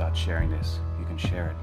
start sharing this, you can share it.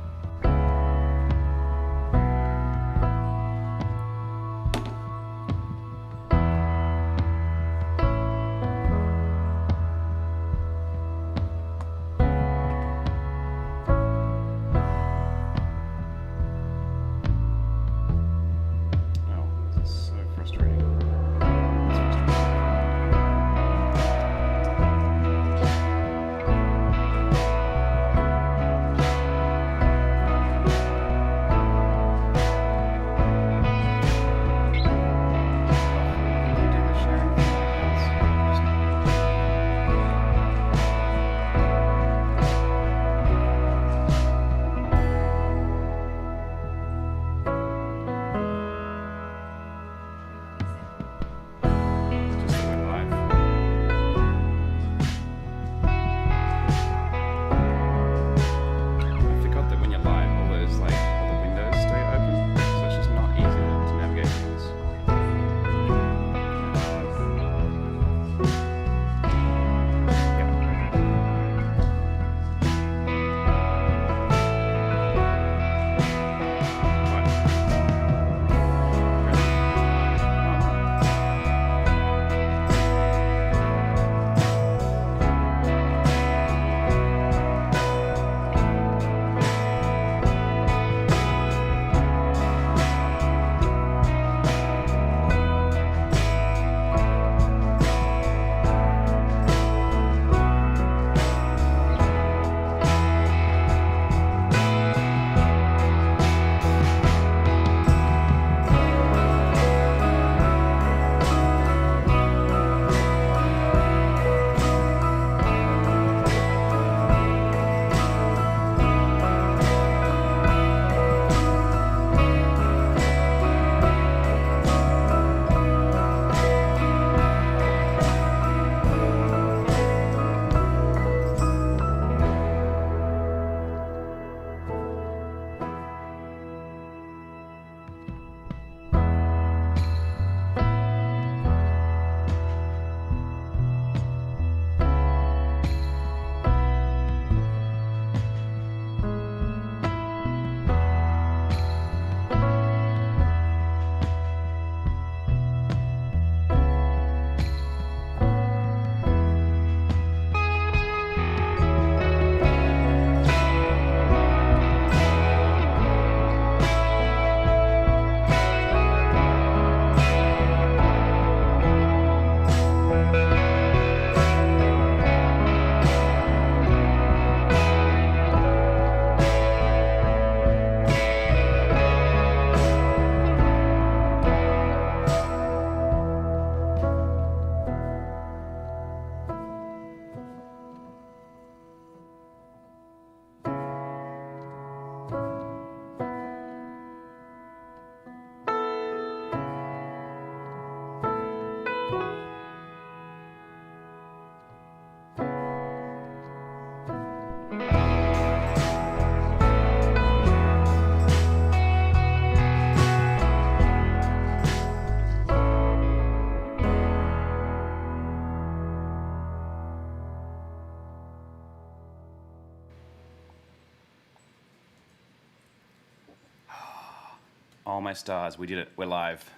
Oh my stars, we did it. We're live.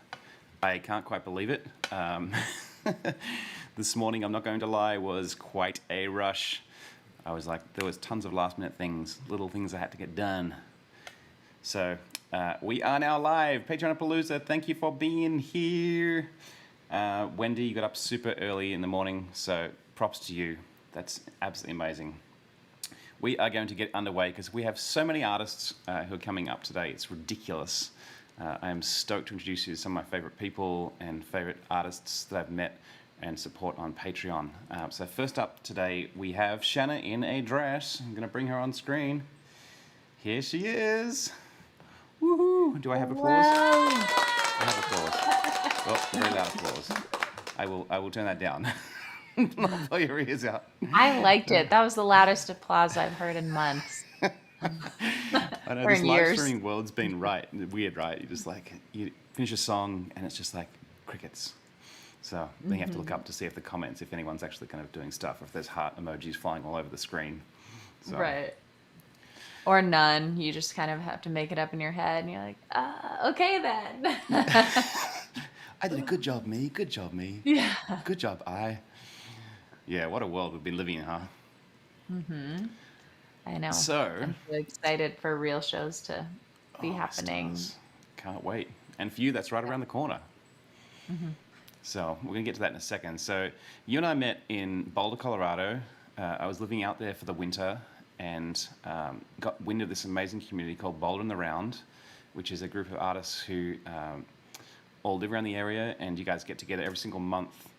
I can't quite believe it. This morning, I'm not going to lie, was quite a rush. I was like, there was tons of last minute things, little things I had to get done. So we are now live. Patreon-a-Palooza, thank you for being here. Wendy, you got up super early in the morning, so props to you. That's absolutely amazing. We are going to get underway because we have so many artists who are coming up today. It's ridiculous. I am stoked to introduce you to some of my favorite people and favorite artists that I've met and support on Patreon. So first up today, we have Shanna in a dress. I'm going to bring her on screen. Here she is. Woohoo! Do I have applause? Wow. I have applause. Oh, very loud applause. I will turn that down. I'll blow your ears out. I liked it. That was the loudest applause I've heard in months. I know or this in live years. streaming world's been weird, right? You just like, you finish a song and it's just like crickets. So then you have to look up to see if the comments, if anyone's actually kind of doing stuff, or if there's heart emojis flying all over the screen. So, Right. Or none. You just kind of have to make it up in your head, and you're like, okay then. I did a good job, me. Good job, me. Yeah. Good job, I. Yeah, what a world we've been living in, huh? I know. So, I'm so excited for real shows to be oh, happening. stars. Can't wait. And for you, that's right around the corner. Hmm. So, we're going to get to that in a second. So, you and I met in Boulder, Colorado. I was living out there for the winter and got wind of this amazing community called Boulder in the Round, which is a group of artists who all live around the area, and you guys get together every single month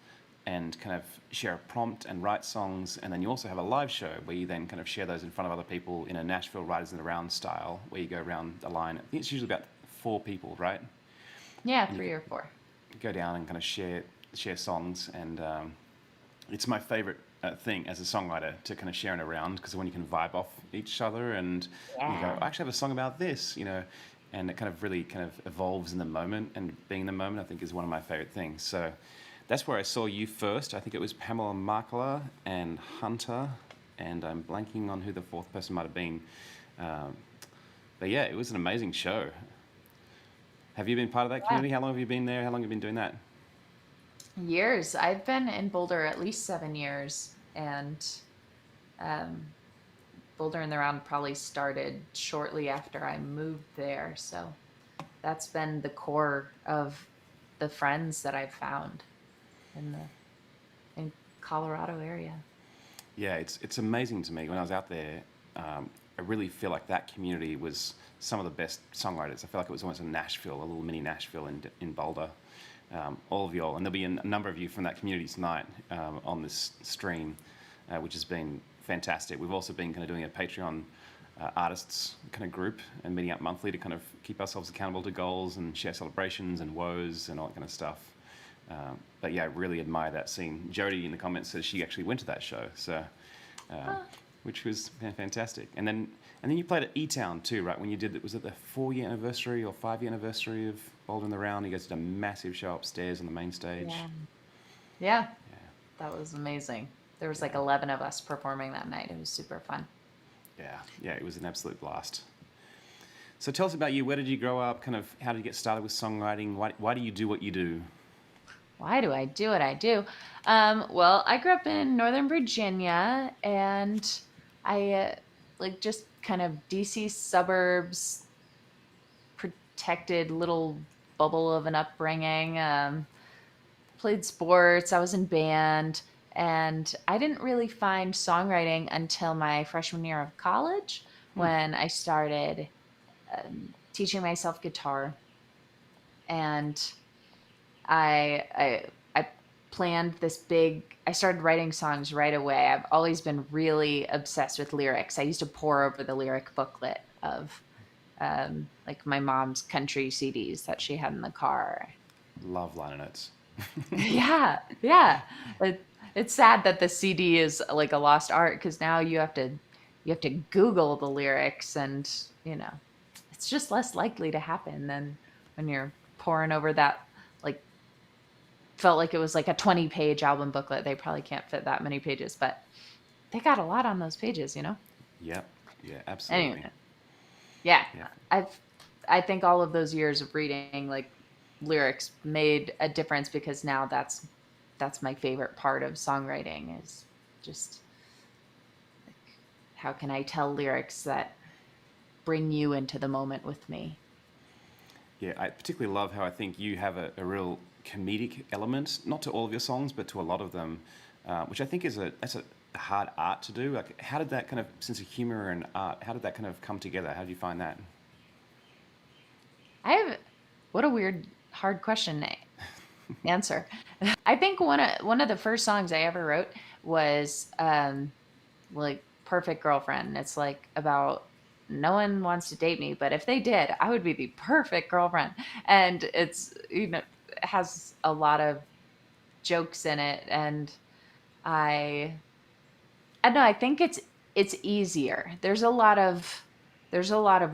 and kind of share a prompt and write songs. And then you also have a live show where you then kind of share those in front of other people in a Nashville Riders in the Round style, where you go around the line. I think it's usually about 4 people, right? Yeah, And you 3 or 4. go down and kind of share songs. And it's my favorite thing as a songwriter to kind of share it around, because when you can vibe off each other and you go, Yeah. I actually have a song about this, and it kind of really kind of evolves in the moment, and being in the moment I think is one of my favorite things. So that's where I saw you first. I think it was Pamela Markler and Hunter, and I'm blanking on who the fourth person might have been. Um, but yeah, it was an amazing show. Have you been part of that Yeah. community? How long have you been there? How long have you been doing that? Years. I've been in Boulder at least 7 years, and um, Boulder in the Round probably started shortly after I moved there. So that's been the core of the friends that I've found in the in Colorado area. Yeah, it's amazing to me. When I was out there, I really feel like that community was some of the best songwriters. I feel like it was almost a Nashville, a little mini Nashville in Boulder. All of y'all, and there'll be a number of you from that community tonight on this stream, which has been fantastic. We've also been kind of doing a Patreon artists kind of group and meeting up monthly to kind of keep ourselves accountable to goals and share celebrations and woes and all that kind of stuff. But yeah, I really admire that scene. Jody in the comments says she actually went to that show, so Huh. which was fantastic. And then you played at E Town too, right? When you did it, was it the 4-year anniversary or 5-year anniversary of Boulder in the Round? You guys did a massive show upstairs on the main stage. Yeah. Yeah, Yeah, that was amazing. There was like yeah, 11 of us performing that night. It was super fun. yeah. It was an absolute blast. So tell us about you. Where did you grow up? Kind of how did you get started with songwriting? Why do you do what you do? Why do I do what I do? Well, I grew up in Northern Virginia, and I like just kind of DC suburbs, protected little bubble of an upbringing. Played sports. I was in band, and I didn't really find songwriting until my freshman year of college, Hmm. when I started teaching myself guitar. And I planned this big. I started writing songs right away. I've always been really obsessed with lyrics. I used to pore over the lyric booklet of like my mom's country CDs that she had in the car. Love liner notes. Yeah, yeah. It's sad that the CD is like a lost art, because now you have to Google the lyrics, and it's just less likely to happen than when you're poring over that, like, felt like it was like a 20-page album booklet. They probably can't fit that many pages, but they got a lot on those pages. Yep. Yeah, absolutely. Anyway, yeah. Yeah. I've I think all of those years of reading like lyrics made a difference, because now that's my favorite part of songwriting, is just like, how can I tell lyrics that bring you into the moment with me? Yeah, I particularly love how I think you have a real comedic element, not to all of your songs, but to a lot of them, which I think that's a hard art to do. Like, how did that kind of sense of humor and art, how did that kind of come together? How did you find that? I have What a weird hard question to answer. I think one of the first songs I ever wrote was like Perfect Girlfriend. It's like about, no one wants to date me, but if they did, I would be the perfect girlfriend. And it has a lot of jokes in it, and I I don't know, I think it's easier. There's a lot of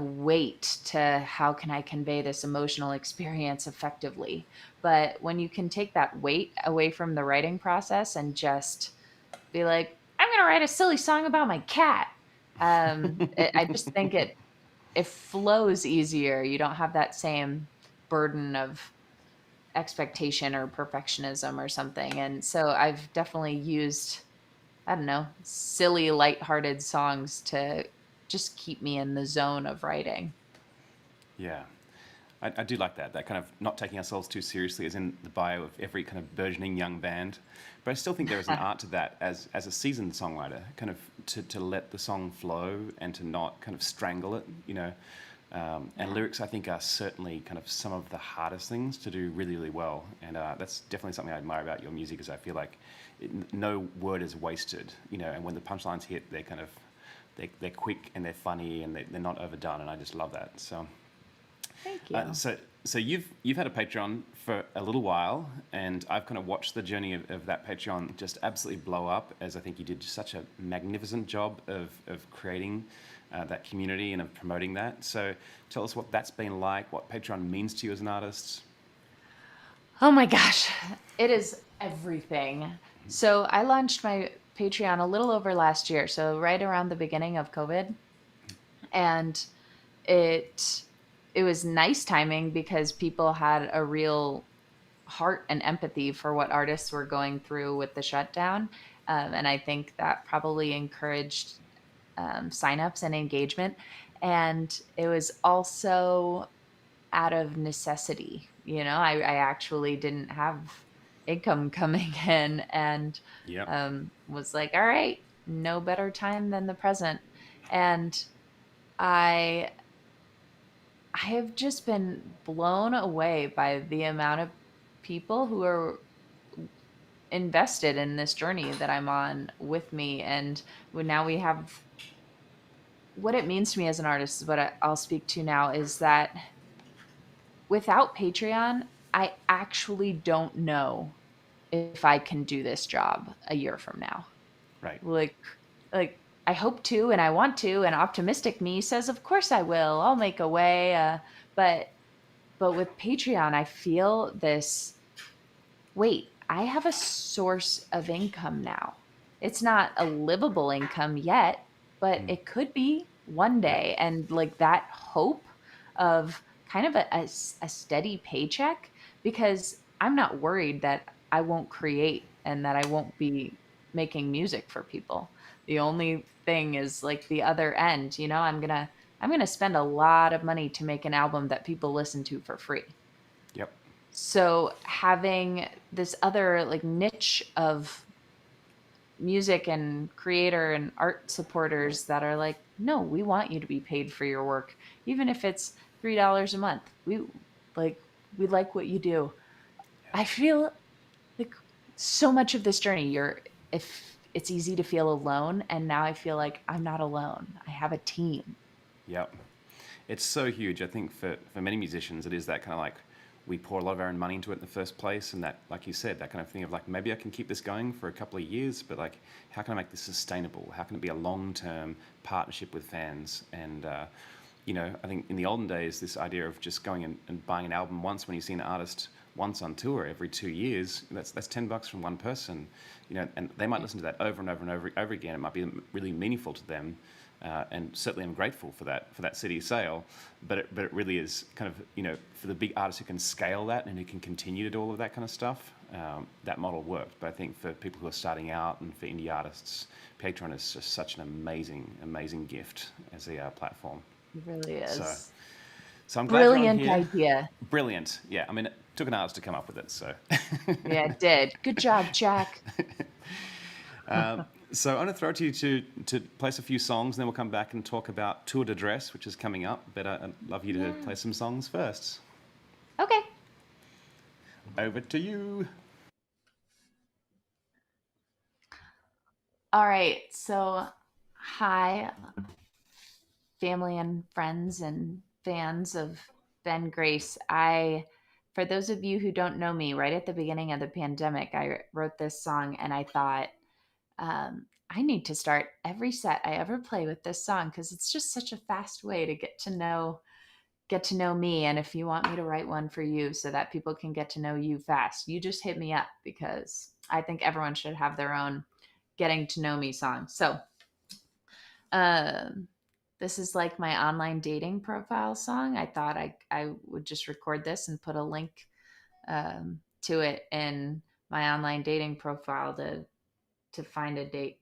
weight to how can I convey this emotional experience effectively. But when you can take that weight away from the writing process and just be like, I'm gonna write a silly song about my cat. I just think it flows easier. You don't have that same burden of expectation or perfectionism or something. And so I've definitely used, I don't know, silly, lighthearted songs to just keep me in the zone of writing. Yeah. I do like that. That kind of not taking ourselves too seriously is in the bio of every kind of burgeoning young band. But I still think there is an art to that as a seasoned songwriter, kind of to let the song flow and to not kind of strangle it, you know. And Yeah. lyrics, I think, are certainly kind of some of the hardest things to do really, really well. And that's definitely something I admire about your music, is I feel like no word is wasted, you know. And when the punchlines hit, they're kind of they're quick and they're funny and they're not overdone. And I just love that. So. Thank Uh, you. so so you've had a Patreon for a little while, and I've kind of watched the journey of that Patreon just absolutely blow up. As I think you did such a magnificent job of creating that community and of promoting that. So tell us what that's been like, what Patreon means to you as an artist. Oh my gosh, it is everything. So I launched my Patreon a little over last year, so right around the beginning of COVID, and it it was nice timing because people had a real heart and empathy for what artists were going through with the shutdown. And I think that probably encouraged signups and engagement. And it was also out of necessity. I actually didn't have income coming in and Yep. was like, all right, no better time than the present. And I I have just been blown away by the amount of people who are invested in this journey that I'm on with me. And now we have what it means to me as an artist is what I'll speak to now is that without Patreon, I actually don't know if I can do this job a year from now. Right. Like, like I hope to, and I want to, and optimistic me says, of course I will. I'll make a way. But with Patreon, I feel this wait, I have a source of income now. It's not a livable income yet, but Mm. it could be one Yep. day. And like that hope of kind of a steady paycheck, because I'm not worried that I won't create and that I won't be making music for people. The only thing is like the other end, I'm going to spend a lot of money to make an album that people listen to for free. Yep. So having this other like niche of music and creator and art supporters that are like, no, we want you to be paid for your work, even if it's $3 a month. Like we like what you do. Yeah. I feel like so much of this journey, if it's easy to feel alone, and now I feel like I'm not alone. I have a team. Yep. It's so huge. I think for many musicians, it is that kind of like we pour a lot of our own money into it in the first place, and that, like you said, that kind of thing of like maybe I can keep this going for a couple of years, but like how can I make this sustainable? How can it be a long-term partnership with fans? And I think in the olden days, this idea of just going and buying an album once when you see an artist once on tour every 2 years, that's $10 from one person, and they might listen to that over and over and over again. It might be really meaningful to them, and certainly I'm grateful for that CD sale. But it really is kind of for the big artists who can scale that and who can continue to do all of that kind of stuff. That model worked. But I think for people who are starting out and for indie artists, Patreon is just such an amazing gift as a platform. It really So is. so I'm glad you're on Brilliant here. idea. Brilliant. Yeah, I mean, it took an artist to come up with it. So. Yeah, it did. Good job, Jack. So I'm going to throw it to you to place a few songs, and then we'll come back and talk about Tour de Dress, which is coming up. But I'd love you to Yeah. play some songs first. Okay. Over to you. All right. So, hi, family and friends and fans of Ben Grace. For those of you who don't know me, right at the beginning of the pandemic, I wrote this song and I thought, I need to start every set I ever play with this song because it's just such a fast way to get to know me. And if you want me to write one for you so that people can get to know you fast, you just hit me up because I think everyone should have their own getting to know me song. So Um, this is like my online dating profile song. I thought I would just record this and put a link to it in my online dating profile to find a date.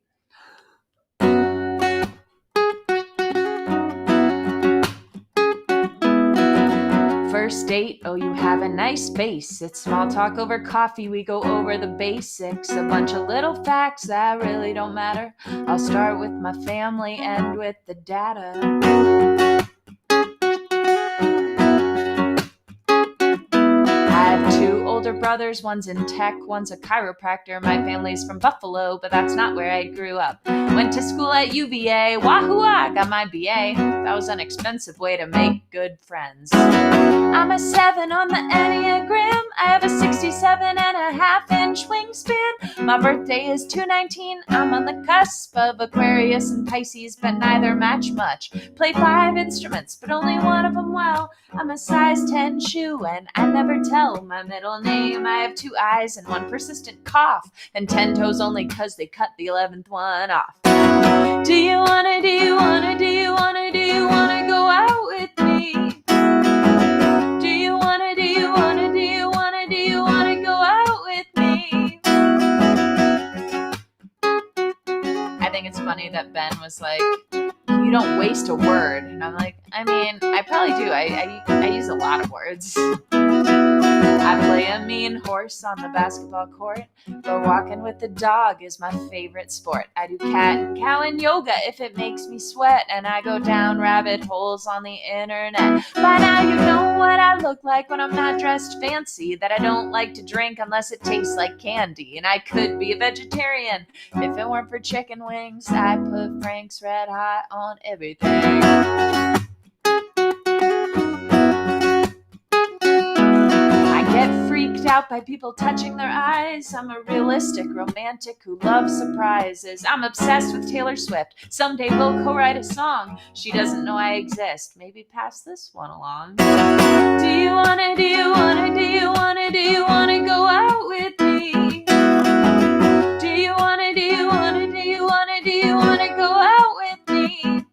First date, oh, you have a nice face. It's small talk over coffee, we go over the basics. A bunch of little facts that really don't matter. I'll start with my family, end with the data. I have two older brothers, one's in tech, one's a chiropractor. My family's from Buffalo, but that's not where I grew up. Went to school at UVA, wahoo, I got my BA. That was an expensive way to make good friends. I'm a 7 on the Enneagram. I have a 67.5-inch wingspan. My birthday is 2/19. I'm on the cusp of Aquarius and Pisces, but neither match much. Play 5 instruments, but only one of them well. I'm a size 10 shoe, and I never tell my middle name. I have 2 eyes and 1 persistent cough, and 10 toes only 'cause they cut the 11th one off. Do you wanna go out with me? Do you wanna go out with me? I think it's funny that Ben was like, you don't waste a word. And I'm like, I mean, I probably do. I use a lot of words. I play a mean horse on the basketball court, but walking with the dog is my favorite sport. I do cat and cow and yoga if it makes me sweat, and I go down rabbit holes on the internet. By now you know what I look like when I'm not dressed fancy, that I don't like to drink unless it tastes like candy, and I could be a vegetarian if it weren't for chicken wings. I put Frank's Red Hot on everything. Get freaked out by people touching their eyes. I'm a realistic romantic who loves surprises. I'm obsessed with Taylor Swift. Someday we'll co-write a song. She doesn't know I exist. Maybe pass this one along. Do you wanna go out with me? Do you wanna go out with me?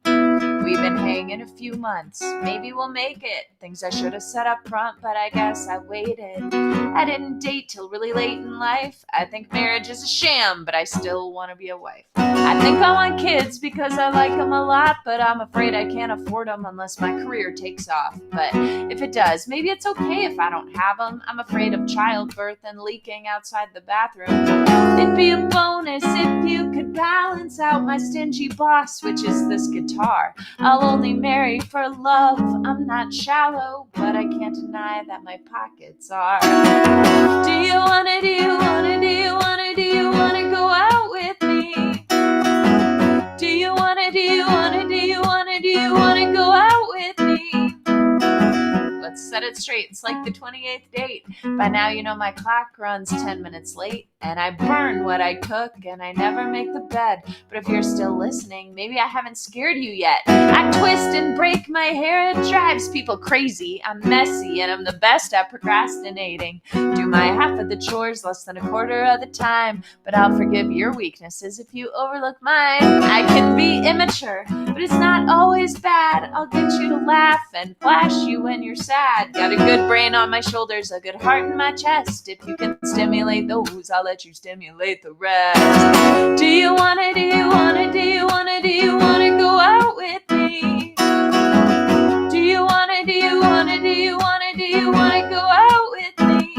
We've been hanging a few months. Maybe we'll make it. Things I should have said up front, but I guess I waited. I didn't date till really late in life. I think marriage is a sham, but I still want to be a wife. I think I want kids because I like them a lot, but I'm afraid I can't afford them unless my career takes off. But if it does, maybe it's okay if I don't have them. I'm afraid of childbirth and leaking outside the bathroom. It'd be a bonus if you could balance out my stingy boss, which is this guitar. I'll only marry for love. I'm not shallow, but I can't deny that my pockets are. Do you wanna go out with me? Do you wanna go out with me? Let's set it straight. It's like the 28th date. By now you know my clock runs 10 minutes late, and I burn what I cook, and I never make the bed. But if you're still listening, maybe I haven't scared you yet. I twist and break my hair. It drives people crazy. I'm messy, and I'm the best at procrastinating. Do my half of the chores less than a quarter of the time, but I'll forgive your weaknesses if you overlook mine. I can be immature, but it's not always bad. I'll get you to laugh and flash you when you're sad. Got a good brain on my shoulders, a good heart in my chest. If you can stimulate those, I'll let you stimulate the rest. Do you wanna go out with me? Do you wanna go out with me?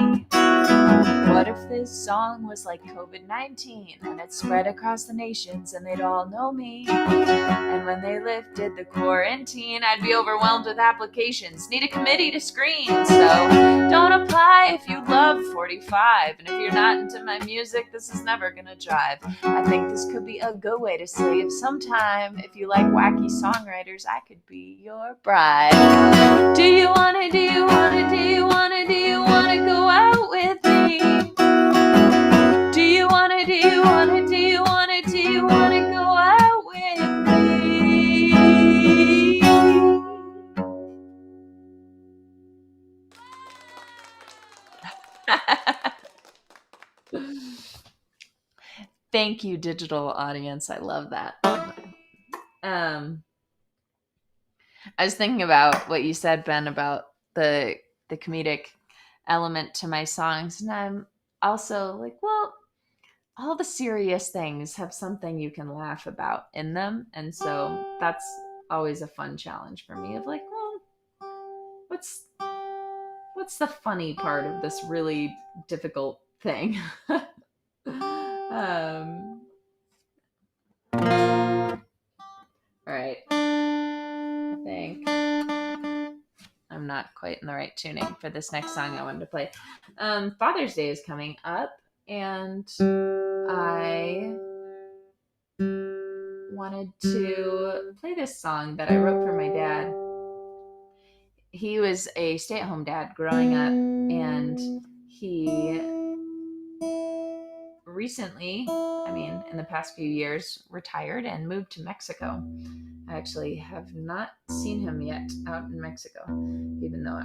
What if this song was like COVID-19 and it spread across the nations and they'd all know me? And when they lifted the quarantine, I'd be overwhelmed with applications. Need a committee to screen. So don't apply if you love 45. And if you're not into my music, this is never gonna jive. I think this could be a good way to save some time. If you like wacky songwriters, I could be your bride. Do you wanna go out with me? Do you wanna go out with me? Thank you, digital audience. I love that. Um, I was thinking about what you said, Ben, about the comedic element to my songs, and I'm also like, well, all the serious things have something you can laugh about in them, and so that's always a fun challenge for me. Of like, well, what's what's the funny part of this really difficult thing? All right, I think I'm not quite in the right tuning for this next song I wanted to play. Father's Day is coming up, and I wanted to play this song that I wrote for my dad. He was a stay-at-home dad growing up, and he recently, I mean, in the past few years, retired and moved to Mexico. I actually have not seen him yet out in Mexico, even though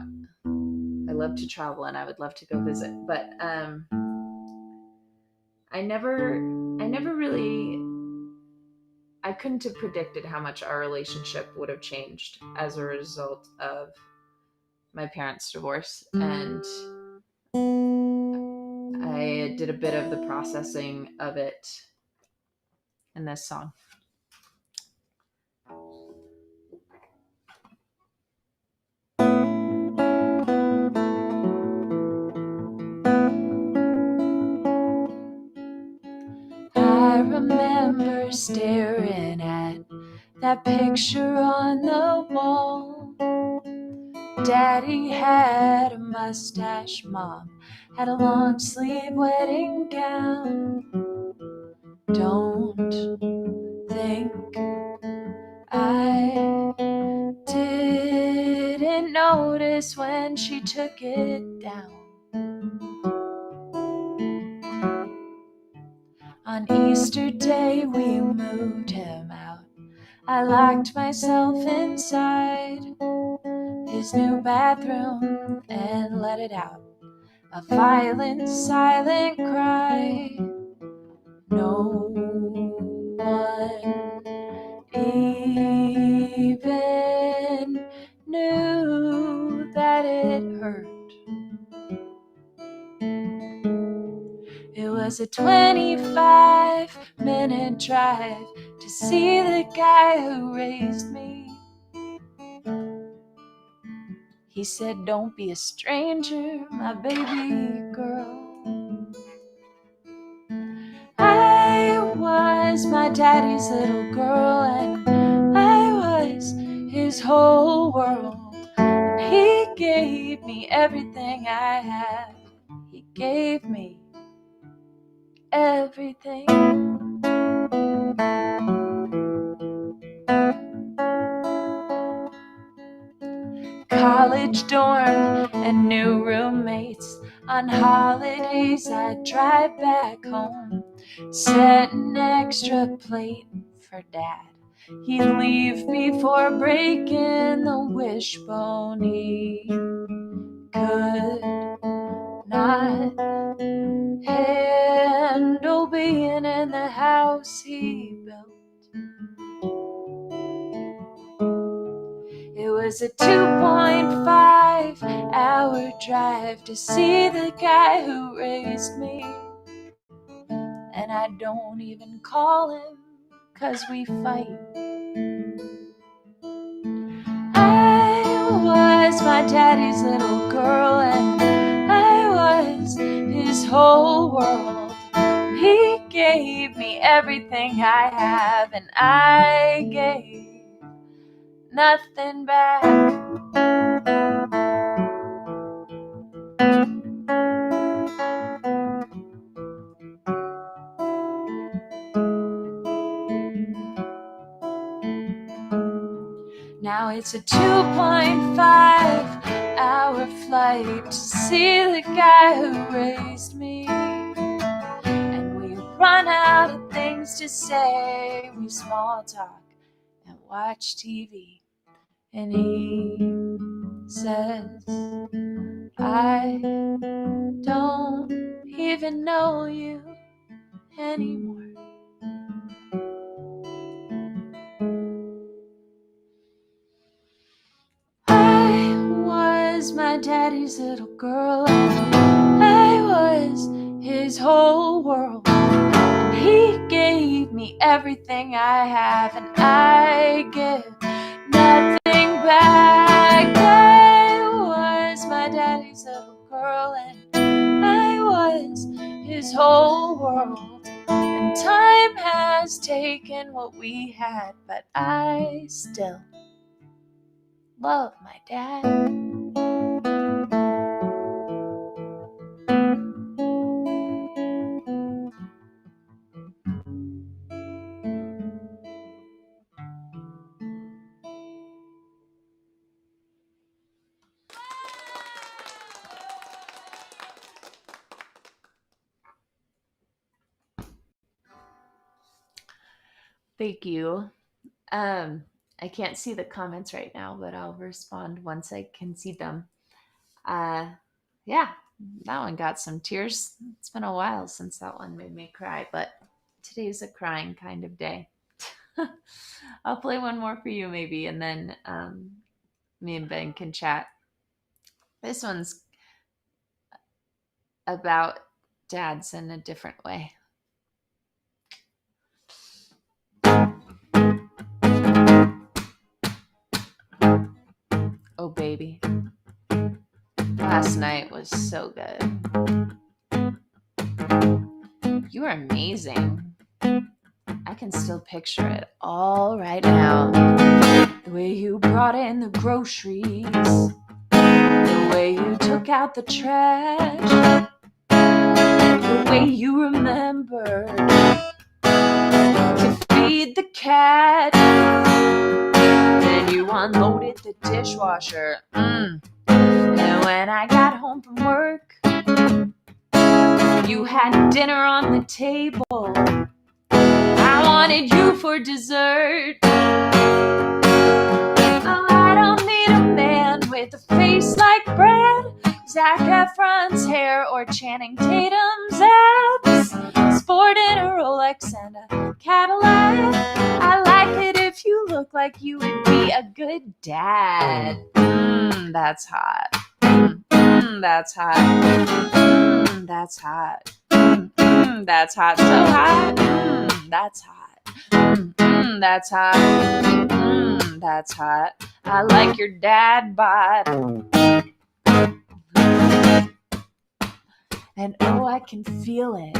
I love to travel and I would love to go visit. But I never really, I couldn't have predicted how much our relationship would have changed as a result of my parents' divorce. And I did a bit of the processing of it in this song. I remember staring at that picture on the wall. Daddy had a mustache, Mom had a long sleeve wedding gown. Don't think I didn't notice when she took it down. On Easter Day we moved him out. I locked myself inside his new bathroom and let it out. A violent, silent cry. No one even knew that it hurt. It was a 25-minute drive to see the guy who raised me. He said, "Don't be a stranger, my baby girl." I was my daddy's little girl, and I was his whole world. And he gave me everything I have. He gave me everything. College dorm and new roommates. On holidays I'd drive back home, set an extra plate for Dad. He'd leave before breaking the wishbone. He could not handle being in the house he built. It was a 2.5-hour drive to see the guy who raised me. And I don't even call him, 'cause we fight. I was my daddy's little girl, and I was his whole world. He gave me everything I have, and I gave nothing back. Now it's a 2.5-hour flight to see the guy who raised me. And we run out of things to say. We small talk and watch TV. And he says, "I don't even know you anymore." my daddy's little girl, and I was his whole world. And he gave me everything I have, and I give nothing back. I was my daddy's little girl, and I was his whole world. And time has taken what we had, but I still love my dad. Thank you. I can't see the comments right now, but I'll respond once I can see them. Yeah, that one got some tears. It's been a while since that one made me cry, but today's a crying kind of day. I'll play one more for you maybe, and then me and Ben can chat. This one's about dads in a different way. Oh, baby. Last night was so good. You were amazing. I can still picture it all right now. The way you brought in the groceries, the way you took out the trash, the way you remembered to feed the cat, then you unloaded the dishwasher. And when I got home from work, you had dinner on the table. I wanted you for dessert. Oh, I don't need a man with a face like bread, Zac Efron's hair, or Channing Tatum's abs, sporting a Rolex and a Cadillac. I like it if you look like you would be a good dad. That's hot. That's hot. That's hot. That's hot. So hot. That's hot. That's hot. That's hot. I like your dad bod. And oh, I can feel it.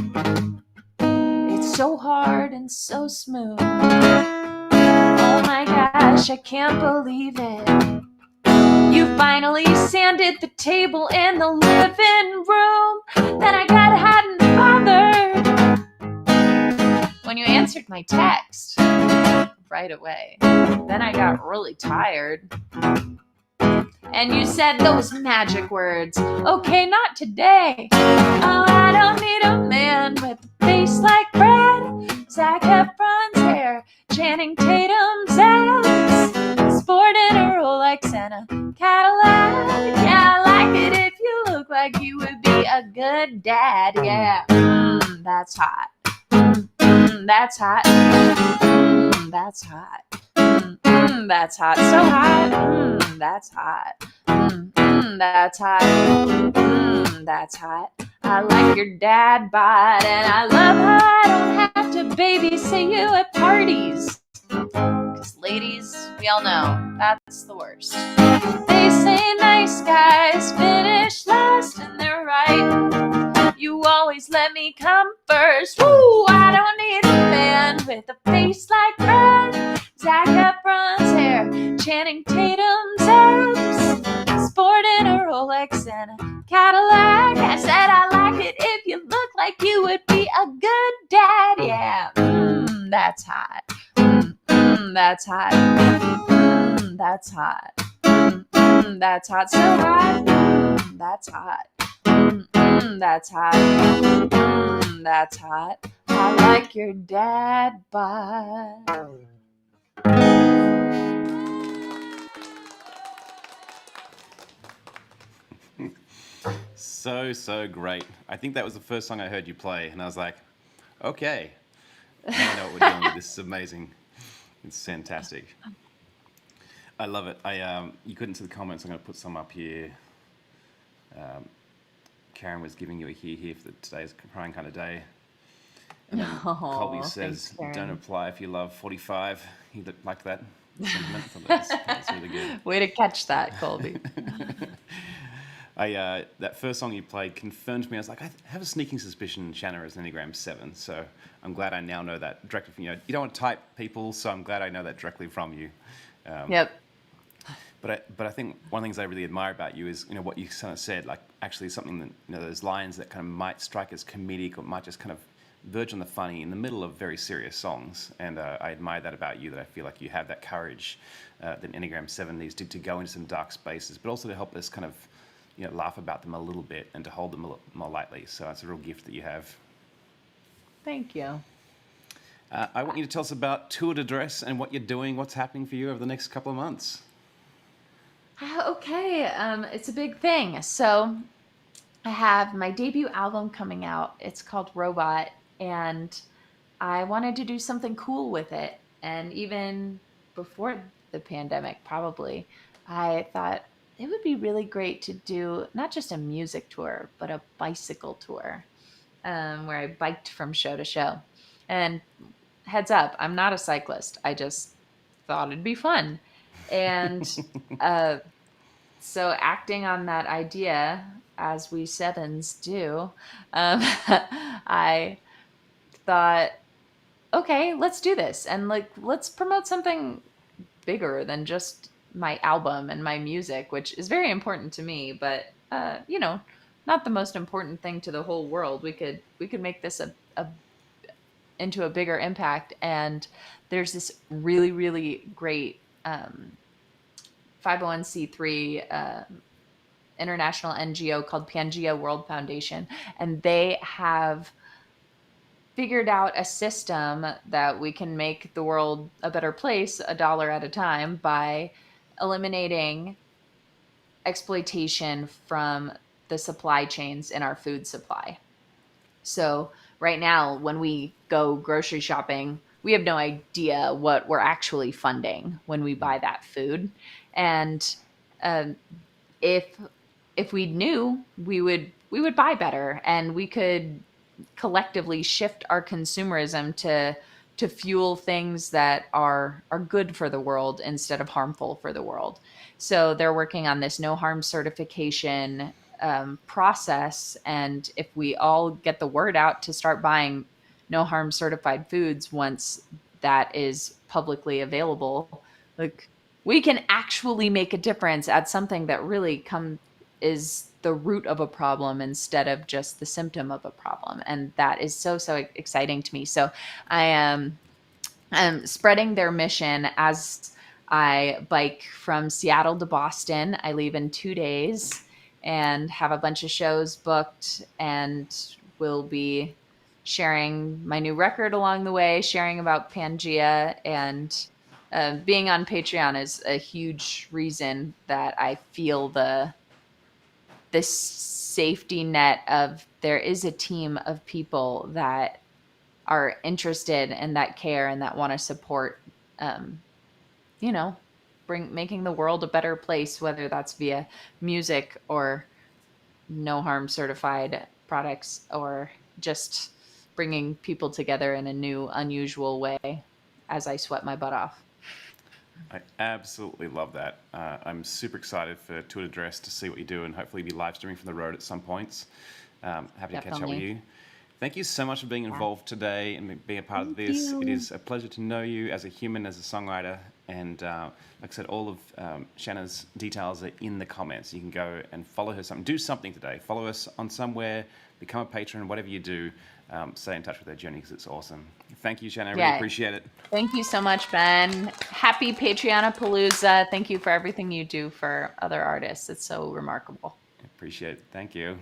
It's so hard and so smooth. Oh my gosh, I can't believe it. You finally sanded the table in the living room. Then I got hot and bothered when you answered my text right away. Then I got really tired. And you said those magic words, okay, not today. Oh, I don't need a man with a face like bread, Zac Efron's hair, Channing Tatum's abs, sporting a Rolex and a Cadillac. Yeah, I like it if you look like you would be a good dad. Yeah, that's hot. That's hot. That's hot. That's hot. So hot. That's hot. That's hot. That's hot. I like your dad bod, and I love how I don't have to babysit you at parties. Because ladies, we all know, that's the worst. They say nice guys finish last, and they're right. You always let me come first. Woo! I don't need a man with a face like bread, Zac Efron's hair, Channing Tatum's abs, sporting a Rolex and a Cadillac. I said I like it if you look like you would be a good dad. Yeah, that's hot. That's hot. That's hot. That's hot. So hot. That's hot. That's hot. That's hot. I like your dad bod. So great. I think that was the first song I heard you play, and I was like, okay, now I know what we're doing with this. Is amazing. It's fantastic. I love it. You couldn't see the comments. I'm going to put some up here. Karen was giving you a hear for today's crying kind of day. And then Colby Oh, thanks, says, don't Karen. apply if you love 45. He liked that sentiment. I thought that was really good. Way to catch that, Colby. That first song you played confirmed to me. I was like, I have a sneaking suspicion Shanna is an Enneagram 7. So I'm glad I now know that directly from you. You don't want to type people, so I'm glad I know that directly from you. Yep. But I think one of the things I really admire about you is, what you kind of said, like actually something that, those lines that kind of might strike as comedic or might just kind of verge on the funny in the middle of very serious songs. And I admire that about you, that I feel like you have that courage that Enneagram 7 needs to go into some dark spaces, but also to help us kind of, laugh about them a little bit and to hold them a little more lightly. So it's a real gift that you have. Thank you. I want you to tell us about Tour de Dress and what you're doing, what's happening for you over the next couple of months. Okay, it's a big thing. So I have my debut album coming out. It's called Robot, and I wanted to do something cool with it. And even before the pandemic, probably, I thought it would be really great to do not just a music tour, but a bicycle tour, where I biked from show to show. And heads up, I'm not a cyclist. I just thought it'd be fun. And uh, so acting on that idea, as we sevens do, I thought, okay, let's do this. And like, let's promote something bigger than just my album and my music, which is very important to me, but, not the most important thing to the whole world. We could make this a into a bigger impact. And there's this really, really great 501c3 international NGO called Pangea World Foundation, and they have figured out a system that we can make the world a better place $1 at a time by eliminating exploitation from the supply chains in our food supply. So right now, when we go grocery shopping, we have no idea what we're actually funding when we buy that food. And um, if if we knew, we would buy better, and we could collectively shift our consumerism to fuel things that are good for the world instead of harmful for the world. So they're working on this no harm certification process, and if we all get the word out to start buying no harm certified foods once that is publicly available, like, we can actually make a difference at something that really is the root of a problem instead of just the symptom of a problem. And that is so exciting to me. So I am spreading their mission as I bike from Seattle to Boston. I leave in 2 days and have a bunch of shows booked, and will be sharing my new record along the way, sharing about Pangea, and being on Patreon is a huge reason that I feel this safety net of there is a team of people that are interested and that care and that want to support, um, you know, making the world a better place, whether that's via music or no harm certified products, or just bringing people together in a new, unusual way as I sweat my butt off. I absolutely love that. I'm super excited for Tour de Dress to see what you do, and hopefully be live streaming from the road at some points. Happy to catch up with Definitely. you. Thank you so much for being Yeah. involved today and being a part of Thank this. It you. is a pleasure to know you as a human, as a songwriter, and like I said, all of Shanna's details are in the comments. You can go and follow her. Do something today. Follow us on somewhere. Become a patron. Whatever you do, stay in touch with her journey because it's awesome. Thank you, Shanna. I really Yeah. appreciate it. Thank you so much, Ben. Happy Patreonapalooza. Thank you for everything you do for other artists. It's so remarkable. Appreciate it. Thank you.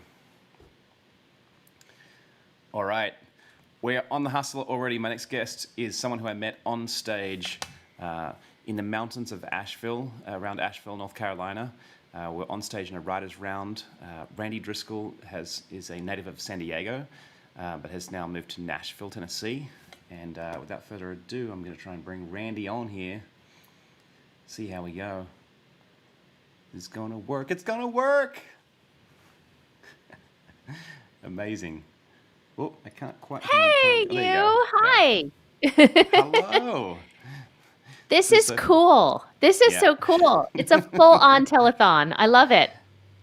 All right. We're on the hustle already. My next guest is someone who I met on stage in the mountains of Asheville, around Asheville, North Carolina. We're on stage in a writer's round. Randy Driscoll is a native of San Diego, but has now moved to Nashville, Tennessee. And without further ado, I'm going to try and bring Randy on here. See how we go. It's going to work. It's going to work. Amazing. Oh, I can't quite hear you Hey, currently. Oh, there you go. you. Yeah. Hi. Hello. This This is is so. cool. This is Yeah. so cool. It's a full-on telethon. I love it.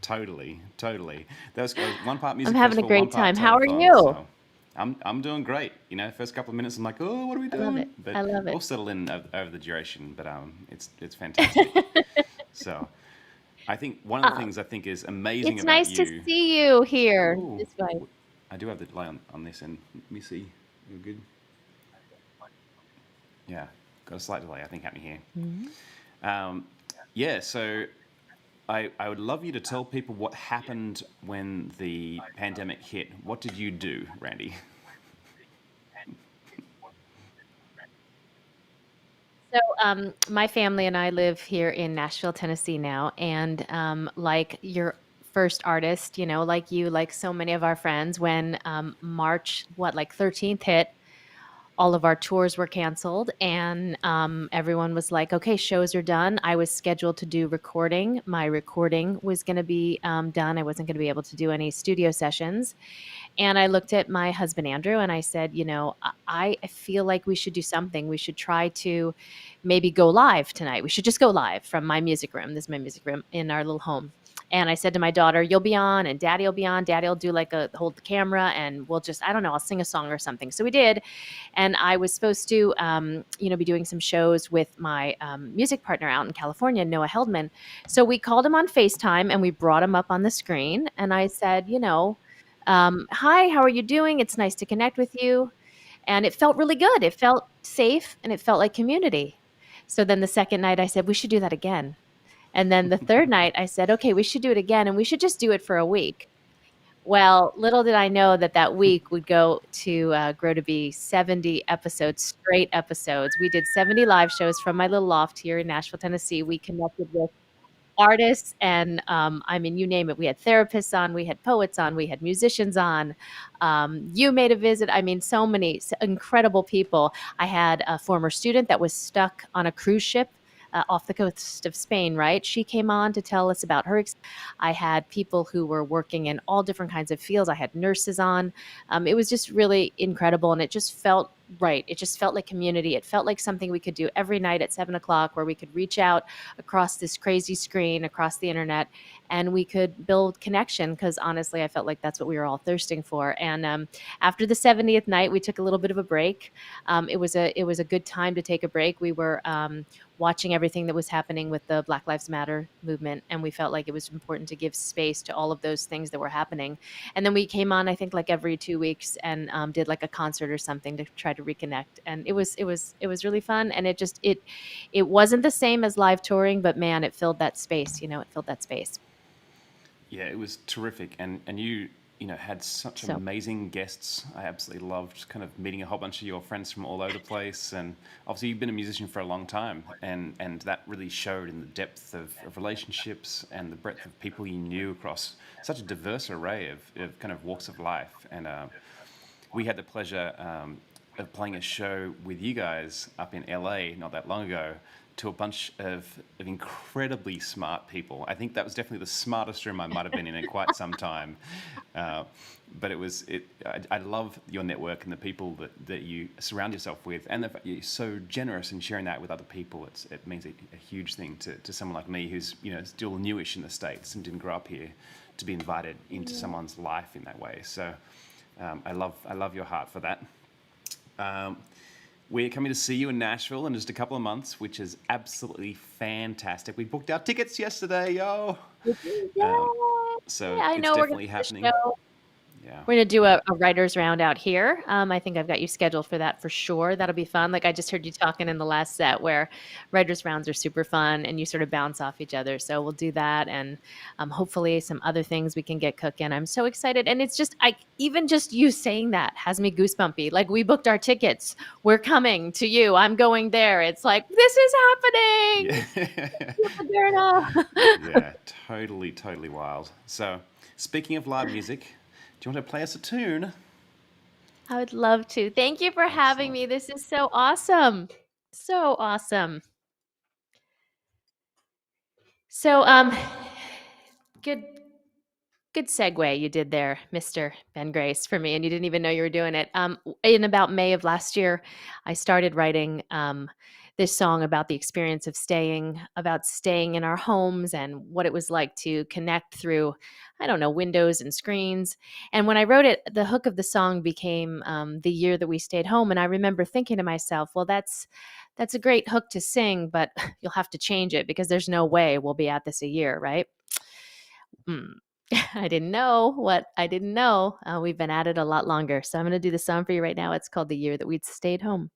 Totally, totally. That was one part I'm music having a festival, one great part time. How are telethon. you? So I'm doing great. You know, first couple of minutes, I'm like, oh, what are we I love doing? it. But I love we'll it. settle in over the duration. But it's fantastic. So I think one of the Um, things I think is amazing it's about nice to you. see you here Oh, this way. I do have the delay on this end. Let me see. You're good. Yeah, got a slight delay, I think, happening here. Mhm. Um, yeah, so I would love you to tell people what happened when the pandemic hit. What did you do, Randy? So, my family and I live here in Nashville, Tennessee now, and like your first artist, like you, like so many of our friends, when March, like 13th hit, all of our tours were canceled, and everyone was like, okay, shows are done. I was scheduled to do recording. My recording was going to be done. I wasn't going to be able to do any studio sessions. And I looked at my husband, Andrew, and I said, I feel like we should do something. We should try to maybe go live tonight. We should just go live from my music room. This is my music room in our little home. And I said to my daughter, you'll be on and daddy will be on. Daddy will do like hold the camera and we'll just, I don't know, I'll sing a song or something. So we did. And I was supposed to, be doing some shows with my music partner out in California, Noah Heldman. So we called him on FaceTime and we brought him up on the screen. And I said, hi, how are you doing? It's nice to connect with you. And it felt really good. It felt safe and it felt like community. So then the second night I said, we should do that again. And then the third night I said, okay, we should do it again and we should just do it for a week. Well, little did I know that that week would grow to be 70 episodes, straight episodes. We did 70 live shows from my little loft here in Nashville, Tennessee. We connected with artists and I mean, you name it. We had therapists on, we had poets on, we had musicians on. You made a visit. I mean, so many incredible people. I had a former student that was stuck on a cruise ship. Off the coast of Spain, right? She came on to tell us about her I had people who were working in all different kinds of fields. I had nurses on. It was just really incredible, and it just felt right. It just felt like community. It felt like something we could do every night at 7 o'clock, where we could reach out across this crazy screen, across the internet, and we could build connection. Because honestly, I felt like that's what we were all thirsting for. And after the 70th night, we took a little bit of a break. It was a good time to take a break. We were watching everything that was happening with the Black Lives Matter movement, and we felt like it was important to give space to all of those things that were happening. And then we came on, I think, like every 2 weeks, and did like a concert or something to try to reconnect. And it was really fun, and it wasn't the same as live touring, but man, it filled that space. It filled that space. Yeah, it was terrific, and you had such So amazing guests. I absolutely loved kind of meeting a whole bunch of your friends from all over the place, and obviously you've been a musician for a long time, and that really showed in the depth of relationships and the breadth of people you knew across such a diverse array of kind of walks of life. And we had the pleasure of playing a show with you guys up in LA not that long ago to a bunch of incredibly smart people. I think that was definitely the smartest room I might have been in quite some time. Uh, but I love your network and the people that you surround yourself with, and the fact you're so generous in sharing that with other people. It means a huge thing to someone like me who's still newish in the States and didn't grow up here, to be invited into someone's life in that way. So I love your heart for that. Um, we're coming to see you in Nashville in just a couple of months, which is absolutely fantastic. We booked our tickets yesterday, yo. Um, so yeah, I it's know we're gonna definitely do a happening. show. Yeah. We're gonna do a writers round out here. I think I've got you scheduled for that for sure. That'll be fun. Like I just heard you talking in the last set, where writers rounds are super fun and you sort of bounce off each other. So we'll do that, and hopefully some other things we can get cooking. I'm so excited, and it's just even just you saying that has me goosebumpy. Like we booked our tickets. We're coming to you. I'm going there. It's like this is happening. Yeah. Moderna. Yeah, totally, totally wild. So, speaking of live music, do you want to play us a tune? I would love to. Thank you for having Excellent. me. This is so awesome. So awesome. So, good Good segue you did there, Mr. Ben Grace, for me, and you didn't even know you were doing it. In about May of last year, I started writing this song about the experience of staying in our homes and what it was like to connect through, I don't know, windows and screens. And when I wrote it, the hook of the song became the year that we stayed home. And I remember thinking to myself, well, that's a great hook to sing, but you'll have to change it because there's no way we'll be at this a year, right? Mm. I didn't know what I didn't know. We've been at it a lot longer. So I'm going to do the song for you right now. It's called The Year That We'd Stayed Home.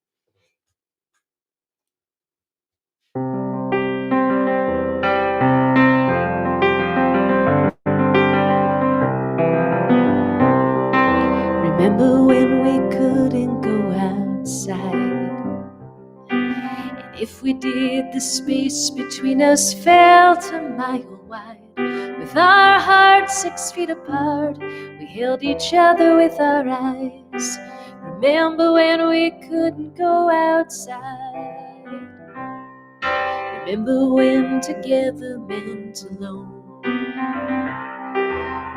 Remember when we couldn't go outside? And if we did, the space between us felt a mile wide. With our hearts 6 feet apart, we held each other with our eyes. Remember when we couldn't go outside? Remember when together meant alone?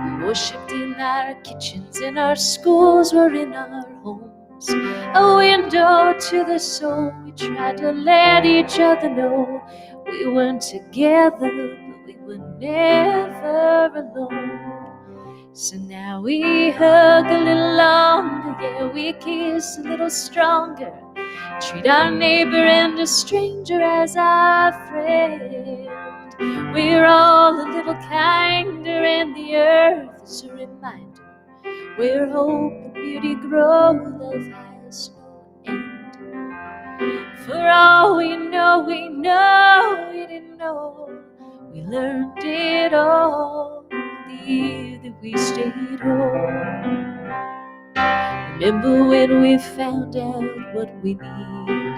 We worshipped in our kitchens, in our schools, or in our homes. A window to the soul. We tried to let each other know we weren't together, but we were never alone. So now we hug a little longer, yeah, we kiss a little stronger. Treat our neighbor and a stranger as our friend. We're all a little kinder, and the earth is a reminder where hope and beauty grow, love has no end. For all we know, we didn't know. We learned it all the year that we stayed home. Remember when we found out what we need?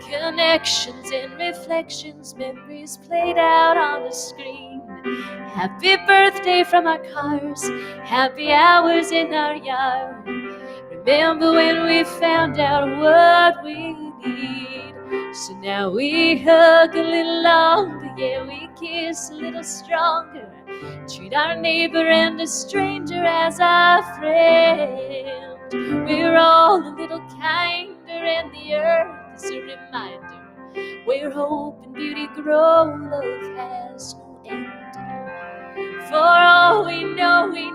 Connections and reflections, memories played out on the screen. Happy birthday from our cars, happy hours in our yard. Remember when we found out what we need? So now we hug a little longer, yeah, we kiss a little stronger. Treat our neighbor and a stranger as our friend. We're all a little kinder, and the earth is a reminder where hope and beauty grow, love has no end. For all we know, we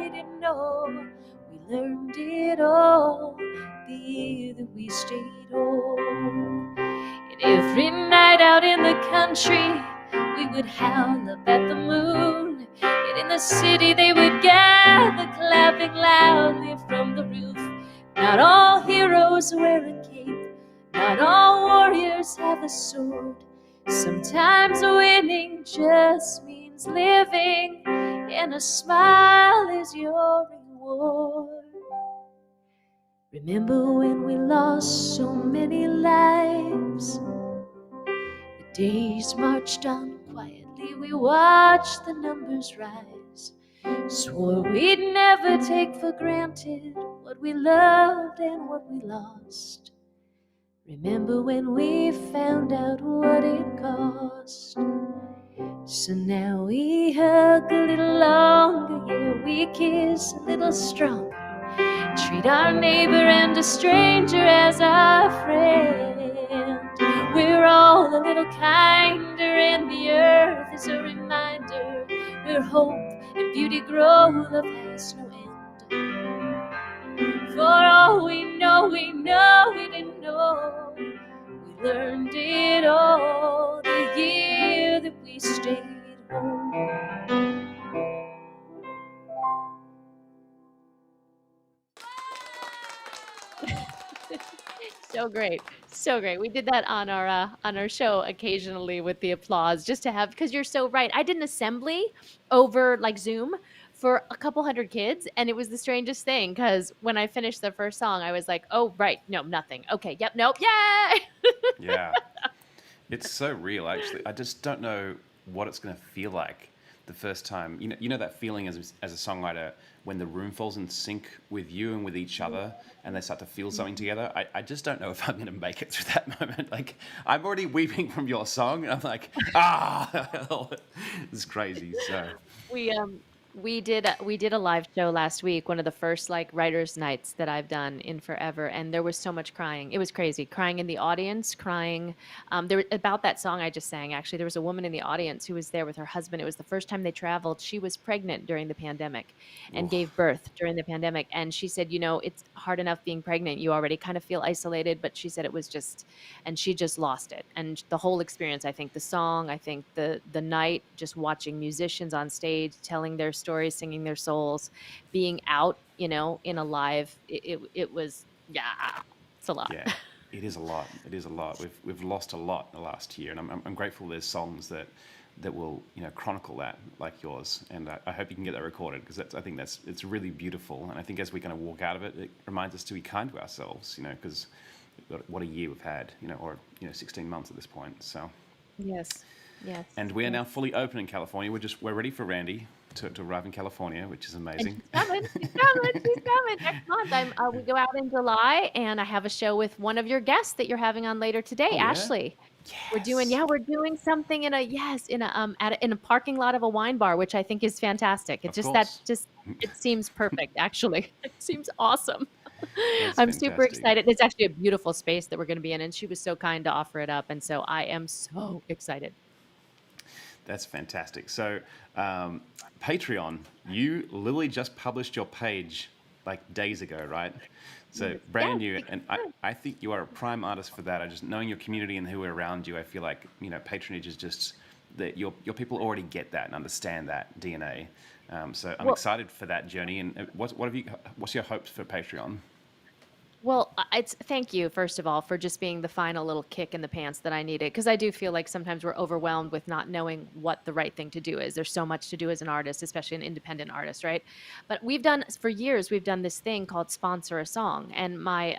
didn't know. We learned it all the year that we stayed home. And every night out in the country, we would howl up at the moon. And in the city they would gather, clapping loudly from the roof. Not all heroes wear a cape, not all warriors have a sword. Sometimes winning just means living, and a smile is your reward. Remember when we lost so many lives? The days marched on quietly, we watched the numbers rise. Swore we'd never take for granted what we loved and what we lost. Remember when we found out what it cost? So now we hug a little longer, yeah, we kiss a little stronger. Treat our neighbor and a stranger as our friend. We're all a little kinder, and the earth is a reminder where hope and beauty grow, love has no end. For all we know, we didn't know. We learned it all the year that we stayed home. So great. So great. We did that on our show occasionally with the applause just to have, because you're so right. I did an assembly over like Zoom for a couple hundred kids, and it was the strangest thing because when I finished the first song, I was like, "Oh, right. No, nothing. Okay. Yep. Nope. Yay!" Yeah. It's so real, actually. I just don't know what it's going to feel like the first time. You know that feeling as a songwriter when the room falls in sync with you and with each other, and they start to feel something together. I just don't know if I'm going to make it through that moment. Like, I'm already weeping from your song, and I'm like, it's crazy. So We we did a live show last week, one of the first like writers' nights that I've done in forever, and there was so much crying. It was crazy, crying in the audience, crying. There about that song I just sang. Actually, there was a woman in the audience who was there with her husband. It was the first time they traveled. She was pregnant during the pandemic, and oof, gave birth during the pandemic. And she said, you know, it's hard enough being pregnant. You already kind of feel isolated, but she said it was just, and she just lost it. And the whole experience, I think the song, I think the night, just watching musicians on stage telling their stories, singing their souls, being out, you know, in a live, it was, yeah, it's a lot. yeah, it is a lot. It is a lot. We've lost a lot in the last year, and I'm grateful there's songs that will, you know, chronicle that, like yours. And I hope you can get that recorded, because I think it's really beautiful. And I think as we kind of walk out of it, it reminds us to be kind to ourselves, you know, because what a year we've had, you know, or, you know, 16 months at this point. So, Yes. Yes. and we are Yes. now fully open in California. We're ready for Randy to arrive in California, which is And amazing. she's coming. She's coming. She's coming next month. We go out in July, and I have a show with one of your guests that you're having on later today, Oh yeah, Ashley. yes, We're doing something in a yes in a in a parking lot of a wine bar, which I think is fantastic. It of just that course. just it seems perfect. Actually, it seems awesome. That's I'm super fantastic. excited. It's actually a beautiful space that we're going to be in, and she was so kind to offer it up, and so I am so excited. That's fantastic. So, Patreon, you literally just published your page like days ago, right? So Yes, brand yes, new, because and I think you are a prime artist for that. I just knowing your community and who are around you, I feel like, you know, patronage is just that your people already get that and understand that DNA. So I'm well, excited for that journey. And what's your hopes for Patreon? Well, it's thank you first of all for just being the final little kick in the pants that I needed, because I do feel like sometimes we're overwhelmed with not knowing what the right thing to do is. There's so much to do as an artist, especially an independent artist, right? But we've done for years we've done this thing called sponsor a song, and my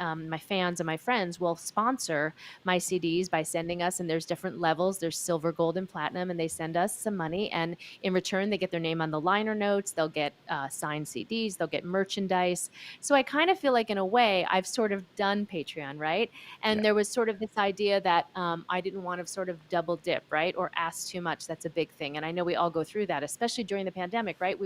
fans and my friends will sponsor my CDs by sending us, and there's different levels. There's silver, gold, and platinum, and they send us some money, and in return they get their name on the liner notes. They'll get signed CDs. They'll get merchandise. So I kind of feel like, in a way, I've sort of done Patreon, right? Yeah, And there was sort of this idea that I didn't want to sort of double dip, right? Or ask too much. That's a big thing. And I know we all go through that, especially during the pandemic, right?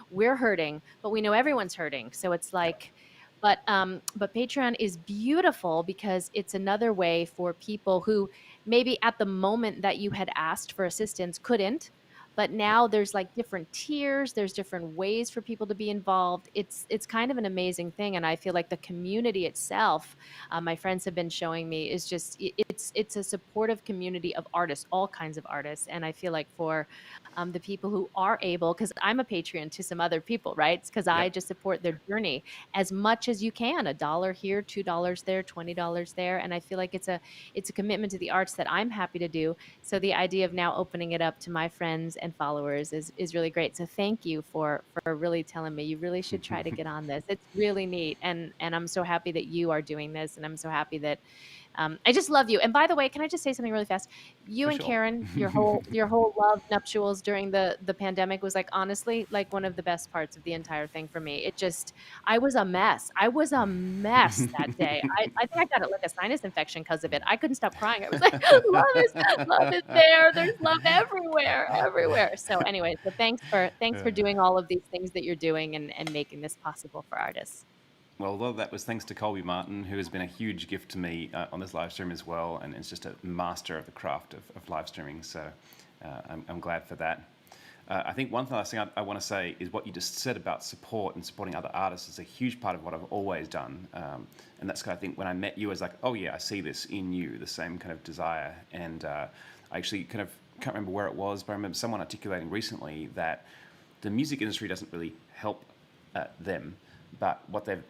We're hurting, but we know everyone's hurting. So it's yeah, like, but Patreon is beautiful because it's another way for people who maybe at the moment that you had asked for assistance couldn't, but yeah. now there's like different tiers, there's different ways for people to be involved. It's kind of an amazing thing, and I feel like the community itself, my friends have been showing me, is just it's a supportive community of artists, all kinds of artists. And I feel like for the people who are able, because I'm a Patreon to some other people, right? Because I Yep. just support their journey as much as you can. $1 here, $2 there, $20 there, and I feel like it's a commitment to the arts that I'm happy to do. So the idea of now opening it up to my friends and followers is really great. So thank you for really telling me you really should try to get on this. It's really neat, and I'm so happy that you are doing this, and I'm so happy that I just love you. And by the way, can I just say something really fast? You For and sure. Karen, your whole love nuptials during the pandemic was like honestly like one of the best parts of the entire thing for me. It just I was a mess. I was a mess that day. I think I got like a sinus infection because of it. I couldn't stop crying. I was like, love is there. There's love everywhere, everywhere. So anyway, so thanks for doing all of these things that you're doing and making this possible for artists. Well, a lot of that was thanks to Colby Martin, who has been a huge gift to me on this live stream as well, and is just a master of the craft of live streaming. So I'm glad for that. I think one last thing I want to say is what you just said about support and supporting other artists is a huge part of what I've always done. And that's kind of, I think when I met you, I was like, oh yeah, I see this in you, the same kind of desire. And I actually kind of can't remember where it was, but I remember someone articulating recently that the music industry doesn't really help them, but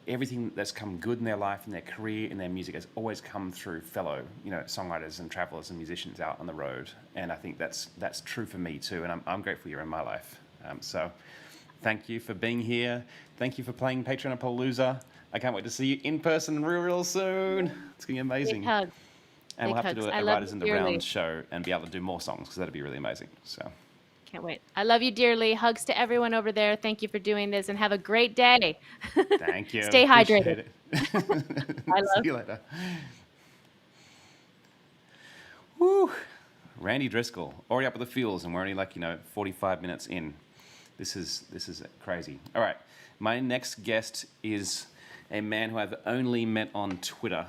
everything that's come good in their life, in their career, in their music has always come through fellow, you know, songwriters and travelers and musicians out on the road. And I think that's true for me too. And I'm grateful you're in my life. So thank you for being here. Thank you for playing Patreon-a-Palooza. I can't wait to see you in person real soon. It's gonna be Big amazing. hug, And big we'll have to hugs. do I a love Writers you in the dearly. Round show and be able to do more songs, because that'd be really amazing. So Can't wait. I love you dearly. Hugs to everyone over there. Thank you for doing this and have a great day. Thank you. Stay hydrated. Appreciate it. I See love. you later. Woo. Randy Driscoll, already up with the fuels, and we're only 45 minutes in. This is crazy. All right, my next guest is a man who I've only met on Twitter.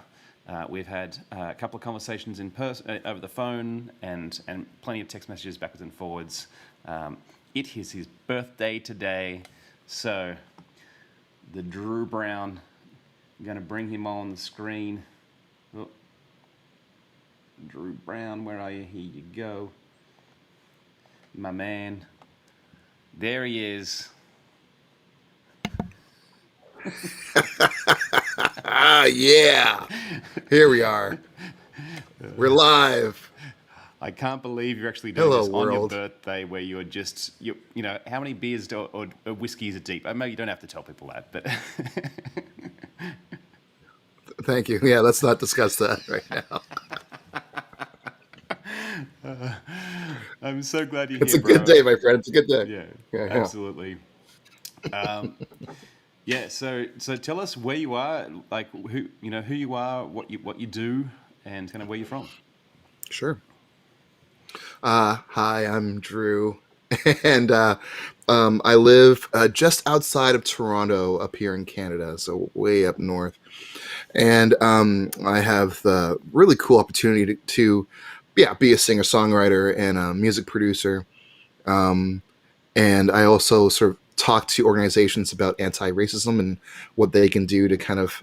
We've had a couple of conversations in person, over the phone, and plenty of text messages backwards and forwards. It is his birthday today, so the Drew Brown. I'm going to bring him on the screen. Oh. Drew Brown, where are you? Here you go. My man. There he is. Yeah. Here we are. We're live. I can't believe you're actually doing Hello, this on your world. birthday, where you're just, how many beers or whiskeys are deep? I know you don't have to tell people that, but Thank you. Yeah, let's not discuss that right now. I'm so glad you're It's here, a good bro. day, my friend. It's a good day. Yeah, absolutely. Yeah, so tell us where you are, like who you are, what you do, and kind of where you're from. Sure. Hi, I'm Drew, and I live just outside of Toronto, up here in Canada, so way up north. And I have the really cool opportunity to be a singer-songwriter and a music producer. And I also sort of talk to organizations about anti-racism and what they can do to kind of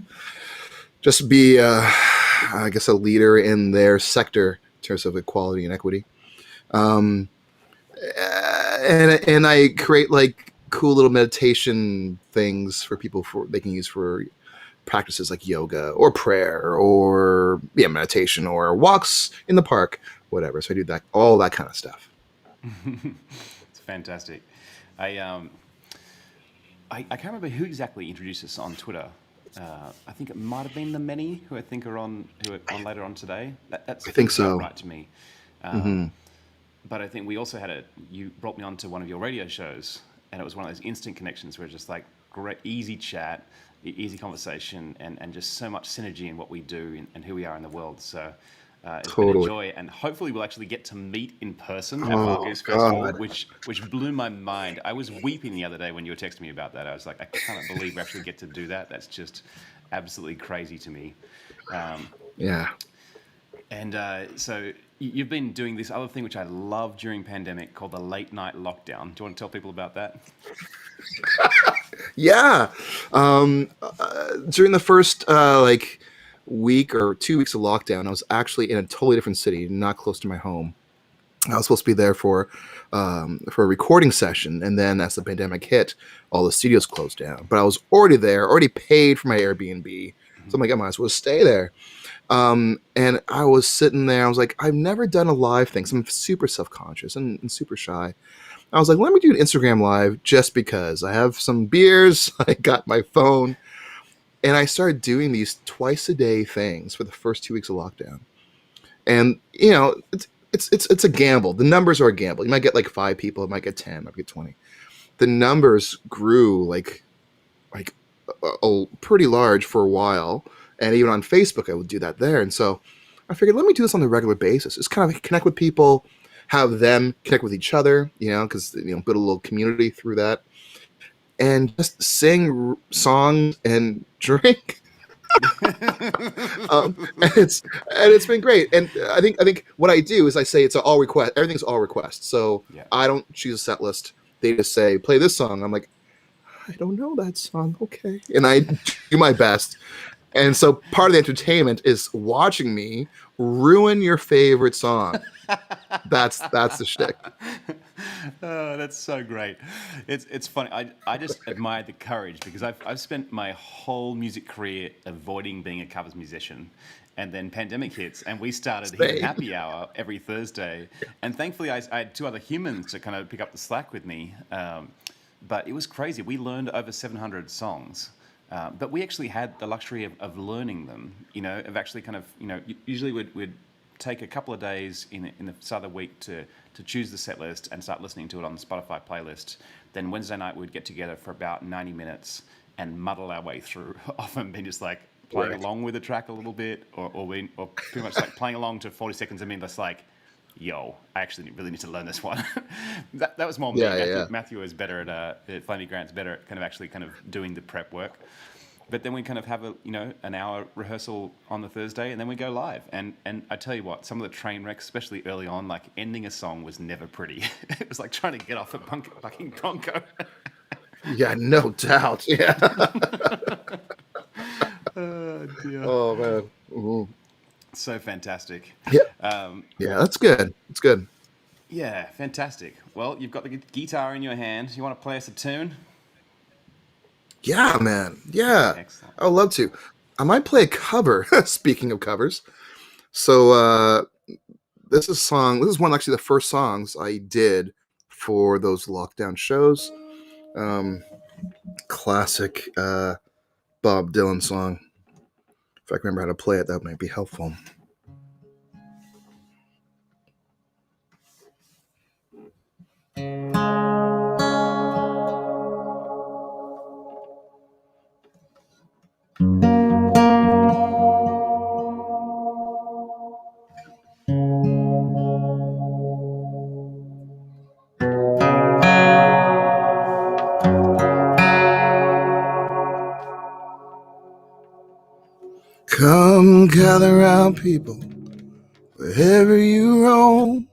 just be, I guess, a leader in their sector in terms of equality and equity. Um, and I create like cool little meditation things for people for they can use for practices like yoga or prayer or meditation or walks in the park, whatever. So I do that, all that kind of stuff. It's fantastic. I can't remember who exactly introduced us on Twitter. I think it might have been the many who are on later on today. That I think feels about so. right to me. Hmm. But I think we also you brought me on to one of your radio shows, and it was one of those instant connections where it's just like great, easy chat, easy conversation, and just so much synergy in what we do and who we are in the world. So it's been a Totally. joy, and hopefully we'll actually get to meet in person at Oh Fargo's Festival, God. which blew my mind. I was weeping the other day when you were texting me about that. I was like, I cannot believe we actually get to do that. That's just absolutely crazy to me. Yeah. And so you've been doing this other thing which I love during pandemic called the late night lockdown. Do you want to tell people about that? Yeah. During the first week or 2 weeks of lockdown, I was actually in a totally different city, not close to my home. I was supposed to be there for a recording session, and then as the pandemic hit, all the studios closed down. But I was already there, already paid for my Airbnb, so I'm like, I might as well stay there. And I was sitting there. I was like, I've never done a live thing, so I'm super self-conscious and super shy. I was like, let me do an Instagram live just because I have some beers. I got my phone, and I started doing these twice a day things for the first 2 weeks of lockdown. And it's a gamble. The numbers are a gamble. You might get like 5 people, it might get 10, might get 20. The numbers grew like pretty large for a while, and even on Facebook, I would do that there. And so I figured, let me do this on a regular basis. Just kind of connect with people, have them connect with each other, because build a little community through that, and just sing songs and drink. And it's been great. And I think what I do is I say it's all request. Everything's all request. So Yeah. I don't choose a set list. They just say play this song. I'm like, I don't know that song. Okay, and I do my best. And so part of the entertainment is watching me ruin your favorite song. That's the shtick. Oh, that's so great. It's funny. I just admire the courage because I've spent my whole music career avoiding being a covers musician. And then pandemic hits, and we started hitting Same. happy hour every Thursday. And thankfully, I had 2 other humans to kind of pick up the slack with me. But it was crazy. We learned over 700 songs. But we actually had the luxury of learning them, of actually kind of, usually we'd take a couple of days in the start of the week to choose the set list and start listening to it on the Spotify playlist. Then Wednesday night we'd get together for about 90 minutes and muddle our way through, often being just like playing along with the track a little bit, or pretty much like playing along to 40 seconds and being just like, yo, I actually really need to learn this one. that was more me. Matthew is better at Flamey Grant's better at actually doing the prep work. But then we kind of have an hour rehearsal on the Thursday, and then we go live. And I tell you what, some of the train wrecks, especially early on, like ending a song was never pretty. It was like trying to get off a fucking Bronco. Yeah, no doubt. Yeah. Oh dear. Oh man. Mm-hmm. So fantastic. Yeah. Yeah, that's good. It's good. Yeah, fantastic. Well, you've got the guitar in your hand. You want to play us a tune? Yeah, man. Yeah. Excellent. I would love to. I might play a cover. Speaking of covers. So this is one actually the first songs I did for those lockdown shows. Classic Bob Dylan song. If I can remember how to play it, that might be helpful. Come gather round, people, wherever you roam,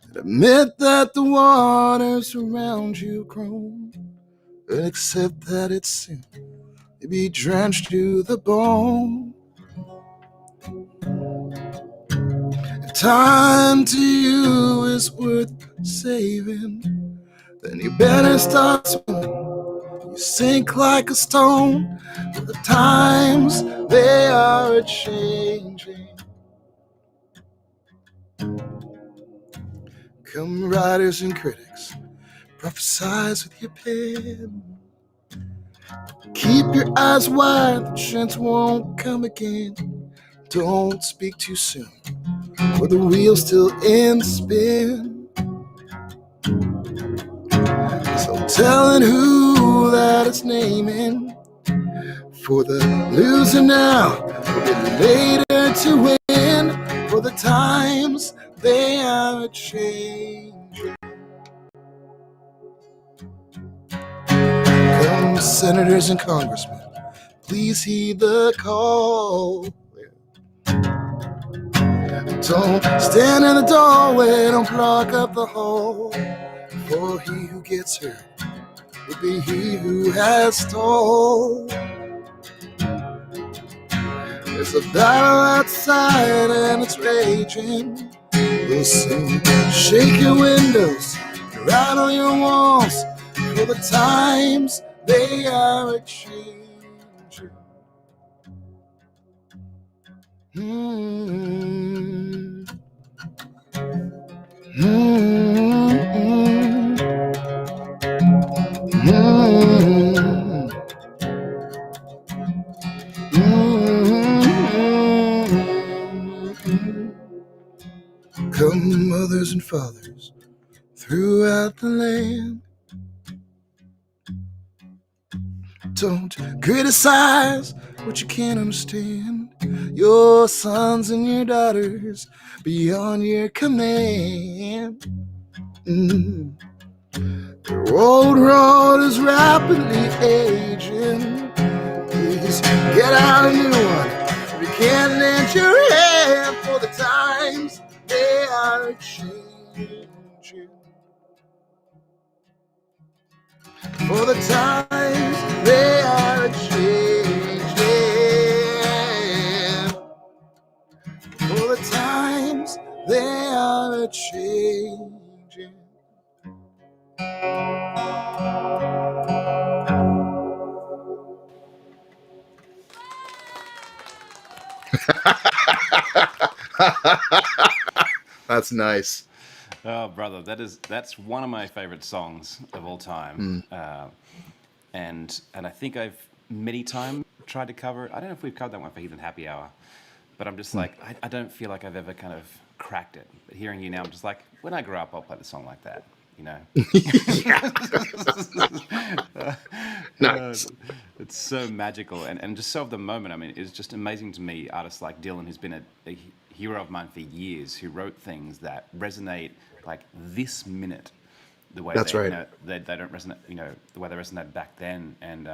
and admit that the waters around you groan, and accept that it's sin to be drenched to the bone. If time to you is worth saving, then you better start swimming. You sink like a stone, for the times they are a-changing. Come writers and critics, prophesize with your pen. Keep your eyes wide, the chance won't come again. Don't speak too soon, for the wheel's still in spin. So telling who that it's naming, for the loser now will be later to win, for the times they are a-changing. Come senators and congressmen, please heed the call. Don't stand in the doorway, don't block up the hall, for he who gets hurt will be he who has stole. There's a battle outside and it's raging. We'll soon shake your windows, rattle your walls, for the times they are a-changing. Mm-hmm. Mm-hmm. Mm-hmm. Mm-hmm. Come mothers and fathers throughout the land, don't criticize what you can't understand. Your sons and your daughters beyond your command. The old road is rapidly aging. Please get out a new one. You can't lend your hand, for the times they are a-changing. For the times they are a-changing. For the times they are a-changing. That's nice. Oh, brother, that's one of my favorite songs of all time. And I think I've many times tried to cover it. I don't know if we've covered that one for Heathen Happy Hour, but I'm just like, I don't feel like I've ever kind of cracked it. But hearing you now, I'm just like, when I grow up, I'll play the song like that, you know? Yeah. Uh, Nice. it's so magical and just so of the moment. I mean, it's just amazing to me, artists like Dylan, who's been a hero of mine for years, who wrote things that resonate like this minute, the way That's they, right. they don't resonate, the way they resonated back then. And,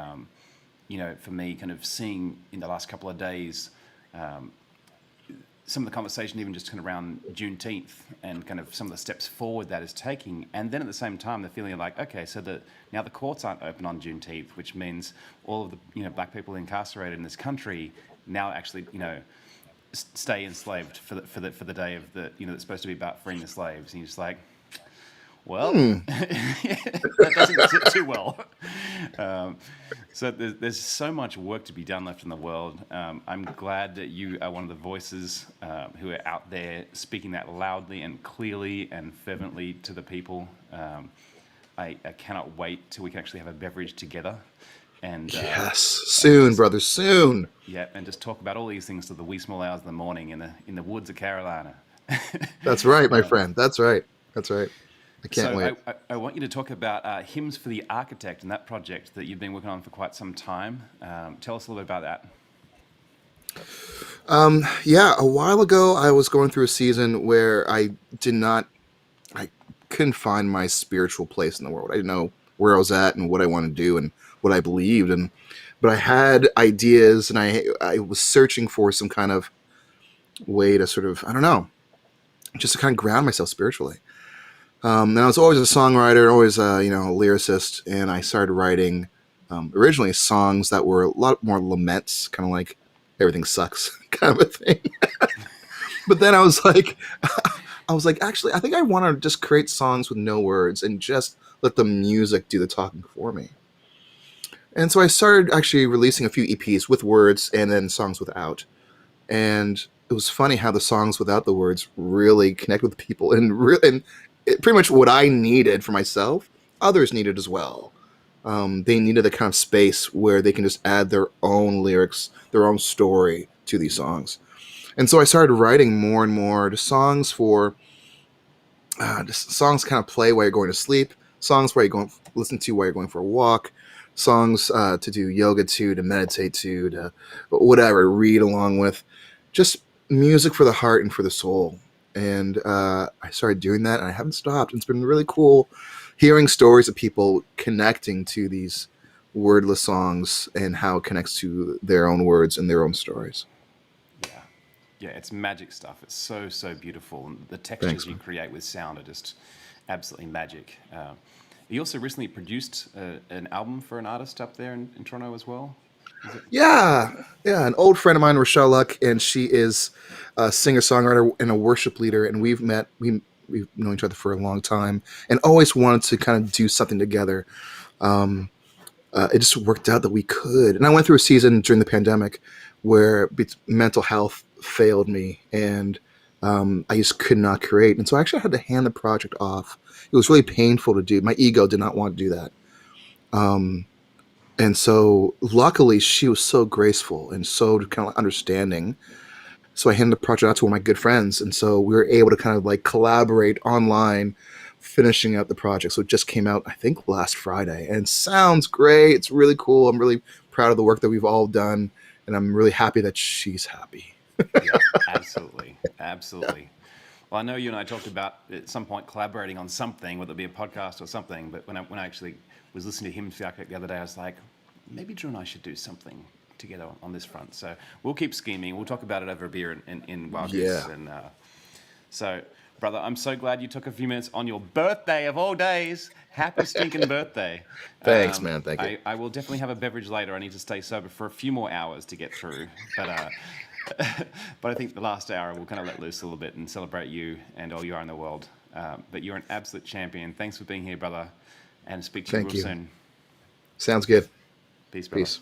for me, kind of seeing in the last couple of days, some of the conversation even just kind of around Juneteenth and kind of some of the steps forward that is taking, and then at the same time the feeling of like, okay, so now the courts aren't open on Juneteenth, which means all of the black people incarcerated in this country now actually stay enslaved for the day of the that's supposed to be about freeing the slaves, and you're just like, well, that doesn't sit too well. Um, so there's so much work to be done left in the world. I'm glad that you are one of the voices who are out there speaking that loudly and clearly and fervently to the people. I cannot wait till we can actually have a beverage together. And Yes. Soon, brother. Soon. yeah, and just talk about all these things to the wee small hours of the morning in the woods of Carolina. That's right, my friend. That's right. That's right. I can't So wait. I want you to talk about Hymns for the Architect and that project that you've been working on for quite some time. Tell us a little bit about that. Yeah, a while ago, I was going through a season where I couldn't find my spiritual place in the world. I didn't know where I was at and what I wanted to do and what I believed, but I had ideas, and I was searching for some kind of way to sort of, I don't know, just to kind of ground myself spiritually. And I was always a songwriter, always a lyricist, and I started writing originally songs that were a lot more laments, kind of like everything sucks kind of a thing. But then I was like, actually, I think I want to just create songs with no words and just let the music do the talking for me. And so I started actually releasing a few EPs with words and then songs without. And it was funny how the songs without the words really connect with people, and pretty much what I needed for myself, others needed as well. They needed a kind of space where they can just add their own lyrics, their own story to these songs. And so I started writing more and more just songs for just songs kind of play while you're going to sleep, songs where you're going listen to while you're going for a walk, songs to do yoga to meditate to whatever, read along with, just music for the heart and for the soul. And I started doing that, and I haven't stopped. And it's been really cool hearing stories of people connecting to these wordless songs and how it connects to their own words and their own stories. Yeah, yeah, it's magic stuff. It's so beautiful, and the textures Thanks, you man. create with sound are just absolutely magic. You also recently produced an album for an artist up there in Toronto as well. Is it? Yeah. An old friend of mine, Rochelle Luck, and she is a singer-songwriter and a worship leader. And we've known each other for a long time, and always wanted to kind of do something together. Um, it just worked out that we could. And I went through a season during the pandemic where mental health failed me, and I just could not create. And so I actually had to hand the project off. It was really painful to do. My ego did not want to do that. Um, and so luckily she was so graceful and so kind of understanding. So I handed the project out to one of my good friends. And so we were able to kind of like collaborate online, finishing out the project. So it just came out, I think, last Friday, and sounds great. It's really cool. I'm really proud of the work that we've all done. And I'm really happy that she's happy. Yeah, absolutely, absolutely. Well, I know you and I talked about at some point collaborating on something, whether it be a podcast or something. But when I actually was listening to him the other day, I was like, maybe Drew and I should do something together on this front. So we'll keep scheming. We'll talk about it over a beer in Wild Goose. Yeah. And so, brother, I'm so glad you took a few minutes on your birthday of all days. Happy stinking birthday. Thanks, man. Thank you. I will definitely have a beverage later. I need to stay sober for a few more hours to get through. But but I think the last hour we'll kind of let loose a little bit and celebrate you and all you are in the world. But you're an absolute champion. Thanks for being here, brother. And speak to you Thank real you. soon. Sounds good. Peace, brother. Peace.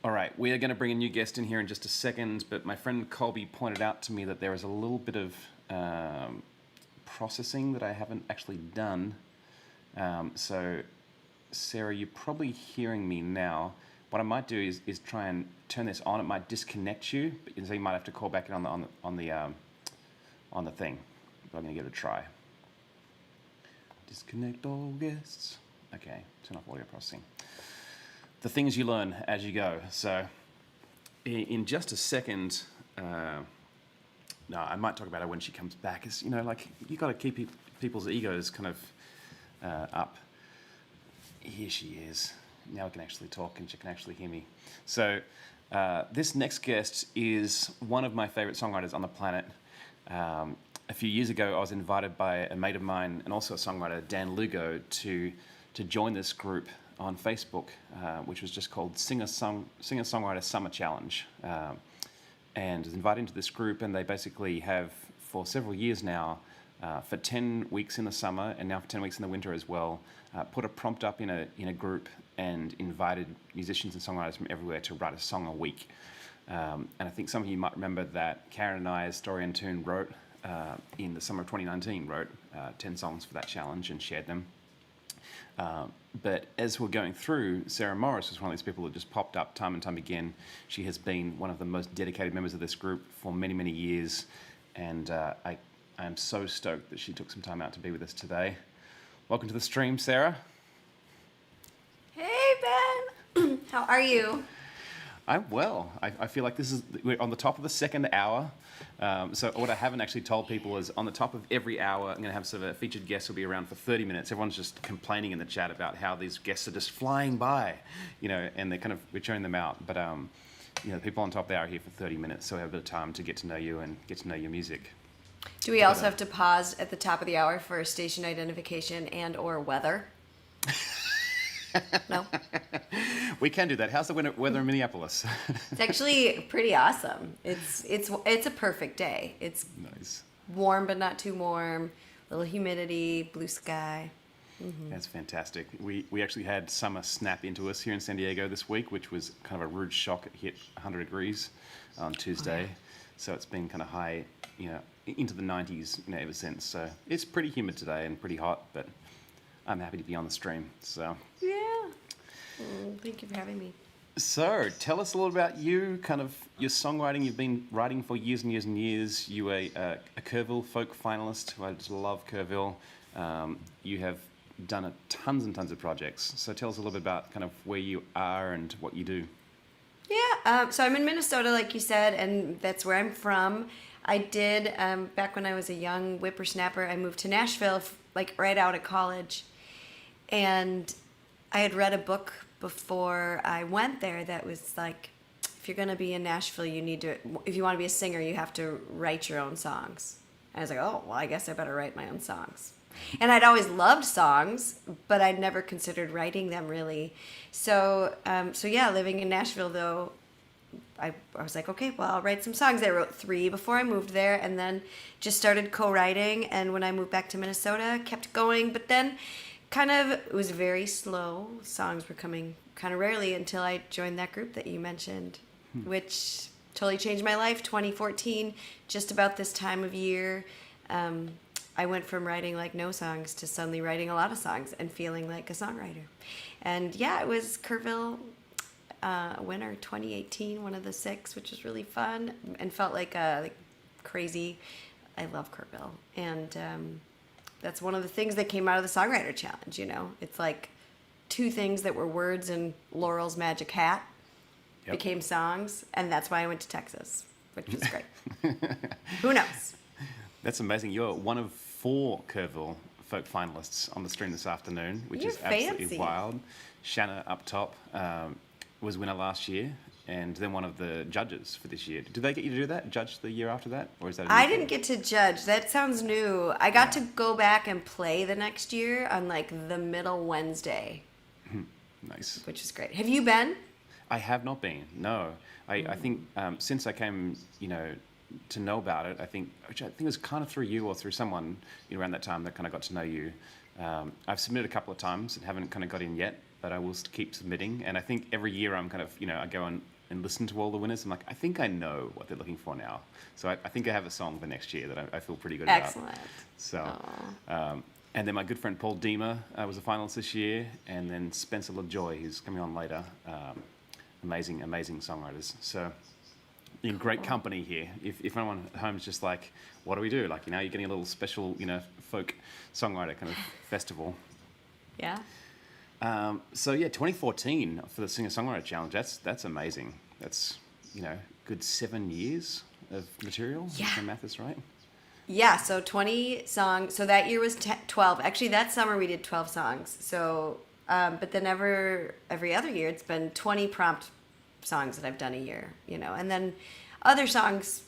All right, we are going to bring a new guest in here in just a second, but my friend Colby pointed out to me that there is a little bit of processing that I haven't actually done. So, Sarah, you're probably hearing me now, what I might do is try and turn this on. It might disconnect you, so you might have to call back in on the thing. But I'm going to give it a try. Disconnect all guests. Okay, turn off audio processing. The things you learn as you go. So, in just a second, no, I might talk about her when she comes back. It's, you know, like, you got to keep people's egos kind of up. Here she is. Now I can actually talk and she can actually hear me. So, this next guest is one of my favorite songwriters on the planet. A few years ago, I was invited by a mate of mine and also a songwriter, Dan Lugo, to join this group on Facebook, which was just called Singer-Songwriter Summer Challenge. And was invited into this group, and they basically have, for several years now, for 10 weeks in the summer and now for 10 weeks in the winter as well, put a prompt up in a group and invited musicians and songwriters from everywhere to write a song a week. And I think some of you might remember that Karen and I, as Story and Tune, wrote in the summer of 2019, wrote 10 songs for that challenge and shared them. But as we're going through, Sarah Morris was one of these people that just popped up time and time again. She has been one of the most dedicated members of this group for many, many years. And I am so stoked that she took some time out to be with us today. Welcome to the stream, Sarah. Hey, Ben. How are you? I'm well. I feel like we're on the top of the second hour. So what I haven't actually told people is on the top of every hour, I'm going to have sort of a featured guest who'll be around for 30 minutes. Everyone's just complaining in the chat about how these guests are just flying by, you know, and we're churning them out. But, you know, the people on top of the hour are here for 30 minutes, so we have a bit of time to get to know you and get to know your music. Do we also have to pause at the top of the hour for station identification and or weather? No? We can do that. How's the weather in Minneapolis? It's actually pretty awesome. It's a perfect day. It's Nice. warm but not too warm, little humidity, blue sky. Mm-hmm. That's fantastic. We actually had summer snap into us here in San Diego this week, which was kind of a rude shock. It hit 100 degrees on Tuesday. Oh, yeah. So it's been kind of high, you know, into the 90s, you know, ever since. So it's pretty humid today and pretty hot, but I'm happy to be on the stream. So Yeah. Thank you for having me. So, tell us a little about you, kind of your songwriting. You've been writing for years and years and years. You were a Kerrville folk finalist, who I just love Kerrville. You have done tons and tons of projects. So tell us a little bit about kind of where you are and what you do. Yeah, so I'm in Minnesota, like you said, and that's where I'm from. I did, back when I was a young whippersnapper, I moved to Nashville, like right out of college. And I had read a book before I went there that was like, if you're going to be in Nashville, if you want to be a singer, you have to write your own songs. And I was like, oh, well, I guess I better write my own songs. And I'd always loved songs, but I'd never considered writing them really. So yeah, living in Nashville though, I was like, okay, well, I'll write some songs. I wrote 3 before I moved there, and then just started co-writing. And when I moved back to Minnesota, kept going. But then it was very slow. Songs were coming kind of rarely until I joined that group that you mentioned, which totally changed my life. 2014, just about this time of year, I went from writing like no songs to suddenly writing a lot of songs and feeling like a songwriter. And yeah, it was Kerrville winter 2018, one of the 6, which was really fun and felt like crazy. I love Kerrville. And that's one of the things that came out of the Songwriter Challenge, you know. It's like 2 things that were words in Laurel's magic hat became songs, and that's why I went to Texas, which was great. Who knows? That's amazing. You're one of 4 Kerrville folk finalists on the stream this afternoon, which You're is absolutely fancy. wild. Shanna up top was winner last year, and then one of the judges for this year. Did they get you to do that? Judge the year after that, or is that? I didn't get to judge. That sounds new. I got to go back and play the next year on like the middle Wednesday. Nice. Which is great. Have you been? I have not been. No, I think since I came, you know, to know about it, I think it was kind of through you or through someone, you know, around that time that kind of got to know you. I've submitted a couple of times and haven't kind of got in yet, but I will keep submitting. And I think every year I'm kind of, you know, I go and listen to all the winners. I'm like, I think I know what they're looking for now. So I think I have a song for next year that I feel pretty good about. Excellent. So, and then my good friend Paul Deemer was a finalist this year, and then Spencer LaJoy, who's coming on later, amazing, amazing songwriters. So you're in great company here. If anyone at home is just like, what do we do? Like, you're getting a little special, folk songwriter kind of festival. Yeah. So yeah, 2014 for the Singer-Songwriter Challenge. That's amazing. That's, good 7 years of material. Yeah. If my math is right. Yeah, so 20 songs. So that year was 12. Actually, that summer we did 12 songs. So, but then every other year it's been 20 prompt songs that I've done a year, and then other songs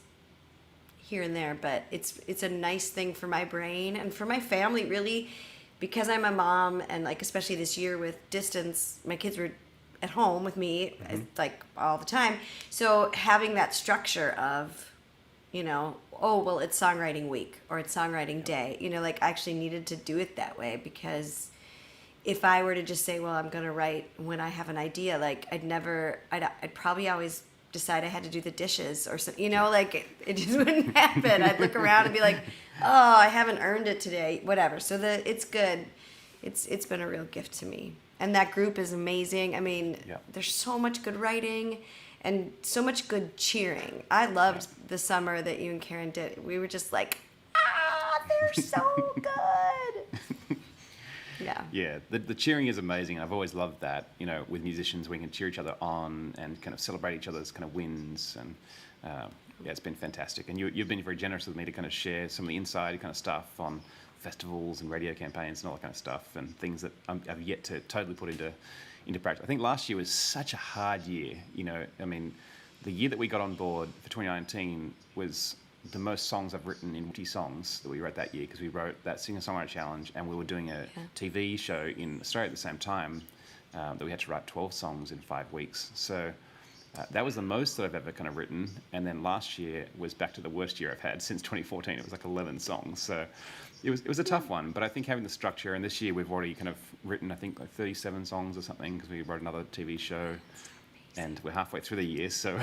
here and there. But it's a nice thing for my brain and for my family, really, because I'm a mom, and like especially this year with distance, my kids were at home with me like all the time. So having that structure of, oh, well, it's songwriting week or it's songwriting day, like I actually needed to do it that way, because if I were to just say, well, I'm going to write when I have an idea, like I'd probably always decide I had to do the dishes or something, like it just wouldn't happen. I'd look around and be like, oh, I haven't earned it today, whatever. So it's good. It's been a real gift to me. And that group is amazing. I mean, there's so much good writing and so much good cheering. I loved the summer that you and Karen did. We were just like, they're so good. Yeah. Yeah, the cheering is amazing. I've always loved that, with musicians, we can cheer each other on and kind of celebrate each other's kind of wins. And it's been fantastic. And you've been very generous with me to kind of share some of the inside kind of stuff on festivals and radio campaigns and all that kind of stuff, and things that I've yet to totally put into practice. I think last year was such a hard year. I mean, the year that we got on board for 2019 was the most songs I've written in 20 songs that we wrote that year, because we wrote that Singer-Songwriter Challenge and we were doing a TV show in Australia at the same time that we had to write 12 songs in 5 weeks. So that was the most that I've ever kind of written. And then last year was back to the worst year I've had since 2014. It was like 11 songs. So it was a tough one, but I think having the structure, and this year we've already kind of written, I think, like 37 songs or something, because we wrote another TV show. And we're halfway through the year, so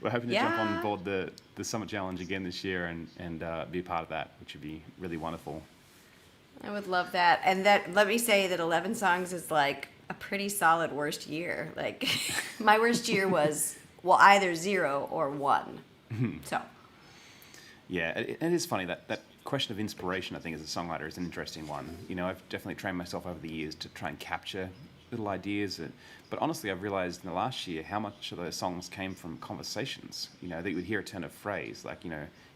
we're hoping to jump on board the Summer Challenge again this year and be a part of that, which would be really wonderful. I would love that. And let me say that 11 songs is like a pretty solid worst year. Like my worst year was, well, either 0 or 1. So. Yeah, it is funny that question of inspiration, I think, as a songwriter is an interesting one. I've definitely trained myself over the years to try and capture little ideas. But honestly, I've realized in the last year how much of those songs came from conversations, that you would hear a turn of phrase. Like,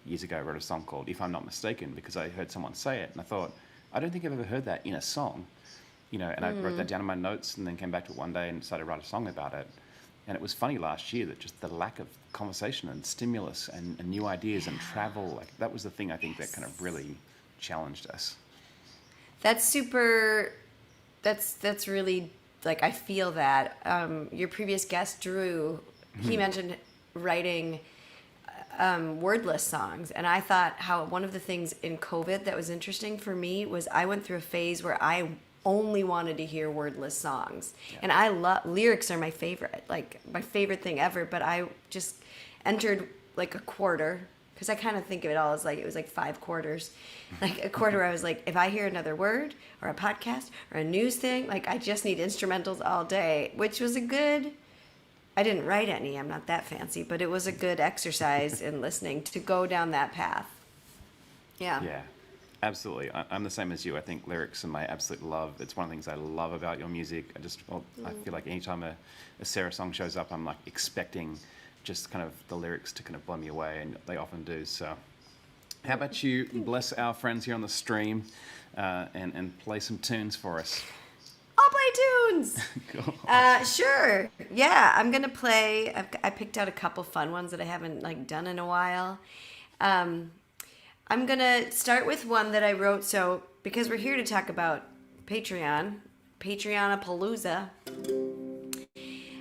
years ago I wrote a song called If I'm Not Mistaken because I heard someone say it and I thought, I don't think I've ever heard that in a song, and I wrote that down in my notes and then came back to it one day and decided to write a song about it. And it was funny last year that just the lack of conversation and stimulus and new ideas and travel, like that was the thing I think that kind of really challenged us. That's super, that's really, like, I feel that. Your previous guest, Drew, he mentioned writing wordless songs. And I thought how one of the things in COVID that was interesting for me was I went through a phase where I only wanted to hear wordless songs. Yeah. And I love, lyrics are my favorite, like my favorite thing ever. But I just entered like a quarter, because I kind of think of it all as like, it was like 5 quarters. Like a quarter where I was like, if I hear another word or a podcast or a news thing, like I just need instrumentals all day, which was I didn't write any, I'm not that fancy, but it was a good exercise in listening to go down that path. Yeah. Yeah, absolutely. I'm the same as you. I think lyrics are my absolute love. It's one of the things I love about your music. I feel like anytime a Sarah song shows up, I'm like expecting just kind of the lyrics to kind of blow me away, and they often do. So how about you bless our friends here on the stream and play some tunes for us? I'll play tunes. Cool. Sure. Yeah, I'm gonna play. I picked out a couple fun ones that I haven't like done in a while. I'm gonna start with one that I wrote. So because we're here to talk about Patreon-a-palooza.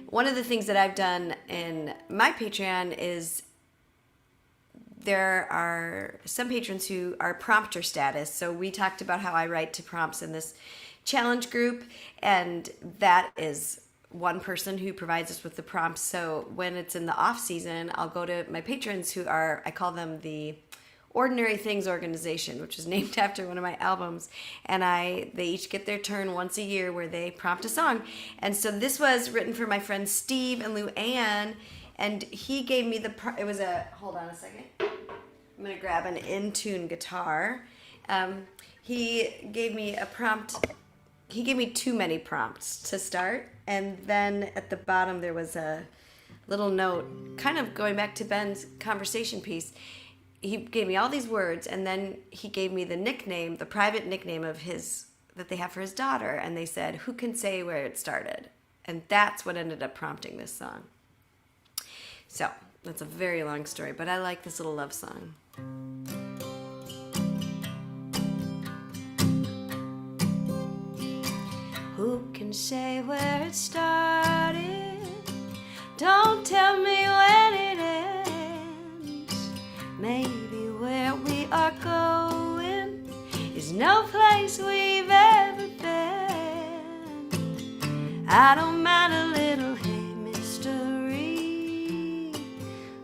One of the things that I've done in my Patreon is there are some patrons who are prompter status. So we talked about how I write to prompts in this challenge group, and that is one person who provides us with the prompts. So when it's in the off season, I'll go to my patrons who are, I call them the Ordinary Things organization, which was named after one of my albums, and they each get their turn once a year where they prompt a song. And so this was written for my friends Steve and Lou Ann, and he gave me it was hold on a second, I'm gonna grab an in-tune guitar. He gave me a prompt. He gave me too many prompts to start, and then at the bottom there was a little note, kind of going back to Ben's conversation piece. He gave me all these words, and then he gave me the nickname, the private nickname of his that they have for his daughter, and they said, "Who can say where it started?" And that's what ended up prompting this song. So that's a very long story, but I like this little love song. Who can say where it started? Don't tell me when it ends. Maybe where we are going is no place we've ever been. I don't mind a little mystery,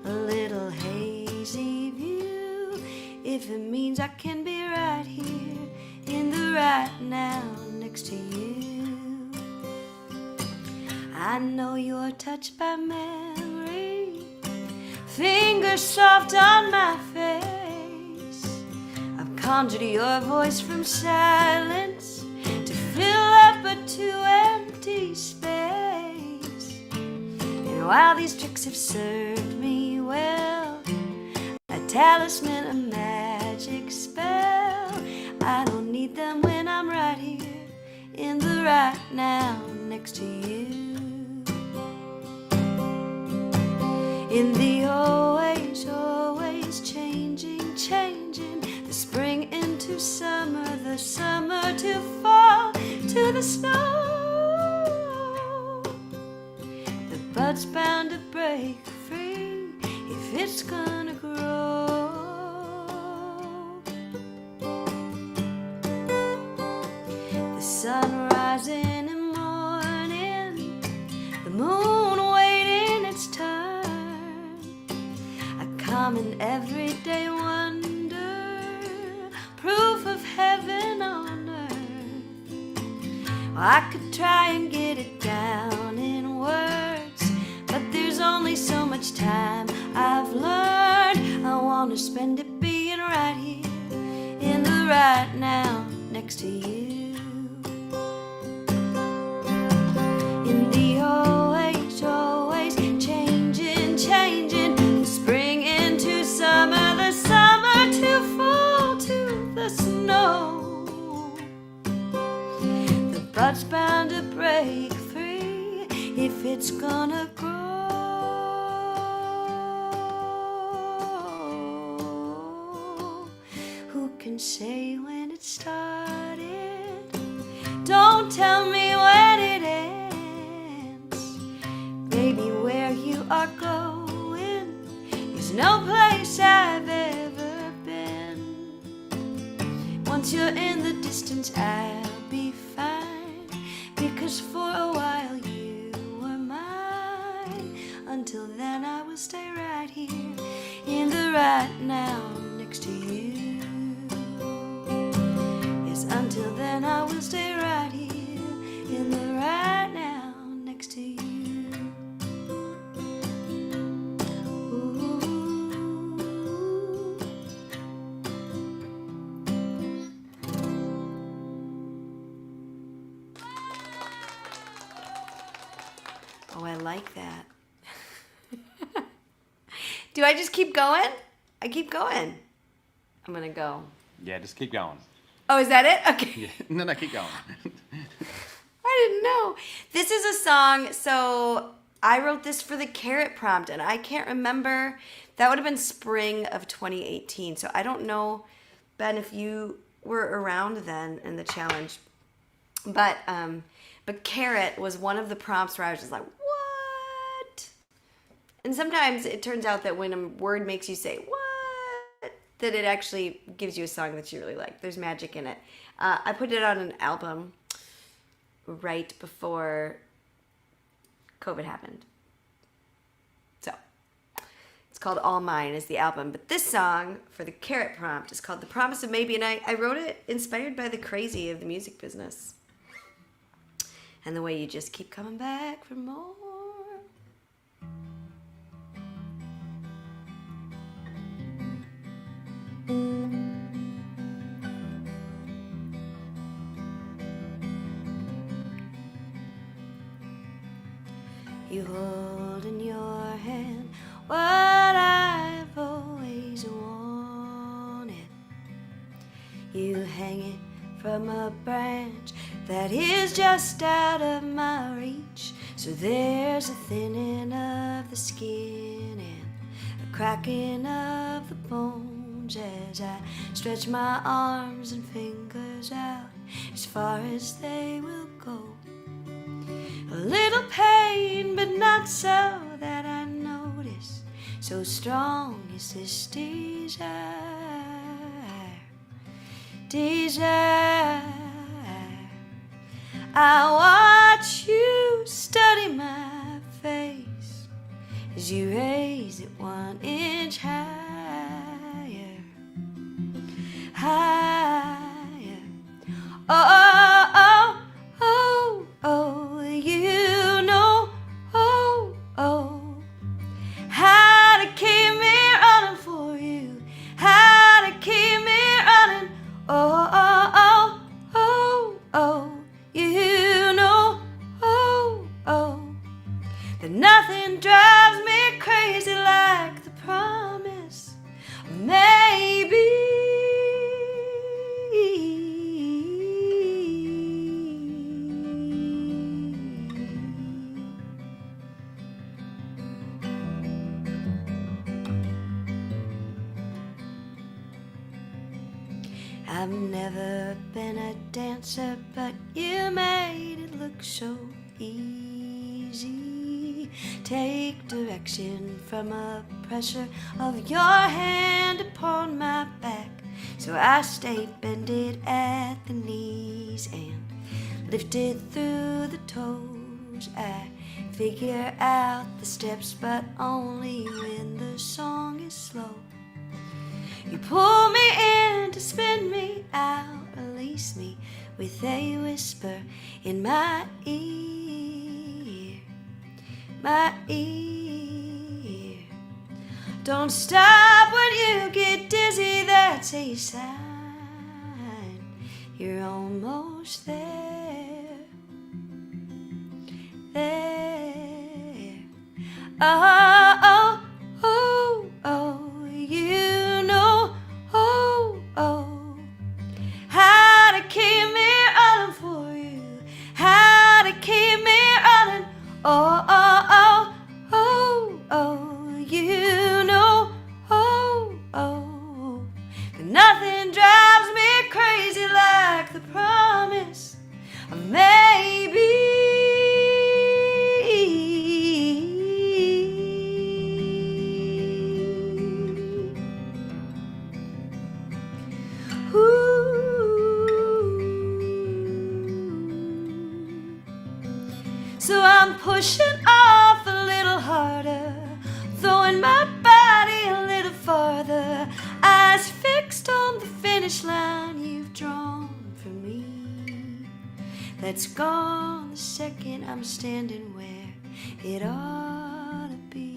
a little hazy view, if it means I can be right here in the right now next to you. I know you're touched by memory, fingers soft on my face. I've conjured your voice from silence to fill up a too empty space. And while these tricks have served me well, a talisman, a magic spell, I don't need them when I'm right here in the right now next to you. In the always, always changing, changing, the spring into summer, the summer to fall, to the snow. The bud's bound to break free if it's gonna grow. The sun rising in the morning, the moon waiting its turn. Common everyday wonder, proof of heaven on earth. Well, I could try and get it down in words, but there's only so much time I've learned. I want to spend it being right here in the right now next to you. In the always, always changing, changing, the spring into summer, the summer to fall, to the snow. The bud's bound to break free if it's gonna grow. Who can say when it started? Don't tell me when it ends. Baby, where you are going is no place I've ever been. Once you're in the distance, I'll be fine, because for a while you were mine. Until then I will stay right here in the right now next to you. Yes, until then I will stay right here in the right now next to you. Oh, I like that. Do I just keep going? I keep going. I'm gonna go. Yeah, just keep going. Oh, is that it? Okay. Yeah. No, keep going. I didn't know. This is a song, so I wrote this for the Carrot prompt, and I can't remember. That would have been spring of 2018. So I don't know, Ben, if you were around then in the challenge. But Carrot was one of the prompts where I was just like, what? And sometimes it turns out that when a word makes you say, what? That it actually gives you a song that you really like. There's magic in it. I put it on an album right before COVID happened. So It's called All Mine is the album. But this song for the Carrot Prompt is called The Promise of Maybe. And I wrote it inspired by the crazy of the music business. And the way you just keep coming back for more. You hold in your hand what I've always wanted. You hang it from a branch that is just out of my reach. So there's a thinning of the skin and a cracking of the bones as I stretch my arms and fingers out as far as they will go. A little pain, but not so that I notice. So strong is this desire. I watch you study my face as you raise it 1 inch higher, higher. Oh, oh, oh, oh, you know, oh, oh, how to keep me running for you, how to keep me running. Oh, oh, oh, oh, oh, you know, oh, oh, that nothing drives me crazy like the promise of maybe. I've never been a dancer, but you made it look so easy. Take direction from a pressure of your hand upon my back. So I stayed bended at the knees and lifted through the toes. I figure out the steps, but only when the song is slow. You pull me in to spin me out, release me with a whisper in my ear, my ear. Don't stop when you get dizzy, that's a sign you're almost there, there. Oh, oh, oh, oh, you know, oh, oh, how to keep me running for you, how to keep me running. Oh, oh, oh, oh, oh, you know, oh, oh, that nothing drives me crazy like the promise of maybe. So I'm pushing off a little harder, throwing my body a little farther, eyes fixed on the finish line you've drawn for me. That's gone the second I'm standing where it ought to be.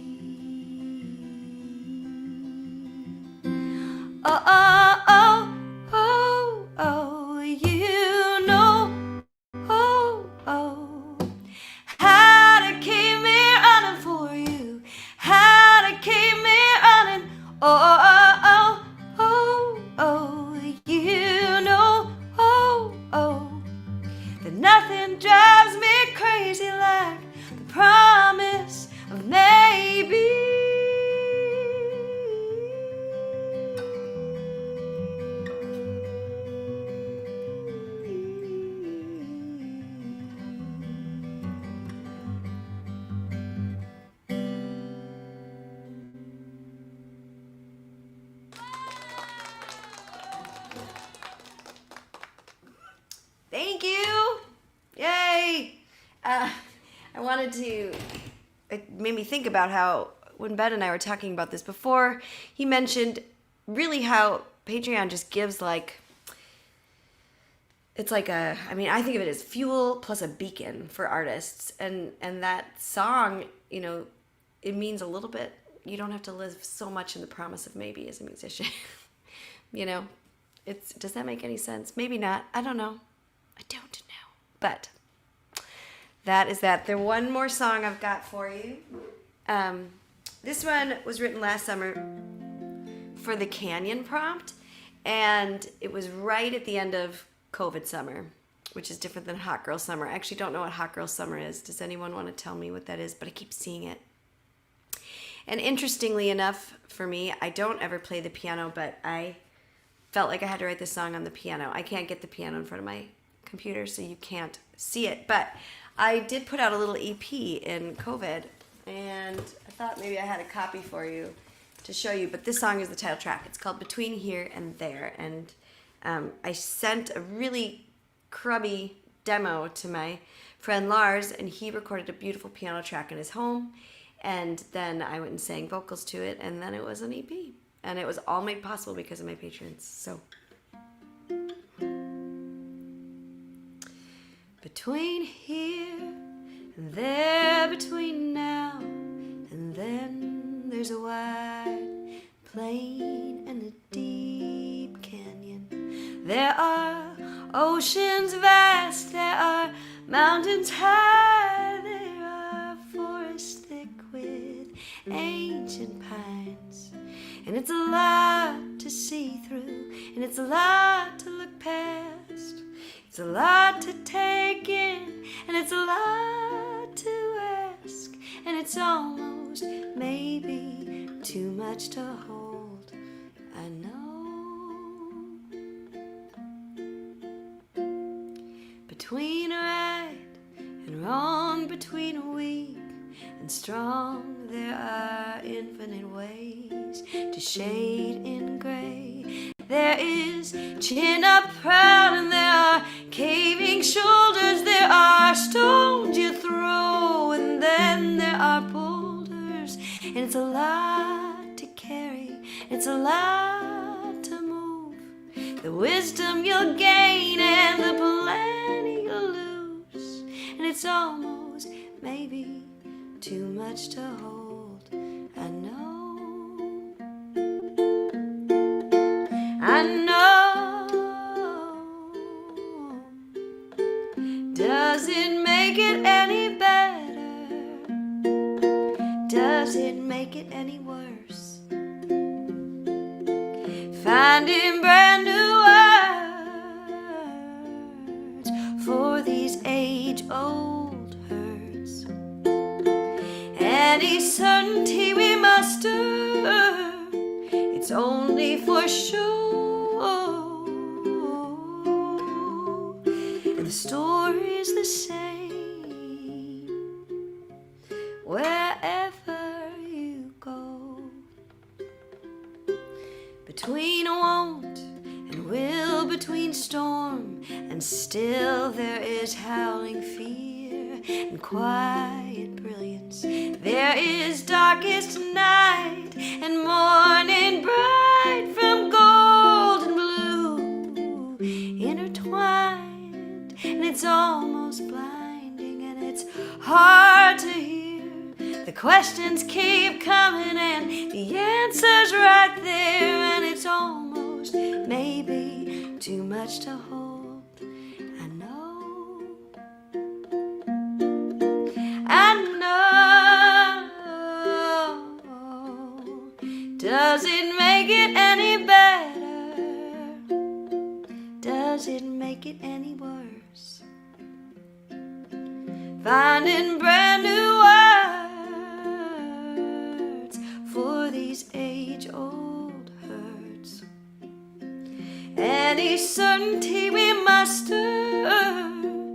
Oh, oh, oh, oh, oh, you know, oh, oh, how to keep me running for you, how to keep me running. Oh, oh, oh, oh, oh, you know, oh, oh, that nothing drives me crazy like the promise of maybe. Thank you. Yay. I wanted to, it made me think about how when Ben and I were talking about this before, he mentioned really how Patreon just gives like, it's like a, I mean, I think of it as fuel plus a beacon for artists. And that song, you know, it means a little bit. You don't have to live so much in the promise of maybe as a musician. You know, does that make any sense? Maybe not. I don't know. I don't know. But that is that. There one more song I've got for you. This one was written last summer for the Canyon prompt, and it was right at the end of COVID summer, which is different than Hot Girl Summer. I actually don't know what Hot Girl Summer is. Does anyone want to tell me what that is? But I keep seeing it. And interestingly enough, for me, I don't ever play the piano, but I felt like I had to write this song on the piano. I can't get the piano in front of my computer, so you can't see it. But I did put out a little EP in COVID, and I thought maybe I had a copy for you to show you. But this song is the title track. It's called Between Here and There. And I sent a really crummy demo to my friend Lars, and he recorded a beautiful piano track in his home. And then I went and sang vocals to it, and then it was an EP. And it was all made possible because of my patrons. So, between here and there, between now and then, there's a wide plain and a deep canyon. There are oceans vast, there are mountains high, there are forests thick with ancient pines. And it's a lot to see through, and it's a lot to look past. It's a lot to take in, and it's a lot to ask. And it's almost maybe too much to hold, I know. Between right and wrong, between weak and strong, there are infinite ways to shade in gray. There is chin up proud, and there are caving shoulders. There are stones you throw, and then there are boulders. And it's a lot to carry, it's a lot to move. The wisdom you'll gain and the plenty you'll lose. And it's almost maybe too much to hold, I know. I know. Does it make it any better? Does it make it any worse? Finding brand new words for these age-old hurts. Any certainty we muster, it's only for sure. And the story's the same wherever you go. Between won't and will, between storm and still, there is howling fear and quiet brilliance. There is darkest night and morning bright, from gold and blue intertwined. And it's almost blinding, and it's hard to hear. The questions keep coming and the answer's right there. And it's almost maybe too much to hold, I know. I know. Does it make it any better? Does it make it any worse? Finding brand new words for these age-old hurts. Any certainty we muster,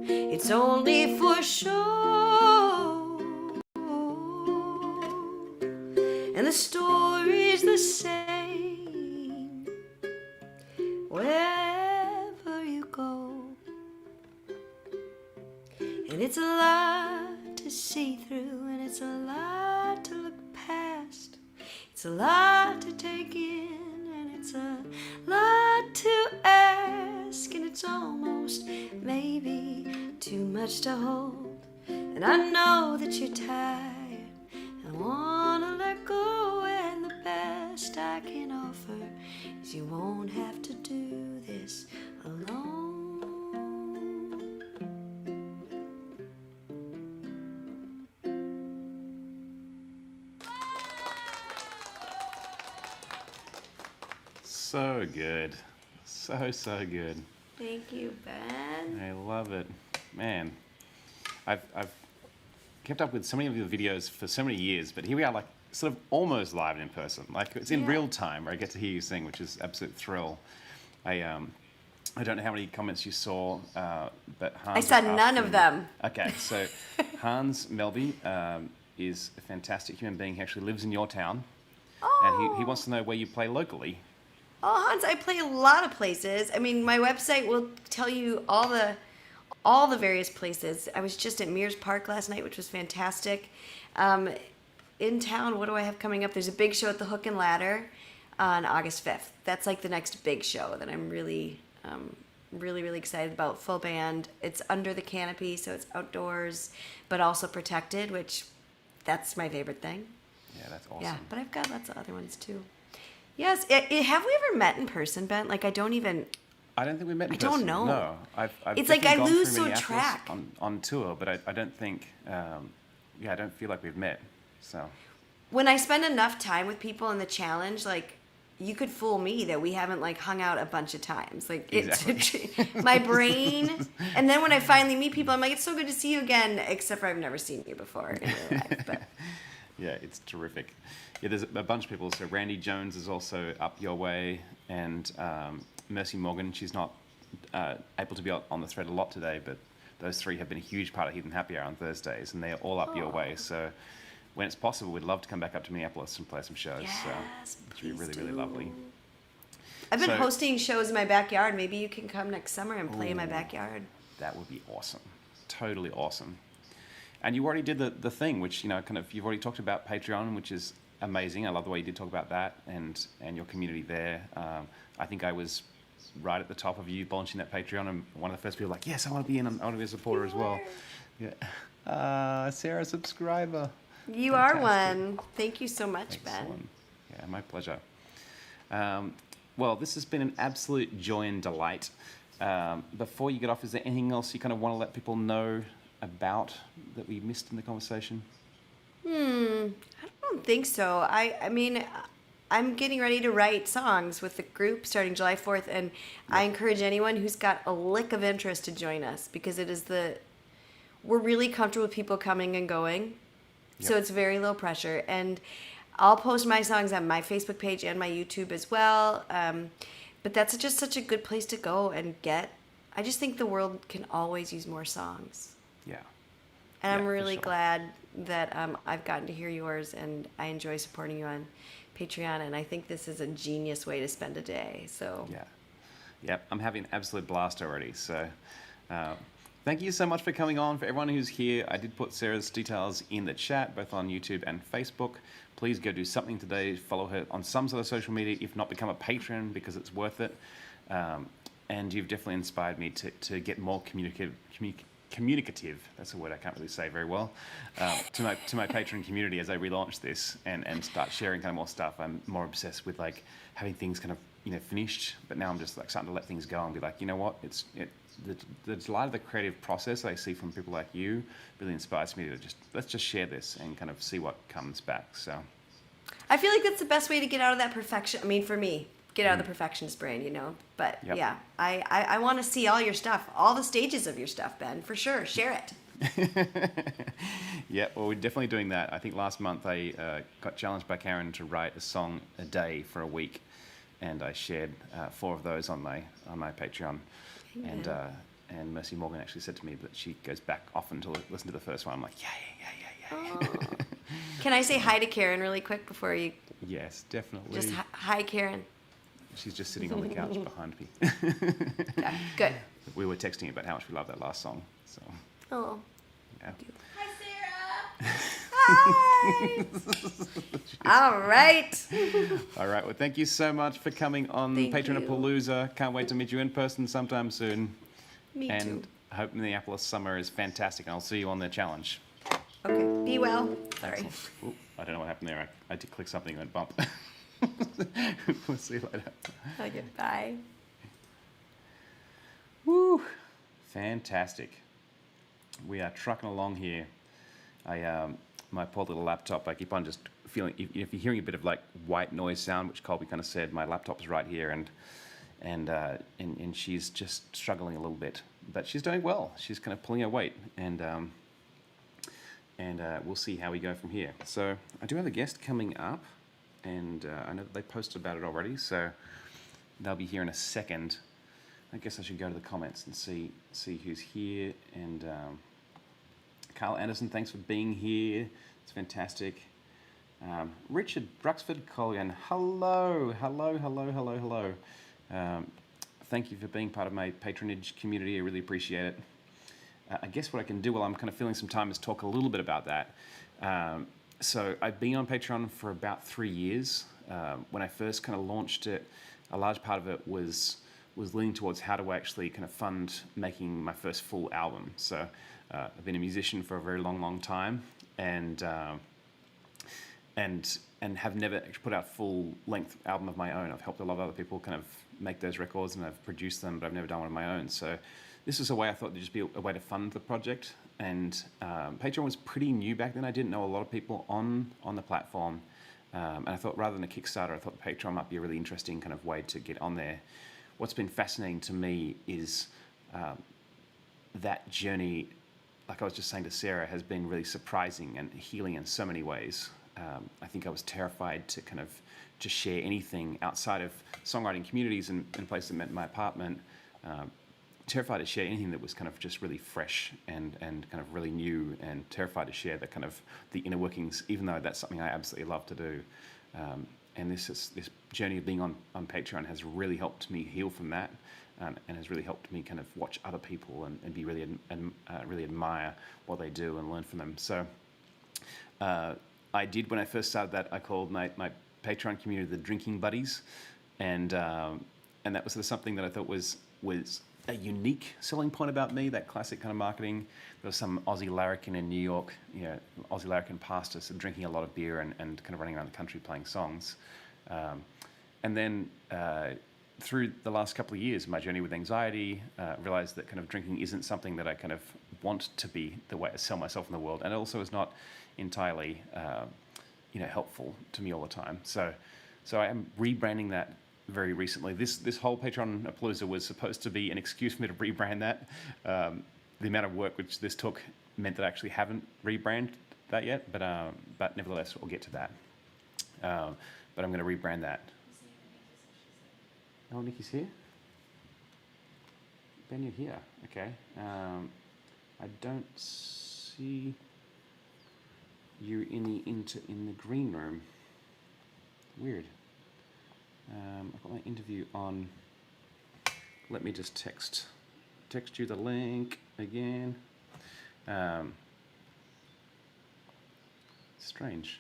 it's only for sure. And the story's the same wherever you go. And it's a lot to see through, and it's a lot to look past. It's a lot to take in, and it's a lot to ask, and it's almost maybe too much to hold. And I know that you're tired and wanna let go, and the best I can offer is you won't have to do this alone. So good. So good. Thank you, Ben. I love it. Man, I've kept up with so many of your videos for so many years, but here we are, like, sort of almost live and in person. Like, it's in Yeah. real time where I get to hear you sing, which is absolute thrill. I don't know how many comments you saw, but Hans I saw was none of asking- them. Okay, so Hans Melby is a fantastic human being. He actually lives in your town, and he wants to know where you play locally. Oh, Hans, I play a lot of places. I mean, my website will tell you all the various places. I was just at Mears Park last night, which was fantastic. In town, what do I have coming up? There's a big show at the Hook and Ladder on August 5th. That's like the next big show that I'm really excited about. Full band. It's under the canopy, so it's outdoors, but also protected, which that's my favorite thing. Yeah, that's awesome. Yeah, but I've got lots of other ones too. Yes, have we ever met in person, Ben? Like, I don't think we met in I person. don't know. No, I've It's like definitely I gone lose through so Minneapolis track. on tour, but I don't think, I don't feel like we've met. So When I spend enough time with people in the challenge, like, you could fool me that we haven't, like, hung out a bunch of times. Like, Exactly. my brain, and then when I finally meet people, I'm like, it's so good to see you again, except for I've never seen you before in real life. But yeah, it's terrific. Yeah, there's a bunch of people. So Randy Jones is also up your way, and Mercy Morgan. She's not able to be on the thread a lot today, but those three have been a huge part of Hidden Happy Hour on Thursdays, and they're all up your way. So when it's possible, we'd love to come back up to Minneapolis and play some shows. yes, So it's really, please really do. lovely. I've been So- hosting shows in my backyard. Maybe you can come next summer and play in my Ooh. backyard. That would be awesome. Totally awesome. And you already did the thing, which, kind of, you've already talked about Patreon, which is amazing. I love the way you did talk about that and your community there. I think I was right at the top of you launching that Patreon, and one of the first people like, yes, I want to be in, I want to be a supporter as well. Yeah. Sarah, subscriber. You are Fantastic. one. Thank you so much, Ben. Excellent. Yeah, my pleasure. Well, this has been an absolute joy and delight. Before you get off, is there anything else you kind of want to let people know about that we missed in the conversation? I don't think so. I mean, I'm getting ready to write songs with the group starting July 4th, and I encourage anyone who's got a lick of interest to join us, because we're really comfortable with people coming and going. So Yep. it's very low pressure, and I'll post my songs on my Facebook page and my YouTube as well. But that's just such a good place to go and get. I just think the world can always use more songs. Yeah. And Yeah, I'm for really sure. glad that I've gotten to hear yours, and I enjoy supporting you on Patreon. And I think this is a genius way to spend a day. So Yeah. Yep. I'm having an absolute blast already. So thank you so much for coming on. For everyone who's here, I did put Sarah's details in the chat, both on YouTube and Facebook. Please go do something today. Follow her on some sort of social media. If not, become a patron, because it's worth it. And you've definitely inspired me to get more communicative. That's a word I can't really say very well. To my Patreon community as I relaunch this and start sharing kind of more stuff. I'm more obsessed with, like, having things kind of finished, but now I'm just, like, starting to let things go and be like, you know what? The delight of the creative process that I see from people like you really inspires me to let's just share this and kind of see what comes back. So I feel like that's the best way to get out of that perfection. I mean, for me, get out of the perfectionist brain, But Yep. yeah, I want to see all your stuff, all the stages of your stuff, Ben, for sure. Share it. yeah, well, we're definitely doing that. I think last month I got challenged by Karen to write a song a day for a week, and I shared 4 of those on my Patreon. And Mercy Morgan actually said to me that she goes back often to listen to the first one. I'm like, yeah. Can I say hi to Karen really quick before you? Yes, definitely. Just hi, Karen. She's just sitting on the couch behind me. Yeah, good. We were texting about how much we love that last song. So Oh. yeah. Hi, Sarah. Bye. All right. All right. Well, thank you so much for coming on Thank Patreon-a-Palooza. Can't wait to meet you in person sometime soon. Me And too. I hope Minneapolis summer is fantastic, and I'll see you on the challenge. Okay. Be well. Sorry. Ooh, I don't know what happened there. I did click something and went bump. We'll see you later. Okay. Bye. Woo! Fantastic. We are trucking along here. My poor little laptop, I keep on just feeling, if you're hearing a bit of like white noise sound, which Colby kind of said, my laptop's right here, and she's just struggling a little bit, but she's doing well. She's kind of pulling her weight, and we'll see how we go from here. So I do have a guest coming up, and I know that they posted about it already, so they'll be here in a second. I guess I should go to the comments and see who's here. And Carl Anderson, thanks for being here. It's fantastic. Richard Bruxford Collian, hello. Thank you for being part of my patronage community. I really appreciate it. I guess what I can do while I'm kind of filling some time is talk a little bit about that. So I've been on Patreon for about 3 years. When I first kind of launched it, a large part of it was leaning towards how to actually kind of fund making my first full album. So I've been a musician for a very long time, and have never actually put out full length album of my own. I've helped a lot of other people kind of make those records, and I've produced them, but I've never done one of my own. So this is a way I thought to just be a way to fund the project. And Patreon was pretty new back then. I didn't know a lot of people on the platform, and I thought rather than a Kickstarter, I thought Patreon might be a really interesting kind of way to get on there. What's been fascinating to me is that journey, like I was just saying to Sarah, has been really surprising and healing in so many ways. I think I was terrified to kind of just share anything outside of songwriting communities and places that meant my apartment. Terrified to share anything that was kind of just really fresh and kind of really new, and terrified to share the kind of the inner workings, even though that's something I absolutely love to do. And this journey of being on Patreon has really helped me heal from that, and has really helped me kind of watch other people and be really really admire what they do and learn from them. So I did, when I first started that, I called my Patreon community the Drinking Buddies, and that was something that I thought was a unique selling point about me, that classic kind of marketing. There was some Aussie larrikin in New York, Aussie larrikin pastor, so drinking a lot of beer and kind of running around the country playing songs. And then through the last couple of years, my journey with anxiety, realized that kind of drinking isn't something that I kind of want to be the way I sell myself in the world, and it also is not entirely helpful to me all the time. So I am rebranding that very recently. This whole Patreon-a-Palooza was supposed to be an excuse for me to rebrand that. The amount of work which this took meant that I actually haven't rebranded that yet, but nevertheless, we'll get to that. But I'm going to rebrand that. Oh, Nikki's here? Ben, you're here. Okay. I don't see you in the green room. Weird. I've got my interview on. Let me just text you the link again. Strange.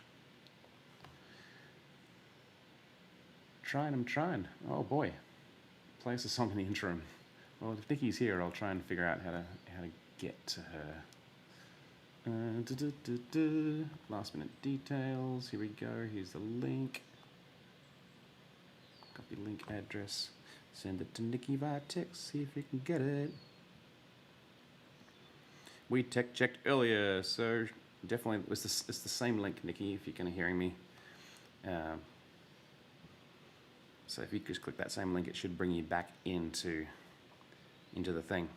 I'm trying. Oh boy. Play us a song in the interim. Well, if Nikki's here, I'll try and figure out how to get to her. Last minute details. Here we go. Here's the link. Copy link address. Send it to Nikki via text. See if we can get it. We tech checked earlier, so definitely it's the same link, Nikki. If you're kind of hearing me. So if you just click that same link, it should bring you back into the thing.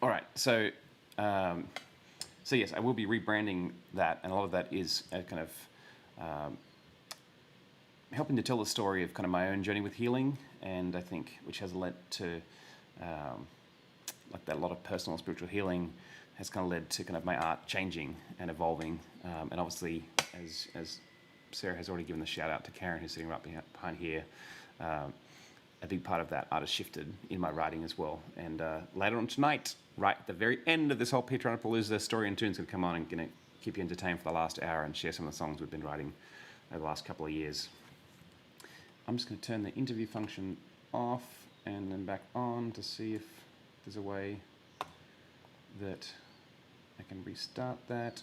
All right, so yes, I will be rebranding that, and a lot of that is kind of helping to tell the story of kind of my own journey with healing, and I think which has led to like that, a lot of personal and spiritual healing has kind of led to kind of my art changing and evolving, and obviously as Sarah has already given the shout out to Karen, who's sitting right behind here. a big part of that artist shifted in my writing as well. And later on tonight, right at the very end of this whole Patreonapalooza, Story and Tune's going to come on and going to keep you entertained for the last hour and share some of the songs we've been writing over the last couple of years. I'm just going to turn the interview function off and then back on to see if there's a way that I can restart that.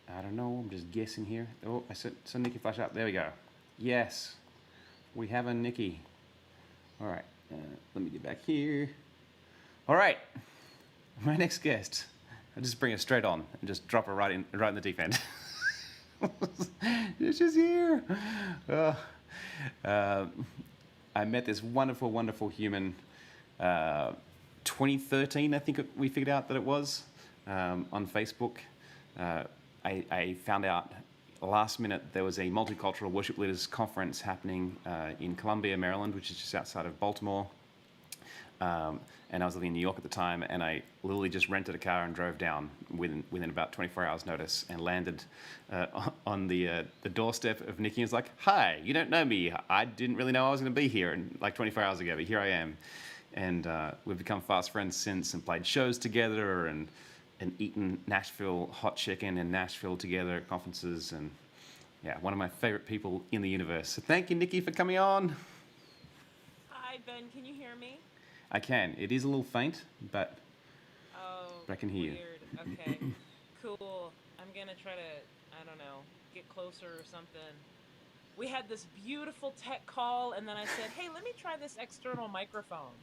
I don't know, I'm just guessing here. Oh, I saw Nikki flash up. There we go. Yes, we have a Nikki. All right, let me get back here. All right, my next guest. I'll just bring her straight on and just drop her right in the deep end. She's here. I met this wonderful, wonderful human. 2013, I think we figured out that it was on Facebook. I found out last minute there was a multicultural worship leaders conference happening in Columbia, Maryland, which is just outside of Baltimore. And I was living in New York at the time, and I literally just rented a car and drove down within about 24 hours notice and landed on the doorstep of Nikki and was like, "Hi, you don't know me. I didn't really know I was going to be here and like 24 hours ago, but here I am." And we've become fast friends since and played shows together and eaten Nashville hot chicken in Nashville together at conferences. And yeah, one of my favorite people in the universe. So thank you, Nikki, for coming on. Hi, Ben. Can you hear me? I can. It is a little faint, but I can hear weird. You. Okay, cool. I'm gonna try to, I don't know, get closer or something. We had this beautiful tech call, and then I said, hey, let me try this external microphone.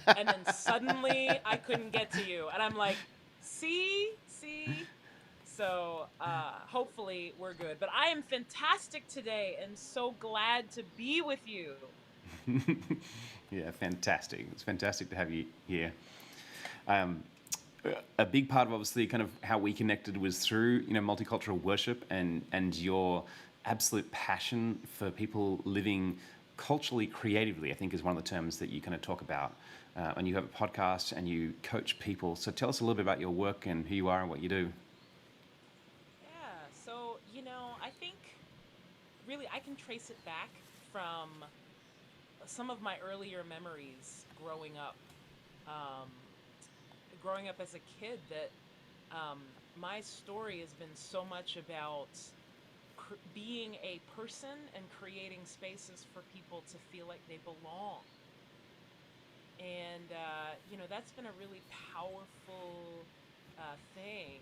And then suddenly I couldn't get to you. And I'm like, see? So hopefully we're good. But I am fantastic today and so glad to be with you. Yeah, fantastic. It's fantastic to have you here. A big part of obviously kind of how we connected was through, multicultural worship and your absolute passion for people living culturally creatively, I think is one of the terms that you kind of talk about. And you have a podcast and you coach people. So tell us a little bit about your work and who you are and what you do. Yeah, so, I think really I can trace it back from some of my earlier memories growing up as a kid, that my story has been so much about being a person and creating spaces for people to feel like they belong. And, that's been a really powerful thing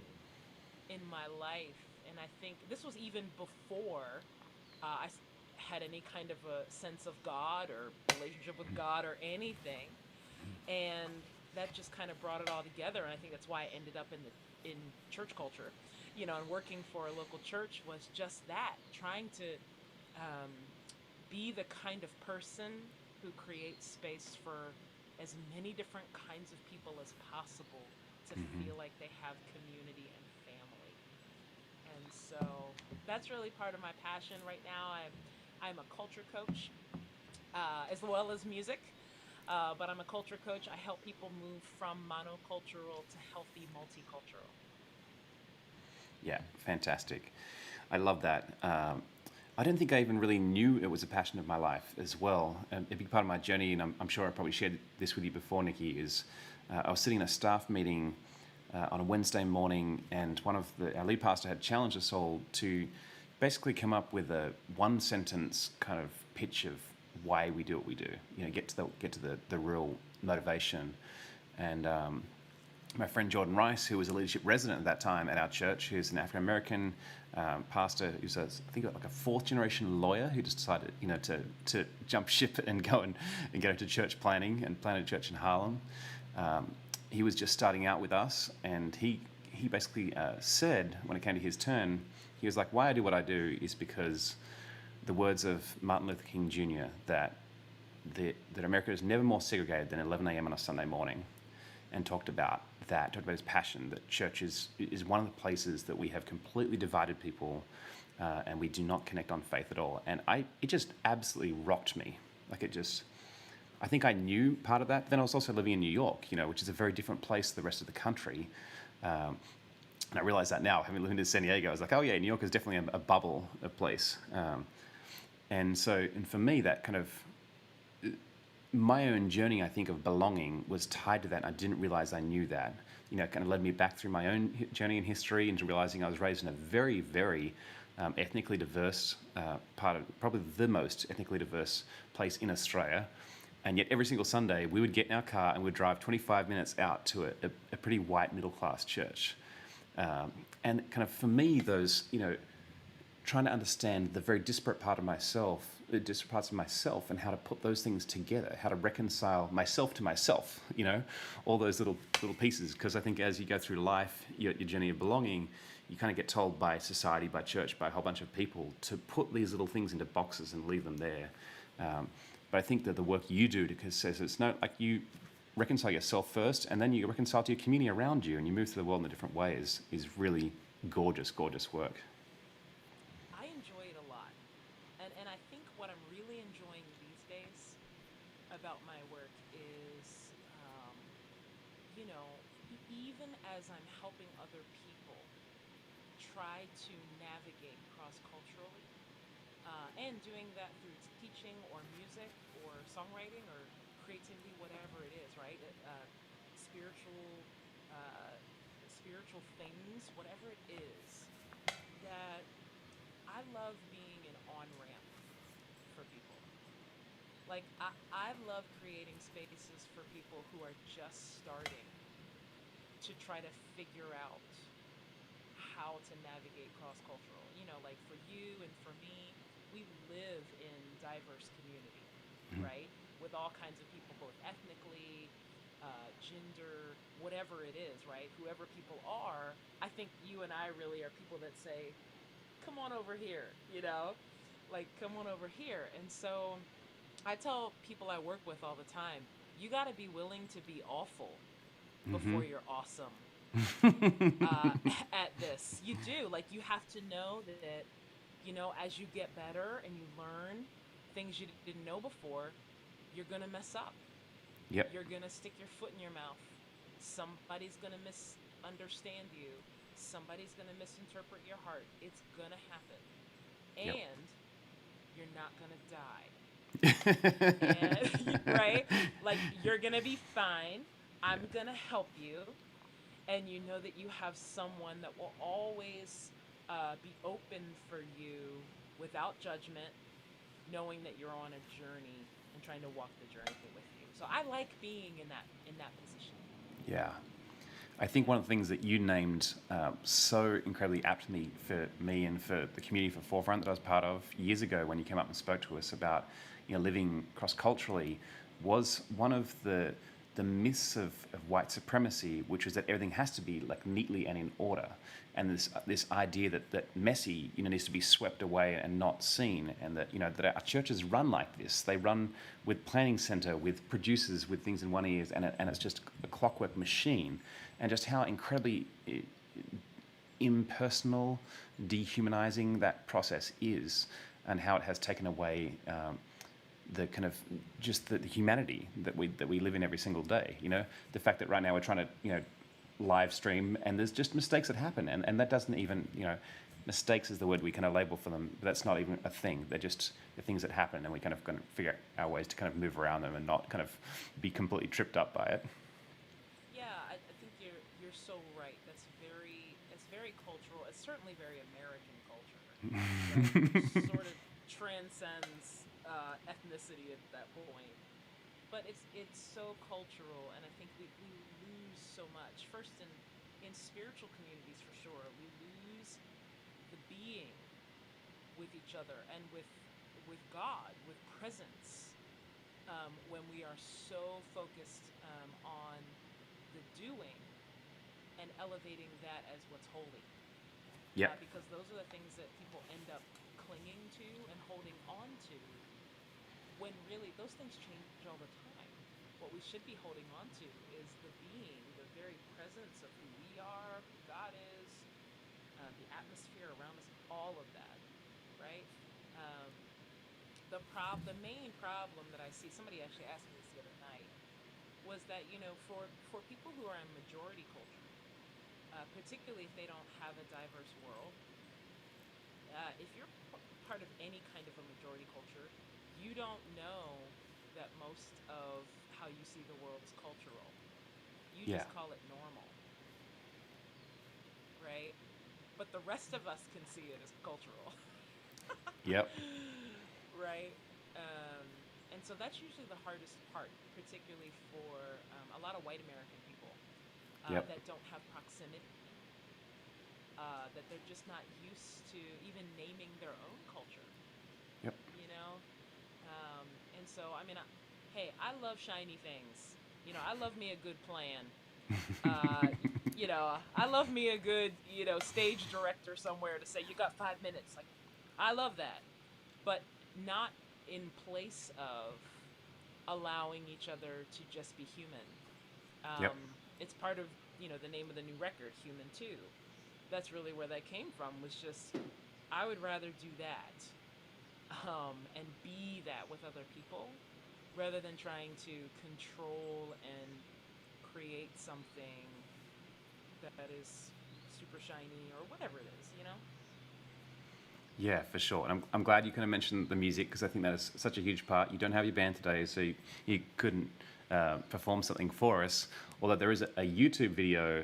in my life. And I think this was even before I had any kind of a sense of God or relationship with God or anything. And that just kind of brought it all together. And I think that's why I ended up in church culture, and working for a local church was just that, trying to be the kind of person who creates space for as many different kinds of people as possible to feel like they have community and family. And so that's really part of my passion right now. I'm a culture coach, as well as music, but I'm a culture coach. I help people move from monocultural to healthy multicultural. Yeah, fantastic. I love that. I don't think I even really knew it was a passion of my life as well. A big part of my journey, and I'm sure I probably shared this with you before, Nikki, is I was sitting in a staff meeting on a Wednesday morning, and our lead pastor had challenged us all to basically come up with a one-sentence kind of pitch of why we do what we do. Get to the real motivation. And my friend Jordan Rice, who was a leadership resident at that time at our church, who's an African American pastor, who's I think like a fourth generation lawyer who just decided to jump ship and go into church planning and planted a church in Harlem. He was just starting out with us, and he basically said when it came to his turn, he was like, "Why I do what I do is because the words of Martin Luther King Jr. that America is never more segregated than 11 a.m. on a Sunday morning," and talked about his passion, that church is one of the places that we have completely divided people, and we do not connect on faith at all. And it just absolutely rocked me. I think I knew part of that. Then I was also living in New York, which is a very different place to the rest of the country. And I realize that now, having lived in San Diego, I was like, oh yeah, New York is definitely a bubble, a place. And so, and for me, that kind of my own journey, I think, of belonging was tied to that. And I didn't realize I knew that. You know, it kind of led me back through my own journey in history into realizing I was raised in a very, very ethnically diverse part of, probably the most ethnically diverse place in Australia. And yet every single Sunday we would get in our car and we'd drive 25 minutes out to a pretty white middle class church. And kind of for me, those, you know, trying to understand the very disparate disparate parts of myself, and how to put those things together, how to reconcile myself to myself, you know, all those little pieces. Because I think as you go through life, your journey of belonging, you kind of get told by society, by church, by a whole bunch of people to put these little things into boxes and leave them there. But I think that the work you do, because says it's no, like you reconcile yourself first, and then you reconcile to your community around you, and you move through the world in a different ways, is really gorgeous, gorgeous work. I enjoy it a lot. And I think what I'm really enjoying these days about my work is, um, even as I'm helping other people try to navigate cross culturally, and doing that through teaching or music or songwriting or creativity, whatever it is, right? Spiritual, uh, spiritual things, whatever it is, that I love being an on ramp for people. Like, I love creating spaces for people who are just starting to try to figure out how to navigate cross cultural. Like for you and for me, we live in diverse community, right? With all kinds of people, both ethnically, gender, whatever it is, right? Whoever people are, I think you and I really are people that say, come on over here, like come on over here. And so I tell people I work with all the time, you got to be willing to be awful before you're awesome at this. You do. Like, you have to know that, as you get better and you learn things you didn't know before, you're going to mess up. Yep. You're going to stick your foot in your mouth. Somebody's going to misunderstand you. Somebody's going to misinterpret your heart. It's going to happen. Yep. And you're not going to die. And, right? Like, you're going to be fine. I'm going to help you. And you know that you have someone that will always be open for you without judgment, knowing that you're on a journey and trying to walk the journey with you. So I like being in that position. Yeah. I think one of the things that you named so incredibly aptly for me and for the community for Forefront that I was part of years ago when you came up and spoke to us about living cross-culturally was one of the myths of white supremacy, which is that everything has to be like neatly and in order, and this idea that messy needs to be swept away and not seen, and that that our churches run like this. They run with planning center, with producers, with things in one ear, and it's just a clockwork machine, and just how incredibly impersonal, dehumanizing that process is, and how it has taken away the kind of just the humanity that we live in every single day. The fact that right now we're trying to live stream, and there's just mistakes that happen, and that doesn't even mistakes is the word we kind of label for them, but that's not even a thing. They're just the things that happen, and we kind of going to figure out our ways to kind of move around them and not kind of be completely tripped up by it. Yeah, I think you're so right. It's very cultural. It's certainly very American culture. That sort of transcends ethnicity at that point. But it's so cultural, and I think we lose so much. First, in spiritual communities, for sure, we lose the being with each other and with God, with presence, when we are so focused on the doing and elevating that as what's holy. Yeah. Because those are the things that people end up clinging to and holding on to, when really those things change all the time. What we should be holding on to is the being, the very presence of who we are, who God is, the atmosphere around us, all of that, right? Um, the main problem that I see, somebody actually asked me this the other night, was that for people who are in majority culture, particularly if they don't have a diverse world, if you're part of any kind of a majority culture, you don't know that most of how you see the world is cultural. You Yeah. just call it normal, right? But the rest of us can see it as cultural. Yep. Right? Um, and so that's usually the hardest part, particularly for a lot of white American people Yep. that don't have proximity, that they're just not used to even naming their own culture, Yep. you know? And so, I mean, hey, I love shiny things. You know, I love me a good plan. You know, I love me a good, stage director somewhere to say, you got 5 minutes. Like, I love that. But not in place of allowing each other to just be human. Yep. It's part of, the name of the new record, Human Too. That's really where that came from, was just, I would rather do that and be that with other people rather than trying to control and create something that is super shiny or whatever it is, you know? Yeah, for sure. And I'm glad you kind of mentioned the music because I think that is such a huge part. You don't have your band today, so you couldn't perform something for us. Although there is a YouTube video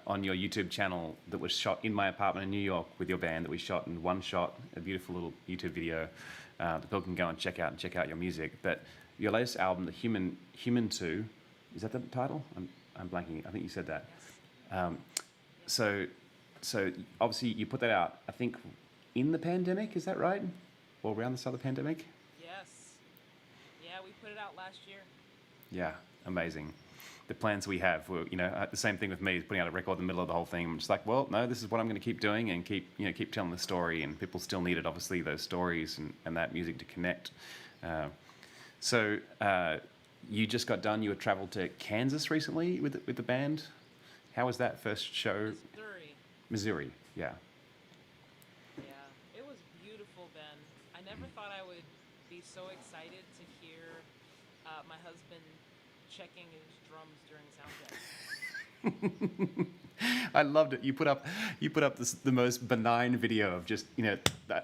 on your YouTube channel that was shot in my apartment in New York with your band that we shot in one shot, a beautiful little YouTube video that people can go and check out your music. But your latest album, the Human 2, is that the title? I'm blanking. I think you said that. Yes. So, so obviously you put that out, I think, in the pandemic, is that right? Or around the start of the pandemic? Yes. Yeah, we put it out last year. Yeah, amazing. The plans we have were, the same thing with me, putting out a record in the middle of the whole thing. I'm just like, well, no, this is what I'm going to keep doing and keep telling the story. And people still needed, obviously, those stories and that music to connect. So you just got done. You had traveled to Kansas recently with the band. How was that first show? Missouri. Missouri, yeah. Yeah, it was beautiful, Ben. I never thought I would be so excited to hear my husband checking his drums during sound check. I loved it. You put up the most benign video of just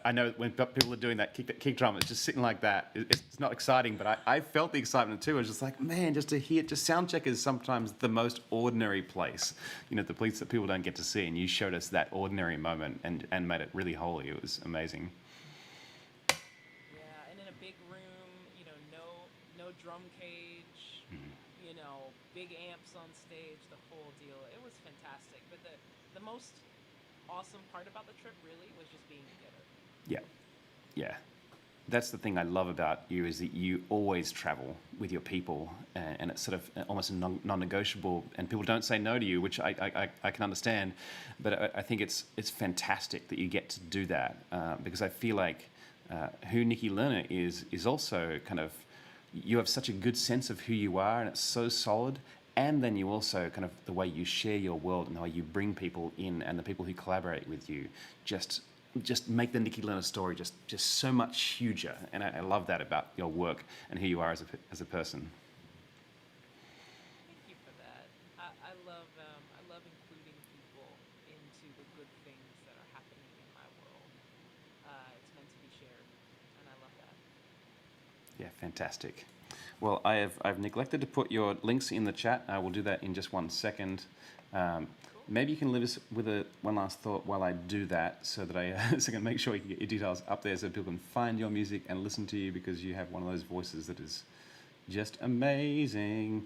I know when people are doing that kick drum, it's just sitting like that. It's not exciting, but I felt the excitement too. I was just like, man, just to hear, just sound check is sometimes the most ordinary place, the place that people don't get to see, and you showed us that ordinary moment and made it really holy. It was amazing. Yeah, and in a big room, no drum cage, big amps on stage, the whole deal. It was fantastic. But the most awesome part about the trip really was just being together. Yeah, yeah. That's the thing I love about you is that you always travel with your people, and it's sort of almost non-negotiable. And people don't say no to you, which I can understand. But I think it's fantastic that you get to do that because I feel like who Nikki Lerner is also kind of, you have such a good sense of who you are, and it's so solid. And then you also kind of the way you share your world and the way you bring people in, and the people who collaborate with you, just make the Nikki Lerner story just so much huger. And I love that about your work and who you are as a person. Thank you for that. I love including people into the good things that are happening in my world. It's meant to be shared, and I love that. Yeah, fantastic. Well, I've neglected to put your links in the chat. I will do that in just 1 second. Maybe you can leave us with one last thought while I do that, so that I can make sure you can get your details up there so people can find your music and listen to you, because you have one of those voices that is just amazing.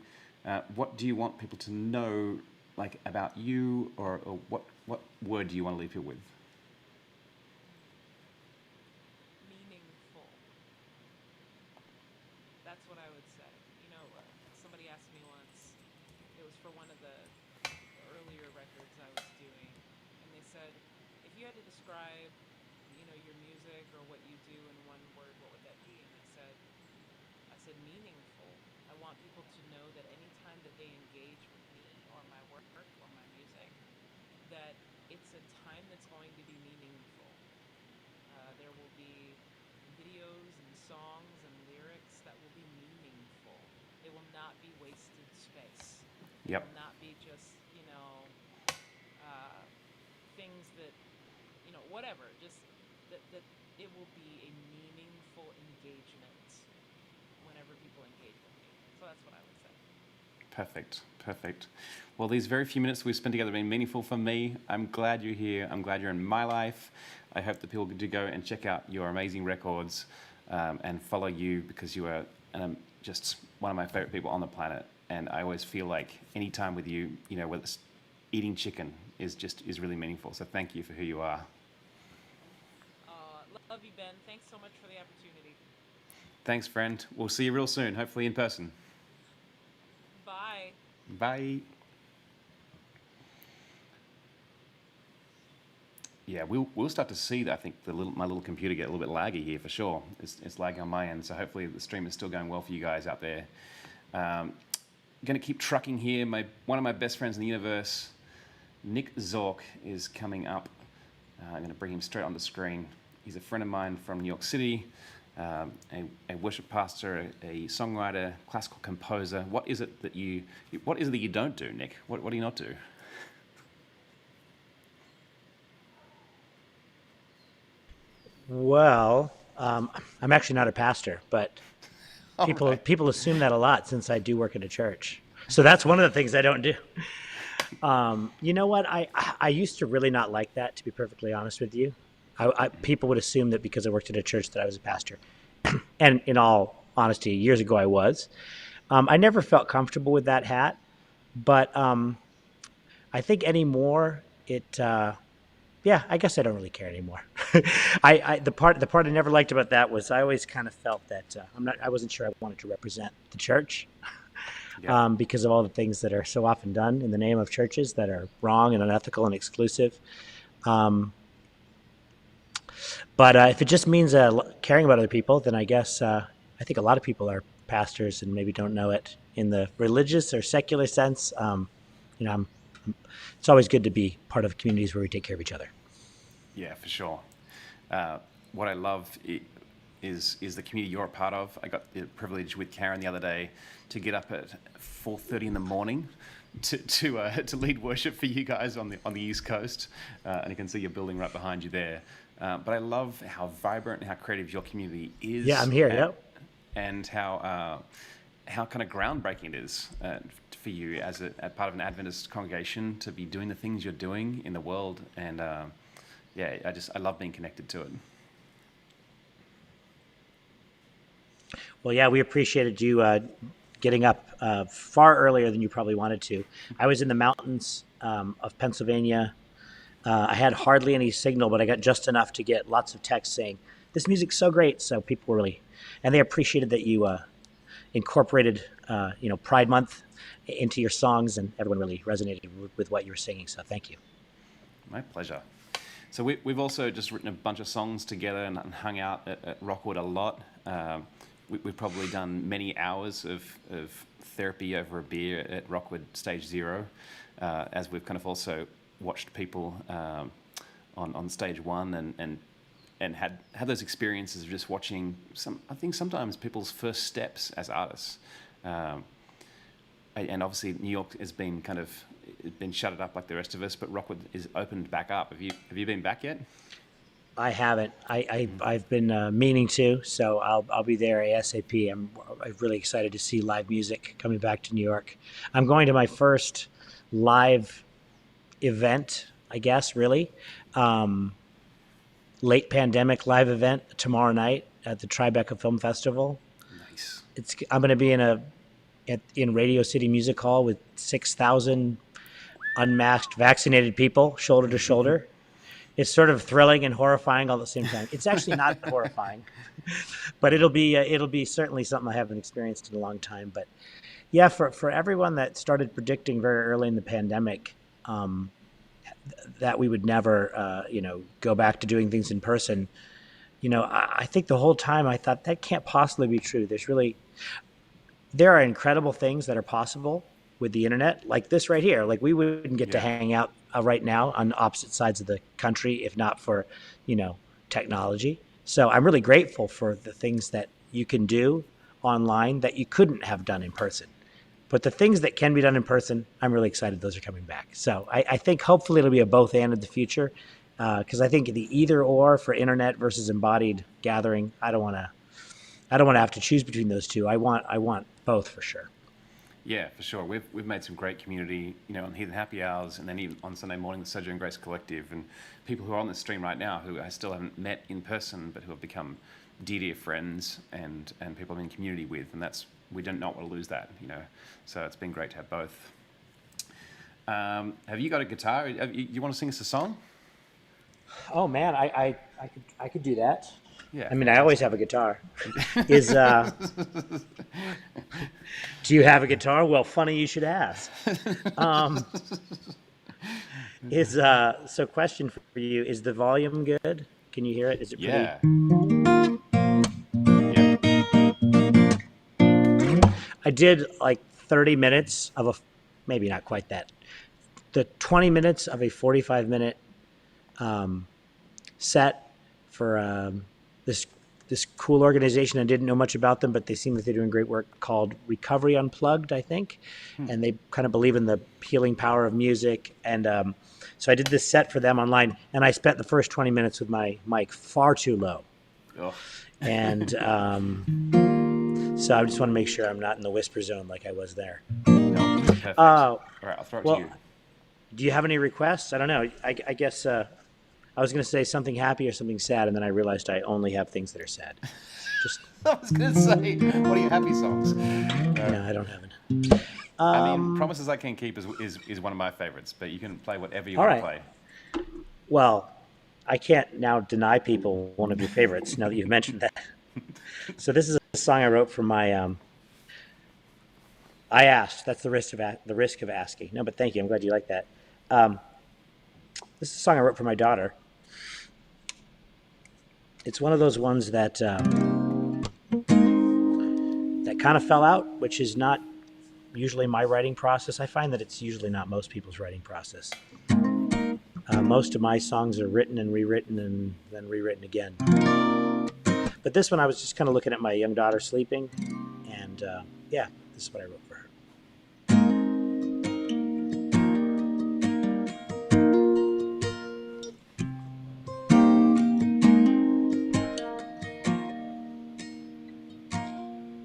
What do you want people to know, like, about you, or what word do you want to leave people with? Meaningful. That's what I would say. Somebody asked me once, it was for one of the earlier records I was doing, and they said, if you had to describe, your music or what you do in one word, what would that be? And I said meaningful. I want people to know that any time that they engage with me or my work or my music, that it's a time that's going to be meaningful. There will be videos and songs and lyrics that will be meaningful. It will not be wasted space. Yep. It will not be just, things that, whatever. Just that it will be a meaningful engagement whenever people engage with me. So that's what I would say. Perfect, perfect. Well, these very few minutes we've spent together have been meaningful for me. I'm glad you're here. I'm glad you're in my life. I hope that people do go and check out your amazing records and follow you, because you are just one of my favorite people on the planet. And I always feel like any time with you, you know, whether it's eating chicken is really meaningful. So thank you for who you are. Love you, Ben. Thanks so much for the opportunity. Thanks, friend. We'll see you real soon, hopefully in person. Bye. Bye. Yeah, we'll start to see, I think, my little computer get a little bit laggy here for sure. It's lagging on my end, so hopefully the stream is still going well for you guys out there. Going to keep trucking here. One of my best friends in the universe, Nick Zork, is coming up. I'm going to bring him straight on the screen. He's a friend of mine from New York City, a worship pastor, a songwriter, classical composer. What is it that you don't do, Nick? What do you not do? Well, I'm actually not a pastor, but people assume that a lot since I do work at a church. So that's one of the things I don't do. You know what? I used to really not like that, to be perfectly honest with you. People would assume that because I worked at a church that I was a pastor. And in all honesty, years ago I was. I never felt comfortable with that hat, but I think anymore yeah, I guess I don't really care anymore. The part I never liked about that was I always kind of felt that I wasn't sure I wanted to represent the church. Yeah. Because of all the things that are so often done in the name of churches that are wrong and unethical and exclusive. But if it just means caring about other people, then I guess I think a lot of people are pastors and maybe don't know it in the religious or secular sense. It's always good to be part of communities where we take care of each other. Yeah, for sure. What I love is the community you're a part of. I got the privilege with Karen the other day to get up at 4:30 in the morning to lead worship for you guys on the East Coast, and you can see your building right behind you there. But I love how vibrant and how creative your community is. Yeah, I'm here. Yep. And how kind of groundbreaking it is for you as part of an Adventist congregation to be doing the things you're doing in the world. And I love being connected to it. Well, yeah, we appreciated you getting up far earlier than you probably wanted to. I was in the mountains of Pennsylvania. I had hardly any signal, but I got just enough to get lots of texts saying, this music's so great. So people really, and they appreciated that you incorporated, Pride Month into your songs, and everyone really resonated with what you were singing. So thank you. My pleasure. So we've also just written a bunch of songs together and hung out at Rockwood a lot. We've probably done many hours of therapy over a beer at Rockwood Stage Zero, as we've kind of also watched people on Stage One and had those experiences of just watching I think sometimes people's first steps as artists. And obviously New York has been shuttered up like the rest of us, but Rockwood is opened back up. Have you been back yet? I haven't. I've been meaning to, so I'll be there ASAP. I'm really excited to see live music coming back to New York. I'm going to my first live event, I guess, really. Late pandemic live event tomorrow night at the Tribeca Film Festival. Nice. I'm going to be in Radio City Music Hall with 6,000 unmasked, vaccinated people, shoulder to shoulder. It's sort of thrilling and horrifying all at the same time. It's actually not horrifying, but it'll be certainly something I haven't experienced in a long time. But yeah, for everyone that started predicting very early in the pandemic that we would never, go back to doing things in person, I think the whole time I thought that can't possibly be true. There are incredible things that are possible with the internet, like this right here. Like we wouldn't get to hang out right now on opposite sides of the country if not for, technology. So I'm really grateful for the things that you can do online that you couldn't have done in person. But the things that can be done in person, I'm really excited those are coming back. So I think hopefully it'll be a both and in the future. because I think the either or for internet versus embodied gathering, I don't want to have to choose between those two. I want both for sure. Yeah, for sure. We've made some great community, on Heathen Happy Hours, and then even on Sunday morning, the Sojourn Grace Collective, and people who are on this stream right now who I still haven't met in person, but who have become dear friends and people I'm in community with, and we do not want to lose that, So it's been great to have both. Have you got a guitar? You want to sing us a song? Oh man, I could do that. Yeah. I mean, I always have a guitar. Do you have a guitar? Well, funny you should ask. So question for you, is the volume good? Can you hear it? Is it pretty? Yeah. I did like 30 minutes of maybe not quite that, the 20 minutes of a 45-minute set for this cool organization. I didn't know much about them, but they seem like they're doing great work, called Recovery Unplugged, I think. And they kind of believe in the healing power of music. And so I did this set for them online, and I spent the first 20 minutes with my mic far too low. Oh. And so I just want to make sure I'm not in the whisper zone like I was there. No, perfect. All right, I'll throw it to you. Do you have any requests? I don't know. I guess I was going to say something happy or something sad, and then I realized I only have things that are sad. I was going to say, what are your happy songs? No, I don't have any. I mean, Promises I Can't Keep is one of my favorites, but you can play whatever you want to play. Well, I can't now deny people one of your favorites now that you've mentioned that. So this is a song I wrote for my. I asked. That's the risk of asking. No, but thank you. I'm glad you like that. This is a song I wrote for my daughter. It's one of those ones that kind of fell out, which is not usually my writing process. I find that it's usually not most people's writing process. Most of my songs are written and rewritten and then rewritten again. But this one, I was just kind of looking at my young daughter sleeping, and this is what I wrote for her.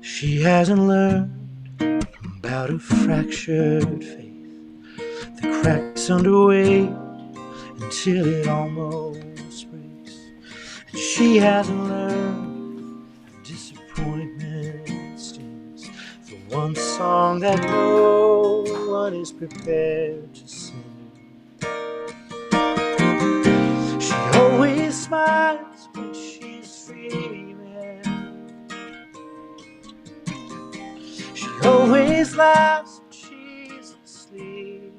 She hasn't learned about a fractured faith, the cracks underway until it almost breaks. And she hasn't learned disappointment stings, the one song that no one is prepared to sing. She always smiles when she's dreaming. She always laughs when she's asleep.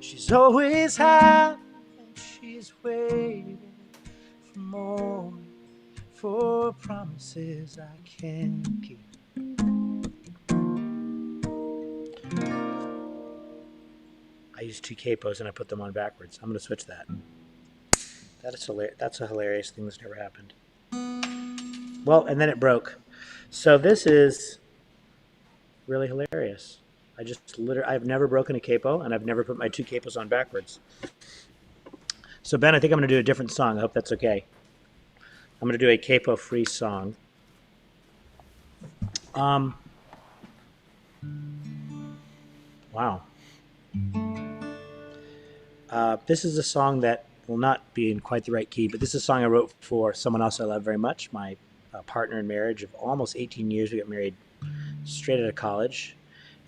She's always happy and she's waiting for more, for promises I can't keep. I used 2 capos and I put them on backwards. I'm going to switch that. That's a hilarious thing that's never happened. Well, and then it broke. So this is really hilarious. I've never broken a capo, and I've never put my 2 capos on backwards. So Ben, I think I'm going to do a different song. I hope that's okay. I'm going to do a capo-free song. Wow. This is a song that will not be in quite the right key, but this is a song I wrote for someone else I love very much, my partner in marriage of almost 18 years. We got married straight out of college,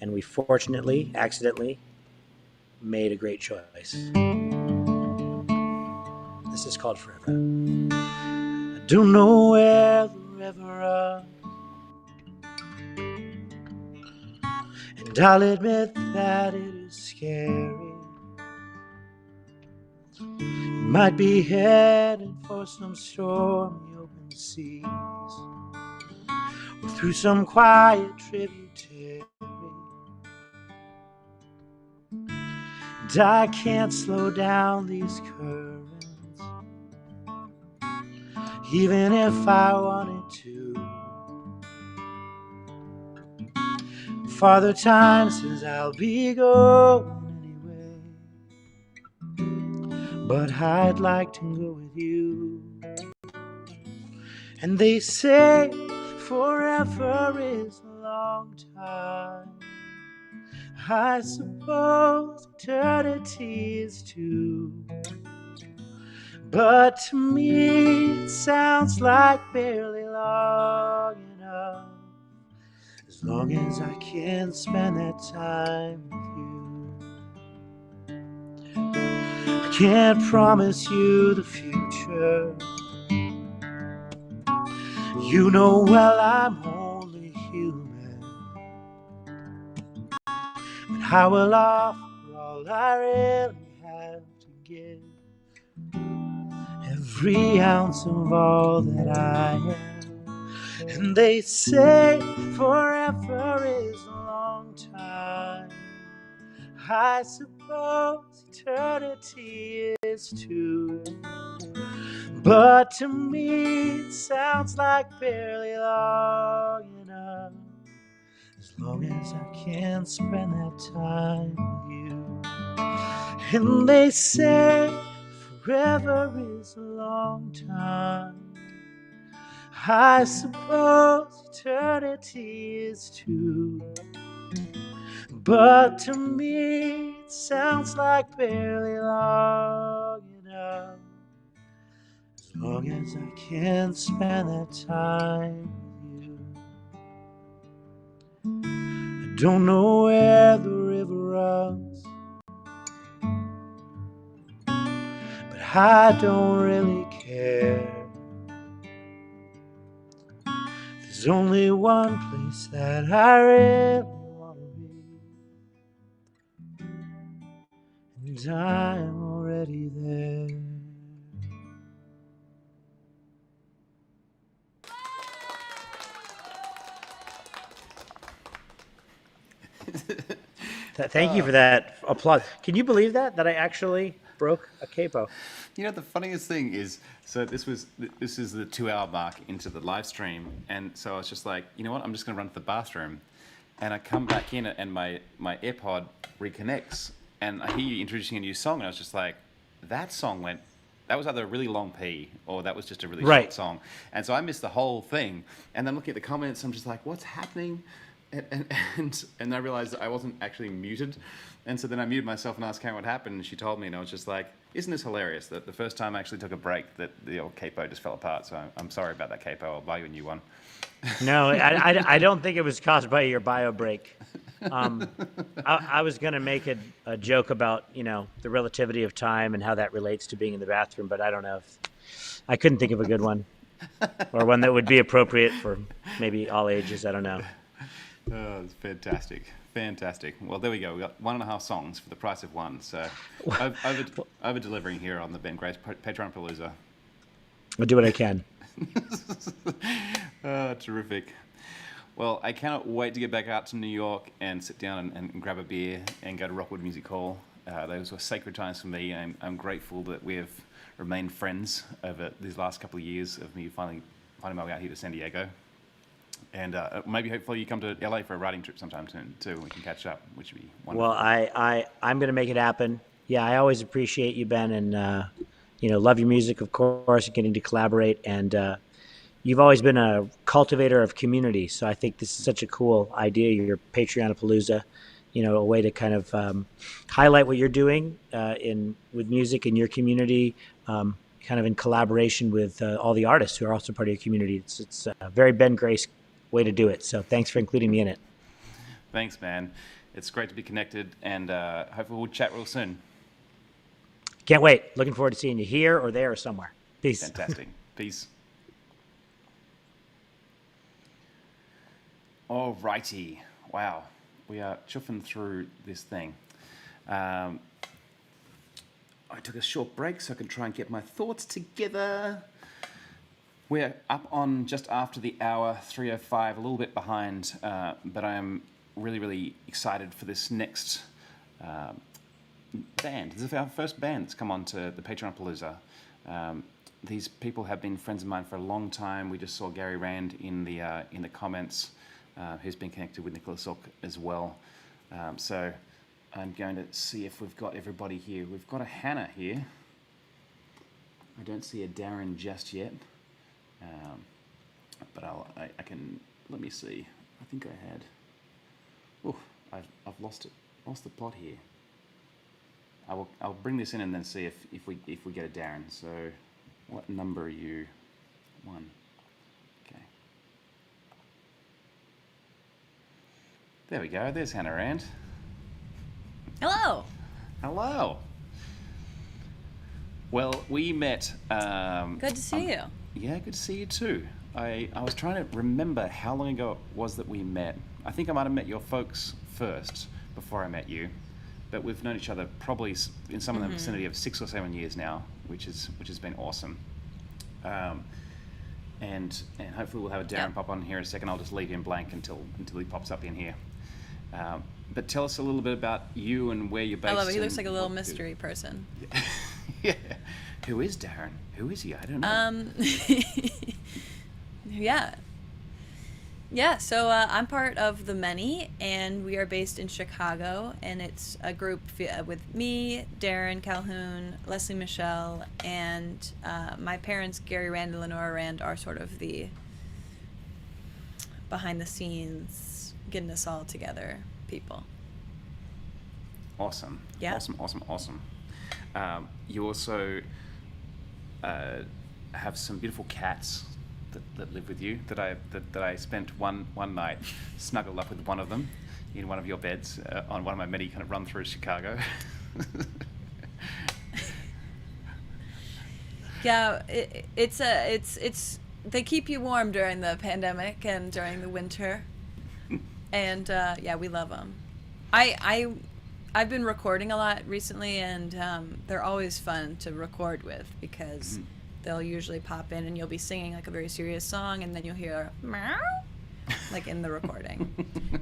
and we fortunately, accidentally, made a great choice. This is called Forever. I don't know where the river runs, and I'll admit that it is scary. You might be heading for some stormy open seas, or through some quiet tributary. And I can't slow down these currents, even if I wanted to. Father Time says I'll be going anyway. but I'd like to go with you. And they say forever is a long time. I suppose eternity is too. But to me it sounds like barely long enough. As long as I can spend that time with you. I can't promise you the future. You know well I'm only human. But I will offer all I really have to give. Every ounce of all that I am. And they say forever is a long time. I suppose eternity is too. But to me it sounds like barely long enough. As long as I can spend that time with you. And they say forever is a long time. I suppose eternity is too. But to me it sounds like barely long enough. As long as I can spend that time with you. I don't know where the river runs, but I don't really care. There's only one place that I really want to be, and I'm already there. Thank you for that applause. Can you believe that I actually broke a capo? You know, the funniest thing is, so this is the 2-hour mark into the live stream, and so I was just like, you know what, I'm just going to run to the bathroom, and I come back in, and my AirPod reconnects, and I hear you introducing a new song, and I was just like, that was either a really long pee, or that was just a really short song, and so I missed the whole thing, and then looking at the comments, I'm just like, what's happening? And I realized that I wasn't actually muted, and so then I muted myself and asked Karen what happened, and she told me, and I was just like, isn't this hilarious that the first time I actually took a break that the old capo just fell apart, so I'm sorry about that capo, I'll buy you a new one. No, I don't think it was caused by your bio break. I was going to make a joke about, you know, the relativity of time and how that relates to being in the bathroom, but I don't know if I couldn't think of a good one or one that would be appropriate for maybe all ages. I don't know. Oh, it's fantastic. Well, there we go. We got 1.5 songs for the price of one. So over delivering here on the Ben Grace Patreon Palooza. I'll do what I can. Oh, terrific. Well, I cannot wait to get back out to New York and sit down and grab a beer and go to Rockwood Music Hall. Those were sacred times for me. I'm grateful that we have remained friends over these last couple of years of me finding my way out here to San Diego. And maybe hopefully you come to LA for a writing trip sometime soon too. We can catch up, which would be wonderful. Well, I'm going to make it happen. Yeah, I always appreciate you, Ben, and you know, love your music, of course, and getting to collaborate. And you've always been a cultivator of community, so I think this is such a cool idea. Your Patreon-a-palooza, you know, a way to kind of highlight what you're doing with music in your community, kind of in collaboration with all the artists who are also part of your community. It's a very Ben Grace way to do it. So thanks for including me in it. Thanks, man. It's great to be connected, and hopefully we'll chat real soon. Can't wait. Looking forward to seeing you here or there or somewhere. Peace. Fantastic. Peace. All righty. Wow. We are chuffing through this thing. I took a short break so I could try and get my thoughts together. We're up on just after the hour, 3:05, a little bit behind, but I am really, really excited for this next band. This is our first band that's come on to the Patreon Palooza. These people have been friends of mine for a long time. We just saw Gary Rand in the comments, who's been connected with Nicholas Zook as well. So I'm going to see if we've got everybody here. We've got a Hannah here. I don't see a Darren just yet. But I can, let me see. I think I had. Oh, I've lost it. Lost the plot here. I'll bring this in and then see if we get a Darren. So, what number are you? 1. Okay. There we go. There's Hannah Rand. Hello. Hello. Well, we met. Good to see you. Yeah, good to see you too. I was trying to remember how long ago it was that we met. I think I might have met your folks first before I met you, but we've known each other probably in some of the vicinity of 6 or 7 years now, which has been awesome. And hopefully we'll have a Darren pop on here in a second. I'll just leave him blank until he pops up in here. But tell us a little bit about you and where you're based. I love it. He looks like a little mystery person. Yeah. Who is Darren? Who is he? I don't know. Yeah, so I'm part of The Many, and we are based in Chicago, and it's a group with me, Darren Calhoun, Leslie Michelle, and my parents, Gary Rand and Lenora Rand, are sort of the behind-the-scenes, getting us all together people. Awesome. Yeah. Awesome. You also have some beautiful cats that live with you that I spent one night snuggled up with one of them in one of your beds on one of my many kind of run through Chicago. Yeah, it's they keep you warm during the pandemic and during the winter, and yeah, we love them. I've been recording a lot recently, and they're always fun to record with because they'll usually pop in and you'll be singing like a very serious song, and then you'll hear meow like in the recording.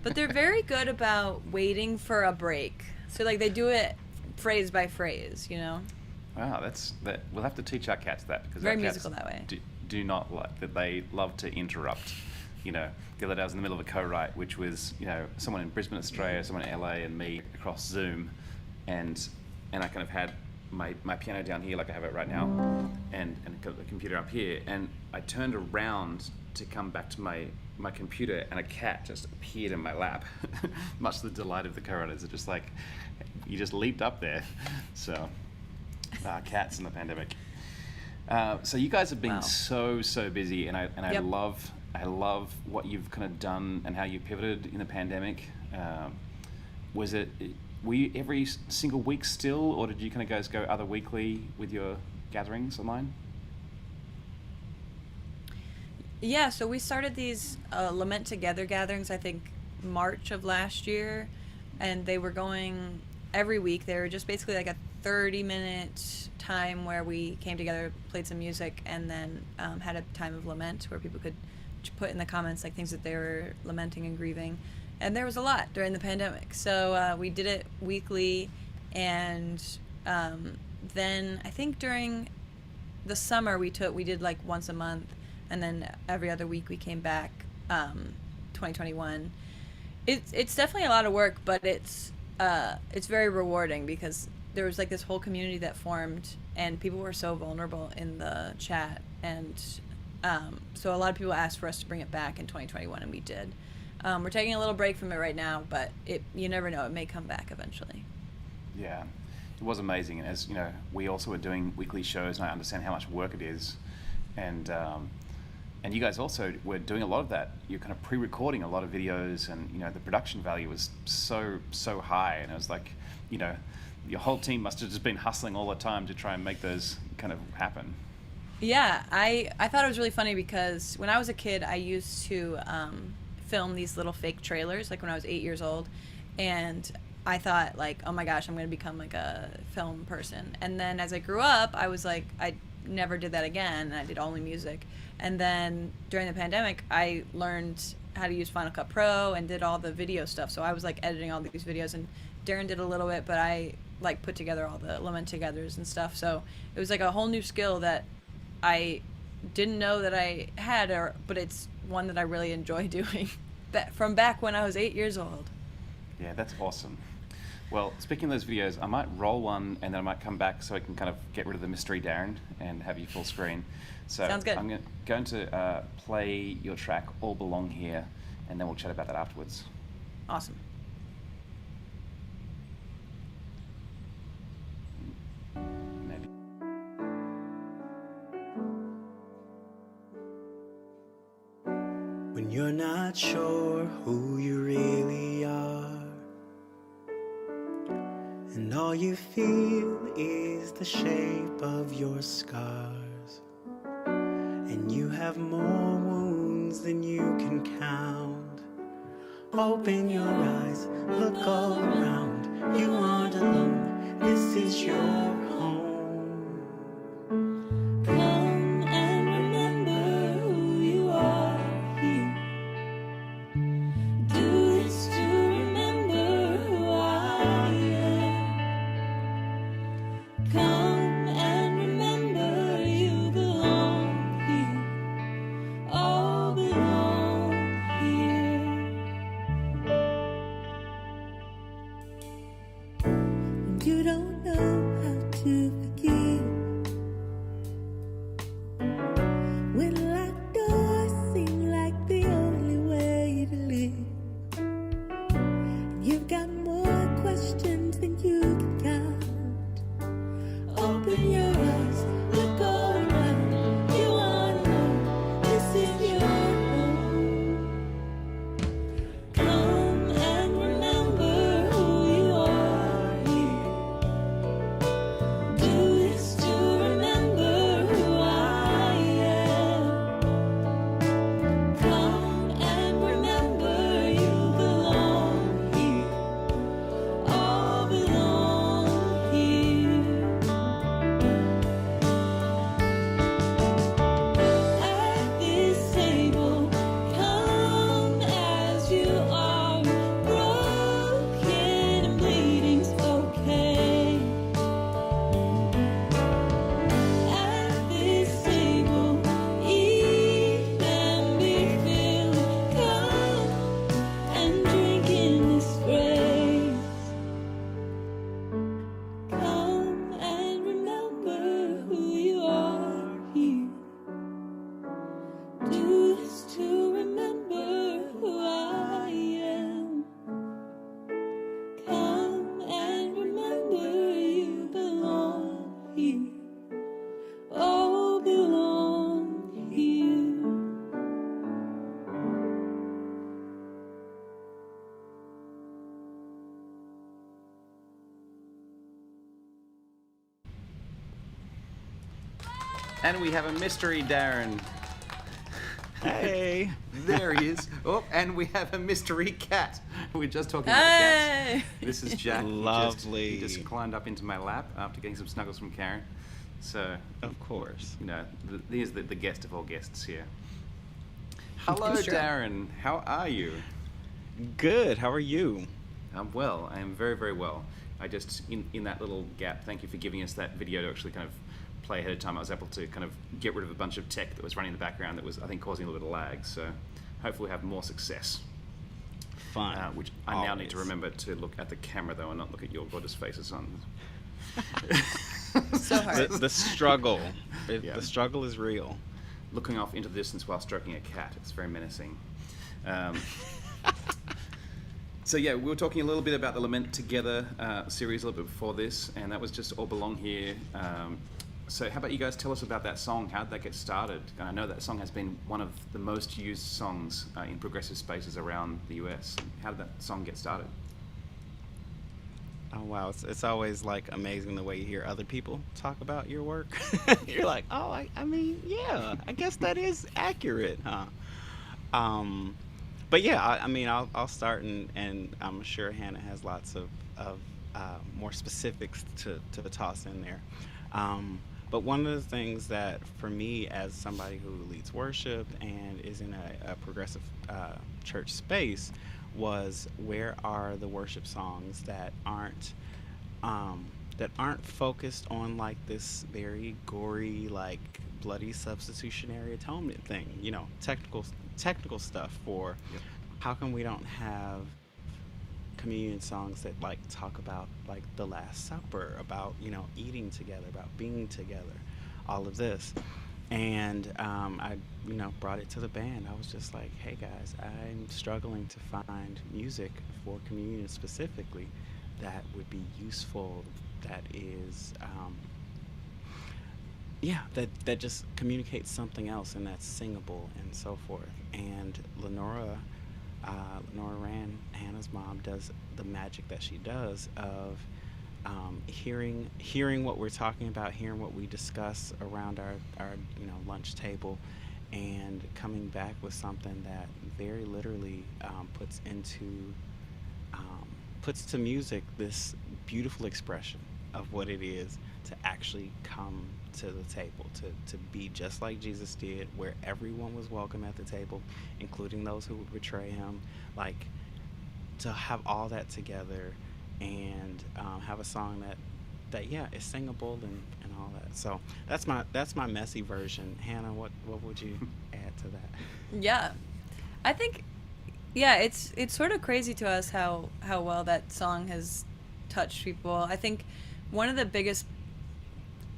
But they're very good about waiting for a break. So like they do it phrase by phrase, you know? Wow, that. We'll have to teach our cats that because Very our cats musical that way. do not like that. They love to interrupt. You know, the other day I was in the middle of a co-write, which was, you know, someone in Brisbane, Australia, someone in LA, and me across Zoom, and I kind of had my piano down here like I have it right now, and got the computer up here, and I turned around to come back to my computer, and a cat just appeared in my lap, much to the delight of the co-writers. It's just like, you just leaped up there. So, cats in the pandemic. So you guys have been so busy, and I love what you've kind of done and how you pivoted in the pandemic. Were you every single week still, or did you kind of guys go other weekly with your gatherings online? Yeah, so we started these Lament Together gatherings, I think, March of last year, and they were going every week. They were just basically like a 30-minute time where we came together, played some music, and then had a time of lament where people could put in the comments like things that they were lamenting and grieving. And there was a lot during the pandemic, so we did it weekly, and then I think during the summer we did like once a month, and then every other week we came back. 2021. It's definitely a lot of work, but it's very rewarding because there was like this whole community that formed, and people were so vulnerable in the chat, and so a lot of people asked for us to bring it back in 2021, and we did. We're taking a little break from it right now, but you never know, it may come back eventually. Yeah, it was amazing. And as you know, we also were doing weekly shows, and I understand how much work it is. And you guys also were doing a lot of that. You're kind of pre-recording a lot of videos, and you know the production value was so high, and it was like, you know, your whole team must have just been hustling all the time to try and make those kind of happen. Yeah, I thought it was really funny because when I was a kid, I used to film these little fake trailers, like when I was 8 years old, and I thought like, oh my gosh, I'm going to become like a film person. And then as I grew up, I was like, I never did that again, and I did only music. And then during the pandemic, I learned how to use Final Cut Pro and did all the video stuff. So I was like editing all these videos, and Darren did a little bit, but I like put together all the Lament Togethers and stuff. So it was like a whole new skill that I didn't know that I had, but it's one that I really enjoy doing from back when I was 8 years old. Yeah, that's awesome. Well, speaking of those videos, I might roll one and then I might come back so I can kind of get rid of the mystery Darren and have you full screen. So Sounds good. I'm going to play your track All Belong Here, and then we'll chat about that afterwards. Awesome. Maybe. When you're not sure who you really are, and all you feel is the shape of your scars, and you have more wounds than you can count. Open your eyes, look all around. You aren't alone, this is your home. Come and remember who you are here. Do this to remember who I am. Come and remember you belong here. All belong here. When you don't know how to forgive, when locked doors seem like the only way to live, you've got more questions than you can count. Open your eyes, look all around. You wanna know this is your home. Come and remember who you are here. Do this to remember who I am. Come and remember you belong here. All belong here. At this table, come as you are. Broken and bleeding's okay. At this table, eat and be filled. Come and drink in this grace. Come and remember who you are here. Do this to remember who I am. Come and remember you belong here. All belong here. And we have a mystery Darren. Hey. There he is. Oh, and we have a mystery cat. We're just talking about cats. Hey! This is Jack. Lovely. He just climbed up into my lap after getting some snuggles from Karen. So, Of course. you know, he is the guest of all guests here. Hello, It's true. Darren. How are you? Good. How are you? I'm well. I am very, very well. I just, in that little gap, thank you for giving us that video to actually kind of play ahead of time. I was able to kind of get rid of a bunch of tech that was running in the background that was, I think, causing a little bit of lag. So hopefully we'll have more success. Fun. Which I now need to Always. remember to look at the camera, though, and not look at your gorgeous faces on. So hard. The struggle. Yeah. The struggle is real. Looking off into the distance while stroking a cat. It's very menacing. So yeah, we were talking a little bit about the Lament Together series a little bit before this, and that was just All Belong Here. So how about you guys tell us about that song? How did that get started? And I know that song has been one of the most used songs in progressive spaces around the US. How did that song get started? Oh wow, it's always like amazing the way you hear other people talk about your work. You're like, oh, I mean, yeah, I guess that is accurate, huh? But yeah, I mean, I'll start, and I'm sure Hannah has lots of more specifics to toss in there. But one of the things that, for me, as somebody who leads worship and is in a progressive church space, was where are the worship songs that aren't focused on like this very gory, like bloody substitutionary atonement thing, you know, technical stuff for how come we don't have communion songs that like talk about like the Last Supper, about eating together, about being together, all of this. And I brought it to the band. I was just like, hey guys, I'm struggling to find music for communion specifically that would be useful, that is that just communicates something else and that's singable and so forth. And Lenora Rand, Hannah's mom, does the magic that she does of hearing what we're talking about, hearing what we discuss around our lunch table, and coming back with something that very literally puts to music this beautiful expression of what it is to actually come to the table, to be just like Jesus did, where everyone was welcome at the table, including those who would betray him. Like, to have all that together and have a song that is singable and all that. So that's my messy version. Hannah, what would you add to that? Yeah, I think, yeah, it's sort of crazy to us how well that song has touched people. I think one of the biggest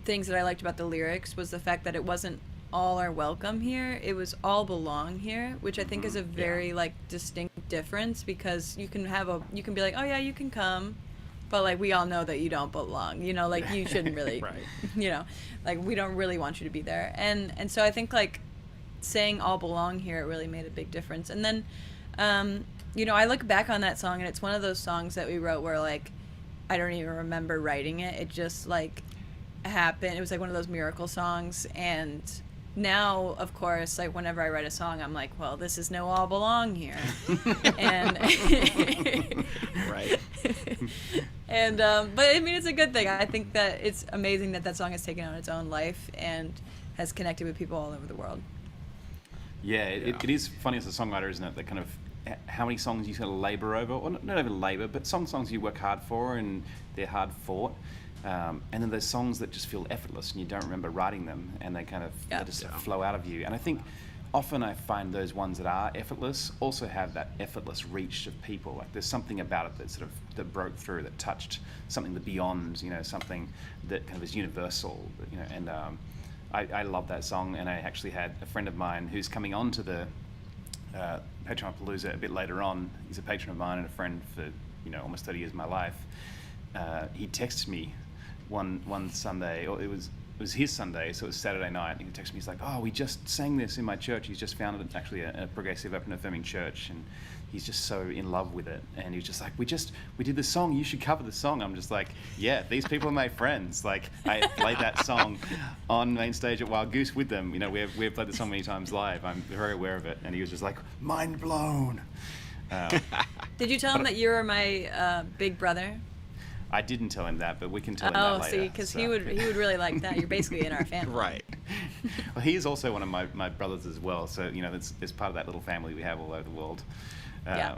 things that I liked about the lyrics was the fact that it wasn't all are welcome here, it was all belong here, which I think is a very like distinct difference, because you can be like, oh yeah, you can come, but like we all know that you don't belong, like you shouldn't really Right. Like we don't really want you to be there. And so I think like saying all belong here, it really made a big difference. And then I look back on that song and it's one of those songs that we wrote where like I don't even remember writing it. It just like happened. It was like one of those miracle songs. And now, of course, like whenever I write a song, I'm like, well, this is no all belong here. And Right. and but I mean, it's a good thing. I think that it's amazing that song has taken on its own life and has connected with people all over the world. Yeah, it is funny as a songwriter, isn't it? That kind of how many songs you sort of labour over, or not even labour, but some songs you work hard for and they're hard fought. And then there's songs that just feel effortless and you don't remember writing them, and they kind of they just flow out of you. And I think often I find those ones that are effortless also have that effortless reach of people. Like there's something about it that broke through, that touched something beyond, something that kind of is universal, and I love that song. And I actually had a friend of mine who's coming on to the Patreon-Palooza a bit later on. He's a patron of mine and a friend for almost 30 years of my life. He texted me one Sunday, or it was his Sunday, so it was Saturday night. He texted me, he's like, oh, we just sang this in my church. He's just founded actually a progressive, open, affirming church, and he's just so in love with it. And he was just like, we did this song, you should cover the song. I'm just like, yeah, these people are my friends. Like, I played that song on main stage at Wild Goose with them. We've played the song many times live. I'm very aware of it. And he was just like, mind blown. Did you tell him that you were my big brother? I didn't tell him that, but we can tell him that later. Oh, see, because he would really like that. You're basically in our family. Right. Well, he is also one of my brothers as well, so it's part of that little family we have all over the world. Yeah.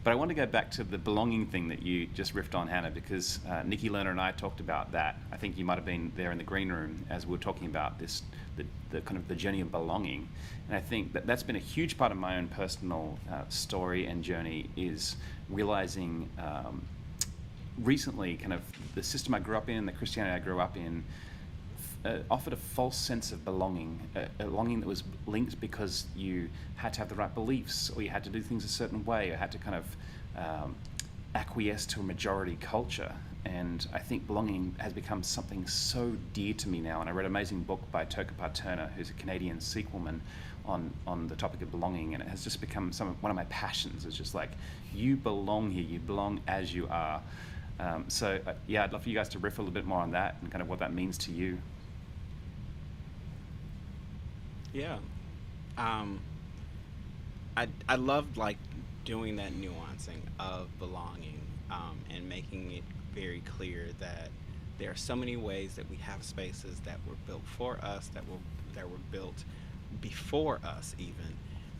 But I want to go back to the belonging thing that you just riffed on, Hannah, because Nikki Lerner and I talked about that. I think you might have been there in the green room as we were talking about this, the kind of the journey of belonging. And I think that's been a huge part of my own personal story and journey, is realizing recently kind of the system I grew up in, the Christianity I grew up in, offered a false sense of belonging, a longing that was linked because you had to have the right beliefs, or you had to do things a certain way, or had to kind of acquiesce to a majority culture. And I think belonging has become something so dear to me now. And I read an amazing book by Tokapar Turner, who's a Canadian Sikh woman, on the topic of belonging, and it has just become one of my passions. It's just like, you belong here, you belong as you are. I'd love for you guys to riff a little bit more on that and kind of what that means to you. Yeah. I love like doing that nuancing of belonging, and making it very clear that there are so many ways that we have spaces that were built for us, that were built before us even,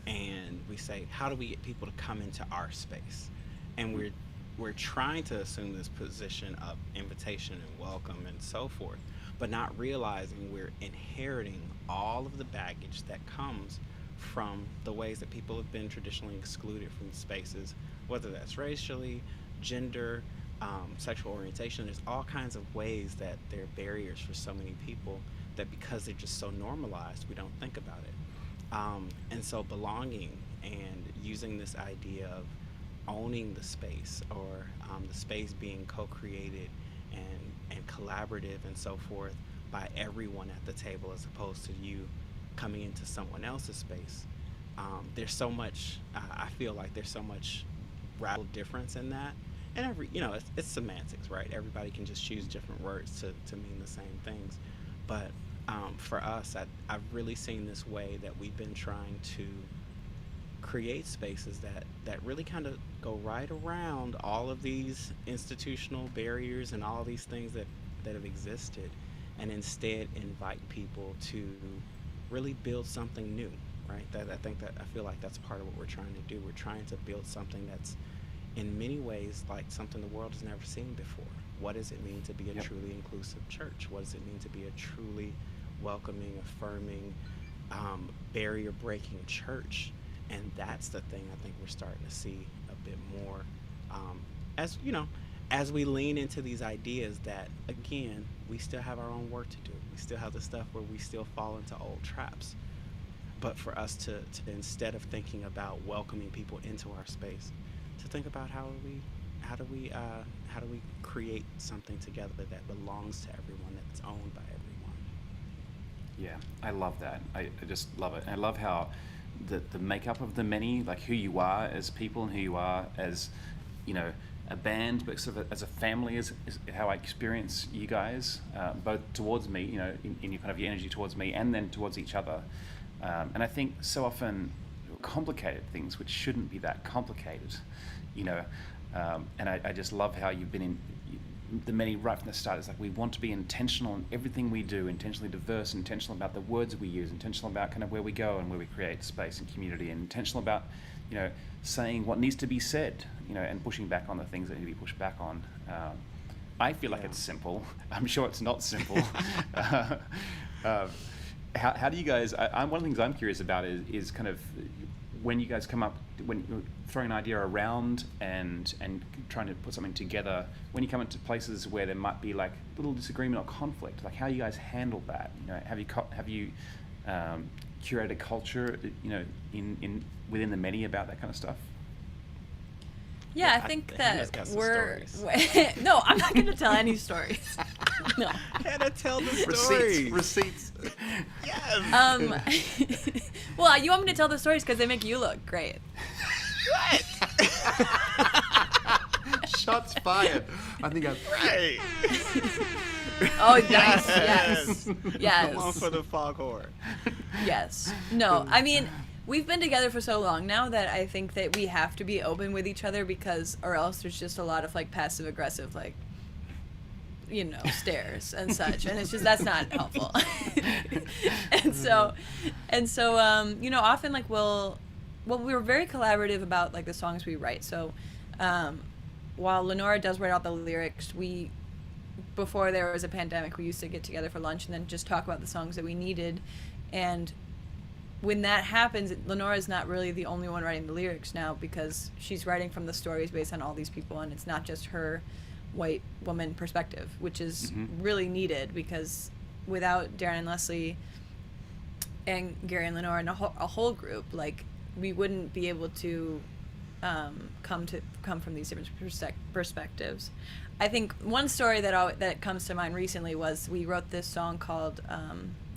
and we say, how do we get people to come into our space? And we're trying to assume this position of invitation and welcome and so forth, but not realizing we're inheriting all of the baggage that comes from the ways that people have been traditionally excluded from spaces, whether that's racially, gender, sexual orientation. There's all kinds of ways that there are barriers for so many people that because they're just so normalized, we don't think about it. And so belonging and using this idea of owning the space, or the space being co-created and collaborative and so forth by everyone at the table, as opposed to you coming into someone else's space. There's so much, I feel like there's so much radical difference in that. And it's semantics, right? Everybody can just choose different words to mean the same things. But for us, I've really seen this way that we've been trying to create spaces that really kind of go right around all of these institutional barriers and all of these things that have existed, and instead invite people to really build something new, right? I feel like that's part of what we're trying to do. We're trying to build something that's in many ways like something the world has never seen before. What does it mean to be a truly inclusive church? What does it mean to be a truly welcoming, affirming, barrier-breaking church? And that's the thing I think we're starting to see a bit more, as we lean into these ideas that, again, we still have our own work to do. We still have the stuff where we still fall into old traps. But for us to instead of thinking about welcoming people into our space, to think about how do we create something together that belongs to everyone, that's owned by everyone. Yeah, I love that. I just love it. And I love how the makeup of the many, like who you are as people and who you are as, a band, but sort of as a family is how I experience you guys, both towards me, in your kind of your energy towards me, and then towards each other. And I think so often complicated things which shouldn't be that complicated, and I just love how you've been in the many right from the start. It's like we want to be intentional in everything we do, intentionally diverse, intentional about the words we use, intentional about kind of where we go and where we create space and community, and intentional about, saying what needs to be said, and pushing back on the things that need to be pushed back on. I feel like it's simple. I'm sure it's not simple. How do you guys, one of the things I'm curious about is kind of when you guys come up, when you're throwing an idea around and trying to put something together, when you come into places where there might be like little disagreement or conflict, like how you guys handle that? Have you curated culture, in within the many about that kind of stuff? Yeah, I think Hannah's that got some we're stories. no, I'm not going to tell any stories. No. Hannah, tell the story. Receipts. Yes. Well, you want me to tell the stories because they make you look great. What? Shots fired. I think I'm Right. Oh, nice. Yes. Yes. Come on for the foghorn. Yes. No, I mean, we've been together for so long now that I think that we have to be open with each other, because, or else there's just a lot of like passive aggressive, like, stares and such, and it's just, that's not helpful. and so often like we were very collaborative about like the songs we write. So while Lenora does write out the lyrics, before there was a pandemic, we used to get together for lunch and then just talk about the songs that we needed. And when that happens, Lenora's not really the only one writing the lyrics now, because she's writing from the stories based on all these people, and it's not just her white woman perspective, which is really needed, because without Darren and Leslie and Gary and Lenora and a whole group, like, we wouldn't be able to come from these different perspectives. I think one story that comes to mind recently was we wrote this song called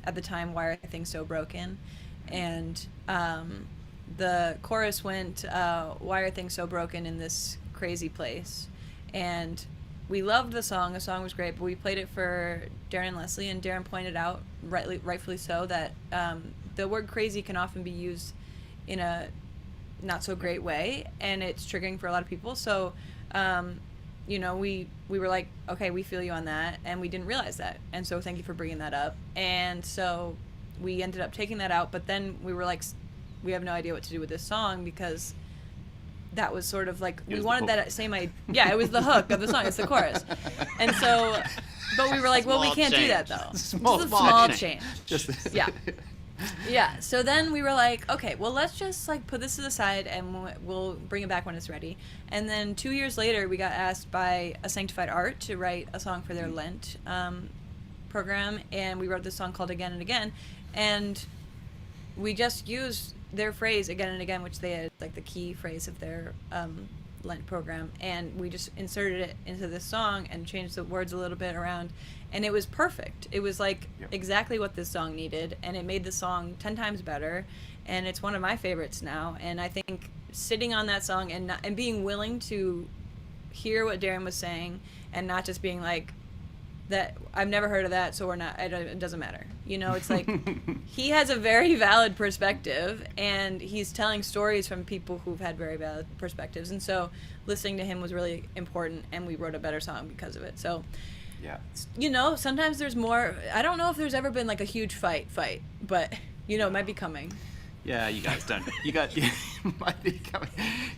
at the time, "Why Are Things So Broken?" And the chorus went, "Why are things so broken in this crazy place?" And we loved the song. The song was great, but we played it for Darren and Leslie, and Darren pointed out, rightfully so, that the word crazy can often be used in a not so great way, and it's triggering for a lot of people. So we were like, okay, we feel you on that, and we didn't realize that, and so thank you for bringing that up. And so we ended up taking that out, but then we were like, we have no idea what to do with this song, because that was sort of like, we wanted that same idea. Yeah, it was the hook of the song. It's the chorus. And so, but we were like, well, we can't do that though. Small Just a small change. Just Yeah. Yeah, so then we were like, okay, well, let's just like put this to the side and we'll bring it back when it's ready. And then 2 years later, we got asked by a Sanctified Art to write a song for their Lent program, and we wrote this song called Again and Again, and we just used their phrase again and again, which they had like the key phrase of their Lent program, and we just inserted it into this song and changed the words a little bit around, and it was perfect. It was like exactly what this song needed, and it made the song 10 times better, and it's one of my favorites now. And I think sitting on that song and being willing to hear what Darren was saying and not just being like, that I've never heard of that, so we're not, it doesn't matter. You know, it's like he has a very valid perspective, and he's telling stories from people who've had very valid perspectives, and so listening to him was really important, and we wrote a better song because of it. So Yeah. you know, sometimes there's more. I don't know if there's ever been like a huge fight, but you know, it might be coming. Yeah, you guys don't. You guys, might be coming.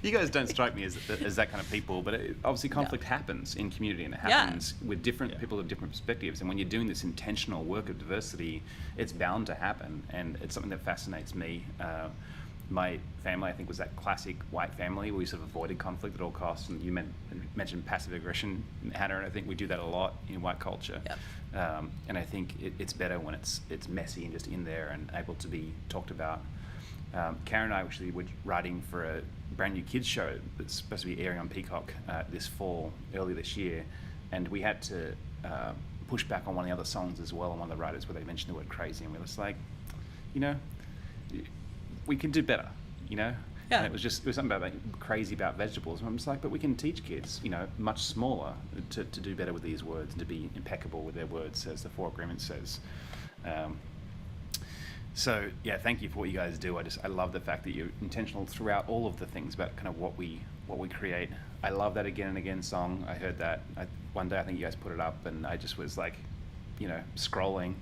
You guys don't strike me as that kind of people. But obviously, conflict happens in community, and it happens with different people with different perspectives. And when you're doing this intentional work of diversity, it's bound to happen, and it's something that fascinates me. My family, I think, was that classic white family where we sort of avoided conflict at all costs. And you mentioned passive aggression, Hannah, and I think we do that a lot in white culture. And I think it's better when it's messy and just in there and able to be talked about. Karen and I actually were writing for a brand new kids show that's supposed to be airing on Peacock this fall, early this year, and we had to push back on one of the other songs as well, on one of the writers where they mentioned the word crazy, and we were just like, you know, we can do better, you know? Yeah. And it was something about crazy about vegetables, and I'm just like, but we can teach kids, you know, much smaller to do better with these words and to be impeccable with their words, as the Four Agreements says. So yeah, thank you for what you guys do. I love the fact that you're intentional throughout all of the things about kind of what we create. I love that Again and Again song. I heard that one day. I think you guys put it up, and I just was like, you know, scrolling,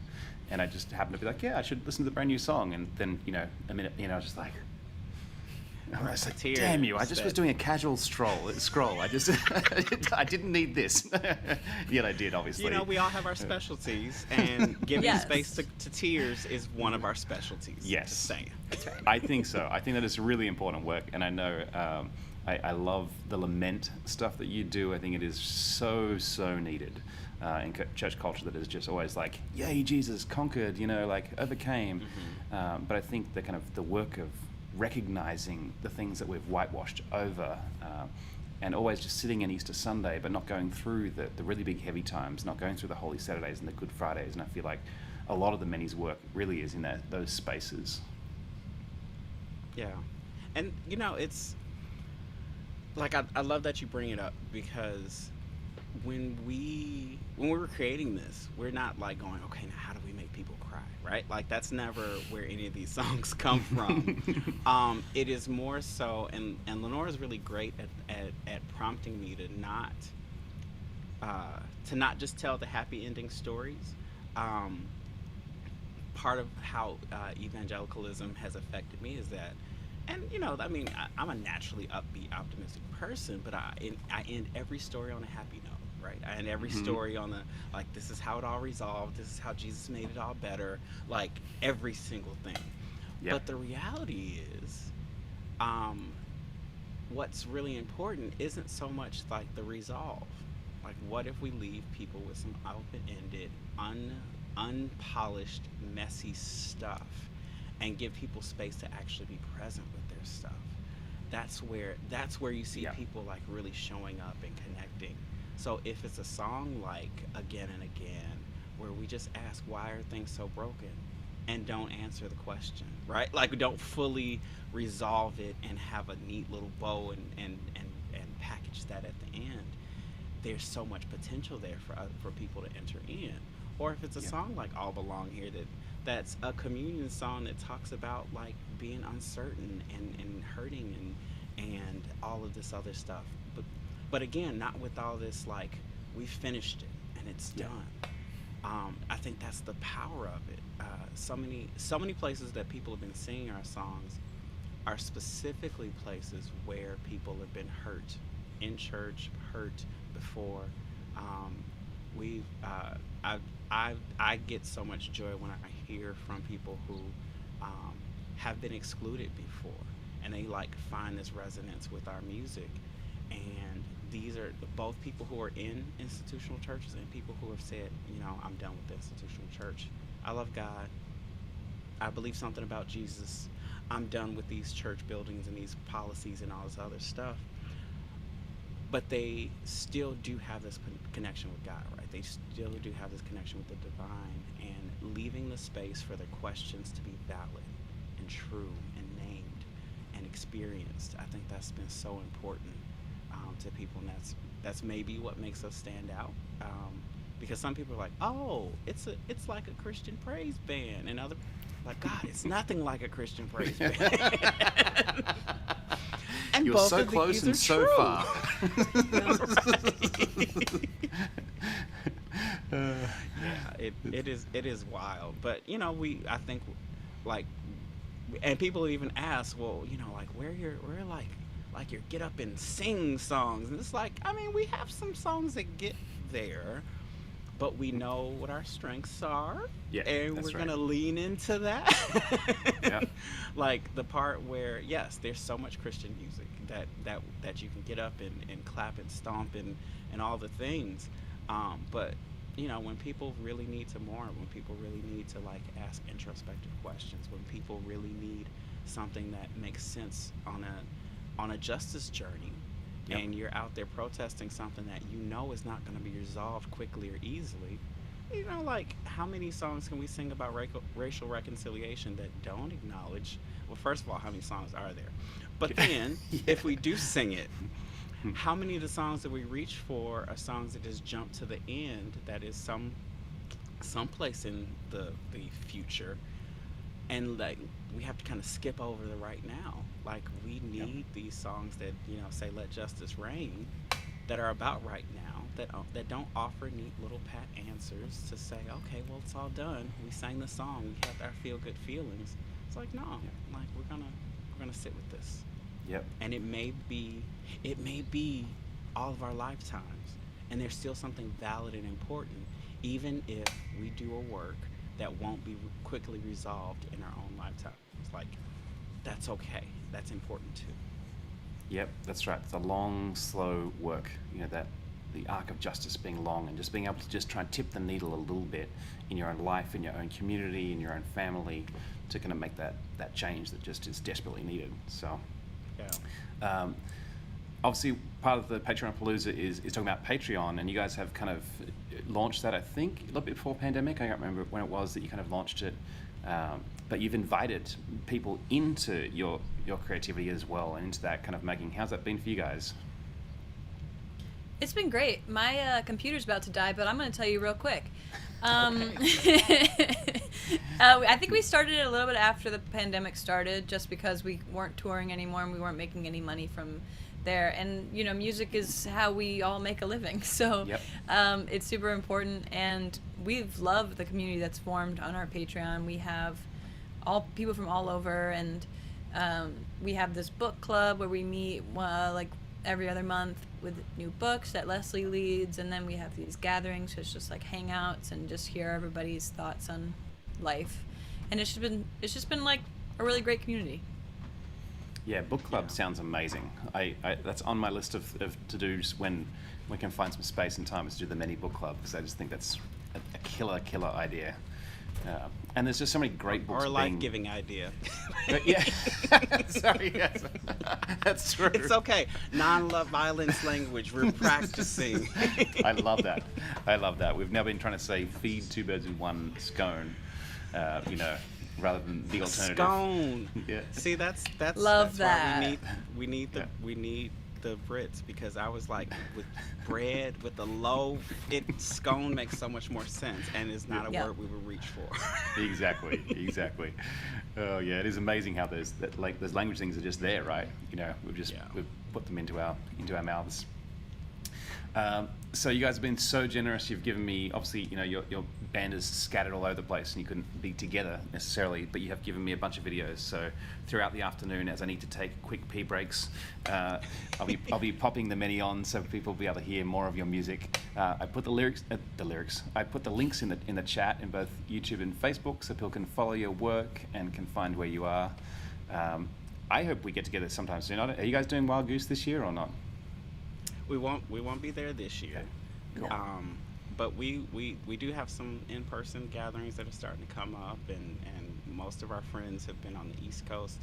and I just happened to be like, yeah, I should listen to the brand new song. And then, you know, a minute, you know, I was just like, I was like, damn you! I just was doing a casual scroll. I just, I didn't need this. Yet I did, obviously. You know, we all have our specialties, and giving space to tears is one of our specialties. Yes. Just saying. That's right. I think so. I think that is really important work, and I know I love the lament stuff that you do. I think it is so needed in church culture, that is just always like, yay, Jesus conquered, you know, like overcame. Mm-hmm. But I think the kind of the work of recognizing the things that we've whitewashed over, and always just sitting in Easter Sunday, but not going through the really big heavy times, not going through the Holy Saturdays and the Good Fridays. And I feel like a lot of the Many's work really is in those spaces. Yeah. And, you know, it's like, I love that you bring it up, because when we were creating this, we're not like going, okay, now how do we make people cry, right? Like, that's never where any of these songs come from. It is more so, and Lenore is really great at prompting me to not just tell the happy ending stories. Part of how evangelicalism has affected me is that, and you know, I mean, I'm a naturally upbeat, optimistic person, but I end every story on a happy note. Right, and every story on the, like, this is how it all resolved, this is how Jesus made it all better, like every single thing. Yep. But the reality is, what's really important isn't so much like the resolve. Like, what if we leave people with some open-ended, unpolished, messy stuff, and give people space to actually be present with their stuff? That's where you see people like really showing up and connecting. So if it's a song like Again and Again, where we just ask, why are things so broken? And don't answer the question, right? Like, we don't fully resolve it and have a neat little bow and package that at the end. There's so much potential there for people to enter in. Or if it's a song like All Belong Here, that's a communion song that talks about like being uncertain and hurting and all of this other stuff. But again, not with all this like, we finished it and it's done. I think that's the power of it. So many places that people have been singing our songs are specifically places where people have been hurt in church, hurt before. I get so much joy when I hear from people who have been excluded before, and they like find this resonance with our music. And these are both people who are in institutional churches and people who have said, you know, I'm done with the institutional church. I love God. I believe something about Jesus. I'm done with these church buildings and these policies and all this other stuff. But they still do have this connection with God, right? They still do have this connection with the divine, and leaving the space for their questions to be valid and true and named and experienced. I think that's been so important to people, and that's maybe what makes us stand out. Because some people are like, oh, it's like a Christian praise band, and other like, God, it's nothing like a Christian praise band. And You're both so of close these and are so true. far. Yeah, it is wild. But you know, I think like, and people even ask, well, you know, like where like your get up and sing songs, and it's like, I mean, we have some songs that get there, but we know what our strengths are, Yeah, and that's we're right. gonna lean into that. Yeah. Like the part where, yes, there's so much Christian music that you can get up and clap and stomp and all the things, but you know, when people really need to mourn, when people really need to like ask introspective questions, when people really need something that makes sense on a justice journey, Yep. and you're out there protesting something that you know is not going to be resolved quickly or easily. You know, like how many songs can we sing about racial reconciliation that don't acknowledge? Well, first of all, how many songs are there? But then, if we do sing it, how many of the songs that we reach for are songs that just jump to the end? That is someplace in the future, and like we have to kind of skip over the right now. Like we need these songs that, you know, say "Let Justice Reign," that are about right now, that don't offer neat little pat answers to say, okay, well, it's all done. We sang the song. We have our feel good feelings. It's like, no, like we're gonna sit with this. Yep. And it may be all of our lifetimes, and there's still something valid and important, even if we do a work that won't be quickly resolved in our own lifetime. It's like, that's okay. That's important too. Yep, that's right. It's a long, slow work. You know, that the arc of justice being long, and just being able to just try and tip the needle a little bit in your own life, in your own community, in your own family, to kind of make that change that just is desperately needed. So, Yeah. obviously, part of the Patreon Palooza is talking about Patreon, and you guys have kind of launched that, I think, a little bit before pandemic. I can't remember when it was that you kind of launched it. But you've invited people into your creativity as well, and into that kind of making. How's that been for you guys? It's been great. My computer's about to die, but I'm going to tell you real quick. I think we started it a little bit after the pandemic started, just because we weren't touring anymore and we weren't making any money from there. And, you know, music is how we all make a living. So Yep. it's super important. And we've loved the community that's formed on our Patreon. We have all people from all over, and we have this book club where we meet like every other month with new books that Leslie leads, and then we have these gatherings, so it's just like hangouts and just hear everybody's thoughts on life, and it's just been like a really great community. Yeah, book club sounds amazing. I that's on my list of to-dos when we can find some space and time, is to do the mini book club, because I just think that's a killer idea. And there's just so many great books. Or a life-giving idea. Yeah. Sorry, yes. That's true. It's okay. Non-love violence language. We're practicing. I love that. We've now been trying to say feed two birds with one scone, you know, rather than the alternative. Scone. Yeah. See, that's Love that's that. why we need the Brits, because I was like, with bread, with the loaf, scone makes so much more sense, and it's not a word we would reach for. Exactly. Oh yeah, it is amazing how those language things are just there, right? You know, we've put them into our mouths. So you guys have been so generous. You've given me, obviously, your band is scattered all over the place and you couldn't be together necessarily, but you have given me a bunch of videos. So throughout the afternoon, as I need to take quick pee breaks, I'll be popping the many on so people will be able to hear more of your music. I put I put the links in the chat in both YouTube and Facebook so people can follow your work and can find where you are. I hope we get together sometime soon. Are you guys doing Wild Goose this year or not? We won't be there this year. Cool. But we do have some in-person gatherings that are starting to come up, and most of our friends have been on the East Coast.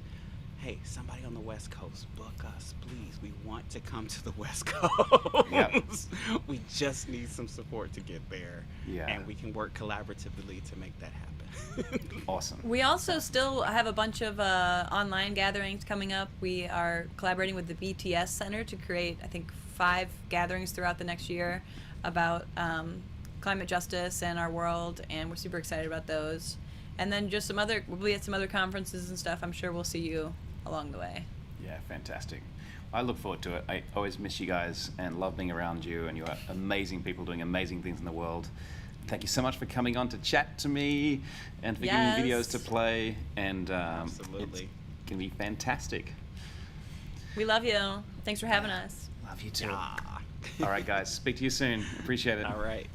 Hey, somebody on the West Coast, book us, please. We want to come to the West Coast. Yep. We just need some support to get there. Yeah. And we can work collaboratively to make that happen. Awesome. We also still have a bunch of online gatherings coming up. We are collaborating with the BTS Center to create, I think, 5 gatherings throughout the next year about climate justice and our world, and we're super excited about those. And then just we'll be at some other conferences and stuff. I'm sure we'll see you along the way. Yeah, fantastic. I look forward to it. I always miss you guys and love being around you, and you are amazing people doing amazing things in the world. Thank you so much for coming on to chat to me and for giving me videos to play, and Absolutely. It's going to be fantastic. We love you. Thanks for having us. Love you too. All right, guys. Speak to you soon. Appreciate it. All right.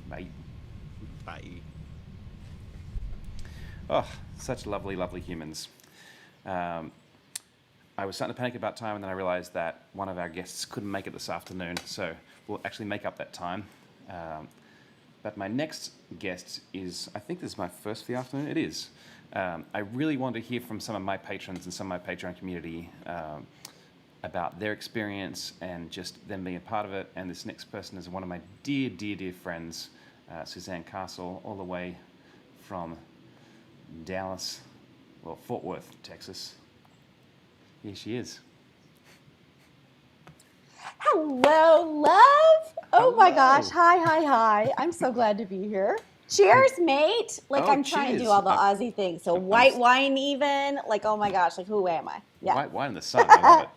Bye. Bye. Oh, such lovely, lovely humans. I was starting to panic about time, and then I realized that one of our guests couldn't make it this afternoon, so we'll actually make up that time. But my next guest is, I think this is my first for the afternoon. It is. I really want to hear from some of my patrons and some of my Patreon community about their experience and just them being a part of it. And this next person is one of my dear, dear, dear friends, Suzanne Castle, all the way from Dallas, well, Fort Worth, Texas. Here she is. Hello, love. Oh my Hello. gosh. Hi. I'm so glad to be here. Cheers, mate. Like, Oh, I'm trying to do cheers. all the Aussie things. So white wine even. Like, oh my gosh. Like, who am I? Yeah. White wine in the sun. I love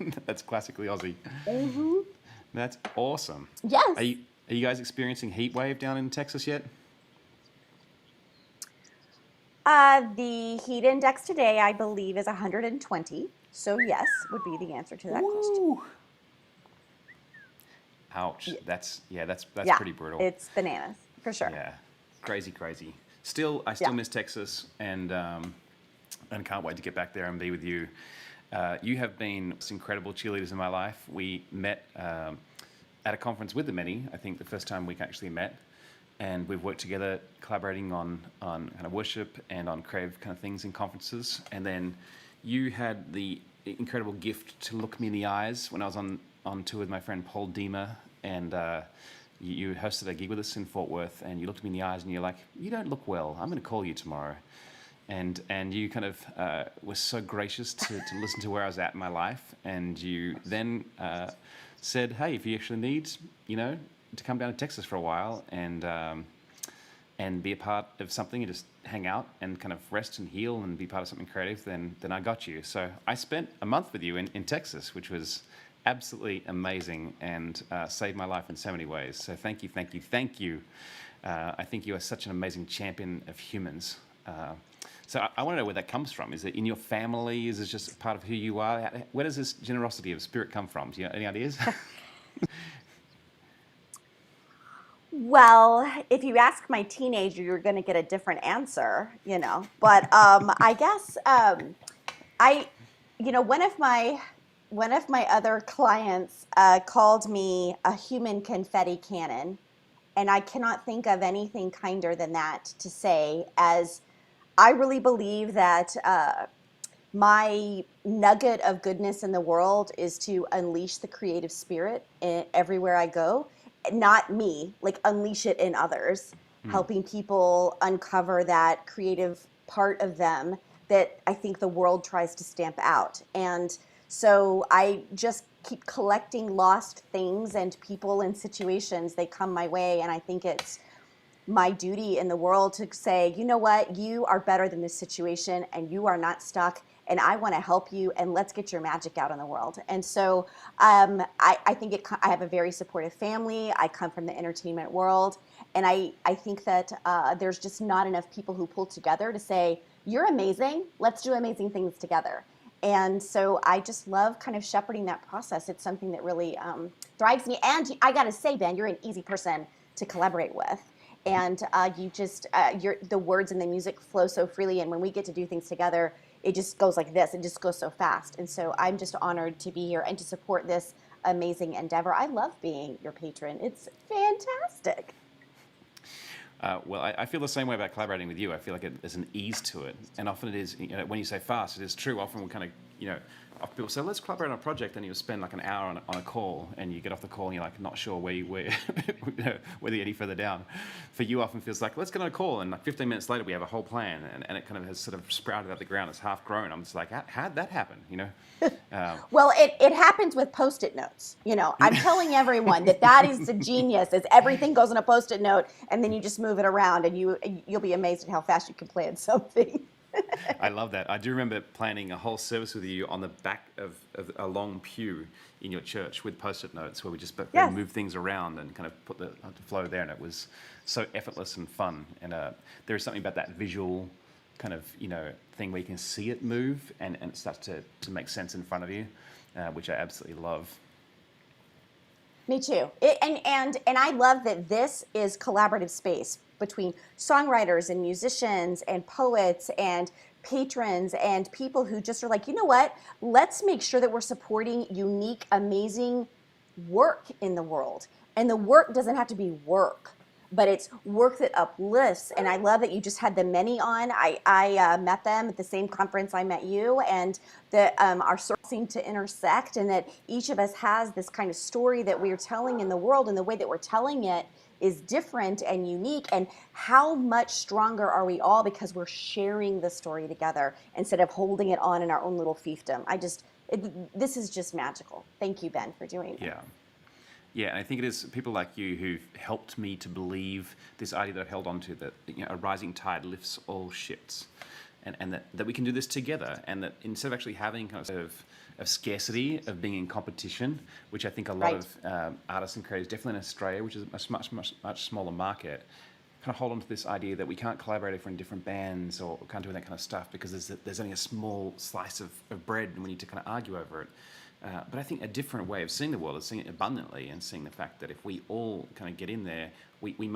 it. That's classically Aussie. Mm-hmm. That's awesome. Yes. Are you guys experiencing heat wave down in Texas yet? The heat index today, I believe, is 120. So yes, would be the answer to that question. Ouch. That's Yeah, pretty brutal. it's bananas for sure. Yeah, crazy. I still miss Texas, and can't wait to get back there and be with you. You have been incredible cheerleaders in my life. We met at a conference with the many. I think the first time we actually met, and we've worked together, collaborating on kind of worship and on creative kind of things in conferences. And then you had the incredible gift to look me in the eyes when I was on tour with my friend Paul Diemer, and you hosted a gig with us in Fort Worth, and you looked me in the eyes and you're like, "You don't look well. I'm going to call you tomorrow." And you kind of were so gracious to listen to where I was at in my life, and you then said, "Hey, if you actually need, to come down to Texas for a while and be a part of something and just hang out and kind of rest and heal and be part of something creative, then I got you." So I spent a month with you in Texas, which was absolutely amazing and saved my life in so many ways. So thank you. I think you are such an amazing champion of humans. So I want to know where that comes from. Is it in your family? Is it just part of who you are? Where does this generosity of spirit come from? Do you have any ideas? Well, if you ask my teenager, you're going to get a different answer, But I guess one of my other clients called me a human confetti cannon, and I cannot think of anything kinder than that to say, as I really believe that my nugget of goodness in the world is to unleash the creative spirit everywhere I go. Not me, like unleash it in others, helping people uncover that creative part of them that I think the world tries to stamp out. And so I just keep collecting lost things and people and situations. They come my way, and I think it's my duty in the world to say, you know what, you are better than this situation and you are not stuck, and I want to help you, and let's get your magic out in the world. And so I think I have a very supportive family. I come from the entertainment world, and I think that there's just not enough people who pull together to say, you're amazing, let's do amazing things together. And so I just love kind of shepherding that process. It's something that really thrives me. And I got to say, Ben, you're an easy person to collaborate with. And you just, the words and the music flow so freely. And when we get to do things together, it just goes like this. It just goes so fast. And so I'm just honored to be here and to support this amazing endeavor. I love being your patron. It's fantastic. Well, I feel the same way about collaborating with you. I feel like there's an ease to it, and often it is. When you say fast, it is true. Often we kind of, often people say, let's collaborate on a project, and you'll spend like an hour on a call, and you get off the call, and you're like not sure whether you get any further down. For you, often feels like, let's get on a call, and like 15 minutes later, we have a whole plan, and it kind of has sort of sprouted out of the ground. It's half grown. I'm just like, how'd that happen? Well, it happens with Post-it notes. I'm telling everyone that is the genius, is everything goes on a Post-it note, and then you just move it around, and you'll be amazed at how fast you can plan something. I love that. I do remember planning a whole service with you on the back of a long pew in your church with Post-it notes, where we just move things around and kind of put the flow there, and it was so effortless and fun. And there is something about that visual kind of thing where you can see it move and it starts to make sense in front of you, which I absolutely love. Me too. And I love that this is collaborative space between songwriters and musicians and poets and patrons and people who just are like, you know what, let's make sure that we're supporting unique, amazing work in the world. And the work doesn't have to be work, but it's work that uplifts. And I love that you just had the many on. I met them at the same conference I met you, and that our stories seem to intersect, and that each of us has this kind of story that we're telling in the world, and the way that we're telling it is different and unique. And how much stronger are we all because we're sharing the story together instead of holding it on in our own little fiefdom. This is just magical. Thank you, Ben, for doing it. Yeah, and I think it is people like you who've helped me to believe this idea that I've held on to, that a rising tide lifts all ships, and that we can do this together, and that instead of actually having kind of scarcity, of being in competition, which I think a lot of artists and creators, definitely in Australia, which is a much smaller market, kind of hold on to this idea that we can't collaborate if we're in different bands or can't do that kind of stuff because there's only a small slice of bread and we need to kind of argue over it. But I think a different way of seeing the world is seeing it abundantly and seeing the fact that if we all kind of get in there, we can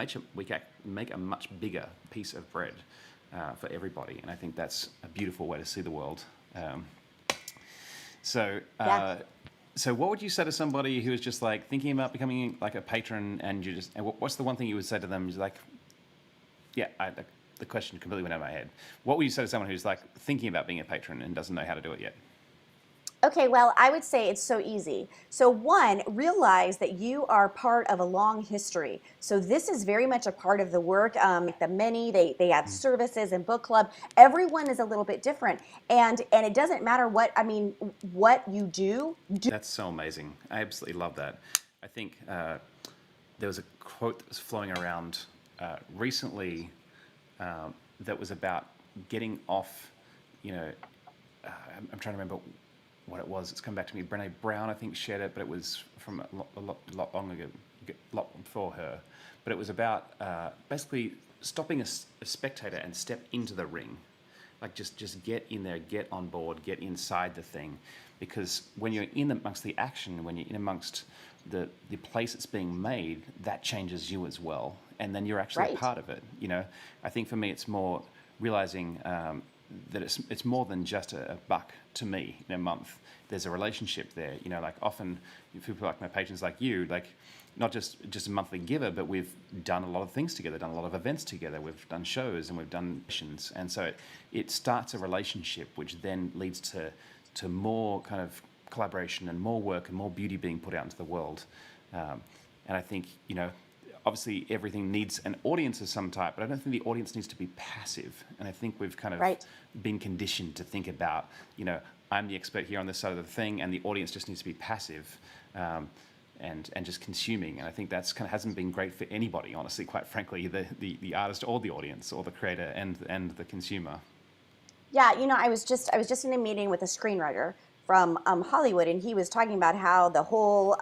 make a much bigger piece of bread for everybody. And I think that's a beautiful way to see the world. So what would you say to somebody who is just like thinking about becoming like a patron, and what's the one thing you would say to them? You're like, the question completely went out of my head. What would you say to someone who's like thinking about being a patron and doesn't know how to do it yet? Okay, well, I would say it's so easy. So one, realize that you are part of a long history. So this is very much a part of the work. The many, they have services and book club. Everyone is a little bit different. And it doesn't matter what you do. That's so amazing. I absolutely love that. I think there was a quote that was flowing around recently that was about getting off, I'm trying to remember what it was. It's come back to me. Brené Brown, I think, shared it, but it was from a lot long ago, a lot before her. But it was about basically stopping a spectator and step into the ring. Like just get in there, get on board, get inside the thing. Because when you're in amongst the action, when you're in amongst the place that's being made, that changes you as well. And then you're actually a part of it. I think for me, it's more realizing that it's more than just a buck to me in a month. There's a relationship there. Like often people like my patrons like you, like not just a monthly giver, but we've done a lot of things together, done a lot of events together, we've done shows and we've done missions. And so it starts a relationship which then leads to more kind of collaboration and more work and more beauty being put out into the world. And I think, obviously everything needs an audience of some type, but I don't think the audience needs to be passive. And I think we've kind of been conditioned to think about, I'm the expert here on this side of the thing, and the audience just needs to be passive. and just consuming. And I think that's kind of hasn't been great for anybody, honestly, quite frankly, the artist or the audience or the creator and the consumer. Yeah, I was just in a meeting with a screenwriter from Hollywood, and he was talking about how the whole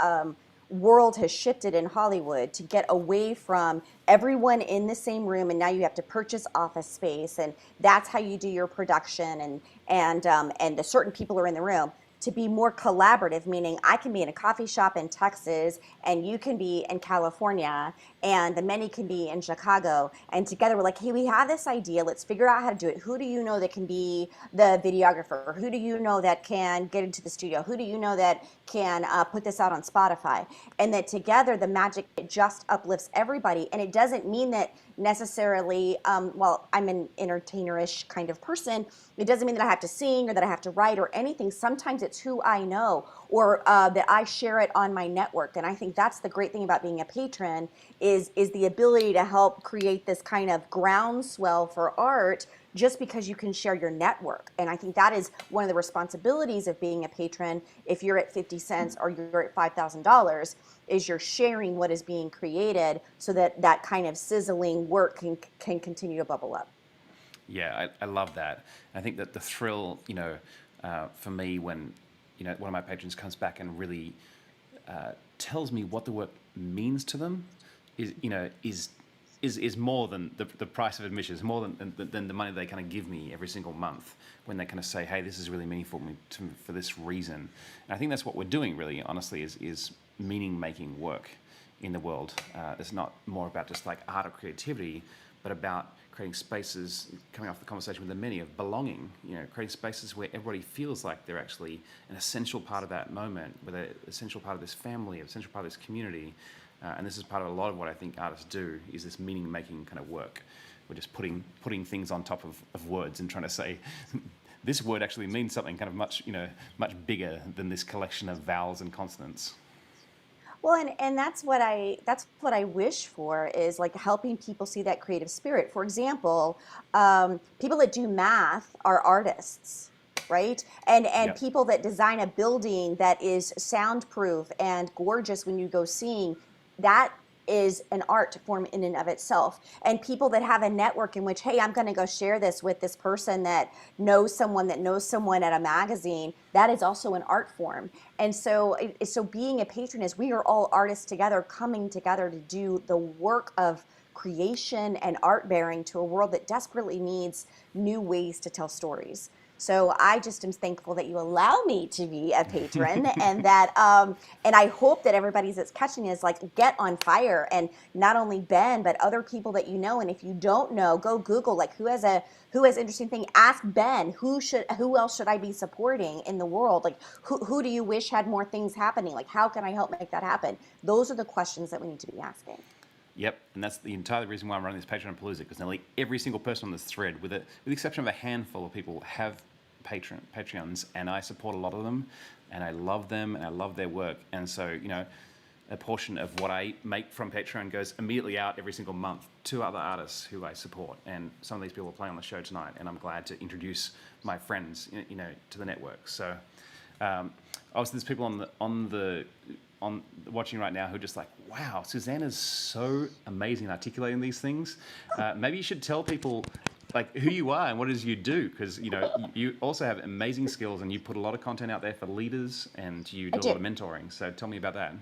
world has shifted in Hollywood to get away from everyone in the same room, and now you have to purchase office space, and that's how you do your production, and the certain people are in the room. To be more collaborative, meaning I can be in a coffee shop in Texas and you can be in California and the many can be in Chicago, and together we're like, hey, we have this idea, let's figure out how to do it. Who do you know that can be the videographer? Who do you know that can get into the studio? Who do you know that can put this out on Spotify? And that together the magic, it just uplifts everybody. And it doesn't mean that necessarily, well, I'm an entertainerish kind of person. It doesn't mean that I have to sing or that I have to write or anything. Sometimes it's who I know, or that I share it on my network. And I think that's the great thing about being a patron is the ability to help create this kind of groundswell for art just because you can share your network. And I think that is one of the responsibilities of being a patron. If you're at 50 cents or you're at $5,000, is you're sharing what is being created so that that kind of sizzling work can continue to bubble up. Yeah, I love that. I think that the thrill, for me when, one of my patrons comes back and really tells me what the work means to them is more than the price of admission, is more than the money they kind of give me every single month when they kind of say, hey, this is really meaningful to me for this reason. And I think that's what we're doing, really, honestly, is meaning-making work in the world. It's not more about just like art or creativity, but about creating spaces, coming off the conversation with the many, of belonging, creating spaces where everybody feels like they're actually an essential part of that moment, where they're an essential part of this family, an essential part of this community. And this is part of a lot of what I think artists do, is this meaning-making kind of work. We're just putting things on top of words and trying to say, this word actually means something kind of much bigger than this collection of vowels and consonants. Well, and that's what I wish for, is like helping people see that creative spirit. For example, people that do math are artists, right? And Yep. people that design a building that is soundproof and gorgeous when you go seeing, that is an art form in and of itself. And people that have a network in which, hey, I'm going to go share this with this person that knows someone at a magazine, that is also an art form. And so being a patron is, we are all artists together, coming together to do the work of creation and art bearing to a world that desperately needs new ways to tell stories. So I just am thankful that you allow me to be a patron, and that and I hope that everybody that's catching is like, get on fire, and not only Ben but other people that you know. And if you don't know, go Google like who has interesting thing. Ask Ben, who else should I be supporting in the world? Like who do you wish had more things happening? Like how can I help make that happen? Those are the questions that we need to be asking. Yep, and that's the entire reason why I'm running this Patreon Palooza, because nearly every single person on this thread, with the exception of a handful of people, have Patreons, and I support a lot of them, and I love them, and I love their work. And so, a portion of what I make from Patreon goes immediately out every single month to other artists who I support. And some of these people are playing on the show tonight, and I'm glad to introduce my friends, to the network. So, obviously, there's people on watching right now who are just like, wow, Susanna's so amazing articulating these things. Maybe you should tell people like who you are and what it is you do, because you also have amazing skills, and you put a lot of content out there for leaders, and you do a lot of mentoring. So tell me about that.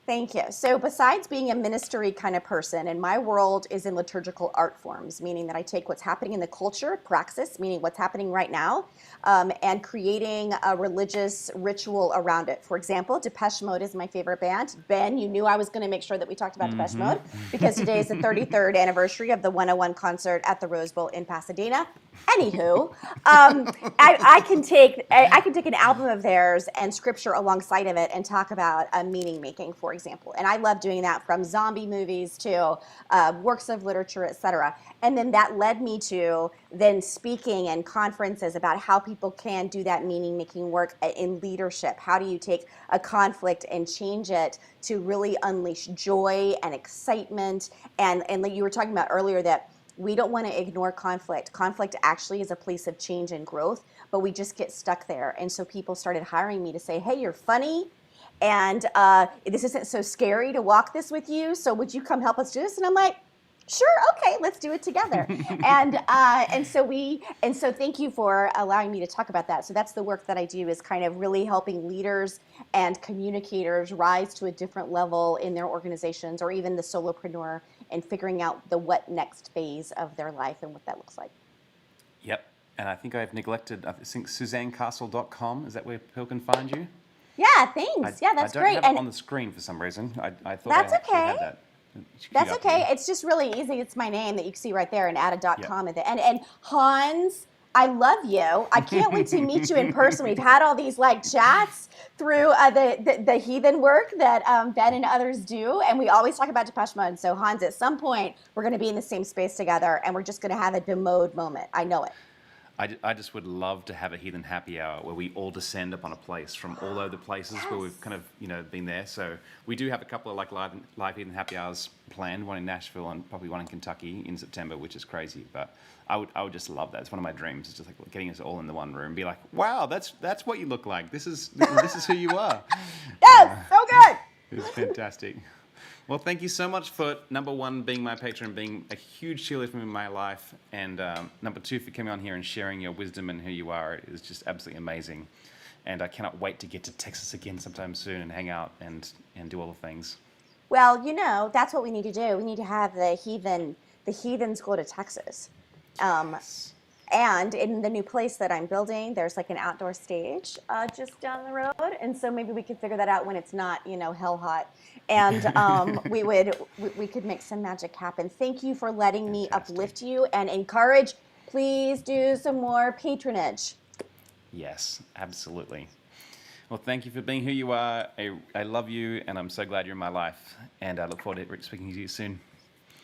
Thank you. So besides being a ministry kind of person, and my world is in liturgical art forms, meaning that I take what's happening in the culture, praxis, meaning what's happening right now, and creating a religious ritual around it. For example, Depeche Mode is my favorite band. Ben, you knew I was going to make sure that we talked about Depeche Mode, because today is the 33rd anniversary of the 101 concert at the Rose Bowl in Pasadena. Anywho, I can take an album of theirs and scripture alongside of it and talk about meaning making, for example. And I love doing that, from zombie movies to works of literature, etc. And then that led me to then speaking and conferences about how people can do that meaning making work in leadership. How do you take a conflict and change it to really unleash joy and excitement? And like you were talking about earlier, that we don't want to ignore conflict. Conflict actually is a place of change and growth, but we just get stuck there. And so people started hiring me to say, hey, you're funny and this isn't so scary to walk this with you. So would you come help us do this? And I'm like, sure, okay, let's do it together. And so thank you for allowing me to talk about that. So that's the work that I do, is kind of really helping leaders and communicators rise to a different level in their organizations, or even the solopreneur, and figuring out the what next phase of their life and what that looks like. Yep. And I think I've neglected, I think SuzanneCastle.com, is that where people can find you? Yeah, thanks. Yeah, that's I don't great. have it on the screen for some reason. I thought That's I actually okay. had that. That's okay. It's just really easy. It's my name that you can see right there, and add a .com at the end. And Hans, I love you. I can't wait to meet you in person. We've had all these chats through the heathen work that Ben and others do, and we always talk about Depeche Mode. So Hans, at some point, we're going to be in the same space together, and we're just going to have a demode moment. I know it. I just would love to have a heathen happy hour where we all descend upon a place from all over the places where we've kind of been there. So we do have a couple of live heathen happy hours planned, one in Nashville and probably one in Kentucky in September, which is crazy. But I would just love that. It's one of my dreams. It's just like getting us all in the one room, be like, wow, that's what you look like. This is who you are. Yes, so good. It's fantastic. Well, thank you so much for, number one, being my patron, being a huge cheerleader for me in my life, and number two, for coming on here and sharing your wisdom and who you are. It is just absolutely amazing. And I cannot wait to get to Texas again sometime soon and hang out and do all the things. Well, that's what we need to do. We need to have the heathens go to Texas. And in the new place that I'm building, there's an outdoor stage just down the road, and so maybe we could figure that out when it's not, hell hot, and we could make some magic happen. Thank you for letting me uplift you and encourage. Please do some more patronage. Yes, absolutely. Well, thank you for being who you are. I love you, and I'm so glad you're in my life, and I look forward to speaking to you soon.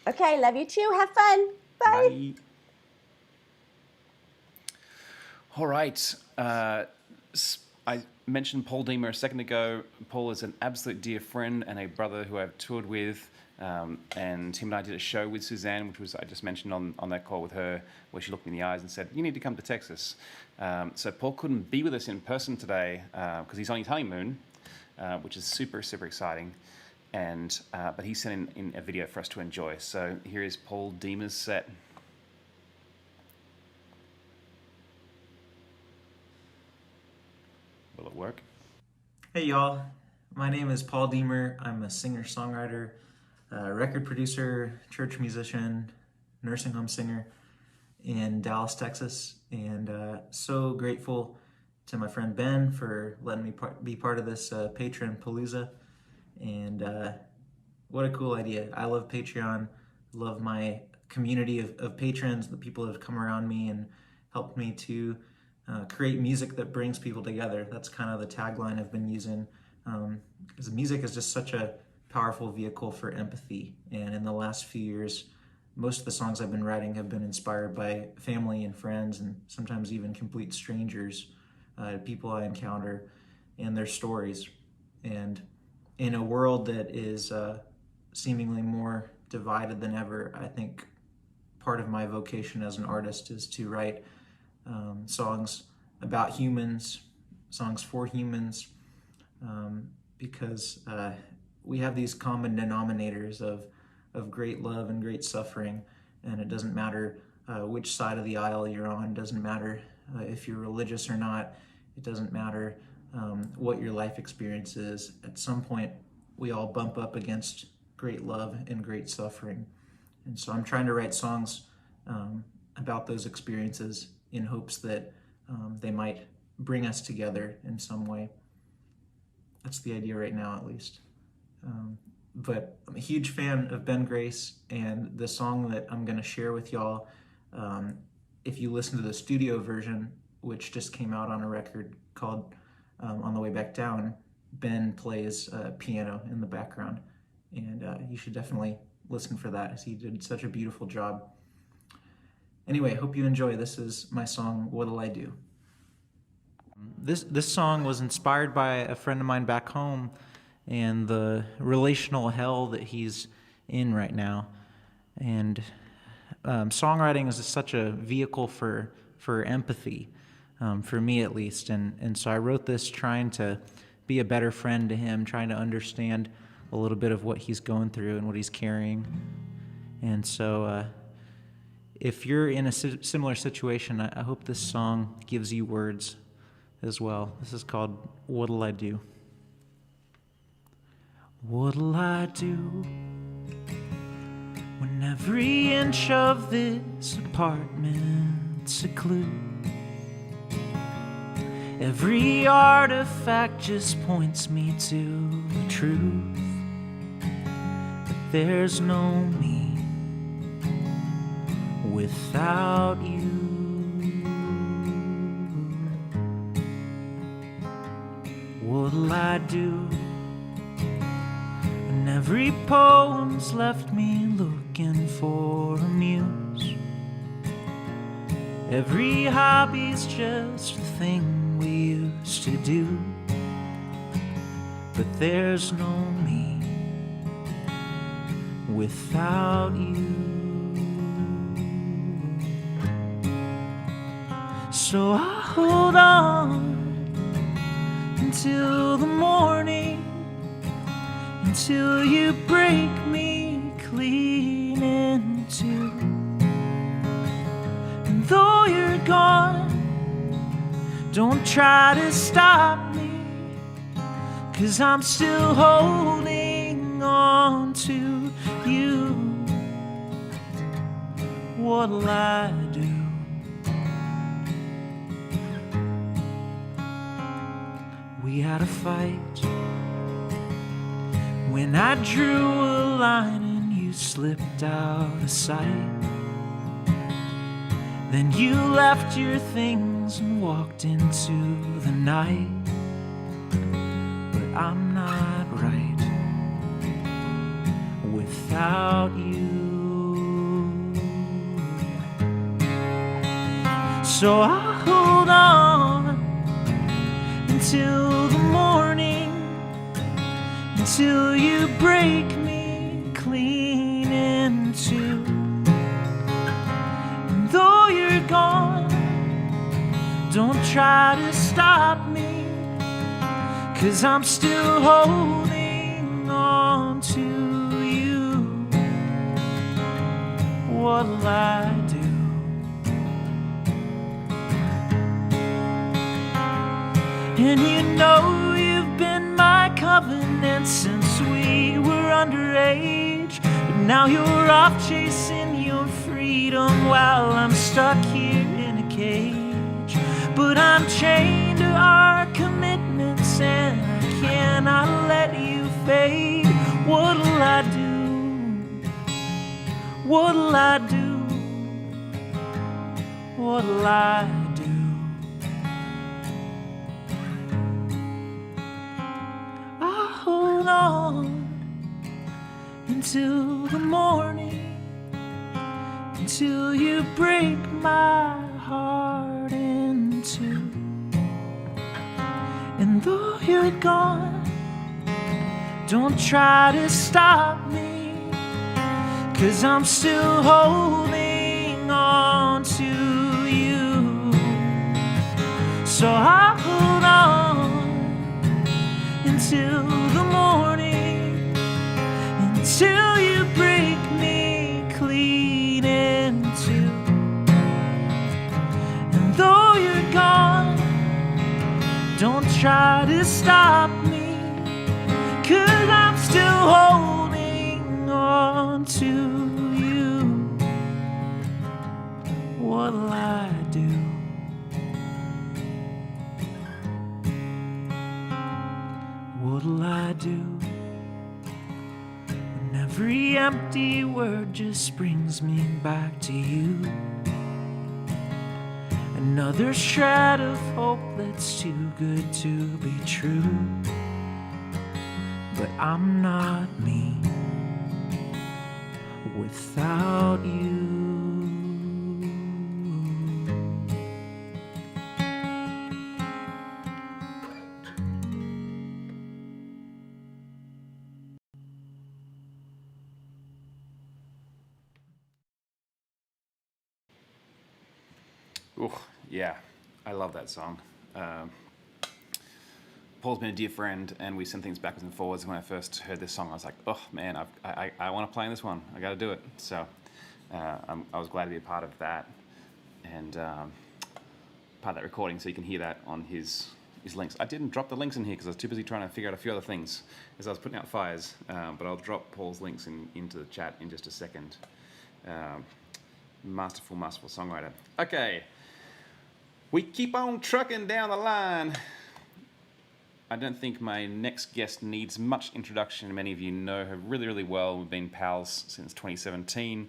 Okay, love you too. Have fun. Bye. Bye. All right. I mentioned Paul Deemer a second ago. Paul is an absolute dear friend and a brother who I've toured with. And him and I did a show with Suzanne, which was, I just mentioned on that call with her, where she looked me in the eyes and said, you need to come to Texas. So Paul couldn't be with us in person today because he's on his honeymoon, which is super, super exciting. And but he sent in a video for us to enjoy. So here is Paul Deemer's set. Will it work? Hey y'all, my name is Paul Deemer. I'm a singer-songwriter, record producer, church musician, nursing home singer in Dallas, Texas, and so grateful to my friend Ben for letting me be part of this Patreon Palooza. And what a cool idea. I love Patreon, love my community of patrons, the people that have come around me and helped me to create music that brings people together. That's kind of the tagline I've been using, because music is just such a powerful vehicle for empathy. And in the last few years, most of the songs I've been writing have been inspired by family and friends, and sometimes even complete strangers, people I encounter, and their stories. And in a world that is seemingly more divided than ever, I think part of my vocation as an artist is to write songs about humans, songs for humans, because we have these common denominators of great love and great suffering, and it doesn't matter which side of the aisle you're on, it doesn't matter if you're religious or not, it doesn't matter what your life experience is. At some point, we all bump up against great love and great suffering. And so I'm trying to write songs about those experiences in hopes that they might bring us together in some way. That's the idea right now, at least. But I'm a huge fan of Ben Grace, and the song that I'm going to share with y'all, if you listen to the studio version, which just came out on a record called On the Way Back Down, Ben plays piano in the background, and you should definitely listen for that, as he did such a beautiful job. Anyway, hope you enjoy. This is my song, What'll I Do? This song was inspired by a friend of mine back home and the relational hell that he's in right now. And songwriting is such a vehicle for empathy, for me at least. And so I wrote this trying to be a better friend to him, trying to understand a little bit of what he's going through and what he's carrying. And so if you're in a similar situation, I hope this song gives you words as well. This is called What'll I Do? What'll I do when every inch of this apartment's a clue? Every artifact just points me to the truth, but there's no me without you. What'll I do when every poem's left me looking for a muse? Every hobby's just a thing we used to do, but there's no me without you. So I hold on until the morning, until you break me clean in two. And though you're gone, don't try to stop me, 'cause I'm still holding on to you. What'll I do? We had a fight when I drew a line and you slipped out of sight. Then you left your things and walked into the night. But I'm not right without you. So I hold on until the morning, until you break me clean in two. And though you're gone, don't try to stop me, 'cause I'm still holding on to you. What'll I do? And you know you've been my covenant since we were underage. But now you're off chasing your freedom while I'm stuck here in a cage. But I'm chained to our commitments and I cannot let you fade. What'll I do? What'll I do? What'll I do? Hold on until the morning, until you break my heart in two. And though you're gone, don't try to stop me, 'cause I'm still holding on to you. So I hold on until the morning, until you break me clean in two. And though you're gone, don't try to stop me, 'cause I'm still holding on to you. What'll I do? What'll I do when every empty word just brings me back to you? Another shred of hope that's too good to be true. But I'm not me without you. Ooh, yeah, I love that song. Paul's been a dear friend, and we send things backwards and forwards. When I first heard this song, I was like, oh man, I want to play in this one. I got to do it. So I was glad to be a part of that, and part of that recording, so you can hear that on his links. I didn't drop the links in here because I was too busy trying to figure out a few other things as I was putting out fires. But I'll drop Paul's links into the chat in just a second. Masterful songwriter. Okay, we keep on trucking down the line. I don't think my next guest needs much introduction. Many of you know her really, really well. We've been pals since 2017.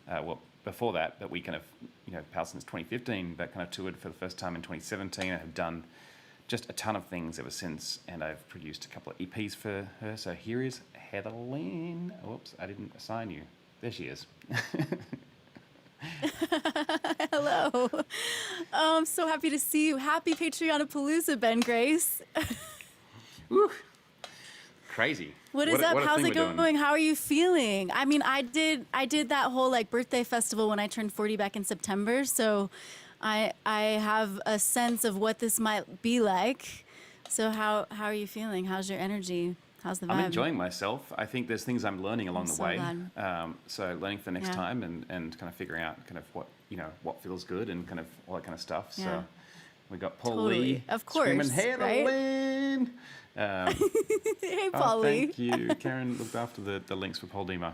Well, before that, but we kind of, pals since 2015, but kind of toured for the first time in 2017. I have done just a ton of things ever since, and I've produced a couple of EPs for her. So here is Heather Lynn. Whoops, I didn't assign you. There she is. Hello. I'm so happy to see you. Happy Patreon-a-Palooza, Ben Grace. Woo. Crazy. What is up? How's it going? Doing. How are you feeling? I mean, I did that whole birthday festival when I turned 40 back in September, so I have a sense of what this might be like. So how are you feeling? How's your energy? How's the vibe? I'm enjoying myself. I think there's things I'm learning along the way. Glad. So learning for the next time and kind of figuring out kind of what feels good and kind of all that kind of stuff. Yeah. So we got Paul Lee, of course, screaming, Heather right? Lynn. Hey, Paul Lee. Thank you. Karen looked after the links for Paul Dima.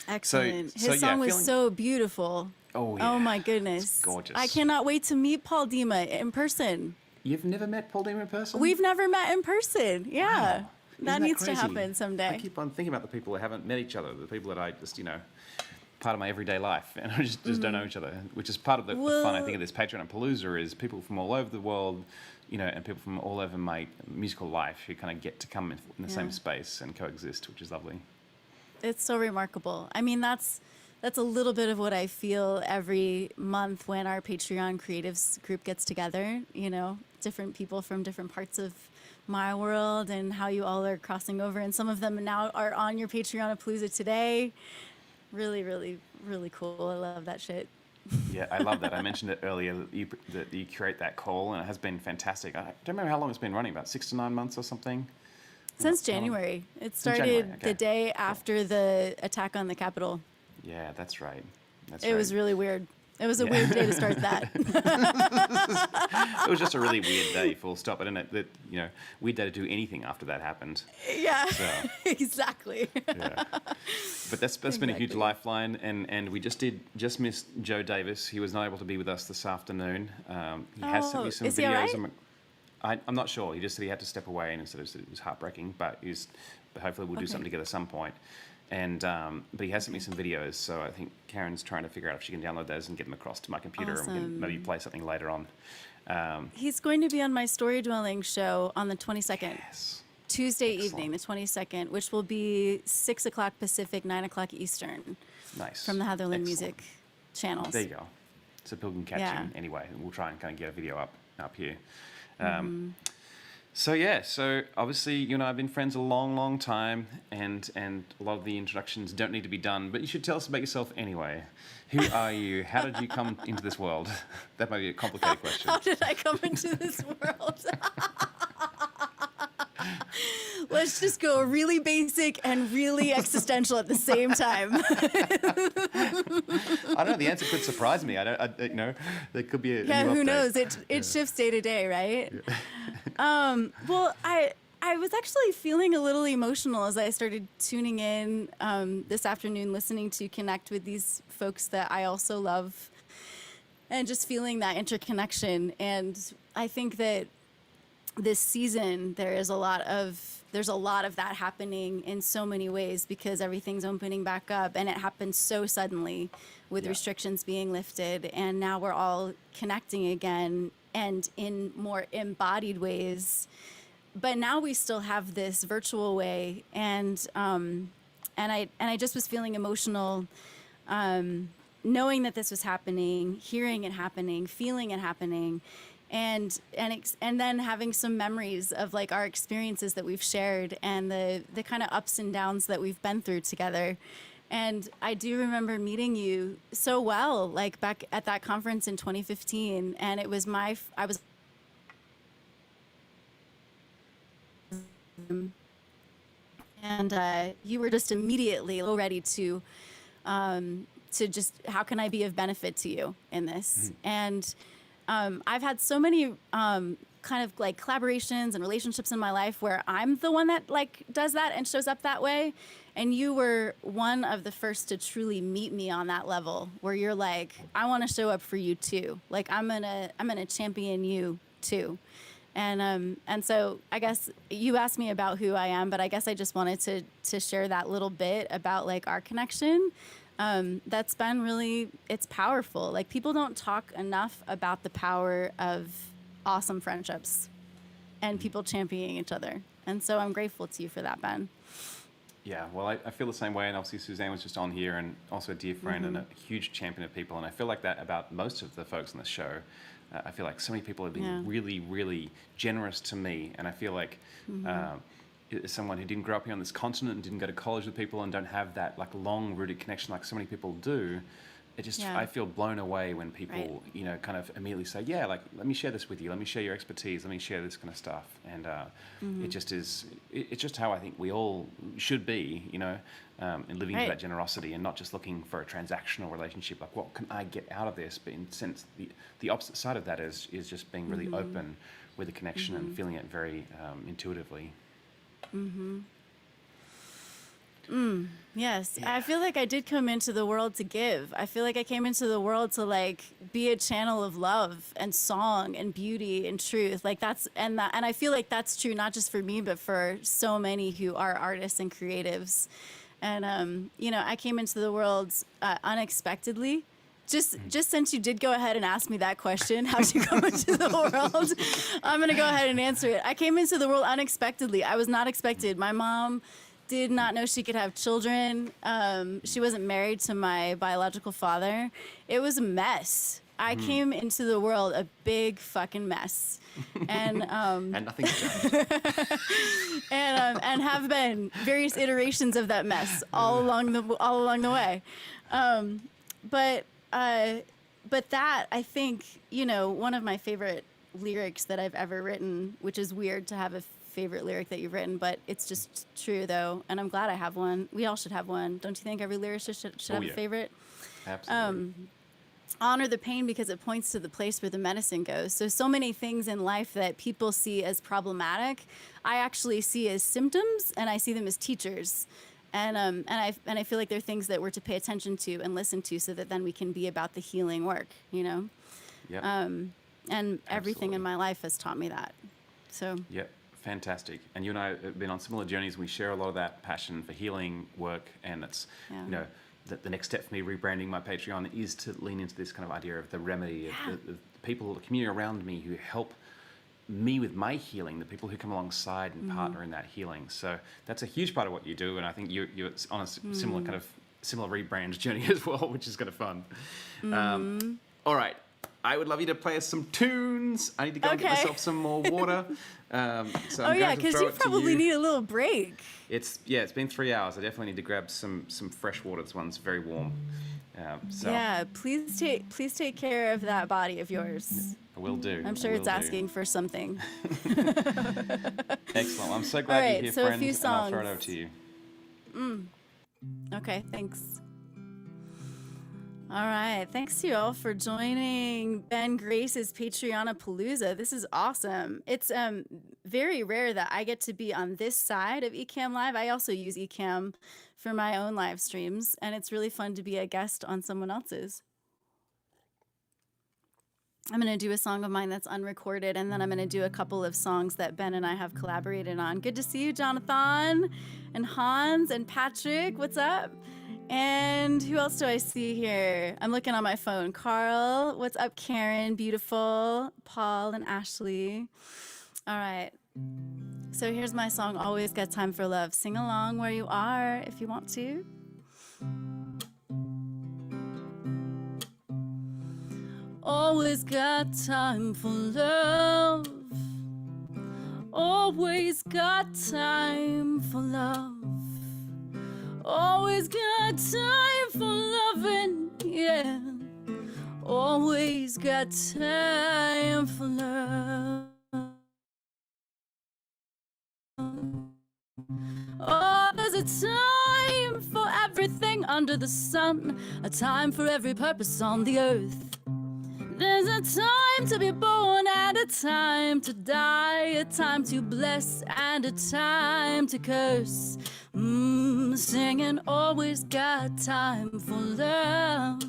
Excellent. His song was so beautiful. Oh, yeah. Oh, my goodness. It's gorgeous. I cannot wait to meet Paul Dima in person. You've never met Paul Dima in person? We've never met in person. Yeah. Wow. That needs to happen someday. I keep on thinking about the people that haven't met each other, the people that I just, part of my everyday life, and I just don't know each other, which is part of the fun, I think, of this Patreon-a-Palooza is people from all over the world, and people from all over my musical life who kind of get to come in the same space and coexist, which is lovely. It's so remarkable. I mean, that's a little bit of what I feel every month when our Patreon creatives group gets together, different people from different parts of my world and how you all are crossing over. And some of them now are on your Patreon-a-Palooza today. Really, really, really cool. I love that shit. Yeah, I love that. I mentioned it earlier that you create that call, and it has been fantastic. I don't remember how long it's been running, about 6 to 9 months or something? Since January. It started the day after the attack on the Capitol. Yeah, that's right. It was really weird. It was a weird day to start that. It was just a really weird day, full stop. I don't know that weird day to do anything after that happened. Yeah, so, exactly. Yeah. But that's been a huge lifeline, and we just missed Joe Davis. He was not able to be with us this afternoon. He has sent me some videos. He all right? I'm not sure. He just said he had to step away, and said it was heartbreaking. But hopefully we'll do something together at some point. And but he has sent me some videos, so I think Karen's trying to figure out if she can download those and get them across to my computer, and we can maybe play something later on. He's going to be on my Story Dwelling show on the 22nd. Yes. Tuesday evening, the 22nd, which will be 6 o'clock Pacific, 9 o'clock Eastern. Nice. From the Heather Lynn Music channels. There you go. So people can catch him anyway, and we'll try and kind of get a video up here. So obviously you and I have been friends a long, long time, and a lot of the introductions don't need to be done, but you should tell us about yourself anyway. Who are you? How did you come into this world? That might be a complicated question. How did I come into this world? Let's just go really basic and really existential at the same time. I don't know. The answer could surprise me. There could be a new who update. knows? It shifts day to day, right? Yeah. Well, I was actually feeling a little emotional as I started tuning in this afternoon, listening to connect with these folks that I also love, and just feeling that interconnection. And I think that this season there's a lot of that happening in so many ways, because everything's opening back up, and it happened so suddenly with restrictions being lifted, and now we're all connecting again and in more embodied ways. But now we still have this virtual way, and I just was feeling emotional, knowing that this was happening, hearing it happening, feeling it happening. And then having some memories of our experiences that we've shared, and the kind of ups and downs that we've been through together. And I do remember meeting you so well, back at that conference in 2015. And it was and you were just immediately ready to just, how can I be of benefit to you in this? And I've had so many kind of like collaborations and relationships in my life where I'm the one that like does that and shows up that way. And you were one of the first to truly meet me on that level where you're like, I want to show up for you too. Like I'm gonna champion you too. And so I guess you asked me about who I am, but I guess I just wanted to share that little bit about like our connection. That's been really, it's powerful. Like people don't talk enough about the power of awesome friendships and people championing each other. And so I'm grateful to you for that, Ben. Yeah, well, I feel the same way, and obviously Suzanne was just on here, and also a dear friend and a huge champion of people, and I feel like that about most of the folks on the show. I feel like so many people have been really, really generous to me, and I feel like as someone who didn't grow up here on this continent and didn't go to college with people and don't have that like long-rooted connection like so many people do, it just I feel blown away when people you know kind of immediately say, yeah, like let me share this with you, let me share your expertise, let me share this kind of stuff, and it just is it's just how I think we all should be, you know, in living into that generosity and not just looking for a transactional relationship, like what can I get out of this, but in a sense the opposite side of that is just being really open with a connection and feeling it very intuitively. Yes, I feel like I did come into the world to give. I feel like I came into the world to like be a channel of love and song and beauty and truth. Like and I feel like that's true not just for me, but for so many who are artists and creatives. And you know, I came into the world unexpectedly. Just since you did go ahead and ask me that question, how'd you come into the world? I'm gonna go ahead and answer it. I came into the world unexpectedly. I was not expected. My mom did not know she could have children. She wasn't married to my biological father. It was a mess. I came into the world a big fucking mess, and and nothing changed. and have been various iterations of that mess all along the way. But that, I think, you know, one of my favorite lyrics that I've ever written, which is weird to have a favorite lyric that you've written, but it's just true though, and I'm glad I have one. We all should have one, don't you think? Every lyricist should have a favorite. Absolutely. Honor the pain because it points to the place where the medicine goes. So many things in life that people see as problematic, I actually see as symptoms, and I see them as teachers. And I feel like they're things that we're to pay attention to and listen to, so that then we can be about the healing work, you know. Yep. And everything in my life has taught me that. So. Yep. Fantastic. And you and I have been on similar journeys. We share a lot of that passion for healing work, and it's you know the next step for me rebranding my Patreon is to lean into this kind of idea of the remedy of the people, the community around me who help me with my healing, the people who come alongside and partner in that healing. So that's a huge part of what you do, and I think you're on a similar rebrand journey as well, which is kind of fun. All right. I would love you to play us some tunes. I need to go and get myself some more water. So because you probably need a little break. It's been 3 hours. I definitely need to grab some fresh water. This one's very warm. Yeah, please take care of that body of yours. I will do. I'm sure it's asking for something. Excellent. I'm so glad you're here, so friend. a few songs. And I'll throw it over to you. Okay, thanks. All right. Thanks to you all for joining Ben Grace's Patreon-a-Palooza. This is awesome. It's very rare that I get to be on this side of Ecamm Live. I also use Ecamm for my own live streams, and it's really fun to be a guest on someone else's. I'm going to do a song of mine that's unrecorded, and then I'm going to do a couple of songs that Ben and I have collaborated on. Good to see you, Jonathan, and Hans, and Patrick. What's up? And who else do I see here? I'm looking on my phone. Carl, what's up? Karen, beautiful. Paul and Ashley. All right. So here's my song, Always Got Time for Love. Sing along where you are if you want to. Always got time for love. Always got time for love. Always got time for loving, yeah. Always got time for love. everything under the sun, a time for every purpose on the earth. There's a time to be born and a time to die, a time to bless and a time to curse. Singing always got time for love.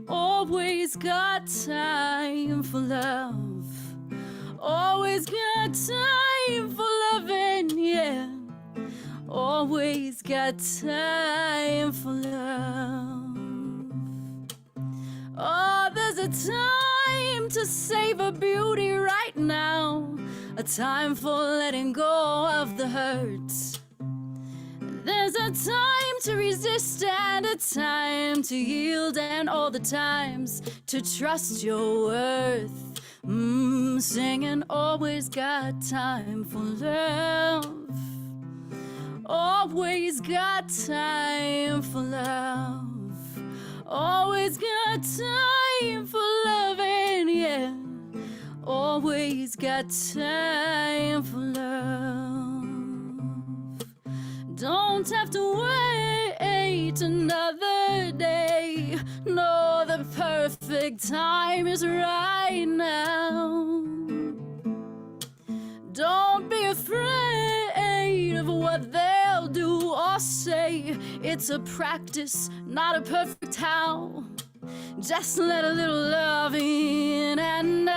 Always got time for love. Always got time for loving, yeah. Always got time for love. Oh, there's a time to savor beauty right now, a time for letting go of the hurt. There's a time to resist and a time to yield, and all the times to trust your worth. Singing always got time for love. Always got time for love. Always got time for loving, yeah. Always got time for love. Don't have to wait another day. No, the perfect time is right now. Don't be afraid of what they'll do or say. It's a practice, not a perfect how. Just let a little love in and out.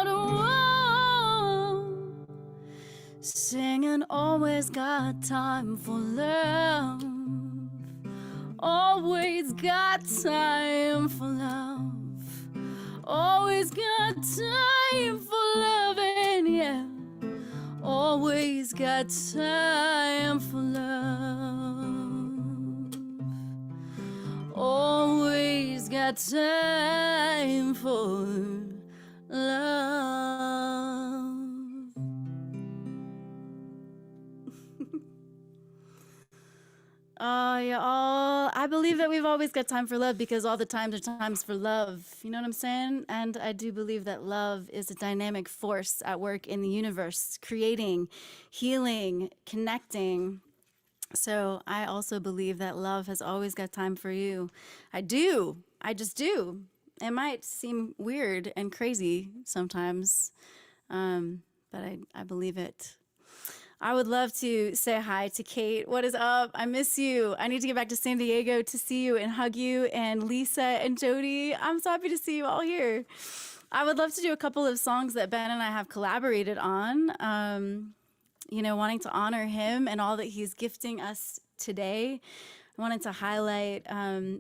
Whoa. Singing always got time for love. Always got time for love. Always got time for loving, yeah. Always got time for love. Always got time for love. Y'all, I believe that we've always got time for love because all the times are times for love. You know what I'm saying? And I do believe that love is a dynamic force at work in the universe, creating, healing, connecting. So I also believe that love has always got time for you. I do. I just do. It might seem weird and crazy sometimes, but I believe it. I would love to say hi to Kate. What is up? I miss you. I need to get back to San Diego to see you and hug you, and Lisa and Jody. I'm so happy to see you all here. I would love to do a couple of songs that Ben and I have collaborated on, wanting to honor him and all that he's gifting us today. I wanted to highlight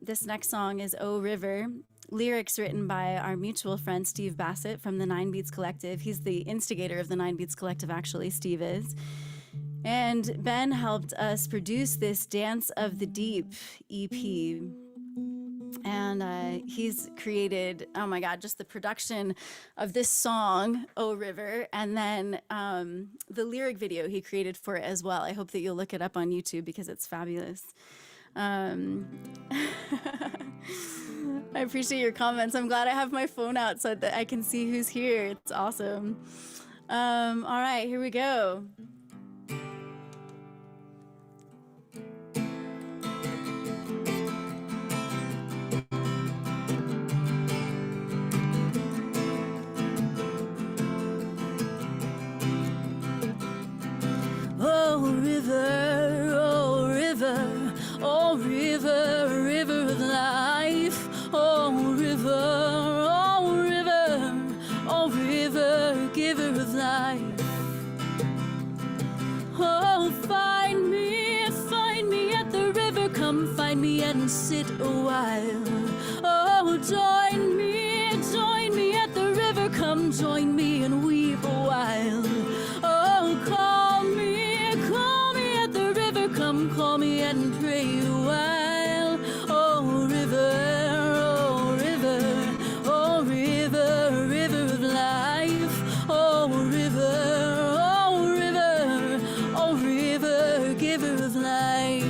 this next song is Oh River. Lyrics written by our mutual friend Steve Bassett from the 9 Beats Collective. He's the instigator of the 9 Beats Collective, actually, Steve is. And Ben helped us produce this Dance of the Deep EP. And he's created, oh my God, just the production of this song, Oh River, and then the lyric video he created for it as well. I hope that you'll look it up on YouTube because it's fabulous. I appreciate your comments. I'm glad I have my phone out so that I can see who's here. It's awesome. All right, here we go. Oh river, oh river, oh river, river of life. Oh river, oh river, oh river, giver of life. Oh, find me at the river. Come find me and sit a while. Oh, join me at the river. Come join me and weep a while. Oh, call me at the river. Come call me and pray a while. Oh, river, oh, river, oh, river, river of life. Oh, river, oh, river, oh, river, giver of life.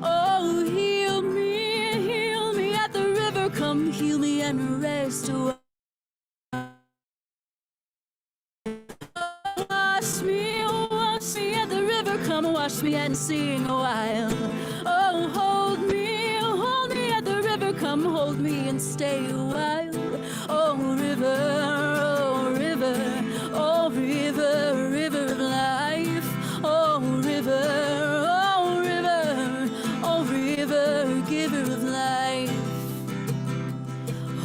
Oh, heal me at the river. Come heal me and rest a while. Wash me at the river. river, come wash me and sing a while. Oh, hold me at the river, come hold me and stay a while. Oh, river, oh, river, oh, river, river of life. Oh, river, oh, river, oh, river, giver of life.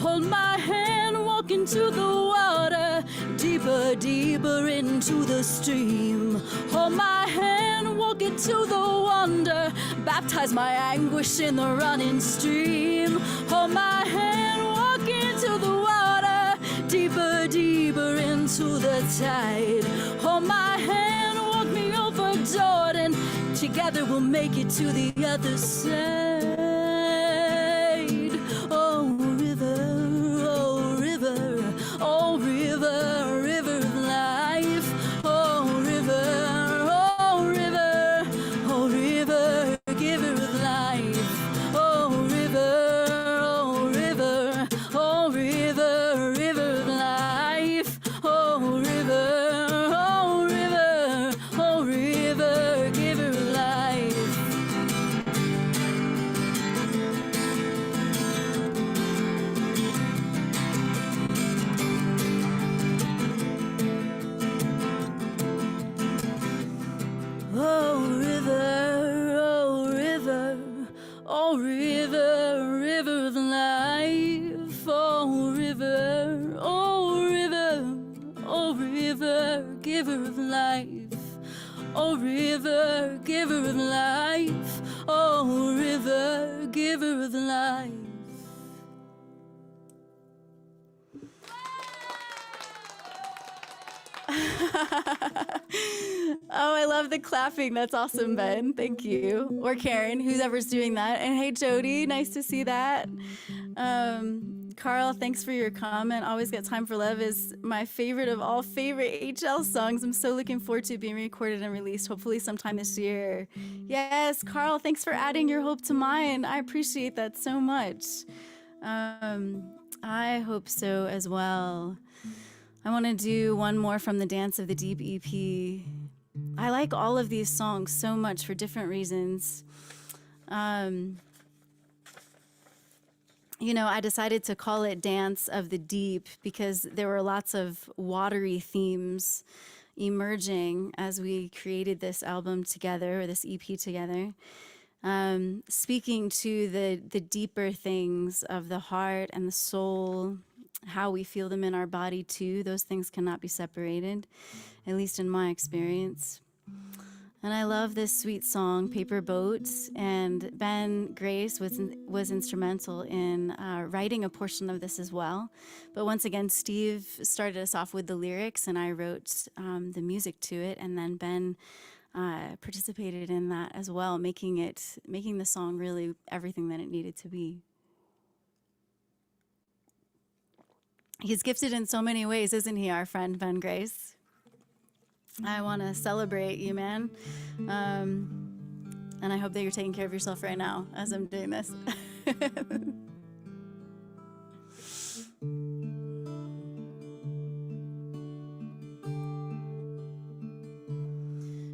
Hold my hand, walk into the water, deeper, deeper into the stream. Hold my hand, walk into the wonder, baptize my anguish in the running stream. Hold my hand, walk into the water, deeper, deeper into the tide. Hold my hand, walk me over Jordan, together we'll make it to the other side. Oh, river, oh, river, oh, river, river of life. Oh, river, oh, river, oh, river, giver of life. Oh, river, oh, river, oh, river, river of life. Oh, river, oh, river, oh, river, giver of life. Oh, river, oh, river, oh, river, river of life. Oh, river, oh, river, oh, river, giver of life. Oh, river, giver of life. Oh, river, giver of life. Oh, I love the clapping. That's awesome, Ben. Thank you. Or Karen, whoever's doing that. And hey, Jody, nice to see that. Carl, thanks for your comment. Always Got Time for Love is my favorite of all favorite HL songs. I'm so looking forward to it being recorded and released, hopefully sometime this year. Yes, Carl, thanks for adding your hope to mine. I appreciate that so much. I hope so as well. I want to do one more from the Dance of the Deep EP. I like all of these songs so much for different reasons. You know, I decided to call it Dance of the Deep because there were lots of watery themes emerging as we created this album together, or this EP together. Speaking to the deeper things of the heart and the soul, how we feel them in our body too. Those things cannot be separated, at least in my experience. And I love this sweet song, Paper Boats, and Ben Grace was instrumental in writing a portion of this as well. But once again, Steve started us off with the lyrics, and I wrote the music to it, and then Ben participated in that as well, making the song really everything that it needed to be. He's gifted in so many ways, isn't he, our friend Ben Grace? I want to celebrate you, man. And I hope that you're taking care of yourself right now as I'm doing this.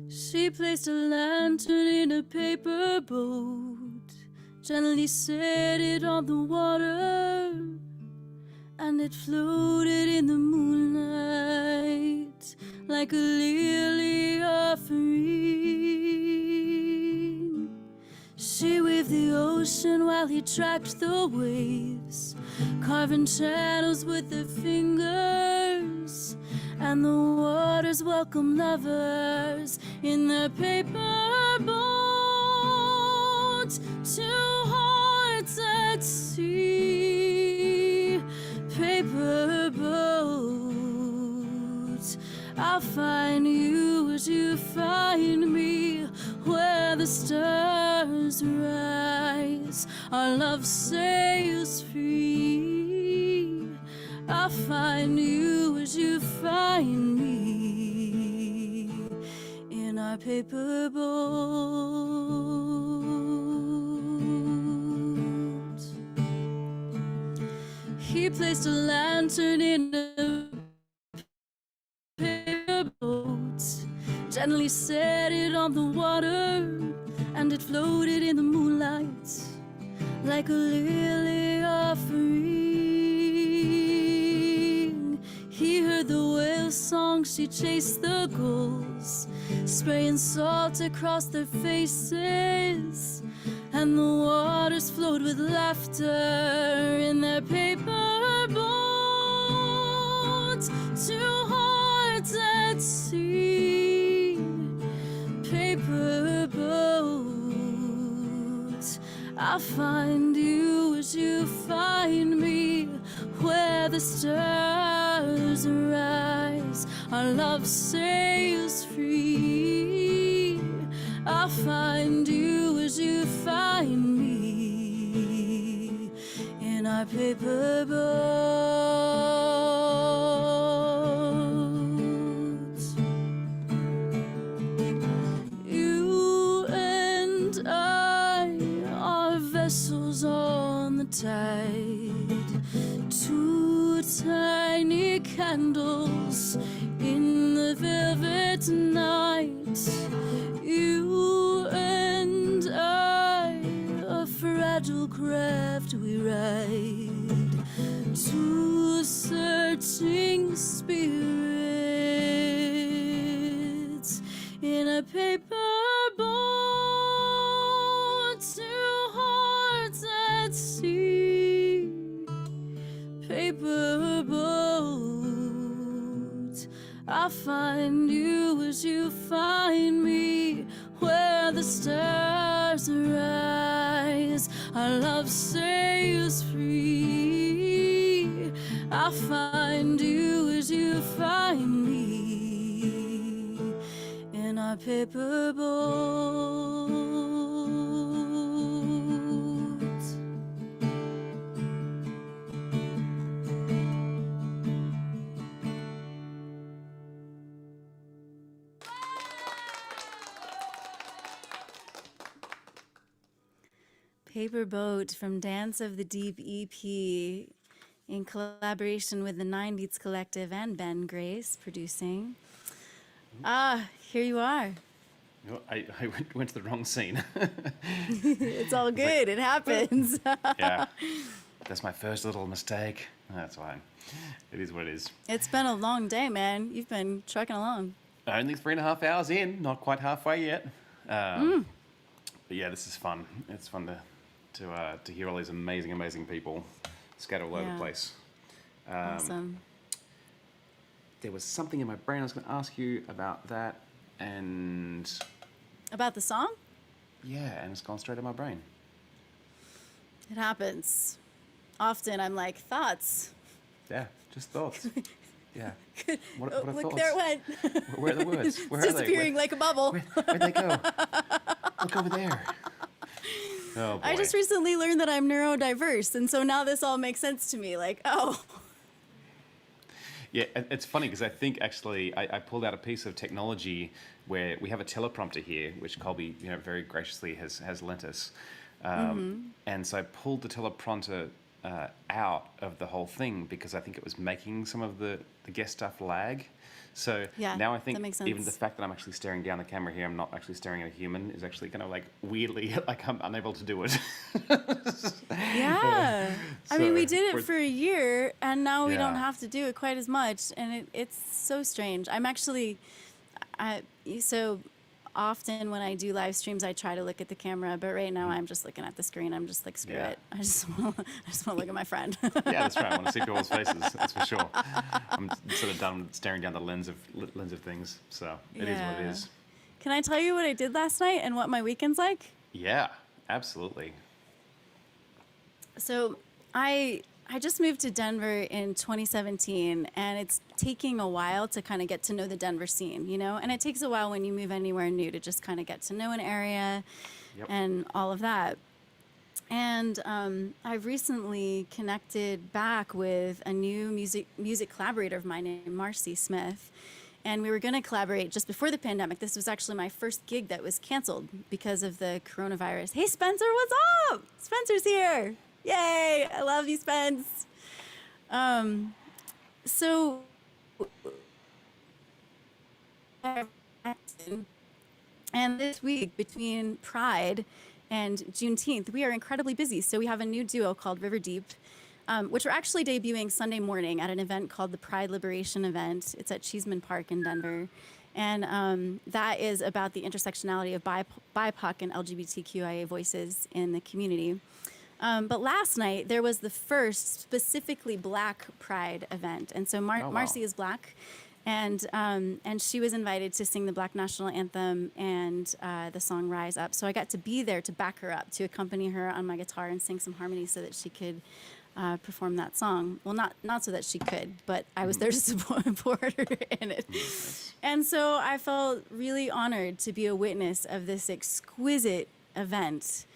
She placed a lantern in a paper boat, gently set it on the water, and it floated in the moonlight like a lily offering. She waved the ocean while he tracked the waves, carving channels with her fingers, and the waters welcome lovers in their paper boat. Two hearts at sea, paper boat. I'll find you as you find me, where the stars rise. Our love sails free. I'll find you as you find me, in our paper boat. He placed a lantern in a paper boat, gently set it on the water, and it floated in the moonlight like a lily offering. He heard the whale song, she chased the gulls, spraying salt across their faces, and the waters flowed with laughter in their paper boats. Two hearts at sea, paper boats. I'll find you as you find me, where the stars rise. Our love sails free. I'll find you as you find me, in our paper boats. You and I are vessels on the tide, two tiny candles in the velvet night. You and I, a fragile craft we ride, two searching spirits in a paper boat. Two hearts at sea, paper boat. I'll find you as you find me, where the stars rise. Our love sails free. I'll find you as you find me, in our paper boat. Paper Boat from Dance of the Deep EP, in collaboration with the 9 Beats Collective and Ben Grace producing. Here you are. You know, I went to the wrong scene. It's all good. It happens. Yeah, that's my first little mistake. That's fine. It is what it is. It's been a long day, man. You've been trucking along. Only 3.5 hours in, not quite halfway yet. But yeah, this is fun. It's fun to hear all these amazing people scattered all over the place. Awesome. There was something in my brain I was going to ask you about that, and About the song? yeah, and it's gone straight to my brain. It happens. Often I'm like, thoughts. Yeah, just thoughts. Yeah. What Oh, are look, thoughts? there it went. Where are the words? Where It's are they? disappearing like a bubble. Where'd they go? Look over there. Oh, boy. I just recently learned that I'm neurodiverse, and so now this all makes sense to me. Like, oh, Yeah, it's funny because I think actually I pulled out a piece of technology where we have a teleprompter here, which Colby, very graciously has lent us. And so I pulled the teleprompter out of the whole thing because I think it was making some of the guest stuff lag. So Yeah, now I think that makes even the sense. fact that I'm actually staring down the camera here, I'm not actually staring at a human, is actually kind of like weirdly like I'm unable to do it. yeah. I mean, we So, did it we're- for a year, and now we don't Yeah. have to do it quite as much, and it's so strange. I'm actually, so often when I do live streams, I try to look at the camera, but right now I'm just looking at the screen. I'm just like, screw Yeah. it. I just want to look at my friend. Yeah, that's right. I want to see people's faces. That's for sure. I'm sort of done staring down the lens of things. So it is what it Yeah. is. Can I tell you what I did last night and what my weekend's like? Yeah, absolutely. So I just moved to Denver in 2017, and it's taking a while to kind of get to know the Denver scene, And it takes a while when you move anywhere new to just kind of get to know an area Yep. and all of that. And I've recently connected back with a new music collaborator of mine named Marcy Smith. And we were going to collaborate just before the pandemic. This was actually my first gig that was canceled because of the coronavirus. Hey, Spencer, what's up? Spencer's here. Yay. I love you, Spence. So And this week, between Pride and Juneteenth, we are incredibly busy. So we have a new duo called River Deep, which we're actually debuting Sunday morning at an event called the Pride Liberation Event. It's at Cheeseman Park in Denver. And that is about the intersectionality of BIPOC and LGBTQIA voices in the community. But last night, there was the first specifically Black Pride event. And so Marcy is Black. And she was invited to sing the Black National Anthem and the song Rise Up. So I got to be there to back her up, to accompany her on my guitar and sing some harmonies so that she could perform that song. Well, not so that she could, but I was there to support her in it. And so I felt really honored to be a witness of this exquisite event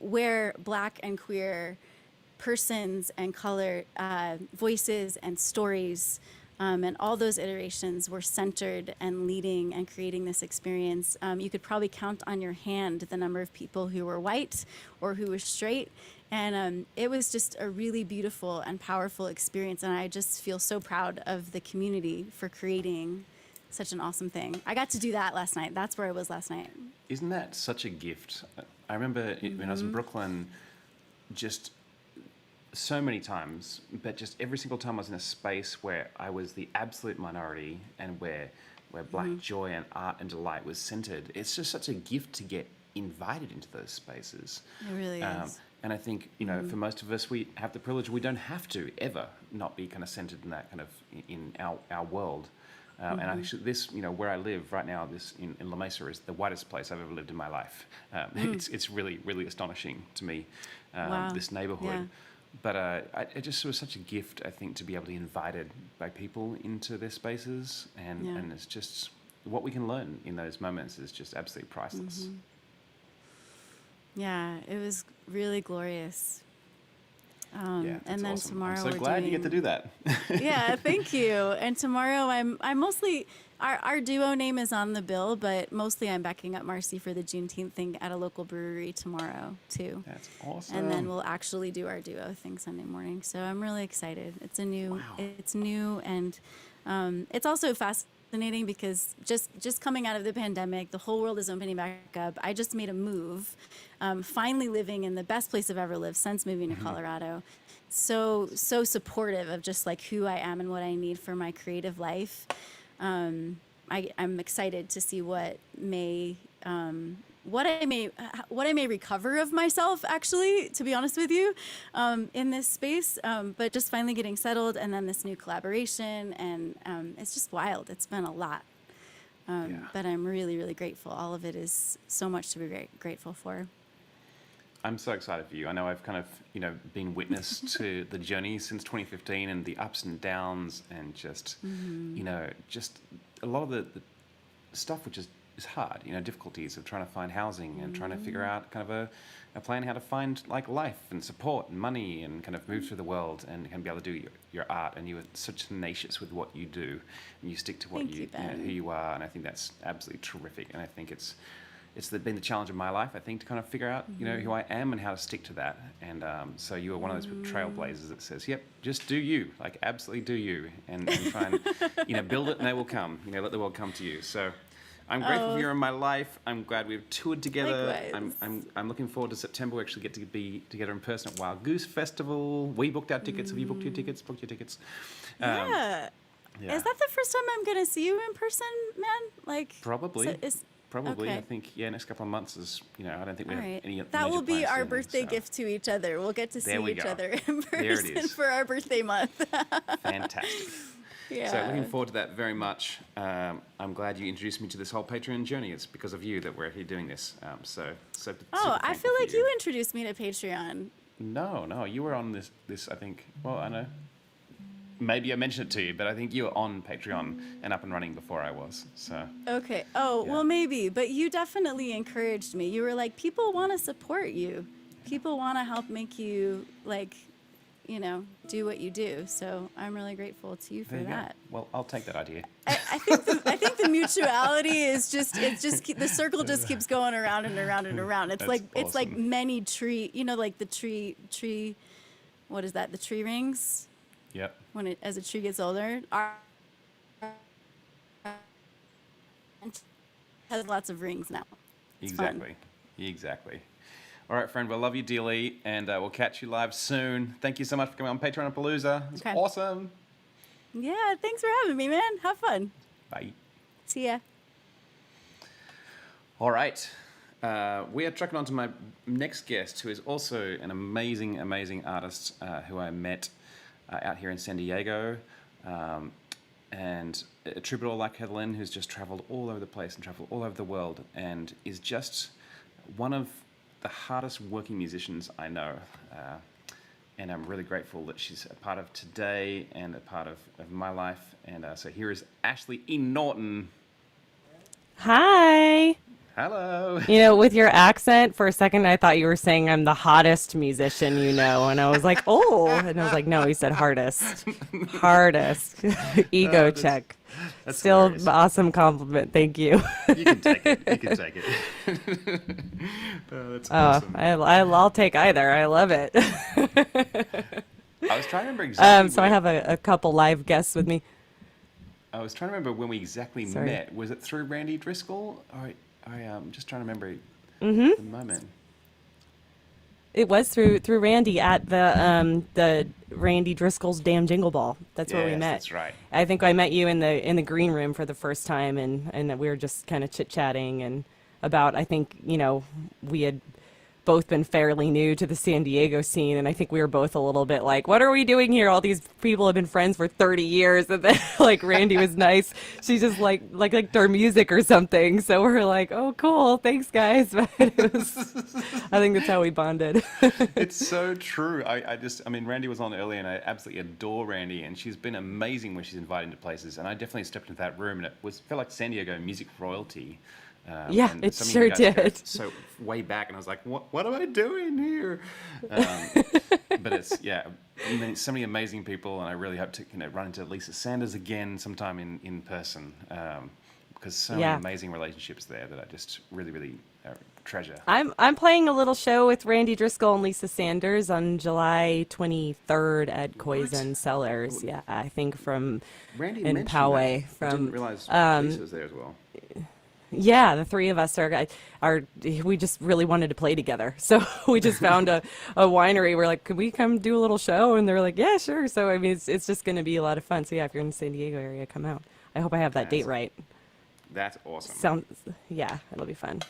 where Black and queer persons and color voices and stories and all those iterations were centered and leading and creating this experience. You could probably count on your hand the number of people who were white or who were straight. And it was just a really beautiful and powerful experience. And I just feel so proud of the community for creating such an awesome thing. I got to do that last night. That's where I was last night. Isn't that such a gift? I remember when I was in Brooklyn, just so many times, but just every single time I was in a space where I was the absolute minority and where Black joy and art and delight was centered. It's just such a gift to get invited into those spaces. It really is. And I think, for most of us, we have the privilege, we don't have to ever not be kind of centered in that kind of, in our world. And actually this, where I live right now, this in La Mesa is the whitest place I've ever lived in my life. It's really, really astonishing to me, this neighborhood. Yeah. But it just was such a gift, I think, to be able to be invited by people into their spaces. And it's just, what we can learn in those moments is just absolutely priceless. Yeah, it was really glorious. Yeah, and then awesome. tomorrow I'm so we're glad you doing... get to do that. Yeah, thank you. And tomorrow I'm mostly, our duo name is on the bill, but mostly I'm backing up Marcy for the Juneteenth thing at a local brewery tomorrow too. That's awesome. And then we'll actually do our duo thing Sunday morning. So I'm really excited. It's new, and it's also fascinating because just coming out of the pandemic, the whole world is opening back up. I just made a move, finally living in the best place I've ever lived since moving to Colorado. So supportive of just like who I am and what I need for my creative life. I'm excited to see what I may recover of myself, actually, to be honest with you, in this space. But just finally getting settled, and then this new collaboration, and it's just wild. It's been a lot. But I'm really, really grateful. All of it is so much to be grateful for. I'm so excited for you. I know I've kind of, been witness to the journey since 2015 and the ups and downs and just, just a lot of the stuff which is hard, difficulties of trying to find housing and trying to figure out kind of a plan how to find like life and support and money and kind of move through the world and kind of be able to do your art. And you are so tenacious with what you do and you stick to what who you are. And I think that's absolutely terrific. And I think it's been the challenge of my life, I think, to kind of figure out, who I am and how to stick to that. And so you are one of those trailblazers that says, yep, just do you, like absolutely do you, and try and, build it and they will come. Let the world come to you. So I'm grateful you're in my life. I'm glad we've toured together. I'm looking forward to September. We actually get to be together in person at Wild Goose Festival. We booked our tickets. Have you booked your tickets? Booked your tickets? Yeah. Is that the first time I'm going to see you in person, man? Like probably. Probably. Okay. I think, next couple of months is, I don't think we have any That will be our soon, birthday gift to each other. We'll get to see each other in person for our birthday month. Fantastic. Yeah. So looking forward to that very much. I'm glad you introduced me to this whole Patreon journey. It's because of you that we're here doing this. I feel like you introduced me to Patreon. No, you were on this I think, well, I know. Maybe I mentioned it to you, but I think you were on Patreon and up and running before I was. So. Okay. Oh, well, maybe. But you definitely encouraged me. You were like, people want to support you. People want to help make you, do what you do. So I'm really grateful to you for that. Well, I'll take that idea. I think the mutuality is the circle just keeps going around and around and around. It's That's it's like awesome. many tree, like the tree, what is that? The tree rings? Yep. As a tree gets older, has lots of rings now. It's fun. Exactly. All right, friend. Well, love you dearly, and we'll catch you live soon. Thank you so much for coming on Patreon and Palooza. It's Okay. awesome. Yeah, thanks for having me, man. Have fun. Bye. See ya. All right. We are trucking on to my next guest, who is also an amazing, amazing artist who I met out here in San Diego. And a troubadour like Heather who's just traveled all over the place and traveled all over the world and is just one of the hardest working musicians I know. And I'm really grateful that she's a part of today and a part of my life. And so here is Ashley E. Norton. Hi. Hello. You know, with your accent, for a second, I thought you were saying I'm the hottest musician you know. And I was like, oh. And I was like, no, he said hardest. Hardest. Ego check. That's Still hilarious. awesome compliment. Thank you. You can take it. You can take it. That's awesome. I'll take either. I love it. I was trying to remember exactly. So I have a couple live guests with me. I was trying to remember when we exactly Sorry. met. Was it through Randy Driscoll? I'm just trying to remember Mm-hmm. the moment. It was through Randy at the Randy Driscoll's Damn Jingle Ball. That's where we Yes, met. that's right. I think I met you in the green room for the first time, and we were just kind of chit chatting and about. I think we had both been fairly new to the San Diego scene, and I think we were both a little bit like, what are we doing here? All these people have been friends for 30 years, and then like Randy was nice. She just liked our music or something. So we're like, oh, cool, thanks guys. But I think that's how we bonded. It's so true. I mean, Randy was on earlier, and I absolutely adore Randy, and she's been amazing when she's invited into places. And I definitely stepped into that room, and it felt like San Diego music royalty. Yeah, and it some of sure you guys go did. So way back, and I was like, what am I doing here? But it's so many amazing people, and I really hope to run into Lisa Sanders again sometime in person, because so many amazing relationships there that I just really, really treasure. I'm playing a little show with Randy Driscoll and Lisa Sanders on July 23rd at Coisin Cellars. Yeah, I think from Randy in mentioned Poway. that. I From didn't realize Lisa was there as well. Yeah, the three of us we just really wanted to play together. So we just found a winery. We're like, could we come do a little show? And they're like, yeah, sure. So, I mean, it's just going to be a lot of fun. So yeah, if you're in the San Diego area, come out. I hope I have that date right. That's awesome. Yeah, it'll be fun.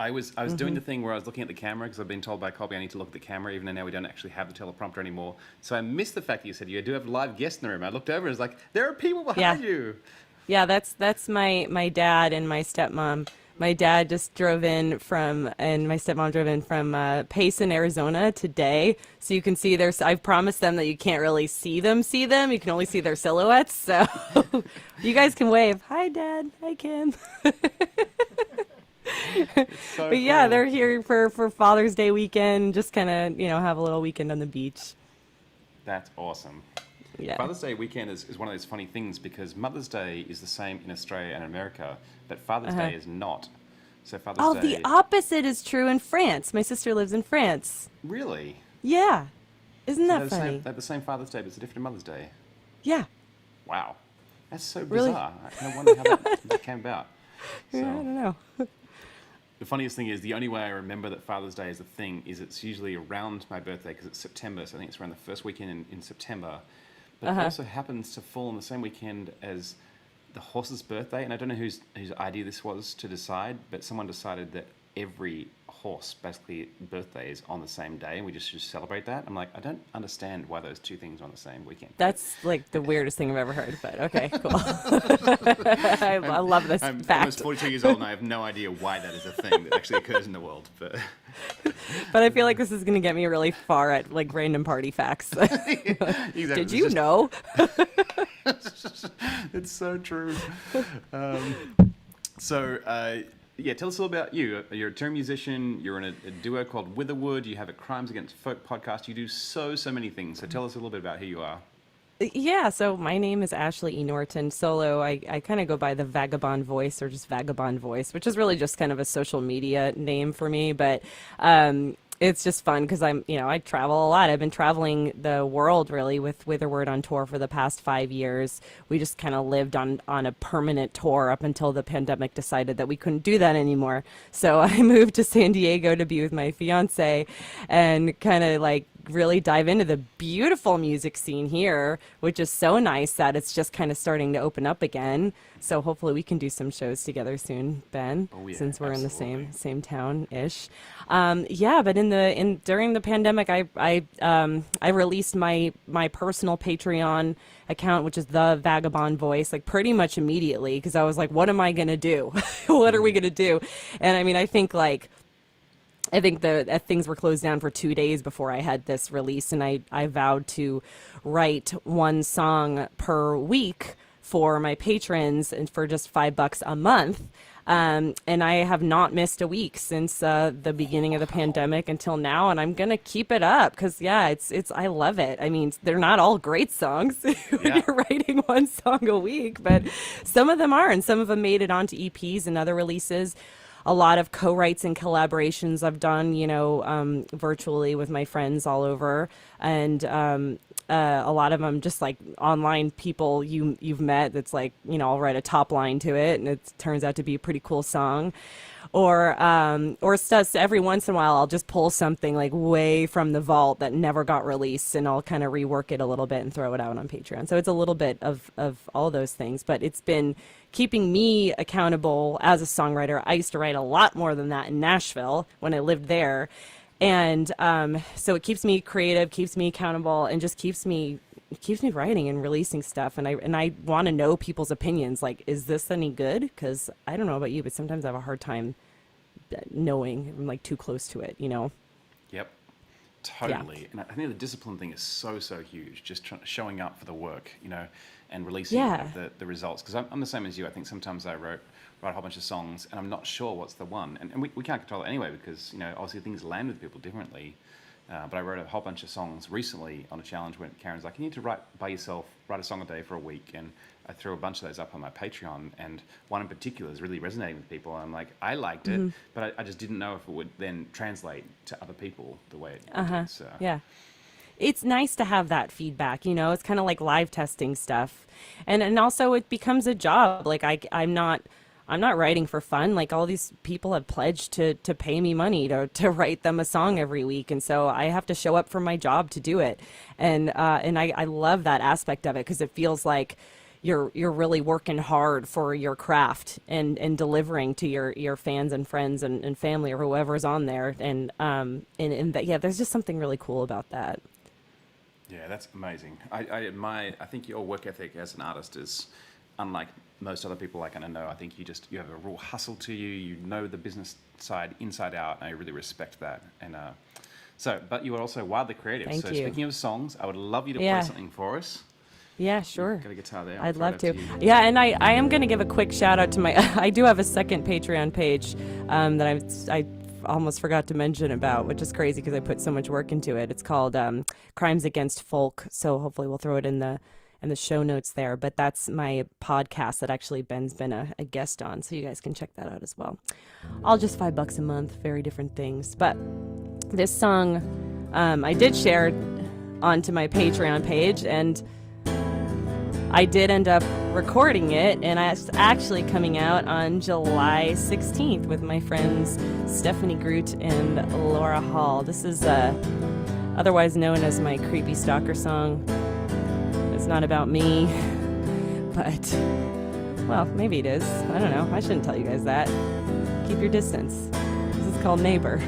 I was doing the thing where I was looking at the camera because I've been told by Colby I need to look at the camera, even though now we don't actually have the teleprompter anymore. So I missed the fact that you said you do have live guests in the room. I looked over and was like, there are people behind you. Yeah, that's my dad and my stepmom. My dad just drove in and my stepmom drove in from Payson, Arizona today. So you can see I've promised them that you can't really see them. You can only see their silhouettes. So you guys can wave. Hi, Dad. Hi, Kim. So but yeah, cool. they're here for Father's Day weekend. Just kind of, have a little weekend on the beach. That's awesome. Yeah. Father's Day weekend is one of those funny things because Mother's Day is the same in Australia and America, but Father's Day is not. So Father's Day... the opposite is true in France. My sister lives in France. Really? Yeah. Isn't So that funny? they have the same Father's Day, but it's a different Mother's Day. Yeah. Wow. That's so Really? bizarre. I wonder how that came about. Yeah, I don't know. The funniest thing is the only way I remember that Father's Day is a thing is it's usually around my birthday because it's September, so I think it's around the first weekend in September. But it also happens to fall on the same weekend as the horse's birthday, and I don't know whose idea this was to decide, but someone decided that every horse basically birthday is on the same day, and we just should celebrate that. I'm like, I don't understand why those two things are on the same weekend. That's like the weirdest thing I've ever heard, but okay, cool. I love this I'm fact. almost 42 years old, and I have no idea why that is a thing that actually occurs in the world. But I feel like this is going to get me really far at like random party facts. Exactly. Did you know? It's so true. Tell us a little about you. You're a touring musician. You're in a duo called Witherwood. You have a Crimes Against Folk podcast. You do so many things. So tell us a little bit about who you are. Yeah, so my name is Ashley E. Norton. Solo, I kind of go by the Vagabond Voice or just Vagabond Voice, which is really just kind of a social media name for me. But it's just fun because I travel a lot. I've been traveling the world really with Witherword on tour for the past 5 years. We just kind of lived on a permanent tour up until the pandemic decided that we couldn't do that anymore. So I moved to San Diego to be with my fiance and kind of like really dive into the beautiful music scene here, which is so nice that it's just kind of starting to open up again. So hopefully we can do some shows together soon, Ben, Oh, yeah, since we're absolutely. in the same town ish. Yeah, but during the pandemic, I released my personal Patreon account, which is the Vagabond Voice, like pretty much immediately because I was like, what am I gonna do? What are we gonna do? And I mean, I think the things were closed down for 2 days before I had this release, and I vowed to write one song per week for my patrons and for just $5 a month. And I have not missed a week since the beginning of the pandemic until now, and I'm gonna keep it up because it's I love it. I mean, they're not all great songs when Yeah. you're writing one song a week, but some of them are, and some of them made it onto EPs and other releases. A lot of co-writes and collaborations I've done, virtually with my friends all over, and a lot of them just like online people you've met. That's like, I'll write a top line to it, and it turns out to be a pretty cool song. Or stuff. Every once in a while, I'll just pull something like way from the vault that never got released, and I'll kind of rework it a little bit and throw it out on Patreon. So it's a little bit of all those things, but it's been keeping me accountable as a songwriter. I used to write a lot more than that in Nashville when I lived there, and so it keeps me creative, keeps me accountable, and just keeps me writing and releasing stuff. And I want to know people's opinions. Like, is this any good? Because I don't know about you, but sometimes I have a hard time knowing. I'm like too close to it, Yep, totally. And I think the discipline thing is so huge. Just showing up for the work, and releasing Yeah. the results. Because I'm the same as you. I think sometimes I write a whole bunch of songs and I'm not sure what's the one. And we can't control it anyway because obviously things land with people differently. But I wrote a whole bunch of songs recently on a challenge when Karen's like, you need to write by yourself, write a song a day for a week. And I threw a bunch of those up on my Patreon, and one in particular is really resonating with people. And I'm like, I liked it, but I just didn't know if it would then translate to other people the way it did. So. Yeah. It's nice to have that feedback, it's kind of like live testing stuff. And also it becomes a job. Like I'm not writing for fun. Like, all these people have pledged to pay me money to write them a song every week. And so I have to show up for my job to do it. And I love that aspect of it because it feels like you're really working hard for your craft and delivering to your fans and friends and family or whoever's on there. And that, yeah, there's just something really cool about that. Yeah, that's amazing. I admire, I think your work ethic as an artist is unlike most other people I kind of know. I think you have a real hustle to you. You know the business side inside out, and I really respect that. And but you are also wildly creative. Thank so you. Speaking of songs, I would love you to Yeah. play something for us. Yeah, sure. You've got a guitar there. I'll I'd throw it love up to. you. Yeah, and I am going to give a quick shout out to my. I do have a second Patreon page that I almost forgot to mention about, which is crazy because I put so much work into it. It's called Crimes Against Folk. So hopefully we'll throw it in the show notes there. But that's my podcast that actually Ben's been a guest on, so you guys can check that out as well. All just $5 a month, very different things. But this song I did share onto my Patreon page, and I did end up recording it, and it's actually coming out on July 16th with my friends Stephanie Groot and Laura Hall. This is otherwise known as my creepy stalker song. It's not about me, but, well, maybe it is. I don't know. I shouldn't tell you guys that. Keep your distance. This is called Neighbor.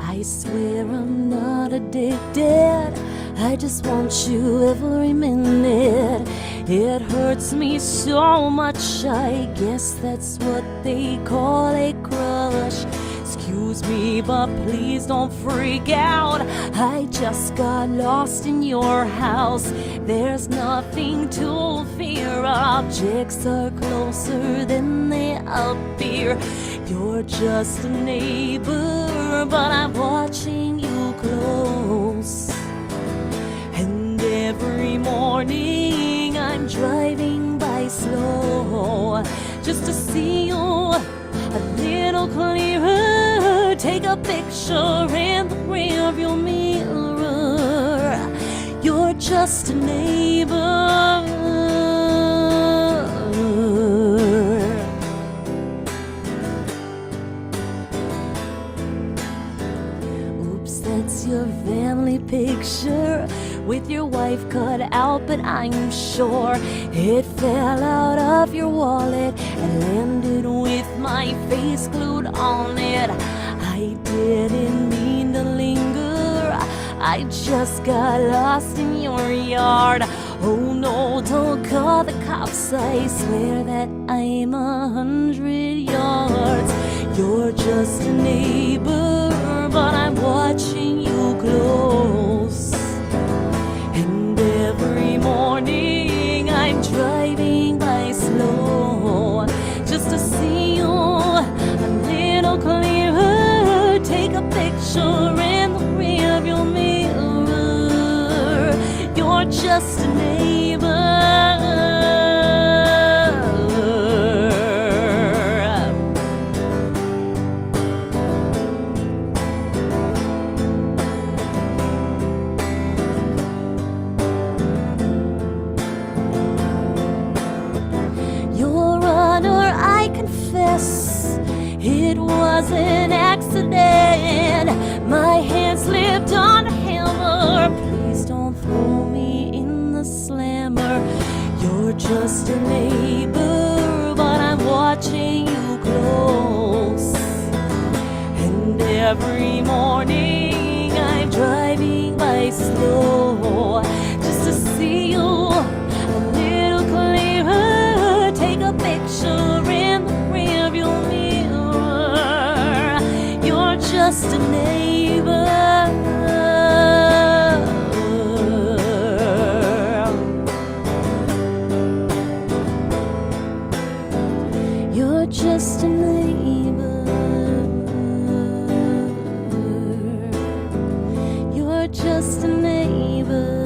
I swear I'm not addicted. I just want you every minute. It hurts me so much. I guess that's what they call a crush. Excuse me, but please don't freak out. I just got lost in your house. There's nothing to fear. Objects are closer than they appear. You're just a neighbor, but I'm watching you close. And every morning I'm driving by slow just to see you a little clearer. Take a picture in the rearview mirror. You're just a neighbor. Oops, that's your family picture with your wife cut out, but I'm sure it fell out of your wallet and landed with my face glued on it. I didn't mean to linger, I just got lost in your yard. Oh no, don't call the cops, I swear that I'm 100 yards. You're just a neighbor, but I'm watching you close. And every morning I'm driving by slow just to see you a little clearer. Take a picture in the rearview mirror. You're just a neighbor. It was an accident. My hand slipped on the hammer. Please don't throw me in the slammer. You're just a neighbor, but I'm watching you close. And every morning I'm driving by slow just to see you a little clearer. Take a picture in the rearview mirror. You're just a neighbor. You're just a neighbor. You're just a neighbor.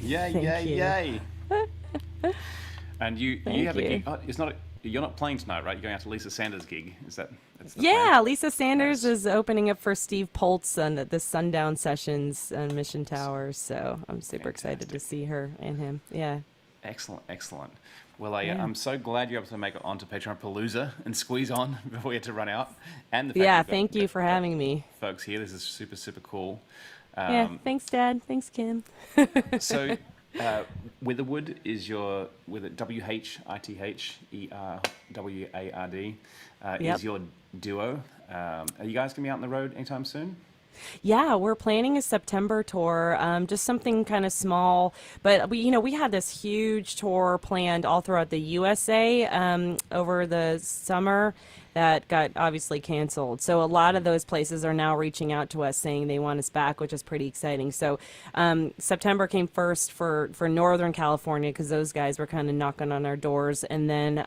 Yay, Thank yay, you. yay. And you have a you. gig. Oh, you're not playing tonight, right? You're going out to Lisa Sanders' gig. That's the Yeah, plan? Lisa Sanders is opening up for Steve Poltz on the Sundown Sessions on Mission Towers, so I'm super excited to see her and him. Yeah. Excellent, excellent. Well, Yeah. I'm so glad you're able to make it onto Patreon Palooza and squeeze on before we had to run out. And the fact Yeah, you've got thank you for having me. folks here. This is super, super cool. Yeah, thanks, Dad. Thanks, Kim. So, Witherwood is your WHITHERWARD Yep. is your duo. Are you guys gonna be out on the road anytime soon? Yeah, we're planning a September tour, just something kind of small. But we had this huge tour planned all throughout the USA over the summer that got obviously canceled. So a lot of those places are now reaching out to us saying they want us back, which is pretty exciting. So September came first for Northern California because those guys were kind of knocking on our doors, and then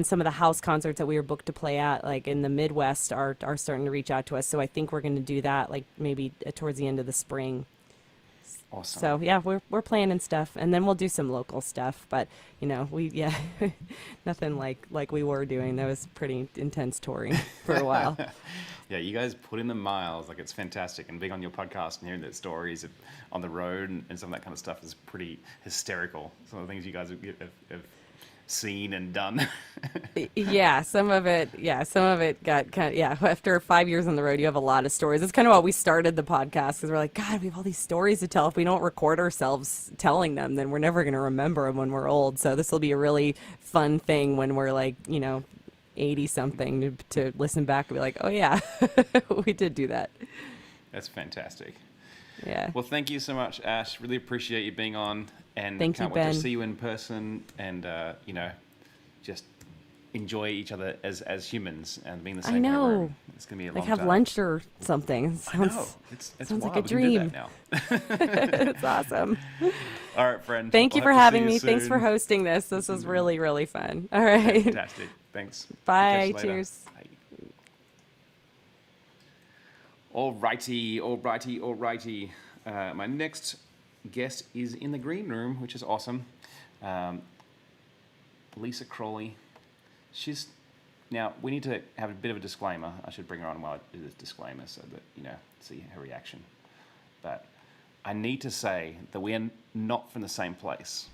some of the house concerts that we were booked to play at, like in the Midwest, are starting to reach out to us. So I think we're going to do that, like maybe towards the end of the spring. Awesome. So yeah, we're planning stuff, and then we'll do some local stuff. But nothing like we were doing. That was pretty intense touring for a while. Yeah, you guys put in the miles. Like, it's fantastic. And being on your podcast and hearing the stories on the road and some of that kind of stuff is pretty hysterical. Some of the things you guys have seen and done. Yeah, some of it got kind of, after 5 years on the road, you have a lot of stories. That's kind of why we started the podcast, because we're like, God, we have all these stories to tell. If we don't record ourselves telling them, then we're never going to remember them when we're old. So this will be a really fun thing when we're like, 80 something to listen back and be like, oh yeah, we did do that. That's fantastic. Yeah. Well, thank you so much, Ash. Really appreciate you being on, and Thank you, can't wait Ben. to see you in person, and just enjoy each other as humans and being the same. I know. kind of room. It's gonna be a long Like have time. lunch or something. I know. Sounds, It's sounds wild. like a We can do dream. that now. It's awesome. All right, friend. Thank you I'll for have to see having you me. Thanks for soon. hosting this. This was really, really fun. All right. Fantastic. Thanks. Bye. Catch you later. Cheers. Bye. Alrighty. My next guest is in the green room, which is awesome. Lisa Crawley. Now, we need to have a bit of a disclaimer. I should bring her on while I do this disclaimer so that, see her reaction. But I need to say that we are not from the same place.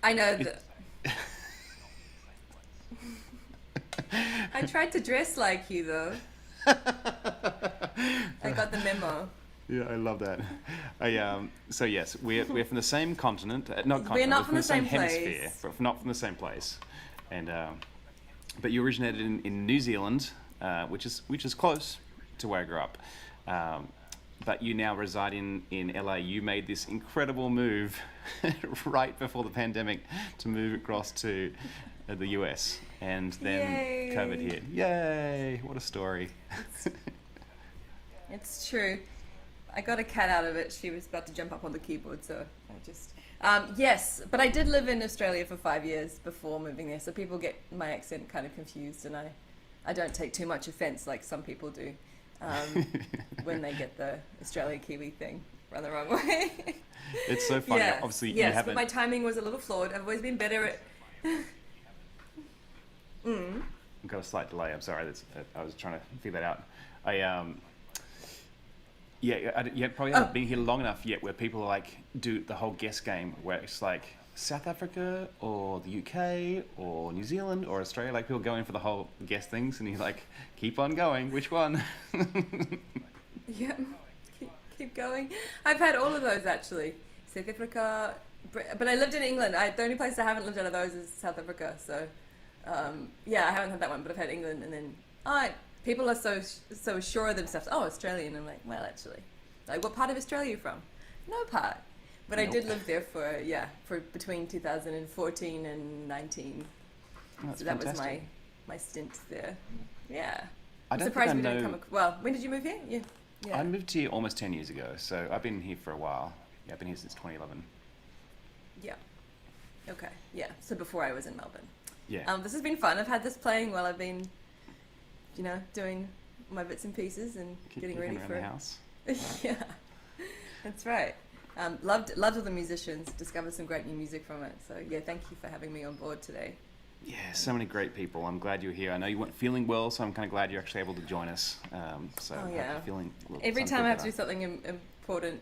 I know that. I tried to dress like you, though. I got the memo. Yeah, I love that. So yes, we're from the same continent. We're not from the same hemisphere, place. but not from the same place. And but you originated in New Zealand, which is close to where I grew up. But you now reside in LA. You made this incredible move right before the pandemic to move across to the US, and then Yay. COVID hit. Yay! What a story. It's true. I got a cat out of it. She was about to jump up on the keyboard, so I just... yes, but I did live in Australia for 5 years before moving there, so people get my accent kind of confused, and I don't take too much offense like some people do when they get the Australia-Kiwi thing run the wrong way. It's so funny. Yeah. Obviously, you yes, haven't... but my timing was a little flawed. I've always been better at... I've got a slight delay. I'm sorry. I was trying to figure that out. You probably haven't been here long enough yet where people like do the whole guess game where it's like South Africa or the UK or New Zealand or Australia. Like people go in for the whole guess things and you like keep on going. Which one? Yeah, keep going. I've had all of those actually. South Africa, but I lived in England. The only place I haven't lived out of those is South Africa. So yeah, I haven't had that one, but I've had England, and then people are so sure of themselves. Oh, Australian. I'm like, well, actually, like, what part of Australia are you from? No part. But Nope. I did live there for between 2014 and 19. That's so that fantastic. was my stint there. Yeah. I I'm don't surprised think we I didn't know- come. Well, when did you move here? Yeah. I moved here almost 10 years ago, so I've been here for a while. Yeah, I've been here since 2011. Yeah. Okay. Yeah. So before I was in Melbourne. Yeah. This has been fun. I've had this playing while I've been, doing my bits and pieces and getting ready around for the house. Yeah, that's right. Loved all the musicians. Discovered some great new music from it. So yeah, thank you for having me on board today. Yeah, so many great people. I'm glad you're here. I know you weren't feeling well, so I'm kind of glad you're actually able to join us. So Oh I hope yeah. you're feeling a little Every something time I have to better. do something important,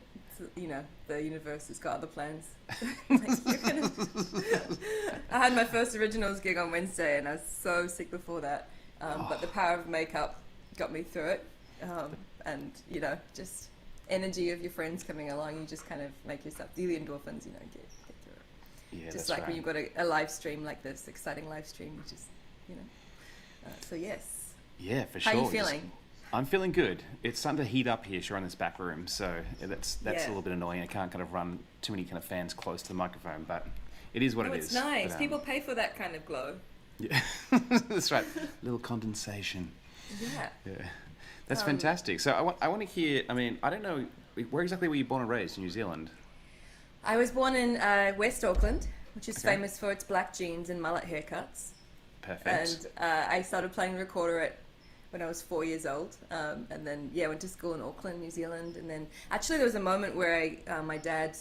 the universe has got other plans. Like, I had my first originals gig on Wednesday, and I was so sick before that. But the power of makeup got me through it. And just energy of your friends coming along, you just kind of make yourself do the endorphins, get through it. Yeah, Just that's like right. when you've got a live stream like this, exciting live stream, you just, so yes. Yeah, for How sure. are you feeling? I'm feeling good. It's starting to heat up here, sure, in this back room, so that's Yeah. a little bit annoying. I can't kind of run too many kind of fans close to the microphone, but it is what Oh, it it's is. nice. But, People pay for that kind of glow. Yeah, that's right. Little condensation. Yeah. Yeah, that's fantastic. So I want to hear. I mean, I don't know where exactly were you born and raised in New Zealand? I was born in West Auckland, which is Okay. famous for its black jeans and mullet haircuts. Perfect. And I started playing the recorder when I was 4 years old, and then went to school in Auckland, New Zealand, and then actually there was a moment where my dad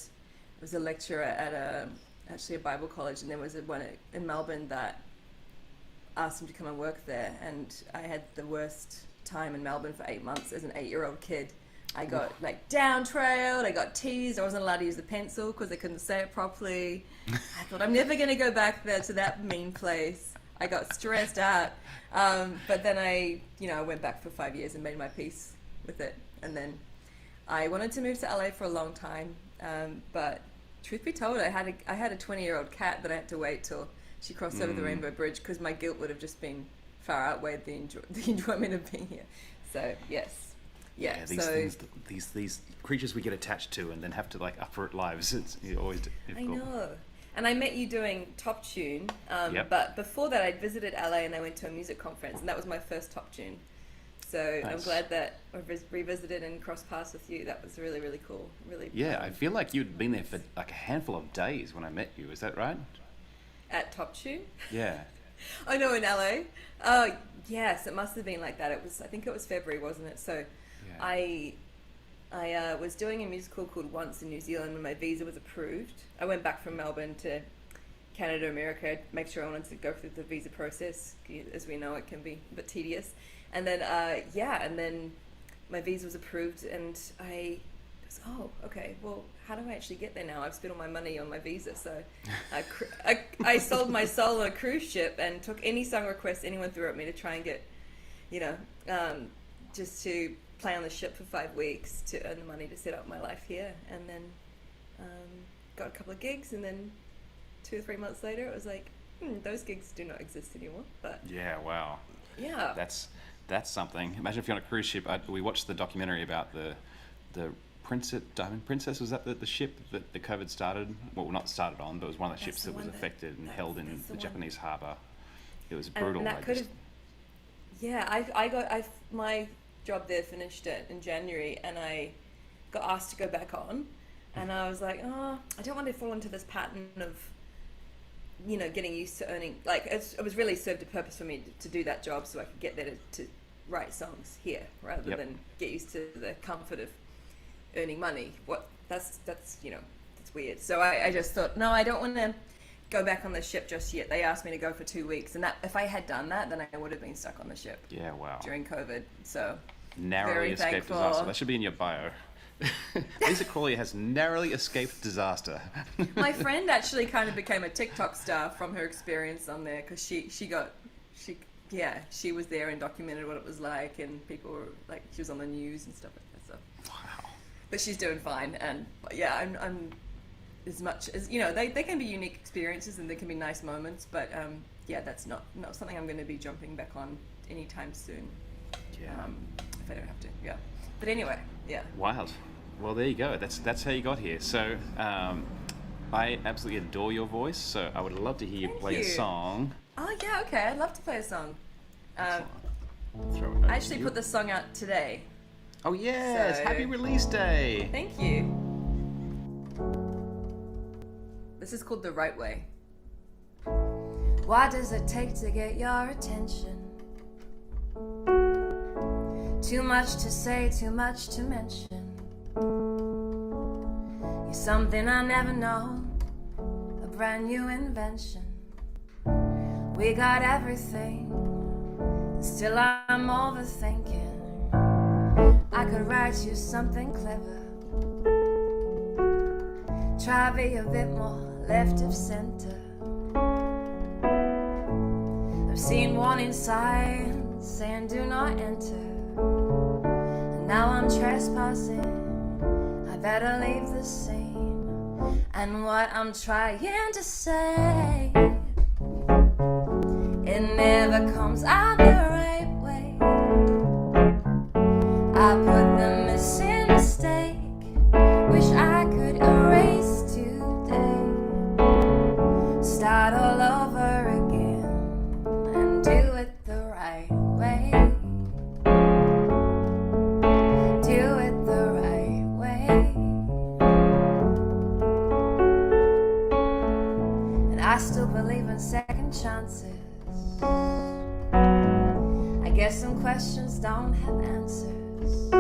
was a lecturer at a Bible college, and there was one in Melbourne that asked him to come and work there, and I had the worst time in Melbourne for 8 months as an 8-year-old kid. I got down-trailed, I got teased, I wasn't allowed to use the pencil because I couldn't say it properly. I thought, I'm never going to go back there to that mean place. I got stressed out. But then I went back for 5 years and made my peace with it. And then I wanted to move to LA for a long time. But truth be told, I had a 20-year-old cat that I had to wait till she crossed over the Rainbow Bridge because my guilt would have just been far outweighed the enjoyment of being here. So, yes. Yeah, these so things, these creatures we get attached to and then have to uproot lives. It's always difficult. I know. And I met you doing Top Tune, Yep. but before that I'd visited LA and I went to a music conference, and that was my first Top Tune. So I'm Nice. glad that I revisited and crossed paths with you. That was really, really cool. Really. Yeah, I feel like you'd been there for like a handful of days when I met you. Is that right? At Top Tune? Yeah. I know, in LA. Oh, yes, it must have been like that. I think it was February, wasn't it? So Yeah. I was doing a musical called Once in New Zealand when my visa was approved. I went back from Melbourne to Canada, America, make sure I wanted to go through the visa process. As we know, it can be a bit tedious. And then, and then my visa was approved, and I was, oh, okay, well, how do I actually get there now? I've spent all my money on my visa. So I sold my soul on a cruise ship and took any song request anyone threw at me to try and get, just to play on the ship for 5 weeks to earn the money to set up my life here. And then got a couple of gigs, and then 2 or 3 months later, it was like, those gigs do not exist anymore. But Yeah, wow. yeah, That's something. Imagine if you're on a cruise ship. We watched the documentary about the Diamond Princess. Was that the ship that the COVID started? Well, not started on, but it was one of the ships the that was one that- affected and held in that's the the one. Japanese harbour. It was brutal. And that They could just- have. Yeah, I got my job there finished in January, and I got asked to go back on, and I was like, oh, I don't want to fall into this pattern of, getting used to earning. Like it was really served a purpose for me to do that job, so I could get there to write songs here rather Yep. than get used to the comfort of earning money. That's weird. So I just thought, no, I don't want to go back on the ship just yet. They asked me to go for 2 weeks, and that if I had done that, then I would have been stuck on the ship Yeah, wow. during COVID. So Narrowly very escaped thankful. disaster. That should be in your bio. Lisa Crawley has narrowly escaped disaster. My friend actually kind of became a TikTok star from her experience on there, because she was there and documented what it was like, and people were like, she was on the news and stuff like that. So Wow. but she's doing fine, and yeah, I'm as much as they can be unique experiences and there can be nice moments, but that's not something I'm going to be jumping back on anytime soon. Yeah. If I don't have to. Yeah. But anyway, yeah. Wild. Well, there you go. That's how you got here. So, I absolutely adore your voice. So I would love to hear you Thank play a you. song. Oh yeah, okay. I'd love to play a song. Throw it over I actually to you. put the song out today. Oh yes! So- Happy release day! Thank you. This is called The Right Way. What does it take to get your attention? Too much to say, too much to mention. You're something I never know, a brand new invention. We got everything, still I'm overthinking. I could write you something clever, try be a bit more left of center. I've seen warning signs saying do not enter, and now I'm trespassing. I better leave the scene. And what I'm trying to say, it never comes out the right way. I put the missing mistake, wish I could erase today. Start all over again and do it the right way. Do it the right way. And I still believe in second chances. I guess some questions don't have answers.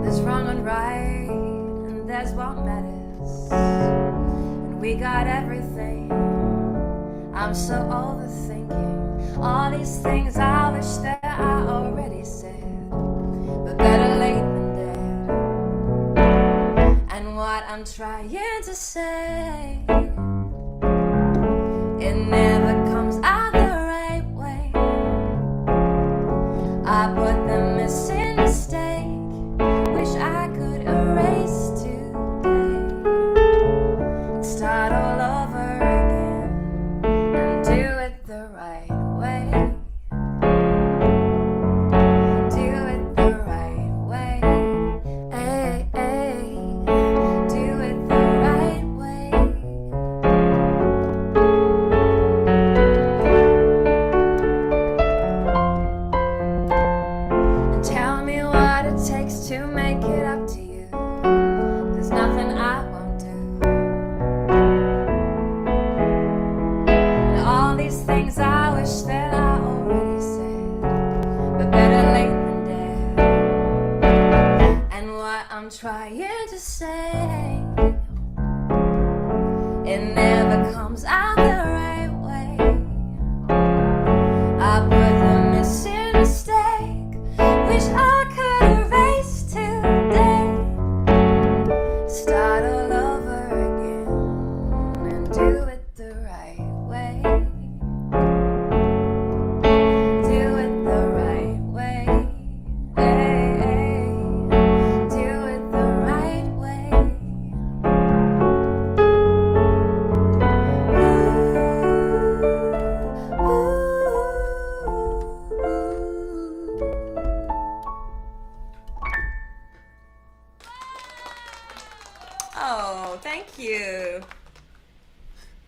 There's wrong and right, and there's what matters. And we got everything. I'm so overthinking all these things I wish that I already said, but better late than dead. And what I'm trying to say, it never comes out the right way. I put the missing mistake, wish I could erase today. Start all over again and do it the right way. Do it the right way. Ay, ay. Do it the right way.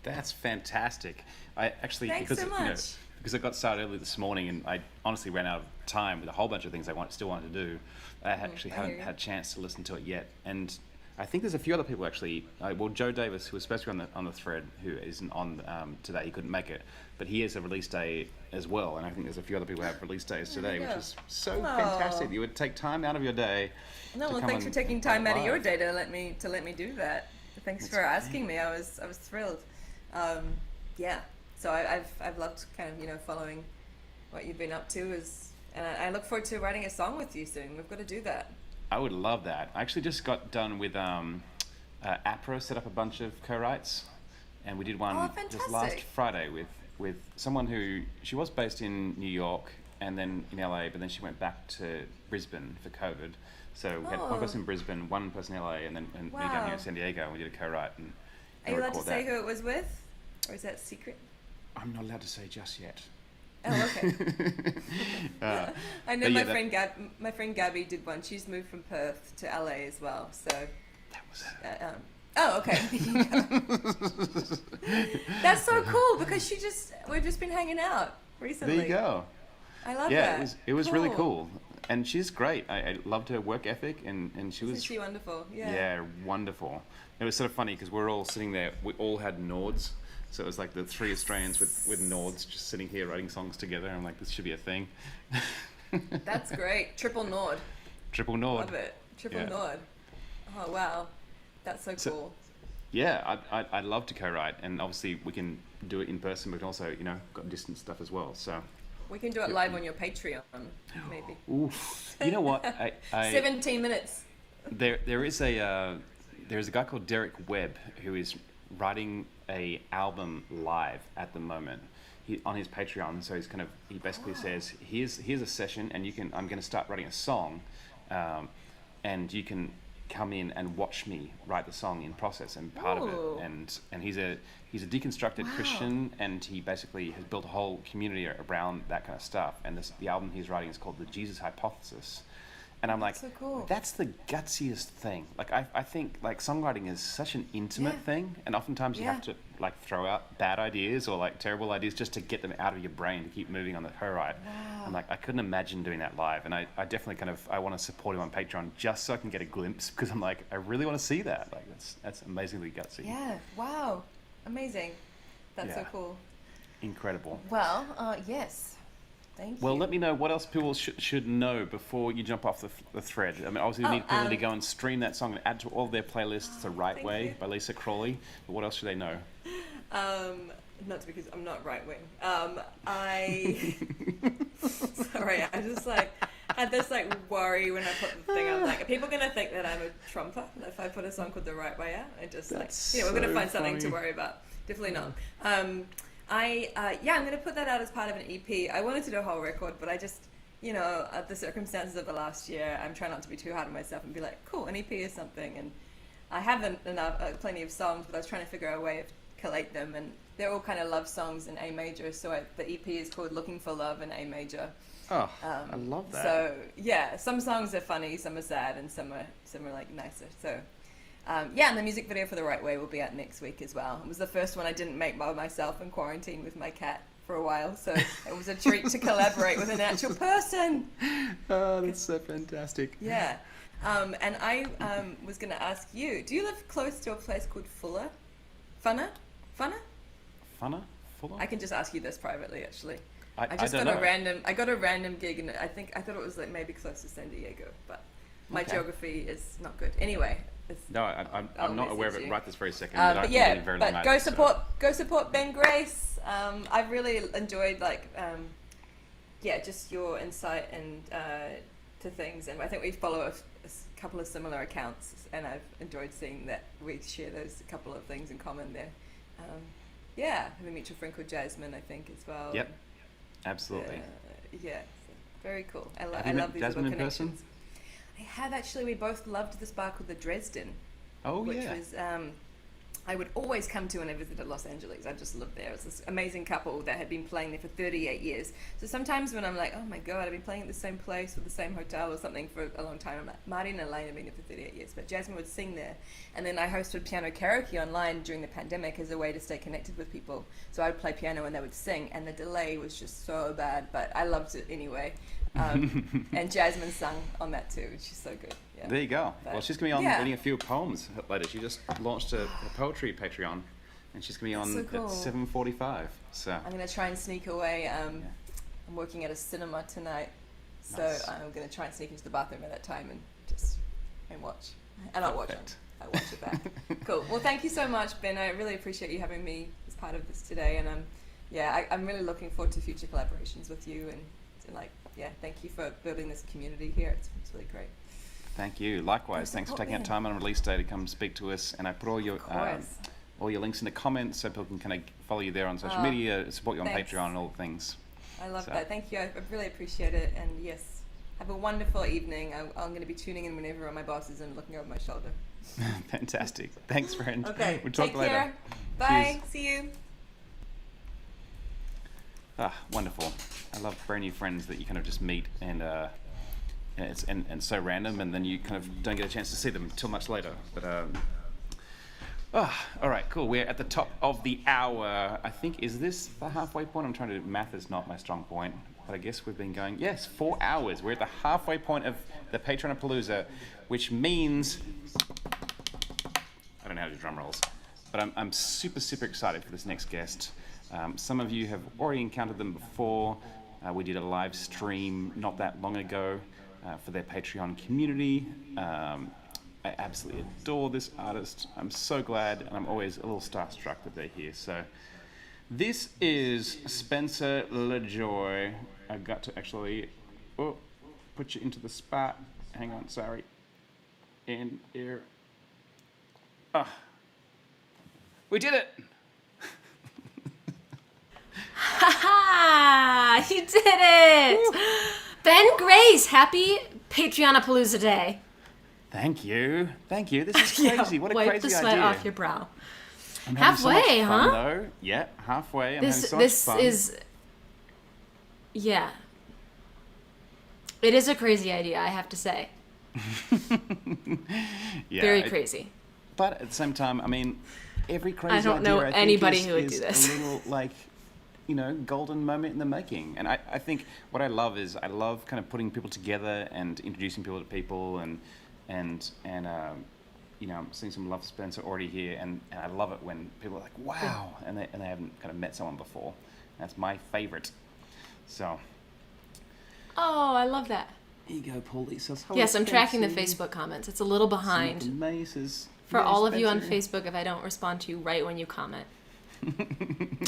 That's fantastic. I actually, Thanks because so much. because I got started early this morning and I honestly ran out of time with a whole bunch of things still wanted to do. I actually I haven't hear you. had a chance to listen to it yet. And I think there's a few other people actually. Well, Joe Davis, who was supposed to be on the thread, who isn't on today, he couldn't make it, but he has a release day as well. And I think there's a few other people who have release days today, which go. is so fantastic. You would take time out of your day. No, to well, come thanks for and taking play time it out of your live. day to let me do that. Thanks for asking me. I was thrilled. Yeah. So I've loved kind of following what you've been up to, and I look forward to writing a song with you soon. We've got to do that. I would love that. I actually just got done with APRA, set up a bunch of co-writes, and we did one just last fantastic. Friday with someone who, she was based in New York and then in LA, but then she went back to Brisbane for COVID. So we had one person in Brisbane, one person in LA, and then me down here in San Diego, and we did a co-write. And Are you allowed to record say that. who it was with, or is that secret? I'm not allowed to say just yet. Oh, okay. I know but my yeah, my friend Gabby did one. She's moved from Perth to LA as well. So that was it. Oh, okay. That's so cool because we've just been hanging out recently. There you go. I love Yeah, that. it was really cool. And she's great. I loved her work ethic, and she was... Isn't she wonderful? Yeah. Yeah, wonderful. It was sort of funny because we're all sitting there. We all had Nords. So it was like the three Australians with Nords just sitting here writing songs together. I'm like, this should be a thing. That's great. Triple Nord. Triple Nord. Love it. Triple Yeah. Nord. Oh, wow. That's so cool. Yeah, I'd love to co-write. And obviously we can do it in person, but also, got distance stuff as well. So... We can do it live on your Patreon, maybe. Oof. You know what? 17 minutes. There's a guy called Derek Webb who is writing a album live at the moment. On his Patreon, so he basically says, here's a session, and I'm going to start writing a song, and you can come in and watch me write the song in process and part of Ooh. it. And he's a deconstructed Christian, and he basically has built a whole community around that kind of stuff. And the album he's writing is called The Jesus Hypothesis. And I'm like, so cool. That's the gutsiest thing. Like I think like songwriting is such an intimate thing, and oftentimes you have to like throw out bad ideas or like terrible ideas just to get them out of your brain to keep moving on the co-write. Wow. I'm like, I couldn't imagine doing that live, and I definitely I want to support him on Patreon just so I can get a glimpse, because I'm like, I really want to see that. Like that's amazingly gutsy. Yeah. Wow. Amazing. That's so Yeah. cool. Incredible. Well, yes. Thank you. Well, let me know what else people should know before you jump off the thread. I mean, obviously, you need people to go and stream that song and add to all their playlists The Right Way by Lisa Crawley. But what else should they know? Not because I'm not right wing. Sorry, I just had this worry when I put the thing out. Like, are people gonna think that I'm a Trumper if I put a song called The Right Way out? I just we're gonna find something to worry about. Definitely not. I'm gonna put that out as part of an EP. I wanted to do a whole record, but I just, the circumstances of the last year, I'm trying not to be too hard on myself and be like, cool, an EP is something. And I have plenty of songs, but I was trying to figure out a way of collate them, and they're all kind of love songs in A major. So the EP is called Looking for Love in A major. Oh, I love that. So yeah, some songs are funny, some are sad, and some are like nicer. So. And the music video for The Right Way will be out next week as well. It was the first one I didn't make by myself in quarantine with my cat for a while, so it was a treat to collaborate with an actual person. Oh, that's so fantastic. Yeah. And I was going to ask you, do you live close to a place called Fuller? Funner? Fuller? I can just ask you this privately, actually. I just don't got know. I got a random gig, and I thought it was maybe close to San Diego, but my geography is not good. Anyway. No, I'm not aware of it right this very second. But yeah, but go support Ben Grace. I've really enjoyed just your insight and to things, and I think we follow a couple of similar accounts, and I've enjoyed seeing that we share those couple of things in common there. I have a mutual friend called Jasmine, I think, as well. Yep, absolutely. So very cool. I Have you love met these Jasmine little in person? connections. I have actually. We both loved this bar called the Dresden. Oh, which yeah. was I would always come to when I visited Los Angeles. I just lived there. It was this amazing couple that had been playing there for 38 years. So sometimes when I'm like, oh my God, I've been playing at the same place or the same hotel or something for a long time. I'm like, Marty and Elaine have been there for 38 years. But Jasmine would sing there. And then I hosted piano karaoke online during the pandemic as a way to stay connected with people. So I would play piano and they would sing. And the delay was just so bad, but I loved it anyway. And Jasmine sung on that too. She's so good. Yeah. There you go. But, well, she's going to be on yeah. reading a few poems later. She just launched a poetry Patreon, and she's going to be on So cool. at 7:45. So I'm going to try and sneak away. I'm working at a cinema tonight, so Nice. I'm going to try and sneak into the bathroom at that time and watch. And I'll watch it. I'll watch it back. Cool. Well, thank you so much, Ben. I really appreciate you having me as part of this today, and I'm really looking forward to future collaborations with you, and thank you for building this community here. It's really great. Thank you. Likewise, thanks for taking out time on release day to come speak to us. And I put all your links in the comments so people can kind of follow you there on social media, support you on thanks. Patreon and all the things. I love that. Thank you. I really appreciate it. And yes, have a wonderful evening. I'm going to be tuning in whenever my boss is in, looking over my shoulder. Fantastic. Thanks, friend. Okay. We'll talk Take later. care. Bye. Cheers. See you. Wonderful. I love brand new friends that you kind of just meet and it's so random, and then you kind of don't get a chance to see them until much later. But all right, cool. We're at the top of the hour. I think, is this the halfway point? I'm trying to. Math is not my strong point, but I guess we've been going. Yes, 4 hours. We're at the halfway point of the Patreon-a-Palooza, which means I don't know how to do drum rolls, but I'm super excited for this next guest. Some of you have already encountered them before. We did a live stream not that long ago for their Patreon community. I absolutely adore this artist. I'm so glad, and I'm always a little starstruck that they're here. So this is Spencer LaJoy. I got to actually put you into the spot. Hang on, sorry. And here. We did it! Ha! You did it! Ben Grace, happy Patreon-a-Palooza Day. Thank you. This is crazy. What a Wipe crazy the sweat idea. off your brow. I'm having so much Halfway, fun, huh? though. Yeah, halfway. I'm This having so much fun. is, yeah. It is a crazy idea, I have to say. Yeah, Very crazy. But at the same time, I mean, every crazy idea I don't know I think anybody is, who would is do this. a little, golden moment in the making. And I think what I love is I love kind of putting people together and introducing people to people and I'm seeing some love Spencer already here, and I love it when people are like, wow, and they haven't kind of met someone before. That's my favorite. So. Oh, I love that. Here you go, Paul. Yes, I'm tracking the Facebook comments. It's a little behind. For all of you on Facebook, if I don't respond to you right when you comment.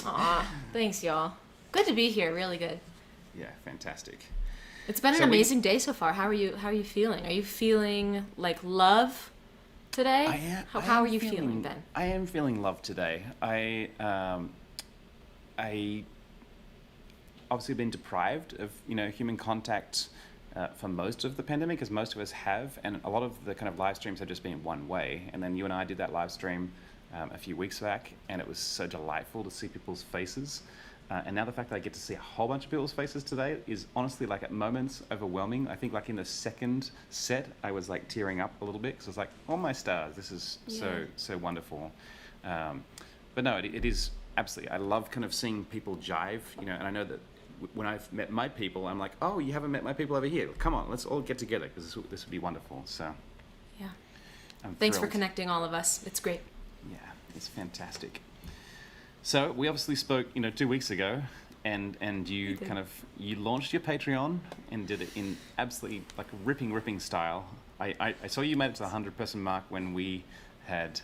Aw, thanks, y'all. Good to be here. Really good. Yeah, fantastic. It's been an amazing day so far. How are you feeling? Are you feeling like love today? How are you feeling, Ben? I am feeling love today. I obviously been deprived of human contact for most of the pandemic, as most of us have, and a lot of the kind of live streams have just been one way. And then you and I did that live stream a few weeks back, and it was so delightful to see people's faces. And now the fact that I get to see a whole bunch of people's faces today is honestly, like, at moments overwhelming. I think, like, in the second set, I was like tearing up a little bit because I was like, oh my stars, this is so wonderful. But no, it is absolutely. I love kind of seeing people jive, and I know that when I've met my people, I'm like, oh, you haven't met my people over here. Come on, let's all get together because this would be wonderful. So, yeah. thrilled. Thanks for connecting all of us. It's great. Yeah, it's fantastic. So we obviously spoke, 2 weeks ago, and you you launched your Patreon and did it in absolutely like ripping style. I saw you made it to the 100-person mark when we had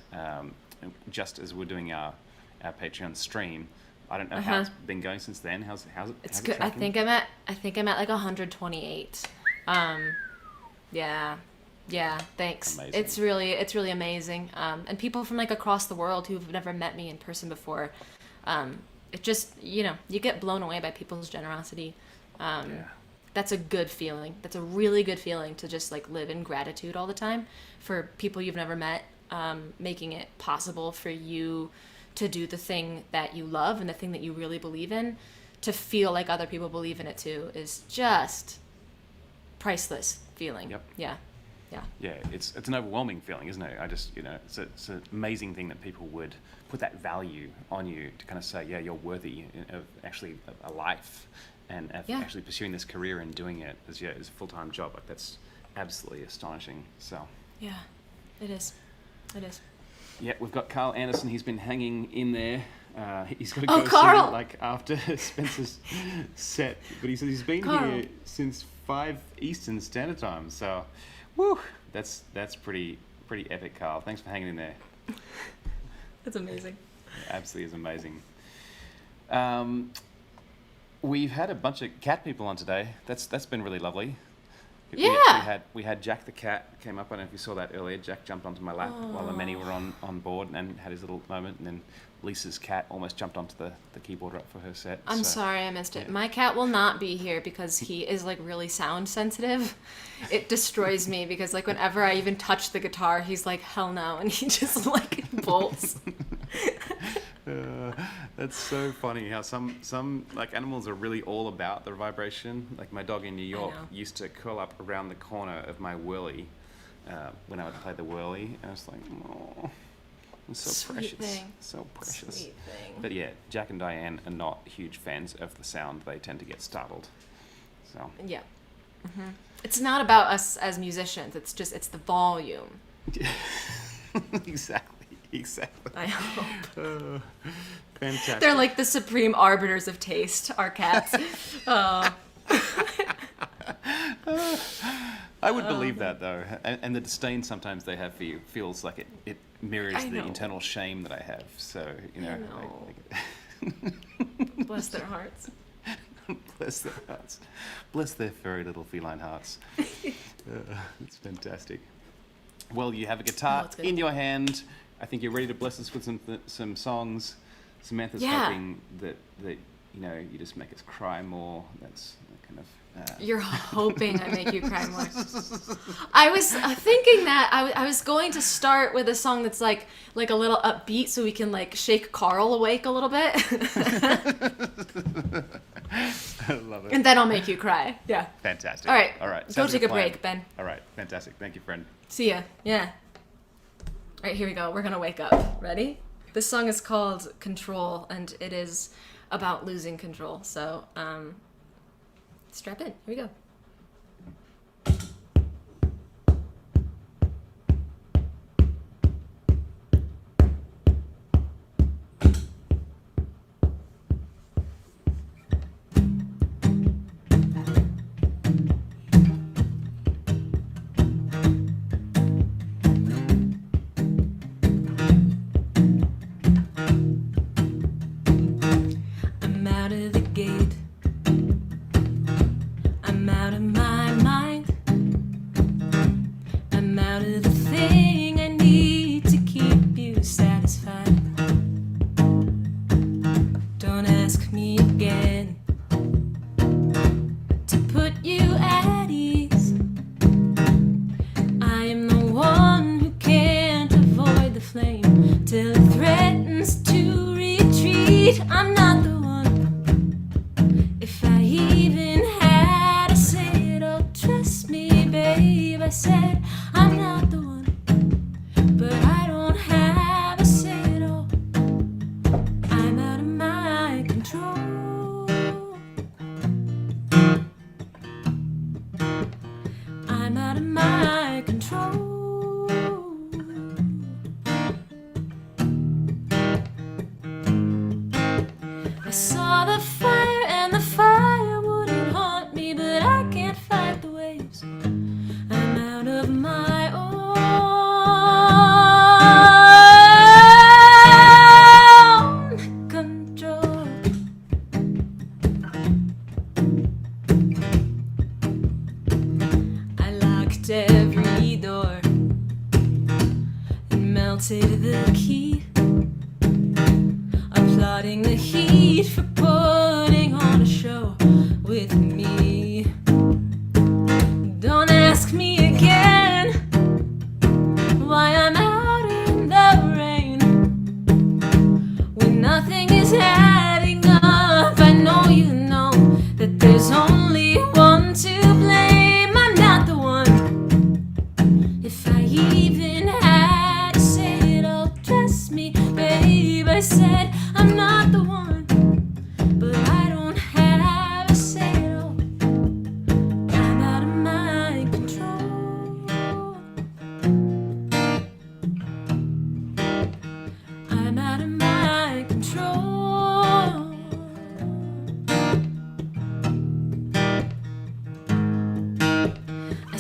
just as we're doing our Patreon stream. I don't know how it's been going since then. How's it? It's good. I think I'm at like 128. Yeah. Thanks. Amazing. It's really amazing. And people from like across the world who've never met me in person before. It just you get blown away by people's generosity. That's a good feeling. That's a really good feeling to just like live in gratitude all the time for people you've never met. making it possible for you to do the thing that you love and the thing that you really believe in, to feel like other people believe in it too, is just priceless feeling. Yep. Yeah. Yeah, it's an overwhelming feeling, isn't it? It's an amazing thing that people would put that value on you to kind of say, yeah, you're worthy of actually a life and of actually pursuing this career and doing it as a full-time job. Like, that's absolutely astonishing. So Yeah, it is. It is. yeah, we've got Carl Anderson. He's been hanging in there. He's got to Oh, go Carl! soon, like after Spencer's set, but he says he's been Carl. here since 5 Eastern Standard Time. So, woo, that's pretty epic, Carl. Thanks for hanging in there. That's amazing. Absolutely is amazing. We've had a bunch of cat people on today. That's been really lovely. Yeah. We had Jack the cat came up. I don't know if you saw that earlier. Jack jumped onto my lap while the many were on board and had his little moment. And then Lisa's cat almost jumped onto the keyboard right for her set. I'm sorry I missed it. My cat will not be here because he is like really sound sensitive. It destroys me because like whenever I even touch the guitar, he's like, hell no, and he just like bolts. That's so funny how some like animals are really all about the vibration. Like my dog in New York used to curl up around the corner of my whirly when I would play the whirly, and I was like, oh, it's so Sweet precious, thing. so precious. Sweet thing. But yeah, Jack and Diane are not huge fans of the sound. They tend to get startled. So Yeah. Mm-hmm. It's not about us as musicians. It's the volume. Exactly. I hope. Fantastic. They're like the supreme arbiters of taste, our cats. I would believe that though, and the disdain sometimes they have for you feels like it mirrors I the know. internal shame that I have. So Bless their hearts. Bless their hearts, bless their furry little feline hearts. It's fantastic. Well, you have a guitar in your hand. I think you're ready to bless us with some songs. Samantha's hoping that you just make us cry more. That's kind of. You're hoping I make you cry more. I was thinking that I was going to start with a song that's like a little upbeat, so we can like shake Carl awake a little bit. I love it. And then I'll make you cry. Yeah. Fantastic. All right. Go Go take a break, Ben. All right. Fantastic. Thank you, friend. See ya. Yeah. All right, here we go. We're going to wake up. Ready? This song is called Control, and it is about losing control. So, strap in. Here we go. I'm out of the gate. I'm out of my mind. I'm out of the thing I need to keep you satisfied. Don't ask me again to put you at ease. I am the one who can't avoid the flame till it threatens to retreat. I'm not the one. If I even had to say it, oh, trust me, babe. I said I'm not the one, but I don't have a say it all. I'm out of my control. I'm out of my control. I saw the fire and the fire wouldn't haunt me, but I can't fight the waves. I'm out of my own control. I locked every door and melted the key, applauding the heat for putting on a show with me. Don't ask me again why I'm out of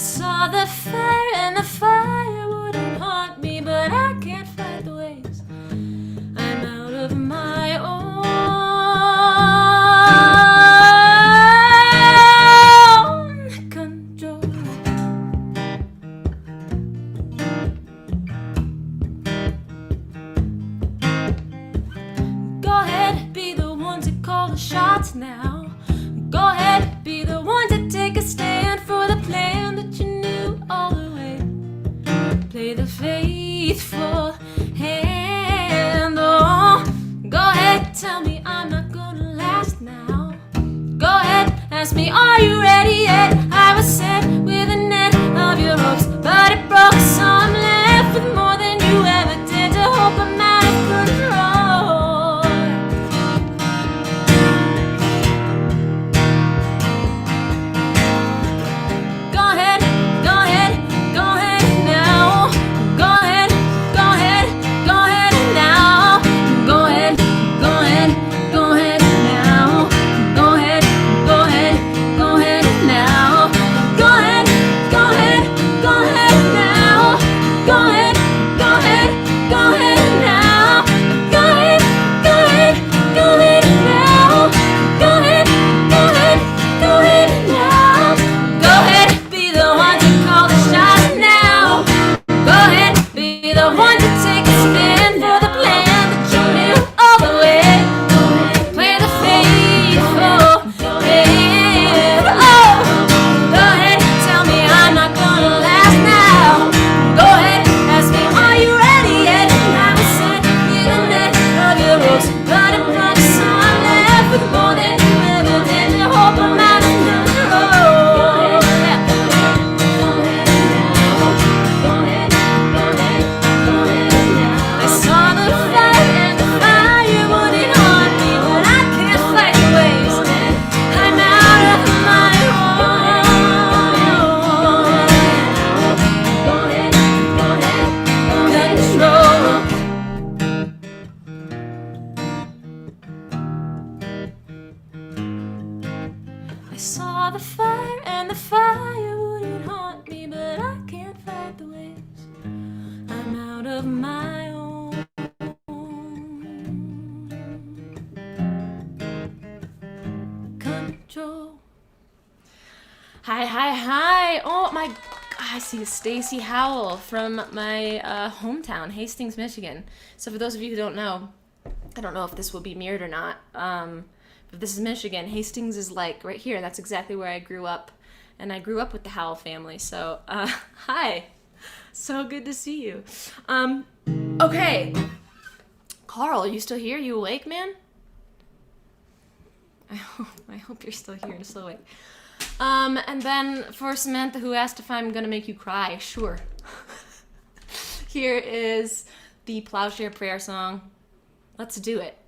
saw the fire and the fire wouldn't haunt me, but I can't fight the waves. I'm out of my own control. Go ahead, be the one to call the shots now. Go ahead, be the one to take a stand for the plan that you knew all the way. Play the faithful hand. Oh, go ahead, tell me I'm not gonna last now. Go ahead, ask me, are you ready yet? I was set with a net of your hopes, but it broke, so I'm left with more than you ever did to hope I'm out of control. Go ahead, go ahead, go ahead now. Go ahead, go ahead, go ahead now. Go ahead, go ahead, go ahead now. Go ahead, go ahead, go ahead now. Go ahead, go ahead, go ahead now. Go ahead, go ahead, go ahead now. Go ahead, go ahead, go ahead now. Go ahead, go ahead, go ahead now. Go ahead, be the one to call the shots now. Go ahead, be the one to take a stand for the plan that you knew all the way. Play the faithful hand. Oh, go ahead, tell me I'm not gonna last now. Go ahead, ask me, are you ready yet? I was set with a net of your hopes, but it broke, so I'm left with more than you ever did to hope I'm out of control. I saw the fire and the fire wouldn't haunt me, but I can't fight the waves. I'm out of my own control. I saw the fire and the fire wouldn't haunt me, but I can't fight the waves. I'm out of my own control. Hi, hi, hi. Oh my, I see Stacy Howell from my hometown, Hastings, Michigan. So for those of you who don't know, I don't know if this will be mirrored or not. But this is Michigan. Hastings is like right here. That's exactly where I grew up. And I grew up with the Howell family. So, hi. So good to see you. Okay. Carl, are you still here? You awake, man? I hope you're still here and still awake. And then for Samantha, who asked if I'm gonna make you cry, sure. Here is the Plowshare Prayer song. Let's do it.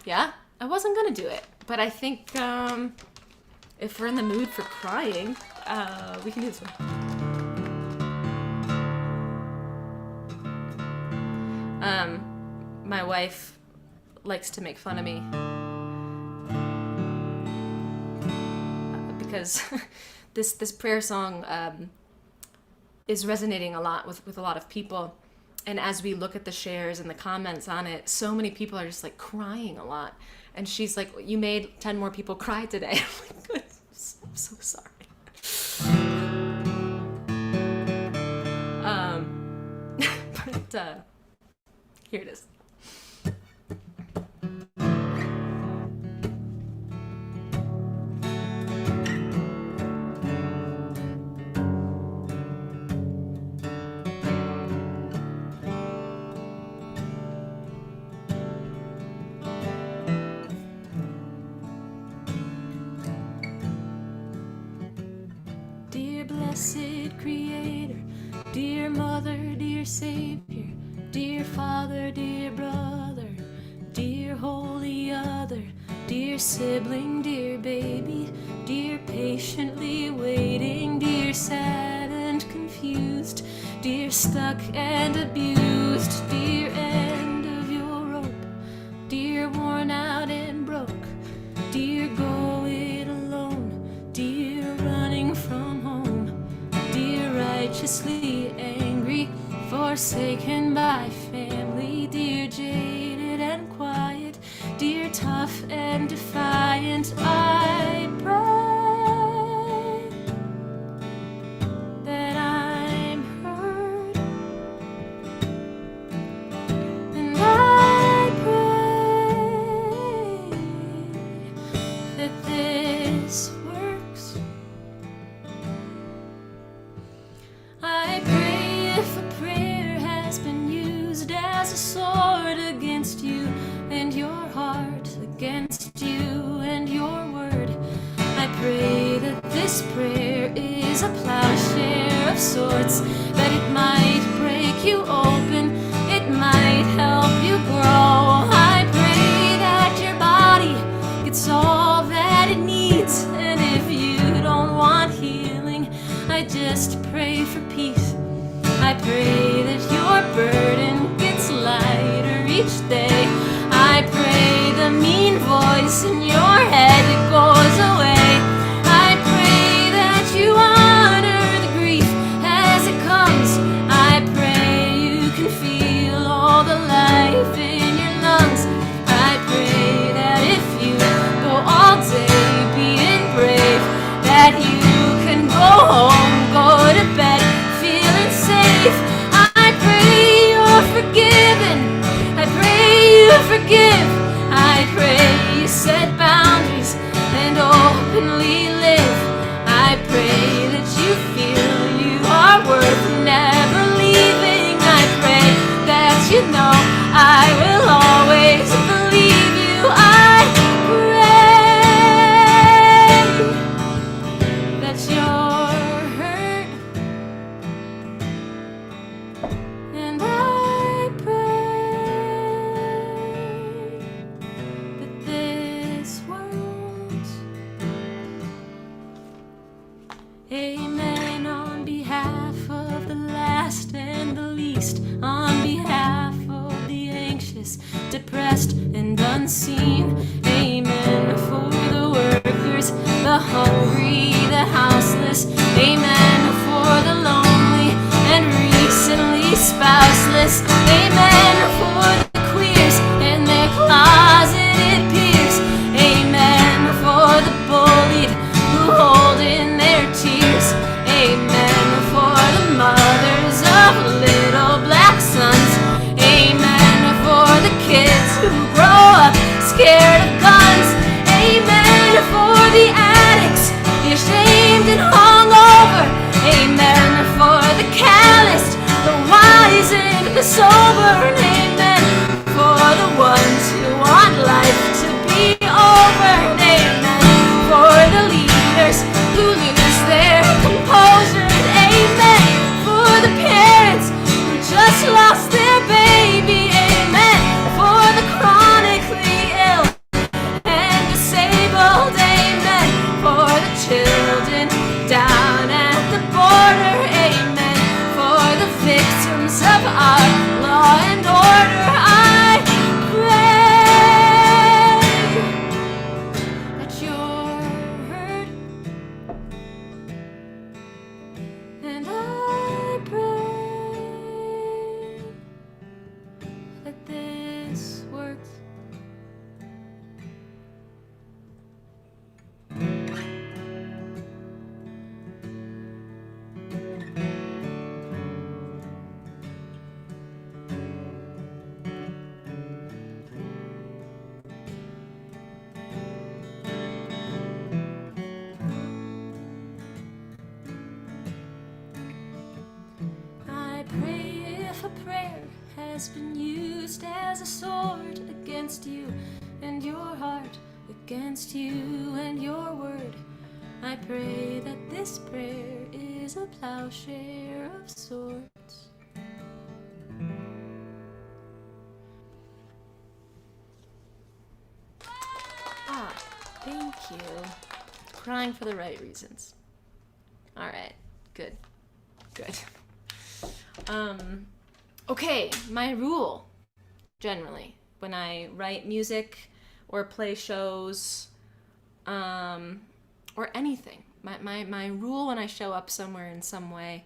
Yeah? I wasn't gonna do it, but I think if we're in the mood for crying, we can do this one. My wife likes to make fun of me because this prayer song is resonating a lot with a lot of people. And as we look at the shares and the comments on it, so many people are just like crying a lot. And she's like, you made 10 more people cry today. I'm like, I'm so sorry. But here it is. Dear blessed Creator, dear Mother, dear Savior, dear Father, dear Brother, dear Holy Other, dear sibling, dear baby, dear patiently waiting, dear sad and confused, dear stuck and abused, dear end of your rope, dear worn out and broke, dear going alone, dear running from home. forsaken by family. Dear jaded and quiet, dear tough and defiant, I pray that I'm heard, and I pray that this works. I pray if a prayer has been used as a sword against you and your heart, against you and your word, I pray that this prayer is a plowshare of sorts, that it might break you open, it might help you grow. I pray that your body gets all that it needs, and if you don't want healing, I just pray for peace. I pray that your burden gets lighter each day. I pray the mean voice in your head goes away. I pray that you honor the grief as it comes. I pray you can feel all the life in your lungs. I pray that if you go all day being brave, that you can go home, go to bed feeling safe. I pray you're forgiven. I pray you forgive. I pray you set boundaries and openly live. I pray that you feel you are worth never leaving. I pray that you know I will always believe you. I pray that you're hurt, and I pray that this works. Amen on behalf of the last and the least, on behalf of the anxious, depressed, and unseen. Amen for the workers, the hungry, the houseless. Amen for the lonely and recently spouseless. Amen for the queers and their closeted peers. Amen for the bullied who hold in their tears. Amen for the mothers of little black sons. Amen for the kids who grow up scared of guns. Amen for the addicts, the ashamed and hungover. Amen for the calloused, the wise and the sober. Amen for the ones who want life to be over. Amen for the leaders who lose their composure. Amen for the parents who just lost their baby. Amen for the chronically ill and disabled. Amen for the children down at the border. Amen for the victims of our law and order. I pray that you're heard, and I pray that this works. I pray if a prayer has been used as a sword against you and your heart, against you and your word, I pray that this prayer is a plowshare of sorts. Ah, thank you. Crying for the right reasons. All right, good. Okay, my rule, generally, when I write music or play shows, or anything, my rule when I show up somewhere in some way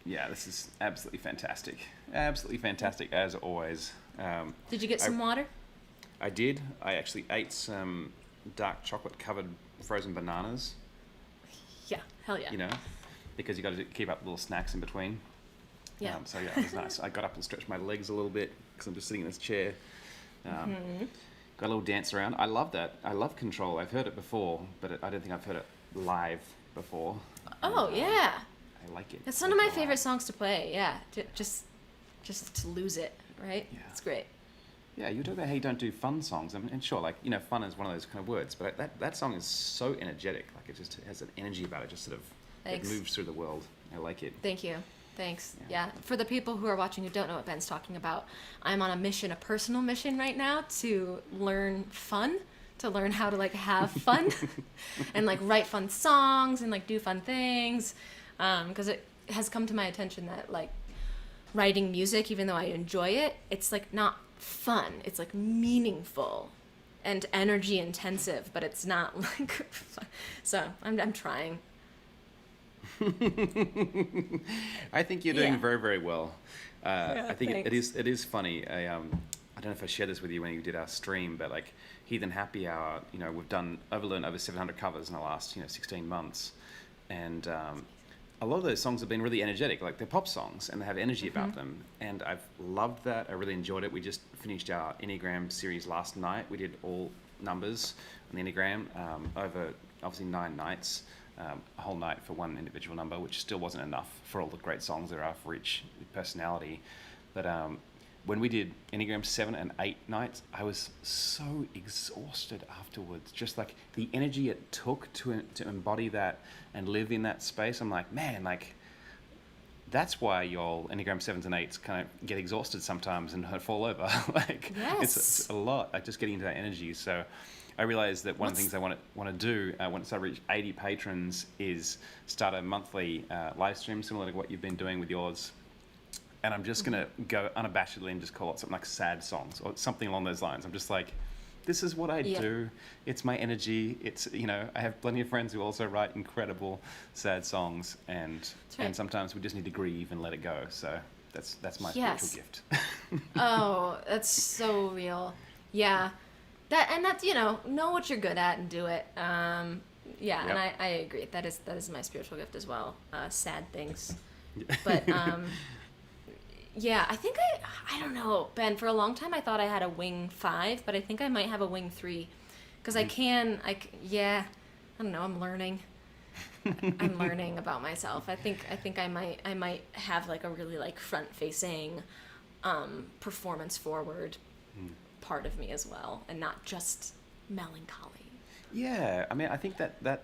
Yeah, this is absolutely fantastic. Absolutely fantastic, as always. Did you get some water? I did. I actually ate some dark chocolate-covered frozen bananas. Yeah, hell yeah. You know, because you got to keep up little snacks in between. Yeah. So yeah, it was nice. I got up and stretched my legs a little bit because I'm just sitting in this chair. Got a little dance around. I love that. I love Control. I've heard it before, but I don't think I've heard it live before. Oh, yeah. I like it. It's one of my favorite songs to play. Yeah, just to lose it, right? Yeah. It's great. Yeah, you talk about how you don't do fun songs. I mean, and sure, like, you know, fun is one of those kind of words, but that song is so energetic. Like, it just has an energy about it. Just sort of, Thanks. it moves through the world. I like it. Thank you. Thanks. Yeah. For the people who are watching who don't know what Ben's talking about, I'm on a mission, a personal mission right now to learn fun, to learn how to like have fun and like write fun songs and like do fun things. Because it has come to my attention that like writing music, even though I enjoy it, it's like not fun. It's like meaningful and energy intensive, but it's not like, so I'm trying. I think you're doing very, very well. I think it thanks. is funny. I don't know if I shared this with you when you did our stream, but like Heathen Happy Hour, you know, we've learned over 700 covers in the last 16 months, and a lot of those songs have been really energetic, like they're pop songs and they have energy about them, and I've loved that. I really enjoyed it. We just finished our Enneagram series last night. We did all numbers on the Enneagram over obviously 9 nights. A whole night for one individual number, which still wasn't enough for all the great songs there are for each personality. But when we did Enneagram 7 and 8 nights, I was so exhausted afterwards. Just like the energy it took to embody that and live in that space. I'm like, man, like that's why y'all Enneagram 7s and 8s kind of get exhausted sometimes and fall over. Like it's a lot. Like just getting into that energy. So I realized that one of the things I want to do once I reach 80 patrons is start a monthly live stream similar to what you've been doing with yours. And I'm just going to go unabashedly and just call it something like sad songs or something along those lines. I'm just like, this is what I do. It's my energy. It's, you know, I have plenty of friends who also write incredible sad songs, and sometimes we just need to grieve and let it go. So that's my spiritual gift. Oh, that's so real. Yeah. That's, you know what you're good at and do it. And I agree. That is my spiritual gift as well. Sad things. But yeah, I think I don't know, Ben, for a long time I thought I had a wing 5, but I think I might have a wing 3 because I don't know, I'm learning. I'm learning about myself. I think I might have like a really like front facing performance forward part of me as well, and not just melancholy. Yeah, I mean, I think that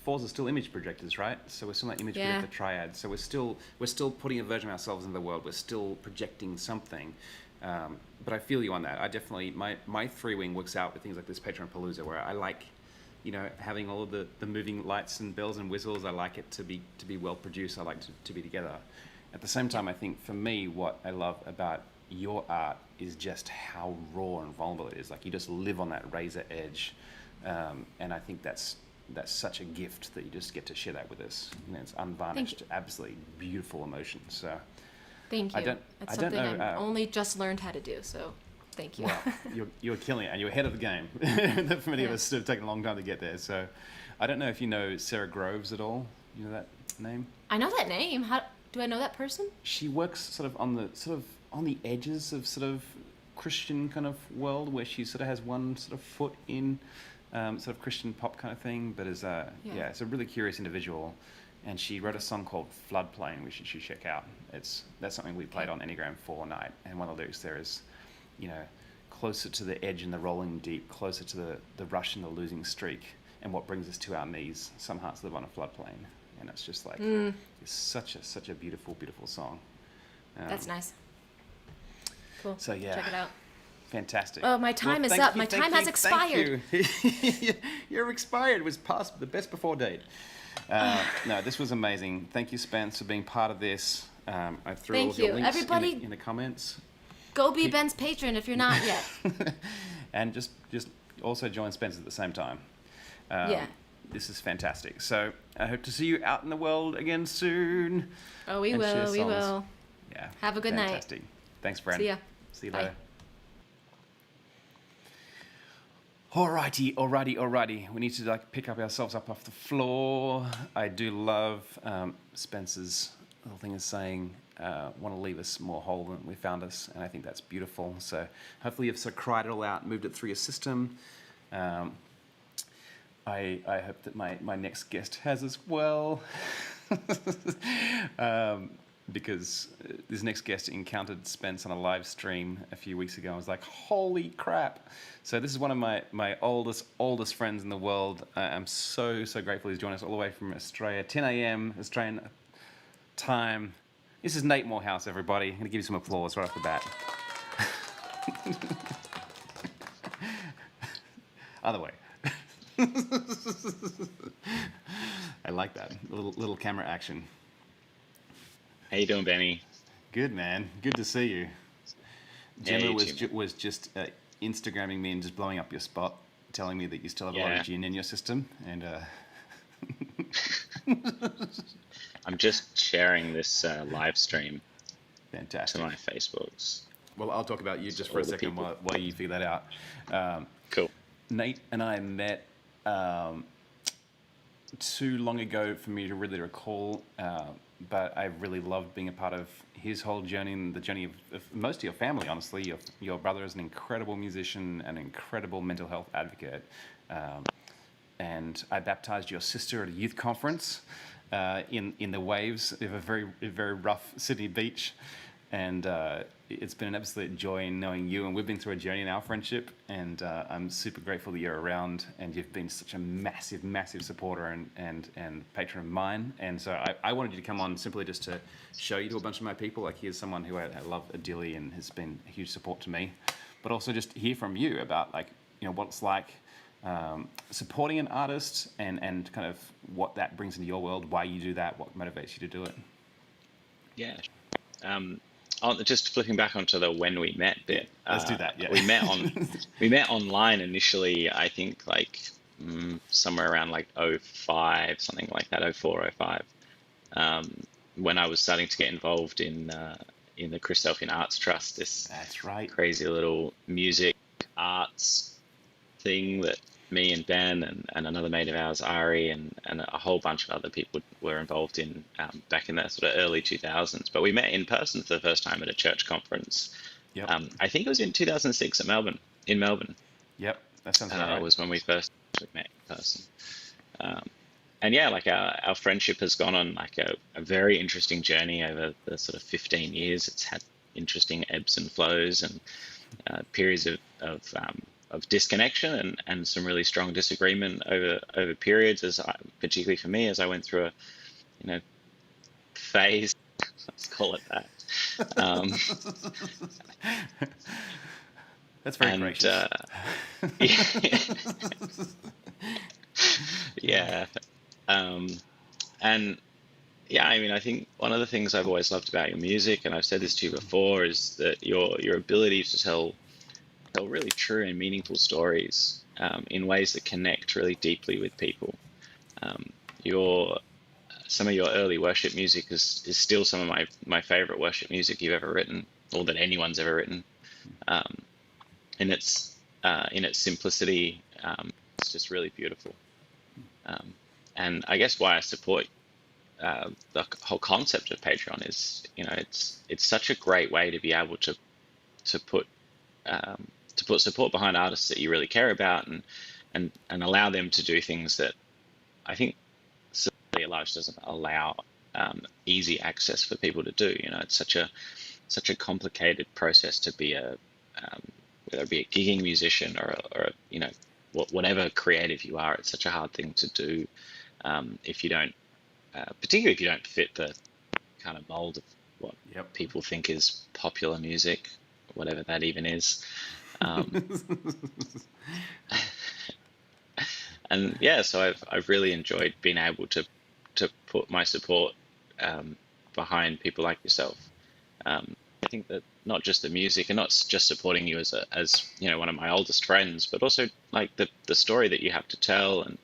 fours are still image projectors, right? So we're still that image projector triad. So we're still putting a version of ourselves into the world. We're still projecting something. But I feel you on that. I definitely my 3 wing works out with things like this Patreon Palooza, where I like, having all of the moving lights and bells and whistles. I like it to be well produced. I like to be together. At the same time, I think for me, what I love about your art is just how raw and vulnerable it is. Like you just live on that razor edge, and I think that's such a gift that you just get to share that with us. It's unvarnished, absolutely beautiful emotion. So thank you. That's something I've only just learned how to do. So thank you. Well, you're killing it, and you're ahead of the game. For many of us, have taken a long time to get there. So I don't know if you know Sarah Groves at all. You know that name? I know that name. How do I know that person? She works sort of on the edges of sort of Christian kind of world, where she sort of has one sort of foot in sort of Christian pop kind of thing, but is it's a really curious individual, and she wrote a song called Floodplain, which you should check out. That's something we played on Enneagram 4 night, and one of the lyrics there is, closer to the edge and the rolling deep, closer to the rush and the losing streak, and what brings us to our knees. Some hearts live on a floodplain, and it's just like it's such a beautiful, beautiful song. That's nice. Cool. So yeah, check it out. Fantastic. Oh, my time is up. My time has expired. You're expired. It was past the best before date. No, this was amazing. Thank you, Spence, for being part of this. I threw all of your links in the comments. Go be Ben's patron if you're not yet. And just also join Spence at the same time. this is fantastic. So I hope to see you out in the world again soon. Oh, we and share will. We songs. will. Yeah. Have a good night. Fantastic. Thanks, Bren. See ya. See you Bye. later. Alrighty. We need to pick ourselves up off the floor. I do love Spencer's little thing is saying, want to leave us more whole than we found us, and I think that's beautiful. So hopefully you've sort of cried it all out, moved it through your system. I hope that my next guest has as well. Because this next guest encountered Spence on a live stream a few weeks ago. I was like, holy crap. So this is one of my oldest friends in the world. I'm so grateful he's joined us all the way from Australia, 10 a.m. Australian time. This is Nate Morehouse, everybody. I'm going to give you some applause right off the bat. Other way. I like that. A little camera action. How you doing, Benny? Good, man. Good to see you. Yeah, Gemma you too, was just Instagramming me and just blowing up your spot, telling me that you still have a lot of gin in your system. And I'm just sharing this live stream fantastic to my Facebooks. Well, I'll talk about you just for a second while you figure that out. Cool. Nate and I met too long ago for me to really recall, but I really loved being a part of his whole journey and the journey of most of your family, honestly. Your brother is an incredible musician, an incredible mental health advocate. And I baptized your sister at a youth conference in the waves of a very rough Sydney beach. And it's been an absolute joy in knowing you, and we've been through a journey in our friendship, and I'm super grateful that you're around, and you've been such a massive supporter and patron of mine. And so I wanted you to come on simply just to show you to a bunch of my people, like here's someone who I love dearly and has been a huge support to me, but also just hear from you about what it's like supporting an artist and kind of what that brings into your world, why you do that, what motivates you to do it. Yeah. Just flipping back onto the when we met bit. Let's do that. Yeah. We met online initially. I think somewhere around 05, something like that, 04, 05. When I was starting to get involved in the Christadelphian Arts Trust, this crazy little music arts thing that me and Ben and another mate of ours, Ari, and a whole bunch of other people were involved in back in the sort of early 2000s. But we met in person for the first time at a church conference. Yep. I think it was in 2006 in Melbourne. Yep, that sounds right. Was when we first met in person. And yeah, our friendship has gone on a very interesting journey over the sort of 15 years. It's had interesting ebbs and flows and periods of disconnection and some really strong disagreement over periods, particularly for me, as I went through a phase, let's call it that. That's very gracious. Yeah. And yeah, I mean, I think one of the things I've always loved about your music, and I've said this to you before, is that your ability to tell really true and meaningful stories in ways that connect really deeply with people. Some of your early worship music is still some of my favorite worship music you've ever written, or that anyone's ever written. In its simplicity, it's just really beautiful. And I guess why I support the whole concept of Patreon is, it's such a great way to be able to put support behind artists that you really care about and allow them to do things that I think society at large doesn't allow easy access for people to do. It's such a complicated process to be whether it be a gigging musician or whatever creative you are. It's such a hard thing to do if you don't, particularly if you don't fit the kind of mold of what people think is popular music, whatever that even is. And yeah, so I've really enjoyed being able to put my support behind people like yourself. I think that not just the music and not just supporting you as one of my oldest friends, but also the story that you have to tell and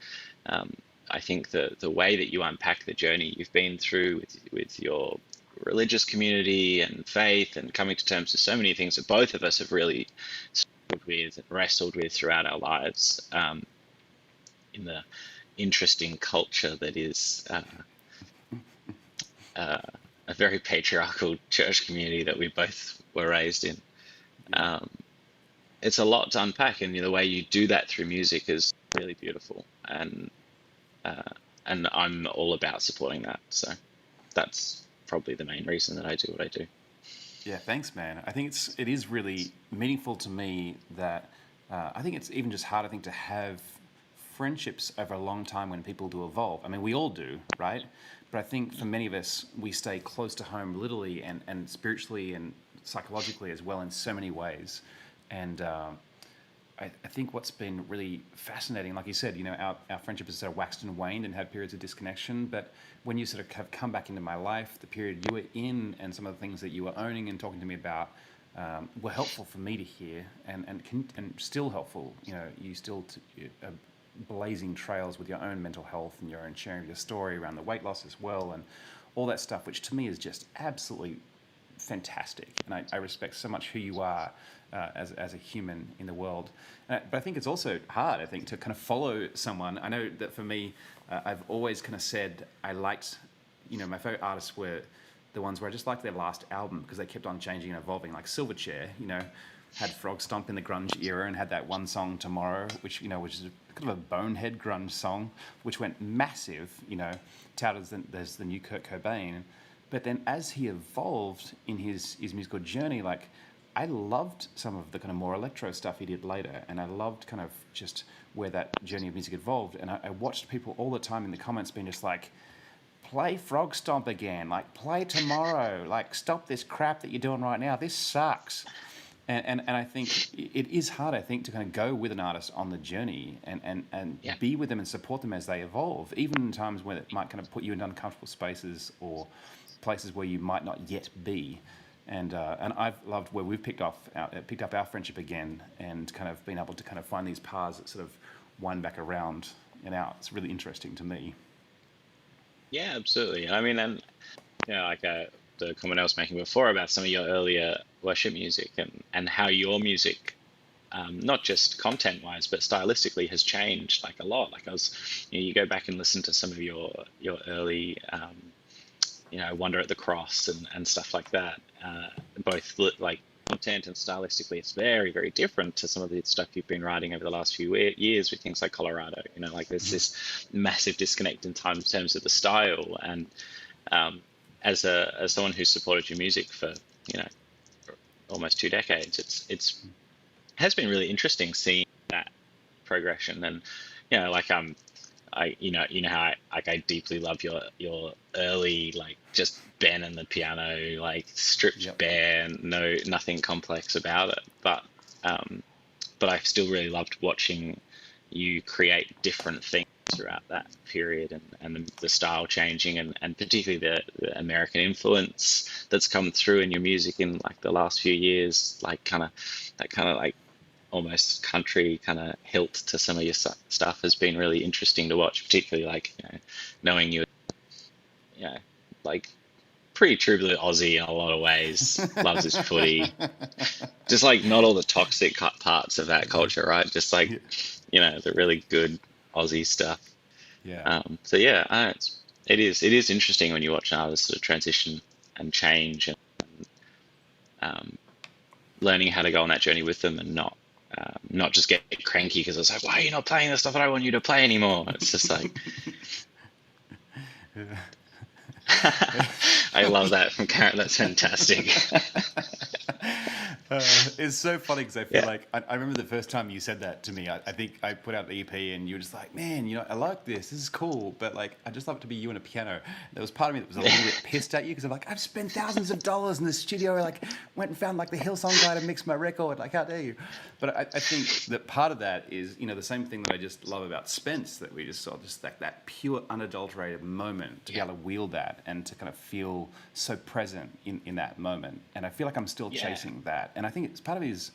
I think the way that you unpack the journey you've been through with your religious community and faith and coming to terms with so many things that both of us have really struggled with and wrestled with throughout our lives, in the interesting culture that is a very patriarchal church community that we both were raised in. It's a lot to unpack, and the way you do that through music is really beautiful, and I'm all about supporting that. So that's probably the main reason that I do what I do. Yeah, thanks, man. I think it is really meaningful to me that I think it's even just hard, I think, to have friendships over a long time when people do evolve. I mean, we all do, right? But I think for many of us, we stay close to home literally and spiritually and psychologically as well in so many ways. And I think what's been really fascinating, like you said, our friendship has sort of waxed and waned and had periods of disconnection. But when you sort of have come back into my life, the period you were in and some of the things that you were owning and talking to me about were helpful for me to hear and still helpful. You still are blazing trails with your own mental health and your own sharing of your story around the weight loss as well and all that stuff, which to me is just absolutely fantastic. And I respect so much who you are as a human in the world. But I think it's also hard, I think, to kind of follow someone. I know that for me, I've always kind of said I liked, my favorite artists were the ones where I just liked their last album because they kept on changing and evolving, like Silverchair, had Frog Stomp in the grunge era and had that one song, Tomorrow, which is kind of a bonehead grunge song, which went massive, touted as the new Kurt Cobain. But then as he evolved in his musical journey, like, I loved some of the kind of more electro stuff he did later, and I loved kind of just where that journey of music evolved. And I watched people all the time in the comments being just like, play Frog Stomp again, like, play Tomorrow, like, stop this crap that you're doing right now, this sucks. And I think it is hard, I think, to kind of go with an artist on the journey and be with them and support them as they evolve, even in times when it might kind of put you in uncomfortable spaces or places where you might not yet be. And I've loved where we've picked up our friendship again and kind of been able to kind of find these paths that sort of wind back around and out. It's really interesting to me. Yeah, absolutely. I mean, and like the comment I was making before about some of your earlier worship music and how your music, not just content-wise, but stylistically has changed like a lot. Like you go back and listen to some of your early, Wonder at the Cross and stuff like that. Both like content and stylistically, it's very, very different to some of the stuff you've been writing over the last few years with things like Colorado. Like there's this massive disconnect in terms of the style. And as someone who's supported your music for almost 2 decades, it has been really interesting seeing that progression. And I how I deeply love your early, like, just Ben and the piano, like stripped bare, nothing complex about it. But I've still really loved watching you create different things throughout that period and the style changing and particularly the American influence that's come through in your music in like the last few years, like that kind of like almost country kind of hilt to some of your stuff has been really interesting to watch, particularly like knowing you like pretty true blue Aussie in a lot of ways, loves his footy, just like not all the toxic parts of that culture, right? Just like the really good Aussie stuff. So yeah, it is interesting when you watch an artist sort of transition and change and learning how to go on that journey with them and not just get cranky because it's like, why are you not playing the stuff that I want you to play anymore? It's just like, I love that from Karen. That's fantastic. It's so funny because I feel like I remember the first time you said that to me. I think I put out the EP and you were just like, man, I like this. This is cool, but like I just love it to be you and a piano. There was part of me that was a little bit pissed at you because I'm like, I've spent thousands of dollars in the studio. I like went and found like the Hillsong guy to mix my record. Like, how dare you? But I think that part of that is the same thing that I just love about Spence, that we just saw, just like that pure unadulterated moment to be able to wield that and to kind of feel so present in that moment. And I feel like I'm still chasing that. And I think it's part of it is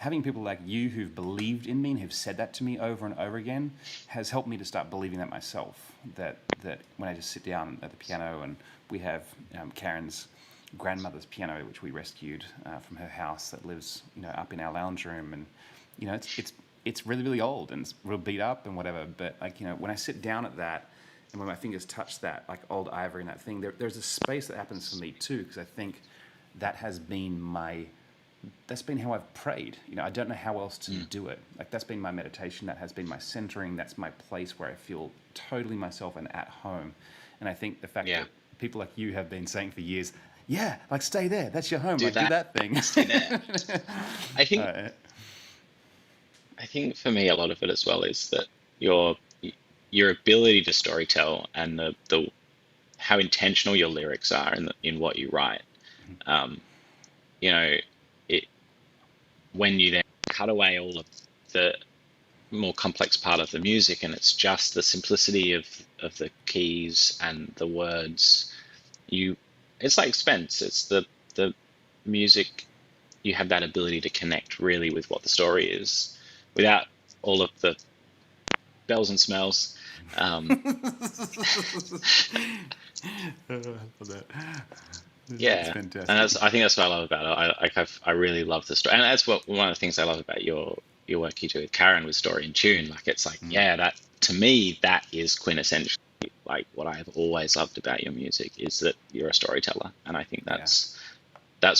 having people like you who've believed in me and who've said that to me over and over again has helped me to start believing that myself. That when I just sit down at the piano, and we have Karen's grandmother's piano, which we rescued from her house, that lives up in our lounge room, and it's really, really old and it's real beat up and whatever. But when I sit down at that, and when my fingers touch that like old ivory and that thing, there's a space that happens for me too, because I think that has been that's been how I've prayed. I don't know how else to do it. Like, that's been my meditation. That has been my centering. That's my place where I feel totally myself and at home. And I think the fact that people like you have been saying for years, yeah, like, stay there. That's your home. Do that thing. Stay there. I think for me, a lot of it as well is that your ability to storytell and the how intentional your lyrics are in what you write. When you then cut away all of the more complex part of the music, and it's just the simplicity of the keys and the words, it's like Spence. It's the music. You have that ability to connect really with what the story is, without all of the bells and smells. Yeah, and I think that's what I love about it. I really love the story, and that's one of the things I love about your work you do with Karen with Story and Tune. Like, it's like, that to me, that is quintessentially like what I have always loved about your music, is that you're a storyteller, and I think that's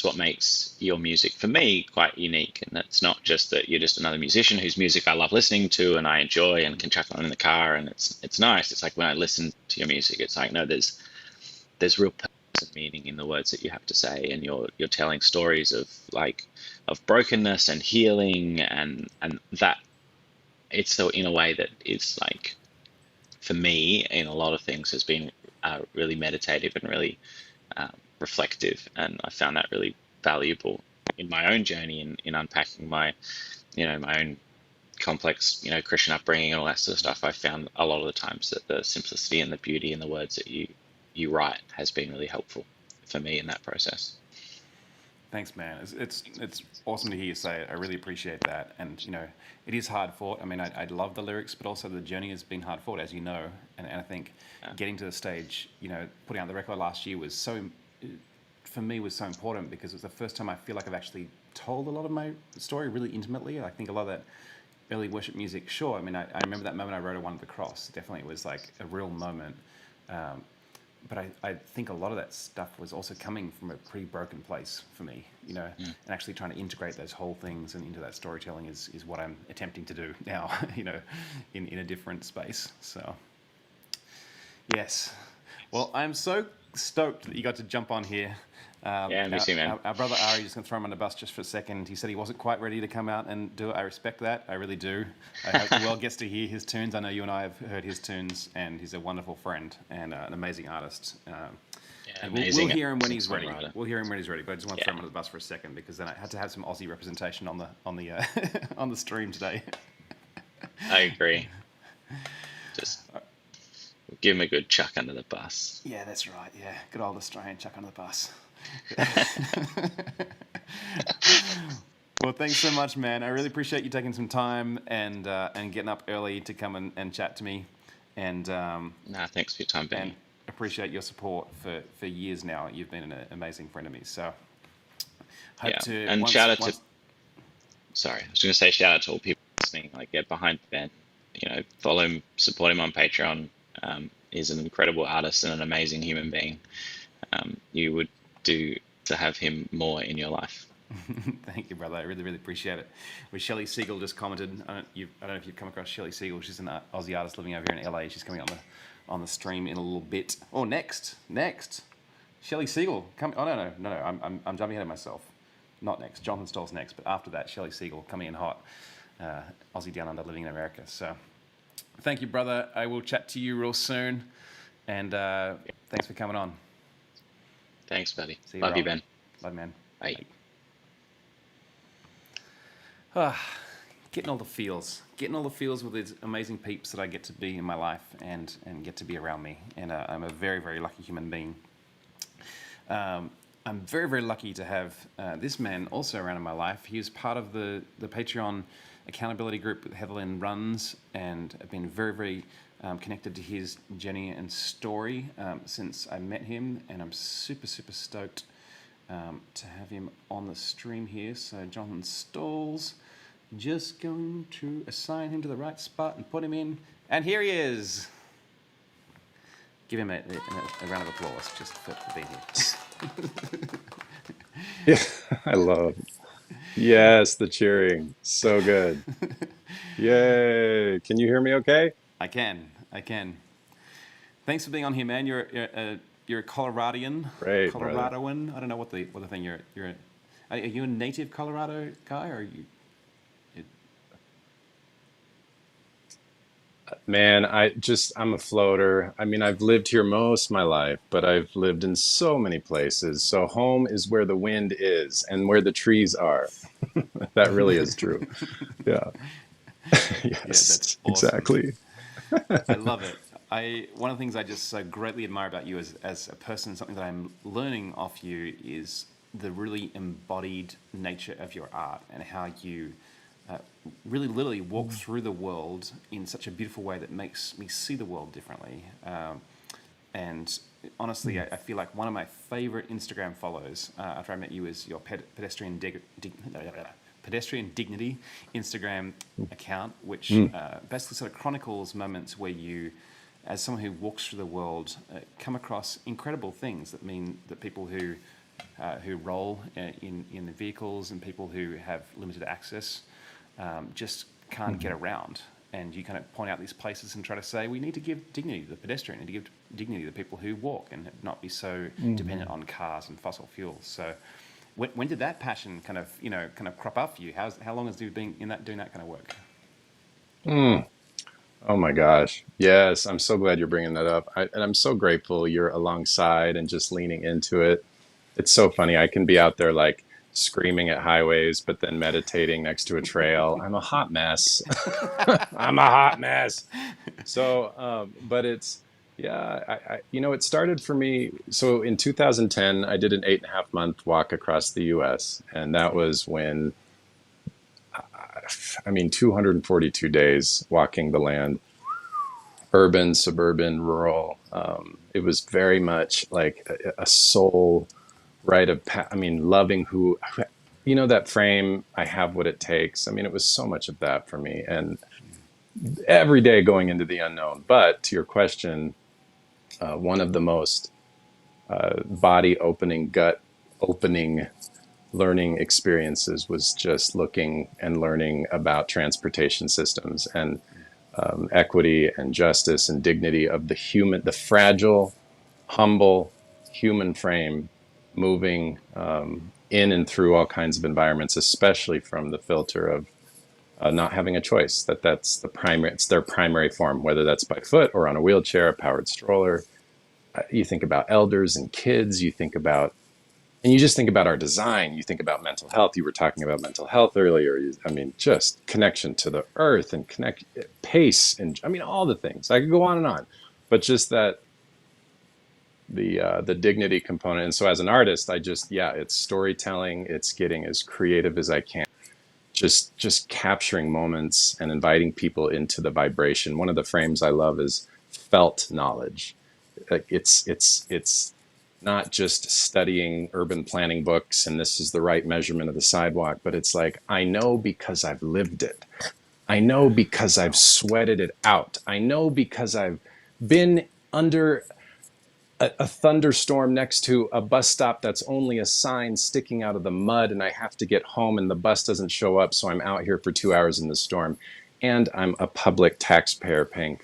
what makes your music for me quite unique. And it's not just that you're just another musician whose music I love listening to and I enjoy and can chuck on in the car, and it's nice. It's like when I listen to your music, it's like, no, there's real purpose and meaning in the words that you have to say, and you're telling stories of brokenness and healing, and that it's so in a way that is like, for me, in a lot of things, has been really meditative and really reflective, and I found that really valuable in my own journey in unpacking my own complex Christian upbringing and all that sort of stuff. I found a lot of the times that the simplicity and the beauty in the words that you write has been really helpful for me in that process. Thanks, man. It's awesome to hear you say it. I really appreciate that. And it is hard fought. I mean, I love the lyrics, but also the journey has been hard fought, as you know. And I think getting to the stage, putting out the record last year was for me was so important, because it was the first time I feel like I've actually told a lot of my story really intimately. I think a lot of that early worship music, sure. I mean, I remember that moment I wrote "I Won the Cross." Definitely, it was like a real moment. But I think a lot of that stuff was also coming from a pretty broken place for me, and actually trying to integrate those whole things and into that storytelling is what I'm attempting to do now, in a different space. So, yes. Well, I'm so stoked that you got to jump on here. Me too, man. Our brother Ari, just going to throw him on the bus just for a second. He said he wasn't quite ready to come out and do it. I respect that. I really do. I hope the world gets to hear his tunes. I know you and I have heard his tunes, and he's a wonderful friend and an amazing artist. And we'll hear him when he's ready. We'll hear him when he's ready. But I just want to throw him on the bus for a second, because then I had to have some Aussie representation on the on the stream today. I agree. Just give him a good chuck under the bus. Yeah, that's right. Yeah, good old Australian chuck under the bus. Well, thanks so much, man. I really appreciate you taking some time and getting up early to come and chat to me. And thanks for your time, Ben. Appreciate your support for years now. You've been an amazing friend of me. So hope to. And shout out to. Sorry, I was going to say shout out to all people listening. Like, get behind Ben. Follow him, support him on Patreon. He's an incredible artist and an amazing human being. You would do to have him more in your life. Thank you, brother. I really, really appreciate it. Shelley Siegel just commented. I don't know if you've come across Shelley Siegel. She's an Aussie artist living over here in LA. She's coming on the stream in a little bit. Oh, next, Shelley Siegel. No. I'm jumping ahead of myself. Not next. Jonathan Stoll's next, but after that, Shelley Siegel coming in hot. Aussie down under, living in America. So, thank you, brother. I will chat to you real soon, and thanks for coming on. Thanks, buddy. See you, Love you, Ben. Love, man. Bye. Getting all the feels with these amazing peeps that I get to be in my life and get to be around me. And I'm a very, very lucky human being. I'm very, very lucky to have this man also around in my life. He was part of the Patreon accountability group that Heatherlyn runs, and I've been very, very connected to his journey and story since I met him, and I'm super, super stoked to have him on the stream here. So Jonathan Stalls, just going to assign him to the right spot and put him in, and here he is. Give him a round of applause just for being here. Yeah, I love it. Yes, the cheering. So good. Yay. Can you hear me okay? I can. Thanks for being on here, man. You're a Coloradian. Great, brother. Coloradoan. I don't know what the thing you're. Are you a native Colorado guy, or are you? Man, I'm a floater. I mean, I've lived here most of my life, but I've lived in so many places. So home is where the wind is and where the trees are. That really is true. Yeah. Yes, Yeah, that's awesome. exactly. I love it. One of the things I just so greatly admire about you as a person, something that I'm learning off you, is the really embodied nature of your art and how you really literally walk through the world in such a beautiful way that makes me see the world differently. And honestly, I feel like one of my favorite Instagram follows after I met you is your pedestrian dignity Instagram account, which basically sort of chronicles moments where you, as someone who walks through the world, come across incredible things that mean that people who roll in the vehicles and people who have limited access just can't get around. And you kind of point out these places and try to say, we need to give dignity to the pedestrian and to give dignity to the people who walk and not be so dependent on cars and fossil fuels. So when did that passion kind of crop up for you? How long has you been doing that kind of work? Oh my gosh. Yes, I'm so glad you're bringing that up. And I'm so grateful you're alongside and just leaning into it. It's so funny. I can be out there like screaming at highways, but then meditating next to a trail. I'm a hot mess. I'm a hot mess. So, but yeah, it started for me. So in 2010, I did an 8.5 month walk across the US. And that was when, 242 days walking the land, urban, suburban, rural. It was very much like a soul rite of loving who, that frame, I have what it takes. It was so much of that for me, and every day going into the unknown. But to your question, one of the most body opening, gut opening learning experiences was just looking and learning about transportation systems and equity and justice and dignity of the fragile, humble human frame moving in and through all kinds of environments, especially from the filter of not having a choice. It's their primary form, whether that's by foot or on a wheelchair, a powered stroller. You think about elders and kids, and you just think about our design, you think about mental health. You were talking about mental health earlier. Just connection to the earth and pace and all the things. I could go on and on, but just that the dignity component. And so as an artist, it's storytelling, it's getting as creative as I can, just capturing moments and inviting people into the vibration. One of the frames I love is felt knowledge. Like it's not just studying urban planning books and this is the right measurement of the sidewalk, but it's like, I know because I've lived it. I know because I've sweated it out. I know because I've been under a thunderstorm next to a bus stop that's only a sign sticking out of the mud, and I have to get home and the bus doesn't show up, so I'm out here for 2 hours in the storm. And I'm a public taxpayer paying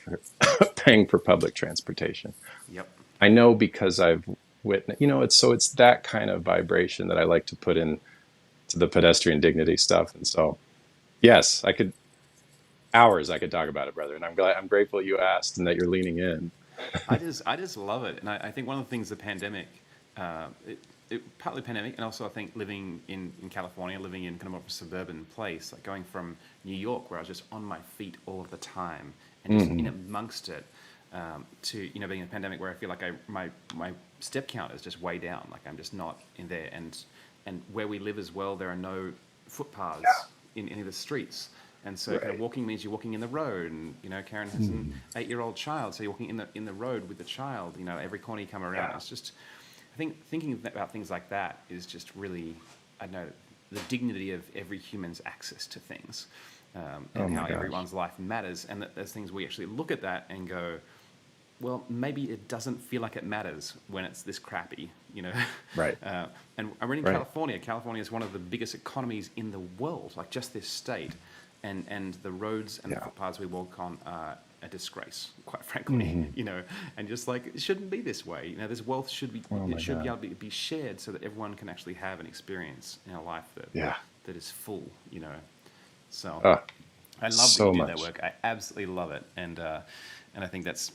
for public transportation. Yep. I know because I've witnessed, it's that kind of vibration that I like to put in to the pedestrian dignity stuff. And so, yes, I could talk about it, brother. And I'm grateful you asked and that you're leaning in. I just love it, and I think one of the things the pandemic, partly pandemic, and also I think living in California, living in kind of more of a suburban place, like going from New York where I was just on my feet all of the time and just in amongst it, to being in a pandemic where I feel like my step count is just way down. Like I'm just not in there. And where we live as well, there are no footpaths in any of the streets. And so kind of walking means you're walking in the road, and Karen has an 8-year-old child, so you're walking in the road with the child. Every corner you come around, it's just, I think thinking about things like that is just really, I don't know, the dignity of every human's access to things, and how everyone's life matters, and that there's things we actually look at that and go, well, maybe it doesn't feel like it matters when it's this crappy, Right. And I'm in California. California is one of the biggest economies in the world, like just this state. And the roads and the footpaths we walk on are a disgrace, quite frankly, and just like, it shouldn't be this way. This wealth should be, it should be able to be shared so that everyone can actually have an experience in a life that is full, So I love that you do that work. I absolutely love it. And I think that's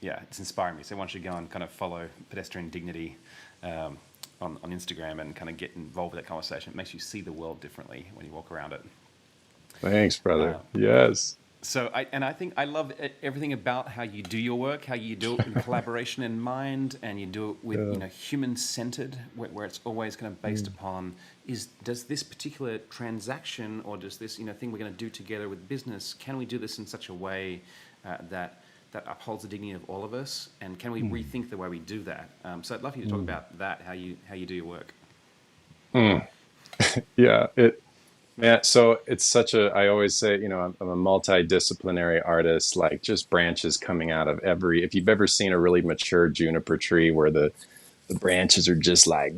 it's inspiring me. So everyone should go and kind of follow Pedestrian Dignity on Instagram and kind of get involved with that conversation. It makes you see the world differently when you walk around it. Thanks, brother. Yes. So I think I love everything about how you do your work, how you do it in collaboration in mind, and you do it with human-centered, where it's always kind of based upon does this particular transaction or does this thing we're going to do together with business, can we do this in such a way that upholds the dignity of all of us, and can we rethink the way we do that? So I'd love you to talk about that, how you do your work. Yeah. Man, so it's such I always say, I'm a multidisciplinary artist, like just branches coming out of if you've ever seen a really mature juniper tree where the branches are just like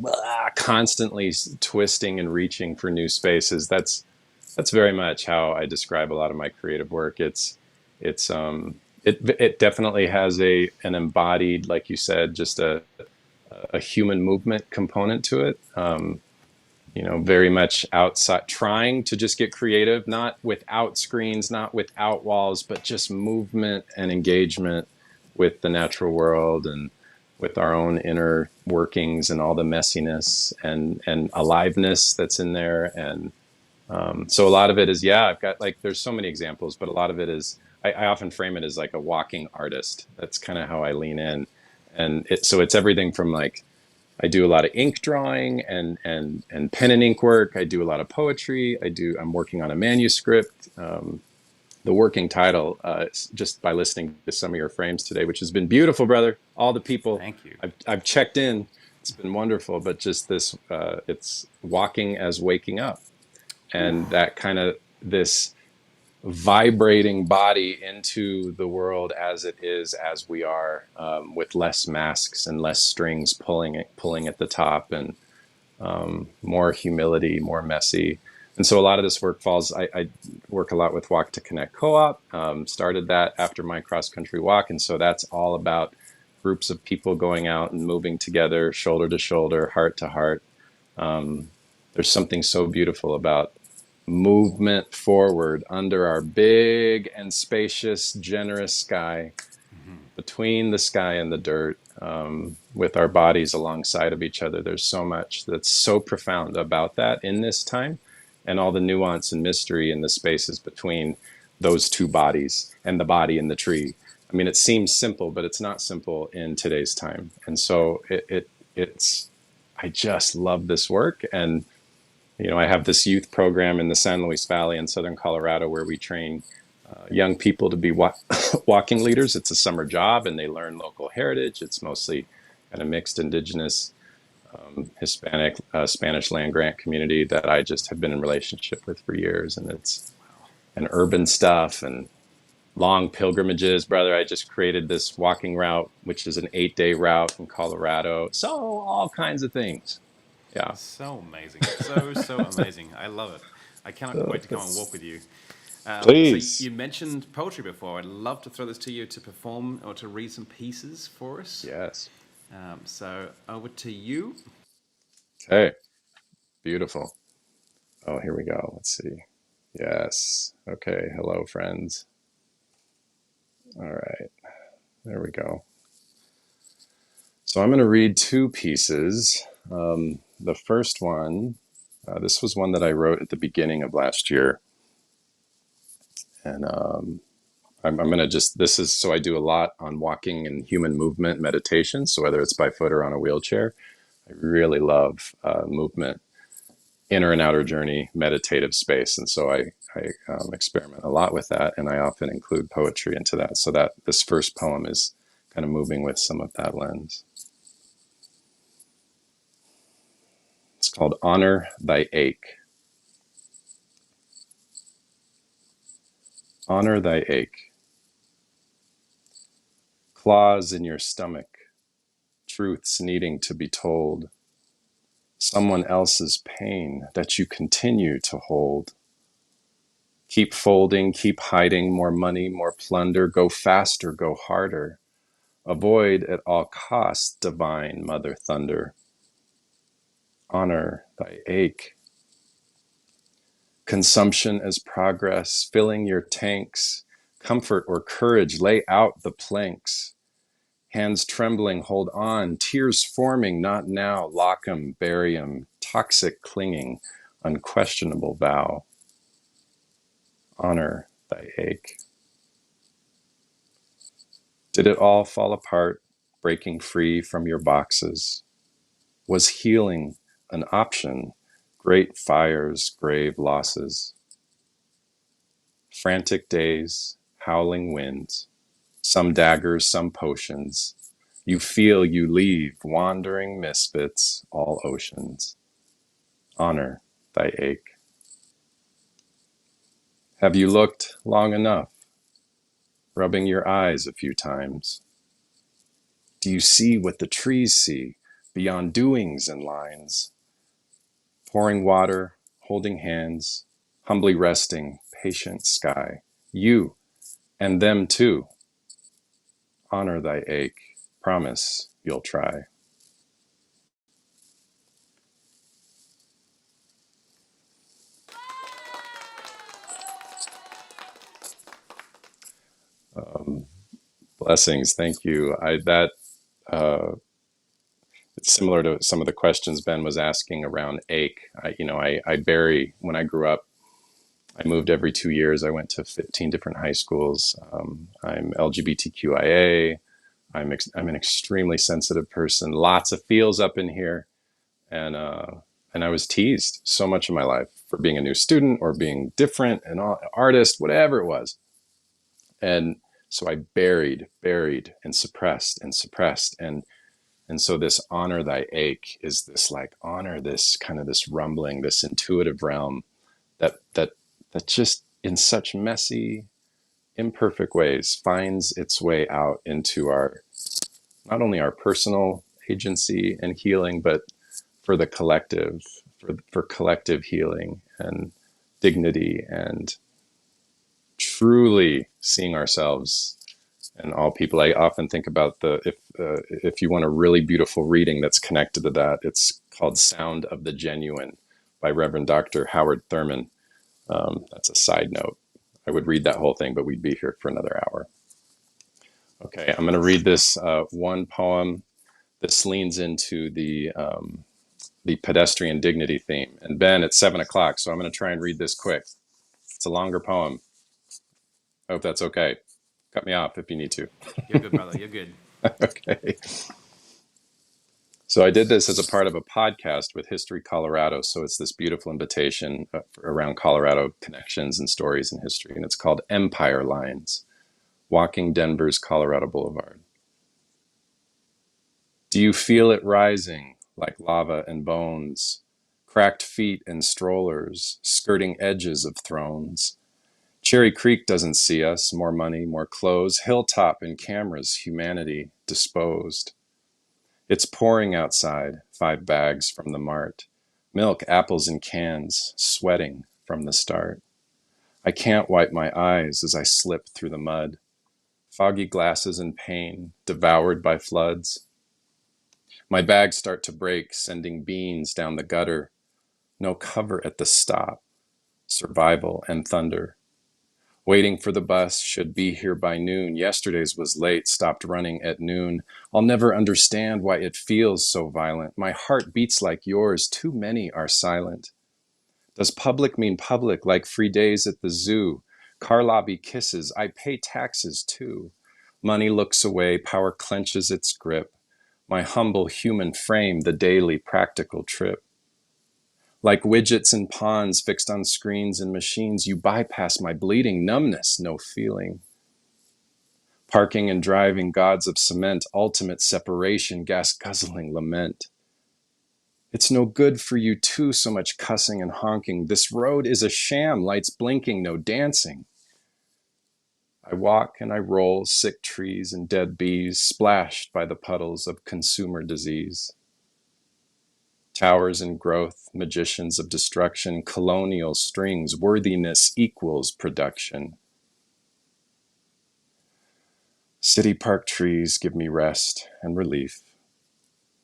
constantly twisting and reaching for new spaces. That's very much how I describe a lot of my creative work. It definitely has an embodied, like you said, just a human movement component to it. Very much outside, trying to just get creative, not without screens, not without walls, but just movement and engagement with the natural world and with our own inner workings and all the messiness and aliveness that's in there. And so a lot of it is, I've got there's so many examples, but a lot of it is, I often frame it as like a walking artist. That's kind of how I lean in. And so it's everything from I do a lot of ink drawing and pen and ink work. I do a lot of poetry. I'm working on a manuscript. The working title, just by listening to some of your frames today, which has been beautiful, brother. All the people. Thank you. I've checked in. It's been wonderful. But just this, it's walking as waking up, and that kind of this vibrating body into the world as it is, as we are, with less masks and less strings pulling at the top, and more humility, more messy. And so a lot of this work I work a lot with Walk to Connect Co-op, started that after my cross-country walk. And so that's all about groups of people going out and moving together, shoulder to shoulder, heart to heart. There's something so beautiful about movement forward under our big and spacious, generous sky, between the sky and the dirt, with our bodies alongside of each other. There's so much that's so profound about that in this time, and all the nuance and mystery in the spaces between those two bodies and the body in the tree. I mean, it seems simple, but it's not simple in today's time. And so I just love this work. And I have this youth program in the San Luis Valley in Southern Colorado where we train young people to be walking leaders. It's a summer job, and they learn local heritage. It's mostly kind of mixed indigenous, Hispanic, Spanish land grant community that I just have been in relationship with for years. And it's an urban stuff and long pilgrimages, brother. I just created this walking route, which is an 8-day route in Colorado. So all kinds of things. Yeah. So amazing. So amazing. I love it. I cannot wait to come and walk with you. Please. So you mentioned poetry before. I'd love to throw this to you to perform or to read some pieces for us. Yes. So over to you. Okay. Beautiful. Oh, here we go. Let's see. Yes. Okay. Hello, friends. All right. There we go. So I'm going to read 2 pieces. The first one, this was one that I wrote at the beginning of last year. And I'm going to just, this is, so I do a lot on walking and human movement meditation. So whether it's by foot or on a wheelchair, I really love movement, inner and outer journey, meditative space. And so I experiment a lot with that. And I often include poetry into that. So that this first poem is kind of moving with some of that lens. It's called Honor Thy Ache. Honor thy ache. Claws in your stomach, truths needing to be told. Someone else's pain that you continue to hold. Keep folding, keep hiding, more money, more plunder. Go faster, go harder. Avoid at all costs divine Mother Thunder. Honor thy ache. Consumption as progress, filling your tanks. Comfort or courage, lay out the planks. Hands trembling, hold on. Tears forming, not now. Lock 'em, bury 'em. Toxic clinging, unquestionable vow. Honor thy ache. Did it all fall apart, breaking free from your boxes? Was healing an option? Great fires, grave losses. Frantic days, howling winds. Some daggers, some potions. You feel you leave, wandering misfits, all oceans. Honor thy ache. Have you looked long enough, rubbing your eyes a few times? Do you see what the trees see, beyond doings and lines? Pouring water, holding hands, humbly resting, patient sky. You and them too. Honor thy ache. Promise you'll try. Blessings. Thank you. It's similar to some of the questions Ben was asking around ache. I bury, when I grew up, I moved every 2 years. I went to 15 different high schools. I'm LGBTQIA. I'm an extremely sensitive person. Lots of feels up in here, and I was teased so much of my life for being a new student or being different, an artist, whatever it was. And so I buried, and suppressed, and so this honor thy ache is this like honor this kind of this rumbling, this intuitive realm that just in such messy, imperfect ways finds its way out into our, not only our personal agency and healing, but for the collective, for collective healing and dignity and truly seeing ourselves and all people. I often think about if you want a really beautiful reading that's connected to that, it's called Sound of the Genuine by Reverend Dr. Howard Thurman. That's a side note. I would read that whole thing, but we'd be here for another hour. Okay, I'm going to read this one poem. This leans into the pedestrian dignity theme. And Ben, it's 7:00, so I'm going to try and read this quick. It's a longer poem. I hope that's okay. Cut me off if you need to. You're good, brother. You're good. Okay. So I did this as a part of a podcast with History Colorado. So it's this beautiful invitation around Colorado connections and stories and history. And it's called Empire Lines, Walking Denver's Colorado Boulevard. Do you feel it rising like lava and bones, cracked feet and strollers, skirting edges of thrones? Cherry Creek doesn't see us, more money, more clothes, hilltop and cameras, humanity disposed. It's pouring outside, 5 bags from the mart. Milk, apples in cans, sweating from the start. I can't wipe my eyes as I slip through the mud. Foggy glasses in pain, devoured by floods. My bags start to break, sending beans down the gutter. No cover at the stop. Survival and thunder. Waiting for the bus, should be here by noon. Yesterday's was late, stopped running at noon. I'll never understand why it feels so violent. My heart beats like yours, too many are silent. Does public mean public, like free days at the zoo? Car lobby kisses, I pay taxes too. Money looks away, power clenches its grip. My humble human frame, the daily practical trip. Like widgets and pawns fixed on screens and machines, you bypass my bleeding numbness, no feeling. Parking and driving, gods of cement, ultimate separation, gas guzzling lament. It's no good for you too, so much cussing and honking. This road is a sham, lights blinking, no dancing. I walk and I roll, sick trees and dead bees, splashed by the puddles of consumer disease. Towers in growth, magicians of destruction, colonial strings, worthiness equals production. City park trees give me rest and relief.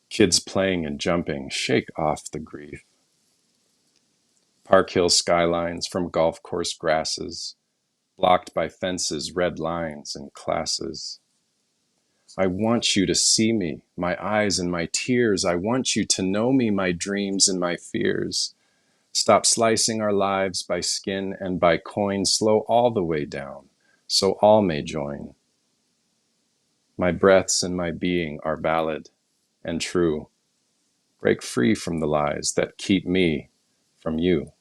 Kids playing and jumping shake off the grief. Park Hill skylines from golf course grasses, blocked by fences, red lines, and classes. I want you to see me, my eyes and my tears. I want you to know me, my dreams and my fears. Stop slicing our lives by skin and by coin. Slow all the way down, so all may join. My breaths and my being are valid and true. Break free from the lies that keep me from you.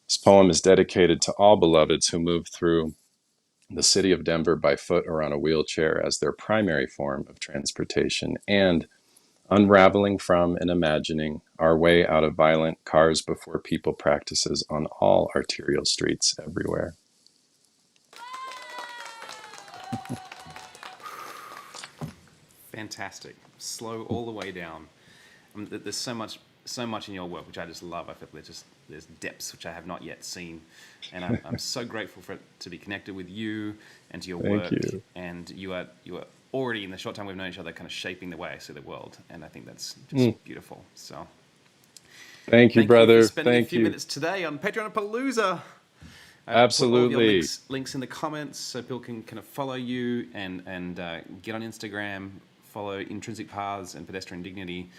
This poem is dedicated to all beloveds who move through the city of Denver by foot or on a wheelchair as their primary form of transportation, and unraveling from and imagining our way out of violent cars before people practices on all arterial streets everywhere. Fantastic. Slow all the way down. There's so much in your work which I just love. I feel there's depths which I have not yet seen, and I'm so grateful for it to be connected with you and to your work. Thank you. And you are already, in the short time we've known each other, kind of shaping the way I see the world, and I think that's just beautiful. So thank you, brother. You for spending Thank a few you. minutes today on Patreon Palooza. Absolutely. Put all your links in the comments so people can kind of follow you and get on Instagram, follow Intrinsic Paths and Pedestrian Dignity,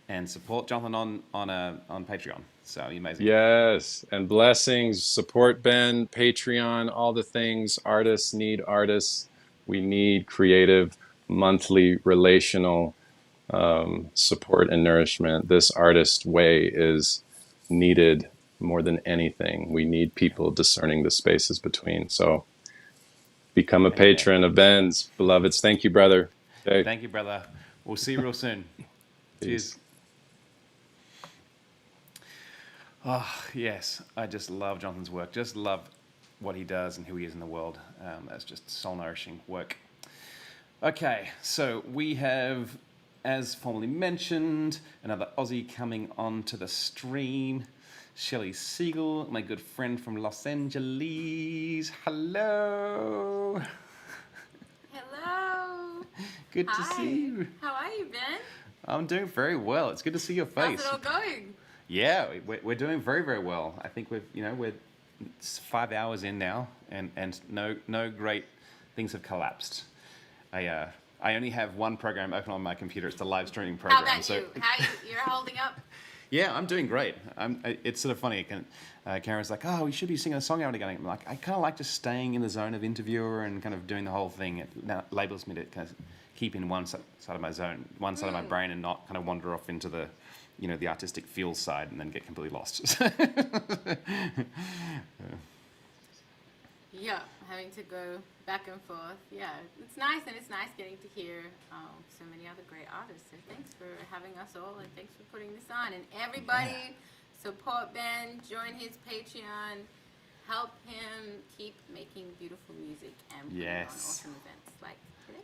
and support Jonathan on Patreon. So amazing. Yes, and blessings. Support Ben, Patreon, all the things. Artists need artists. We need creative, monthly, relational support and nourishment. This artist way is needed more than anything. We need people discerning the spaces between. So become a patron of Ben's. Beloveds, thank you, brother. Okay. Thank you, brother. We'll see you real soon. Cheers. Oh, yes. I just love Jonathan's work. Just love what he does and who he is in the world. That's just soul-nourishing work. Okay, so we have, as formerly mentioned, another Aussie coming onto the stream. Shelley Siegel, my good friend from Los Angeles. Hello. Hello. Good to see you. How are you, Ben? I'm doing very well. It's good to see your face. How's it all going? Yeah, we're doing very, very well. I think we're 5 hours in now, and no great things have collapsed. I only have one program open on my computer. It's the live streaming program. How about you? You're holding up? Yeah, I'm doing great. It's sort of funny. Karen's like, oh, we should be singing a song out again. I'm like, I kind of like just staying in the zone of interviewer and kind of doing the whole thing. It now labels me to kind of keep in one side of my zone, one side of my brain, and not kind of wander off into the, the artistic feel side and then get completely lost. Yeah, having to go back and forth. Yeah, it's nice, and it's nice getting to hear so many other great artists. So thanks for having us all, and thanks for putting this on. And everybody, support Ben, join his Patreon, help him keep making beautiful music and putting on awesome events like today.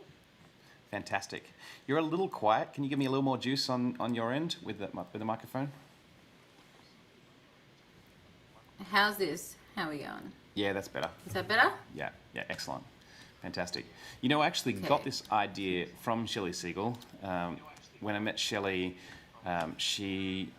Fantastic. You're a little quiet. Can you give me a little more juice on your end with the microphone? How's this? How are we going? Yeah, that's better. Is that better? Yeah, excellent. Fantastic. I actually got this idea from Shelley Siegel. When I met Shelley, she,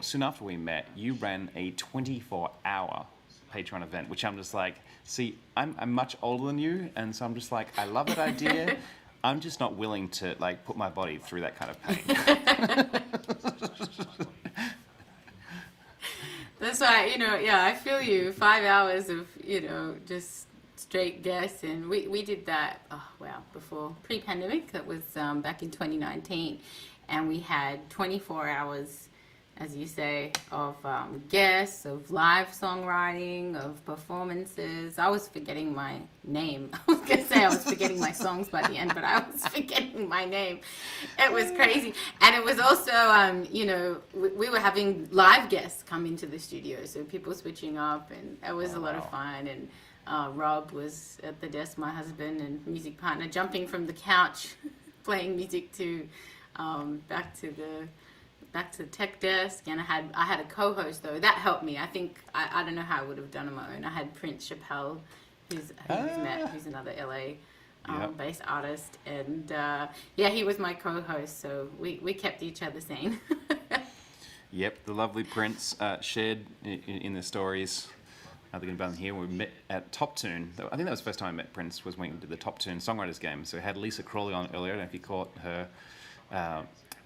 soon after we met, you ran a 24-hour Patreon event, which I'm just like, see, I'm much older than you, and so I'm just like, I love that idea. I'm just not willing to put my body through that kind of pain. why, yeah, I feel you. 5 hours of, just straight guests. And we did that, before pre-pandemic. That was back in 2019. And we had 24 hours, as you say, of guests, of live songwriting, of performances. I was forgetting my name. I was going to say I was forgetting my songs by the end, but I was forgetting my name. It was crazy. And it was also, we were having live guests come into the studio, so people switching up, and it was a lot of fun. And Rob was at the desk, my husband and music partner, jumping from the couch, playing music to back to the tech desk. And I had a co-host, though. That helped me. I think I don't know how I would have done on my own. I had Prince Chappelle, who's another LA based artist, and he was my co-host, so we kept each other sane. Yep, the lovely Prince shared in the stories. Nothing about him here. We met at Top Tune. I think that was the first time I met Prince, was when we did the Top Tune Songwriters Game. So we had Lisa Crawley on earlier. I don't know if you caught her.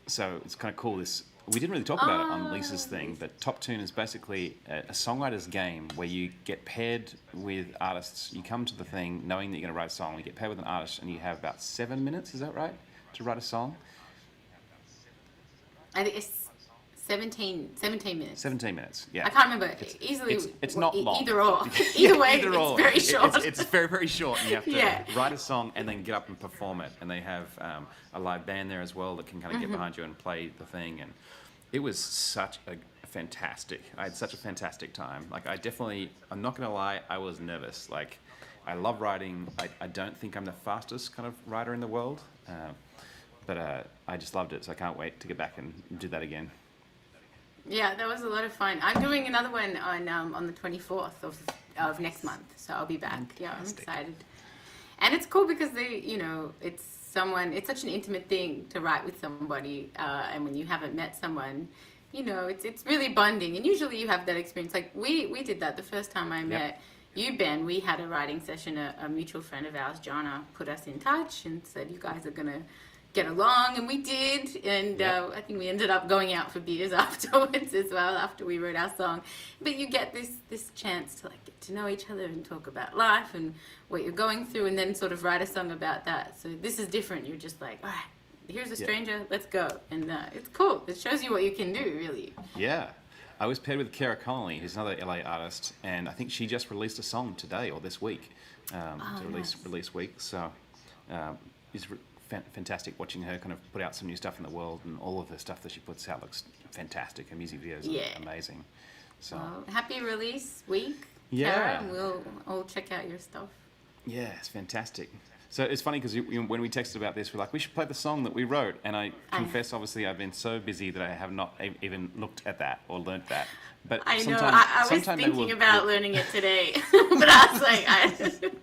So it's kind of cool. We didn't really talk about it on Lisa's thing, but Top Tune is basically a songwriters game where you get paired with artists. You come to the thing knowing that you're going to write a song. You get paired with an artist, and you have about 7 minutes. Is that right, to write a song? I think it's 17 minutes. 17 minutes, yeah. I can't remember. Easily. It's not long. Either or. Either way, Either or. It's very short. It's very, very short. And you have to write a song and then get up and perform it. And they have a live band there as well that can kind of get behind you and play the thing. And it was such a fantastic. I had such a fantastic time. Like, I'm not going to lie, I was nervous. Like, I love writing. I don't think I'm the fastest kind of writer in the world. But I just loved it. So I can't wait to get back and do that again. Yeah, that was a lot of fun. I'm doing another one on the 24th of next month, so I'll be back. Yeah, I'm excited. And it's cool because it's such an intimate thing to write with somebody, and when you haven't met someone, it's really bonding. And usually you have that experience. Like we did that the first time I met you, Ben. We had a writing session. A mutual friend of ours, Jonna, put us in touch and said, "You guys are gonna get along," and we did, and I think we ended up going out for beers afterwards as well, after we wrote our song. But you get this chance to get to know each other and talk about life and what you're going through, and then sort of write a song about that. So this is different. You're just like, all right, here's a stranger, let's go. And it's cool. It shows you what you can do, really. Yeah. I was paired with Kara Connolly, who's another LA artist, and I think she just released a song today or this week, release week. So it's fantastic watching her kind of put out some new stuff in the world, and all of the stuff that she puts out looks fantastic. Her music videos are amazing. So happy release week, yeah. Kara, and we'll all check out your stuff. Yeah, it's fantastic. So it's funny because when we texted about this, we're like, we should play the song that we wrote. And I confess, obviously, I've been so busy that I have not even looked at that or learnt that. But I know. I was thinking about learning it today, but I was like,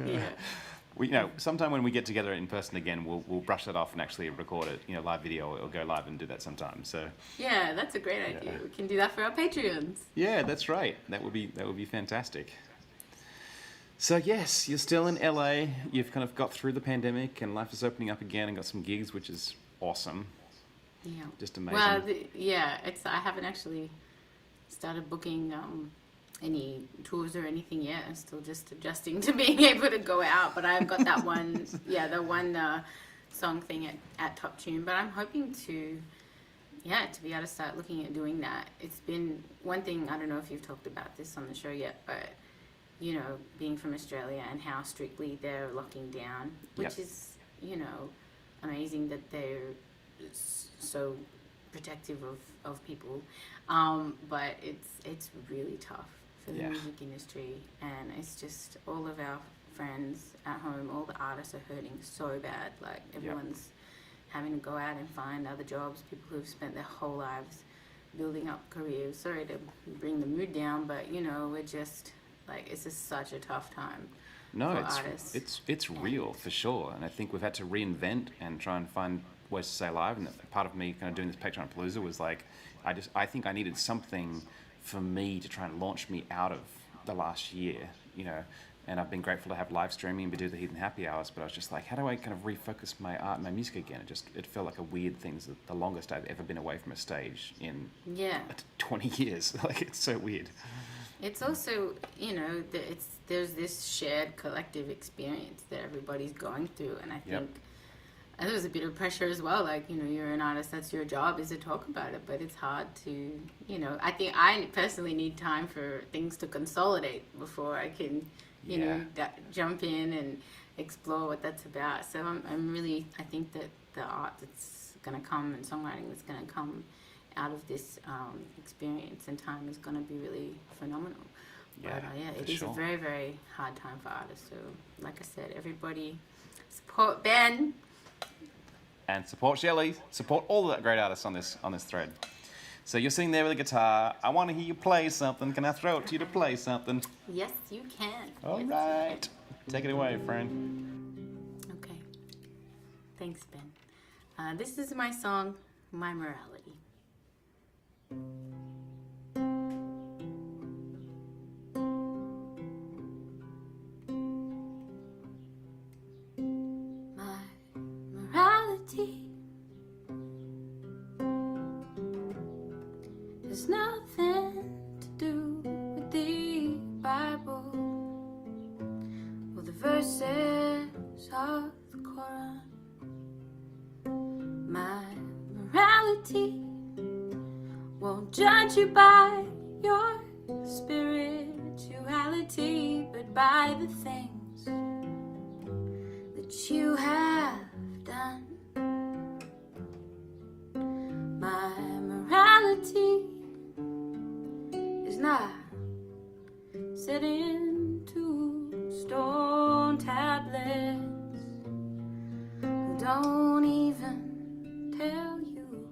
yeah. Sometime when we get together in person again, we'll brush that off and actually record it, live video, or go live and do that sometime. So yeah, that's a great idea. We can do that for our Patreons. Yeah, that's right. That would be fantastic. So yes, you're still in LA. You've kind of got through the pandemic, and life is opening up again, and got some gigs, which is awesome. Yeah, just amazing. Well, I haven't actually started booking any tours or anything yet. I'm still just adjusting to being able to go out, but I've got that one, the one song thing at Top Tune. But I'm hoping to be able to start looking at doing that. It's been one thing. I don't know if you've talked about this on the show yet, but being from Australia and how strictly they're locking down, which is, amazing that they're so protective of people. But it's really tough for the music industry, and it's just all of our friends at home, all the artists are hurting so bad. Like everyone's having to go out and find other jobs, people who've spent their whole lives building up careers. Sorry to bring the mood down, but we're just it's just such a tough time. No, for artists. it's real for sure, and I think we've had to reinvent and try and find ways to stay alive. And part of me kind of doing this Patreon Palooza was like, I think I needed something for me to try and launch me out of the last year, And I've been grateful to have live streaming and do the Heathen Happy Hours, but I was just like, how do I kind of refocus my art and my music again? It felt like a weird thing. It's the longest I've ever been away from a stage in 20 years. Like, it's so weird. It's also, there's this shared collective experience that everybody's going through, and I think there's a bit of pressure as well. Like, you're an artist, that's your job, is to talk about it, but it's hard to, I think I personally need time for things to consolidate before I can, jump in and explore what that's about. So I'm really, I think that the art that's going to come and songwriting that's going to come out of this experience and time is going to be really phenomenal. Yeah, but it is sure. a very, very hard time for artists. So, like I said, everybody support Ben. And support Shelley. Support all the great artists on this thread. So you're sitting there with a guitar. I want to hear you play something. Can I throw it to you to play something? Yes, you can. All right. Take it away, friend. Okay. Thanks, Ben. This is my song, My Morality. My morality has nothing to do with the Bible or the verses of the Quran. My morality won't judge you by your spirituality, but by the things that you have done. My morality is not set into stone tablets who don't even tell you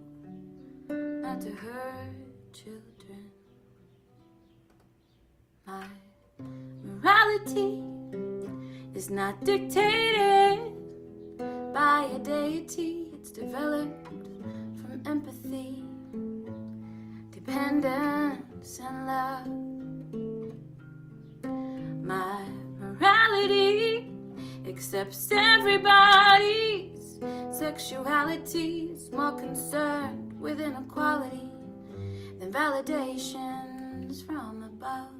not to hurt children. My morality is not dictated by a deity. It's developed from empathy, dependence, and love. My morality accepts everybody's sexuality, is more concerned with inequality than validations from above.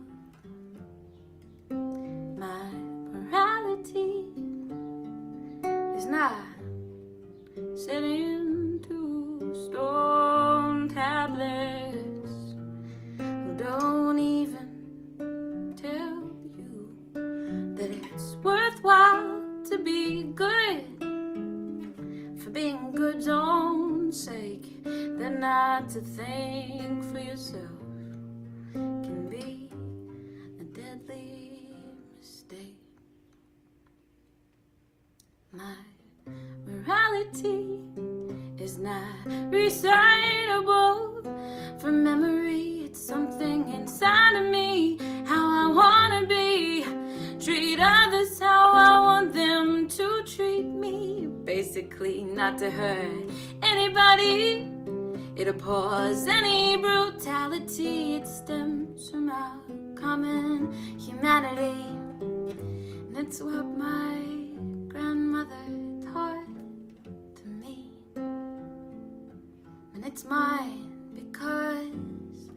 My morality is not set into stone tablets who don't even tell you that it's worthwhile to be good for being good's own sake. Then not to think for yourself can be a deadly mistake. My morality is not recitable from memory. It's something inside of me, how I wanna be. Treat others how I want them to treat me. Basically, not to hurt anybody. It abhors any brutality. It stems from our common humanity. And it's what my grandmother taught to me. And it's mine because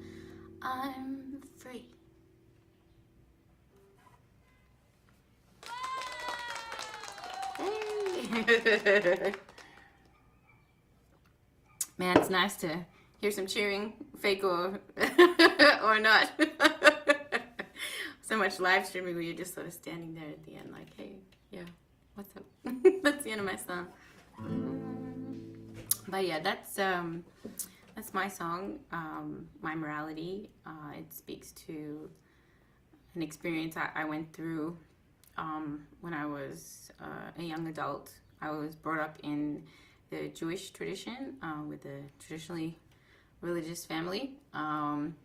I'm free. Hey. Man, it's nice to hear some cheering, fake or not. So much live streaming where you're just sort of standing there at the end like, hey, yeah, what's up? That's the end of my song. But yeah, that's my song, My Morality. It speaks to an experience I went through when I was a young adult. I was brought up in the Jewish tradition with a traditionally religious family, and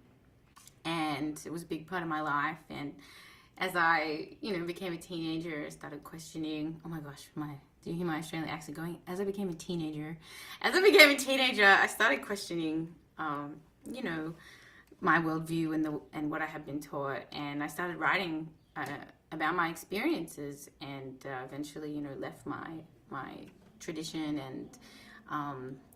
it was a big part of my life. And as I, became a teenager, I started questioning. Oh my gosh, do you hear my Australian accent going? As I became a teenager, I started questioning, my worldview and what I had been taught, and I started writing about my experiences, and eventually, you know, left my tradition and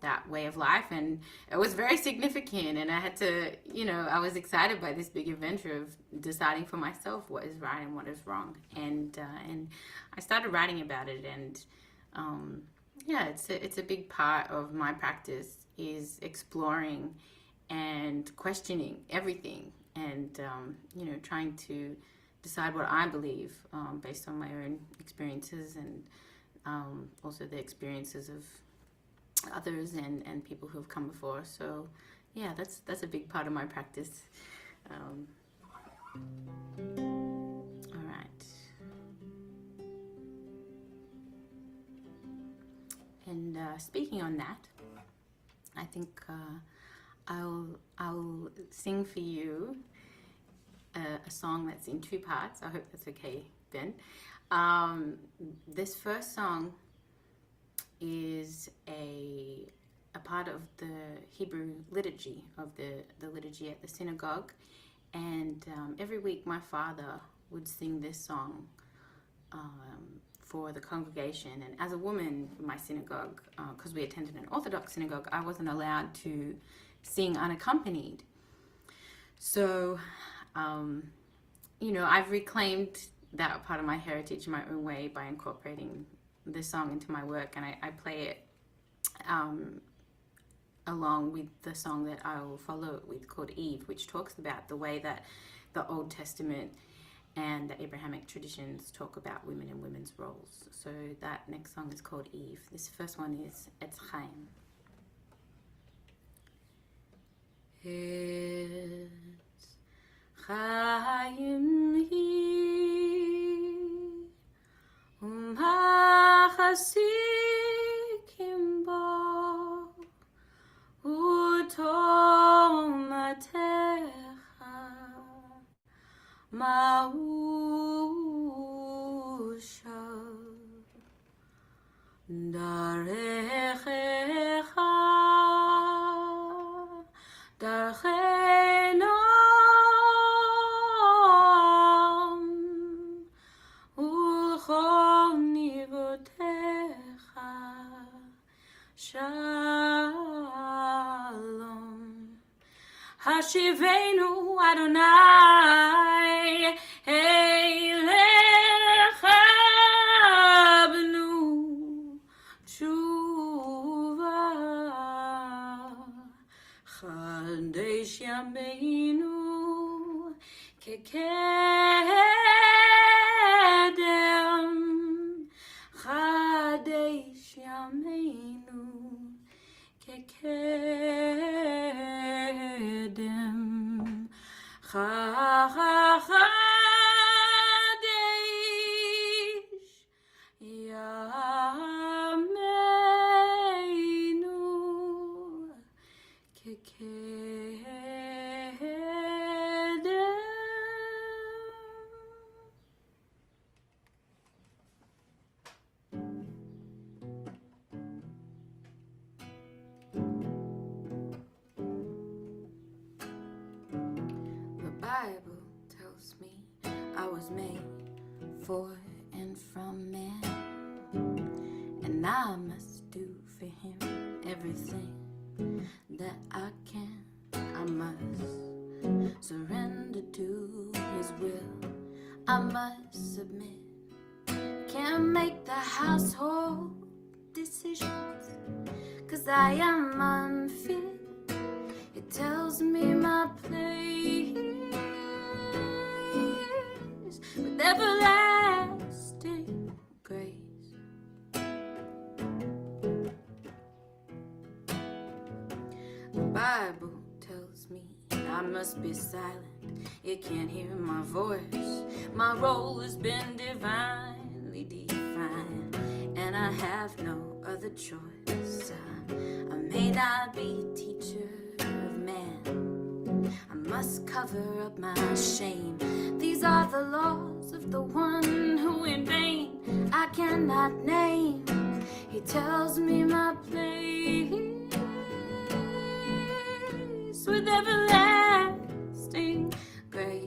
that way of life, and it was very significant. And I had to, you know, I was excited by this big adventure of deciding for myself what is right and what is wrong, and I started writing about it, and yeah, it's a big part of my practice is exploring and questioning everything, and you know, trying to decide what I believe based on my own experiences, and also the experiences of others and people who have come before. So yeah, that's a big part of my practice. All right. And speaking on that, I think I'll sing for you a song that's in two parts. I hope that's okay, Ben. This first song is a part of the Hebrew liturgy, of the liturgy at the synagogue, and every week my father would sing this song for the congregation. And as a woman in my synagogue, because we attended an Orthodox synagogue, I wasn't allowed to sing unaccompanied. So, you know, I've reclaimed that part of my heritage in my own way by incorporating this song into my work, and I play it along with the song that I will follow it with, called Eve, which talks about the way that the Old Testament and the Abrahamic traditions talk about women and women's roles. So that next song is called Eve. This first one is Etz Chaim. Etz Chaim Umachasikim bo utomatecha mausha darechecha darchenom Uchonivotecha Shalom Hashivenu Adonai Eilecha B'nu Tshuva Chadesh Yameinu Kekedem Chadesh Yameinu Kekedem Chadesh Yameinu Kekedem. The Bible tells me I was made for and from man, and I must do for him everything that I can. I must surrender to his will. I must submit. Can't make the household decisions, 'cause I am unfit. It tells me my place with everlasting grace. The Bible tells me I must be silent. It can't hear my voice. My role has been divinely defined, and I have no other choice. I may not be teacher of man. I must cover up my shame. These are the laws of the one who in vain I cannot name. He tells me my place with everlasting grace.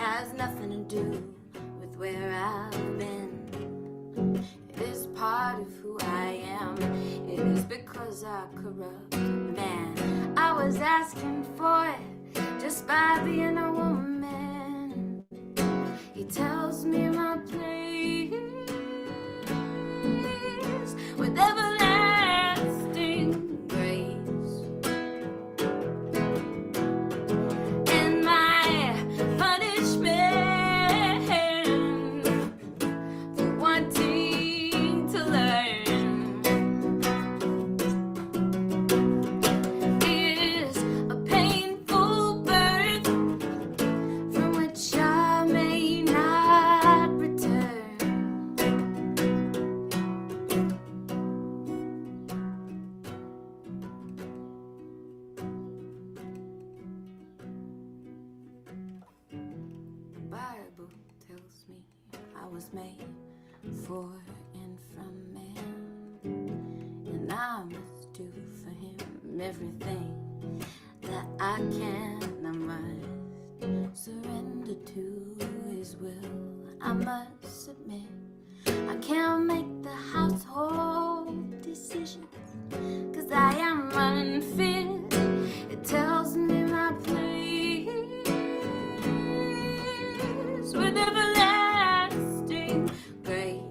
has nothing to do with where I've been. It is part of who I am. It is because I corrupt man. I was asking for it just by being a woman. He tells me my place with everlasting grace. And my punishment for wanting to learn is a painful birth from which I may not return. The Bible tells me I was made for and from man, and I must do for him everything that I can. I must surrender to his will. I must submit. I can't make the household decisions, 'cause I am unfit. It tells me my place with everlasting grace.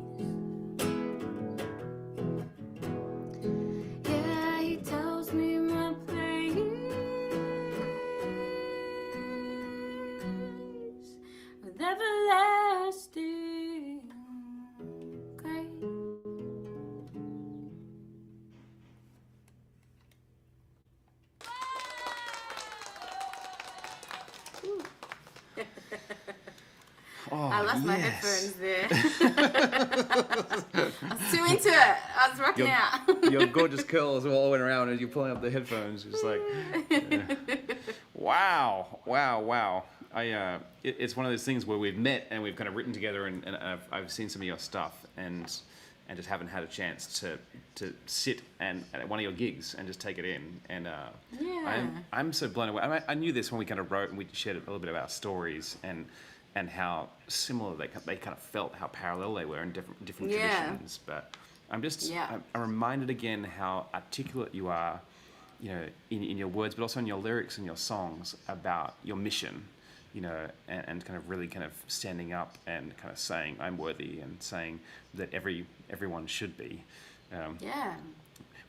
Yeah, he tells me my place with everlasting grace. I lost my headphones there. I was too into it. I was rocking out. Your gorgeous curls all went around as you're pulling up the headphones. It's like, wow. It's one of those things where we've met and we've kind of written together, and I've seen some of your stuff, and just haven't had a chance to sit at one of your gigs and just take it in. And I'm so blown away. I knew this when we kind of wrote and we shared a little bit of our stories and how similar they kind of felt, how parallel they were in different traditions. But I'm reminded again how articulate you are, in your words, but also in your lyrics and your songs about your mission, and kind of really kind of standing up and kind of saying I'm worthy, and saying that everyone should be.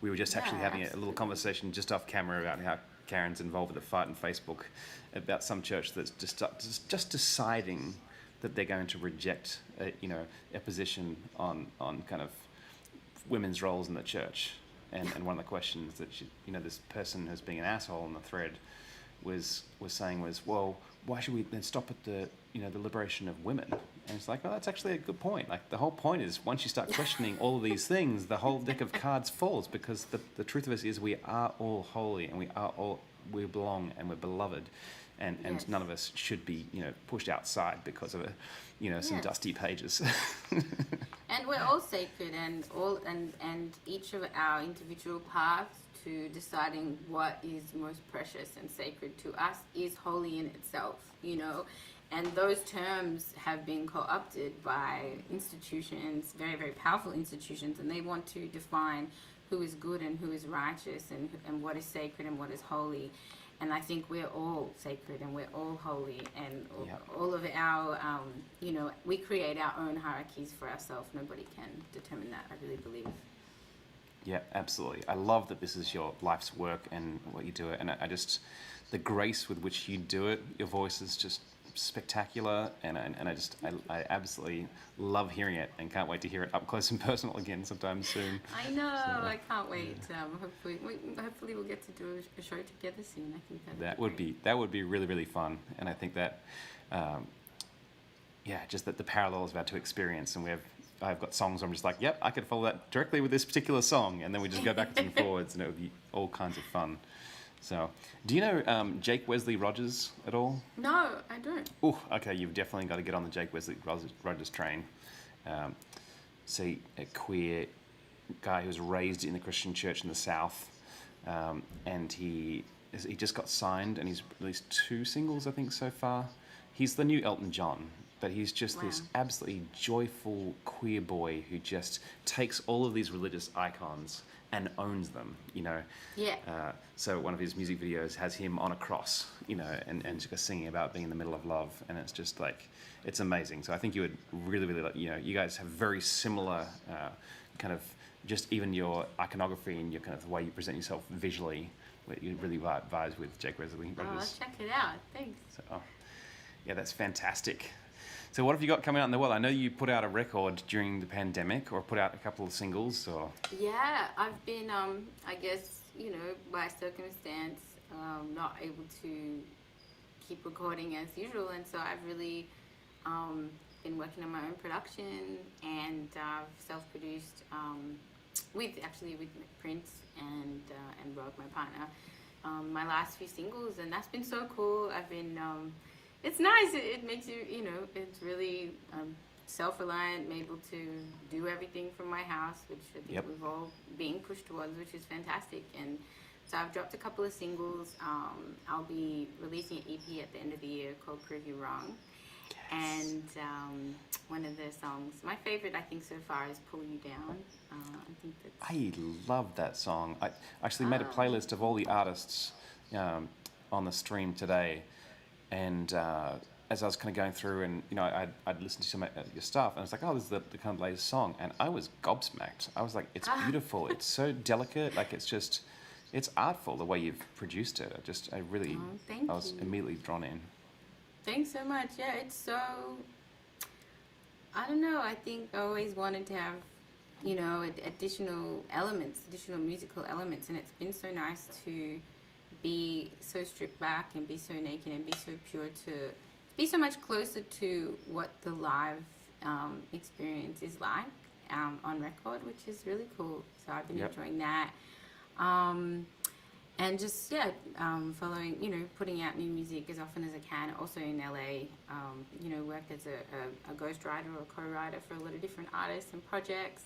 We were just actually having a little conversation just off camera about how Karen's involved with a fight on Facebook about some church that's just deciding that they're going to reject a position on kind of women's roles in the church. And one of the questions that this person who's being an asshole in the thread was saying was, well, why should we then stop at the liberation of women? And it's like, well, that's actually a good point. Like, the whole point is, once you start questioning all of these things, the whole deck of cards falls, because the truth of it is we are all holy, and we belong, and we're beloved, and none of us should be pushed outside because of some dusty pages. And we're all sacred, and each of our individual paths to deciding what is most precious and sacred to us is holy in itself, and those terms have been co-opted by institutions, very, very powerful institutions, and they want to define who is good and who is righteous, and what is sacred and what is holy. And I think we're all sacred and we're all holy, and all of our, we create our own hierarchies for ourselves. Nobody can determine that, I really believe. Yeah, absolutely. I love that this is your life's work and what you do it, and the grace with which you do it, your voice is just spectacular, and I absolutely love hearing it, and can't wait to hear it up close and personal again sometime soon. I know, I can't wait. Hopefully we'll get to do a show together soon. I think that would be really, really fun, and I think that just that the parallels of our two experience, and I've got songs where I'm just like, yep, I could follow that directly with this particular song, and then we just go backwards and forwards, and it would be all kinds of fun. So, do you know Jake Wesley Rogers at all? No, I don't. Oh, okay, you've definitely got to get on the Jake Wesley Rogers train. See, a queer guy who was raised in the Christian church in the South, and he just got signed, and he's released 2 singles, I think, so far. he's the new Elton John, but he's just this absolutely joyful queer boy who just takes all of these religious icons and owns them, you know. Yeah. So one of his music videos has him on a cross, you know, and just singing about being in the middle of love, and it's just like, it's amazing. So I think you would really, really like, you know, you guys have very similar kind of, just even your iconography and your kind of the way you present yourself visually, where you really vibes with Jake Wesley Oh, I'll Records. check it out. Thanks. So, yeah, that's fantastic. So what have you got coming out in the world? I know you put out a record during the pandemic, or put out a couple of singles, or... Yeah, I've been, I guess, you know, by circumstance, not able to keep recording as usual, and so I've really been working on my own production, and self-produced with Prince and Rogue, my partner, my last few singles, and that's been so cool. I've been it's nice. It makes you, you know, it's really self-reliant, I'm able to do everything from my house, which I think we've all been pushed towards, which is fantastic. And so I've dropped a couple of singles. I'll be releasing an EP at the end of the year called Prove You Wrong. Yes. And one of the songs, my favorite I think so far is Pull You Down. I think that's... I love that song. I actually made a playlist of all the artists on the stream today, and as I was kind of going through, and you know, I'd listened to some of your stuff, and I was like, oh, this is the kind of latest song, and I was gobsmacked. I was like, it's beautiful. It's so delicate. Like, it's just, it's artful the way you've produced it. I really, I was immediately drawn in. Thanks so much. Yeah, it's so, I don't know, I think I always wanted to have, you know, additional elements, additional musical elements, and it's been so nice to be so stripped back and be so naked and be so pure, to be so much closer to what the live experience is like on record, which is really cool. So I've been enjoying that. And just, following, you know, putting out new music as often as I can. Also in LA, you know, worked as a ghostwriter or co-writer for a lot of different artists and projects.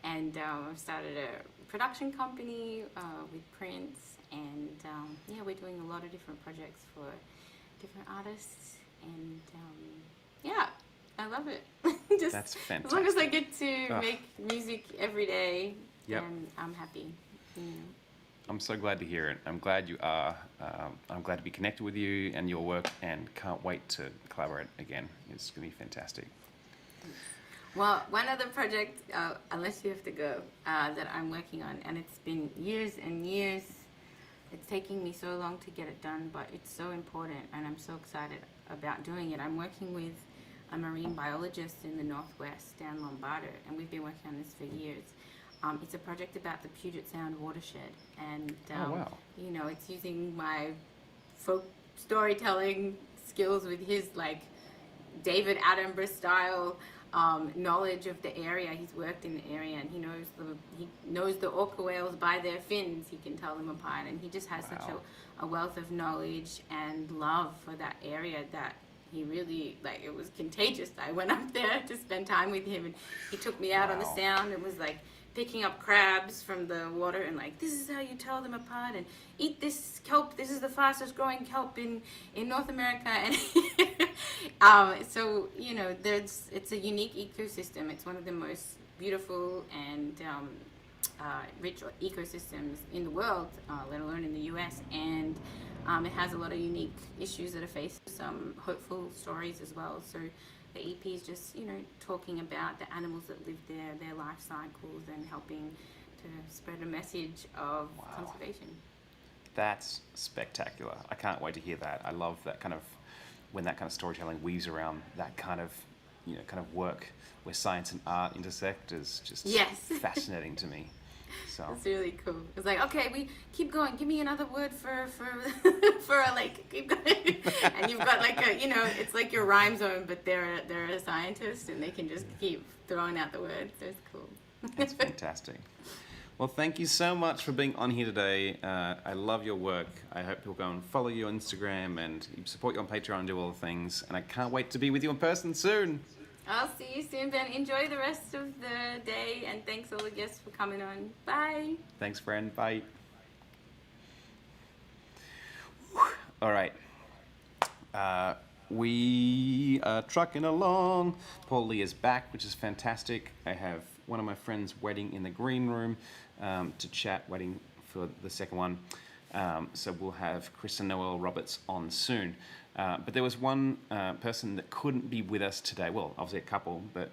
And I've started a production company with Prince. And we're doing a lot of different projects for different artists. And I love it. Just, that's fantastic. As long as I get to make music every day, I'm happy. You know. I'm so glad to hear it. I'm glad you are. I'm glad to be connected with you and your work, and can't wait to collaborate again. It's going to be fantastic. Well, one other project, unless you have to go, that I'm working on, and it's been years and years. It's taking me so long to get it done, but it's so important, and I'm so excited about doing it. I'm working with a marine biologist in the Northwest, Dan Lombardo, and we've been working on this for years. It's a project about the Puget Sound watershed, and you know, it's using my folk storytelling skills with his like David Attenborough style knowledge of the area. He's worked in the area, and he knows the orca whales by their fins. He can tell them apart, and he just has such a wealth of knowledge and love for that area that he really, like, it was contagious. I went up there to spend time with him, and he took me out on the sound and was like picking up crabs from the water and like, this is how you tell them apart, and eat this kelp. This is the fastest growing kelp in North America. And so, you know, it's a unique ecosystem. It's one of the most beautiful and rich ecosystems in the world, let alone in the US. And it has a lot of unique issues that are faced, some hopeful stories as well. So the EP is just, you know, talking about the animals that live there, their life cycles, and helping to spread a message of conservation. That's spectacular. I can't wait to hear that. I love that kind of, when that kind of storytelling weaves around that kind of, you know, kind of work where science and art intersect is just fascinating to me. So it's really cool. It's like, okay, we keep going. Give me another word for a lake. Keep going. And you've got like a, you know, it's like your rhyme zone, but they're a scientist, and they can just keep throwing out the words. So it's cool. That's fantastic. Well, thank you so much for being on here today. I love your work. I hope people go and follow you on Instagram and support you on Patreon and do all the things. And I can't wait to be with you in person soon. I'll see you soon, Ben. Enjoy the rest of the day, and thanks all the guests for coming on. Bye. Thanks, friend. Bye. All right. We trucking along. Paul Lee is back, which is fantastic. I have one of my friends waiting in the green room to chat, waiting for the second one. So we'll have Chris and Noel Roberts on soon. But there was one person that couldn't be with us today. Well, obviously a couple, but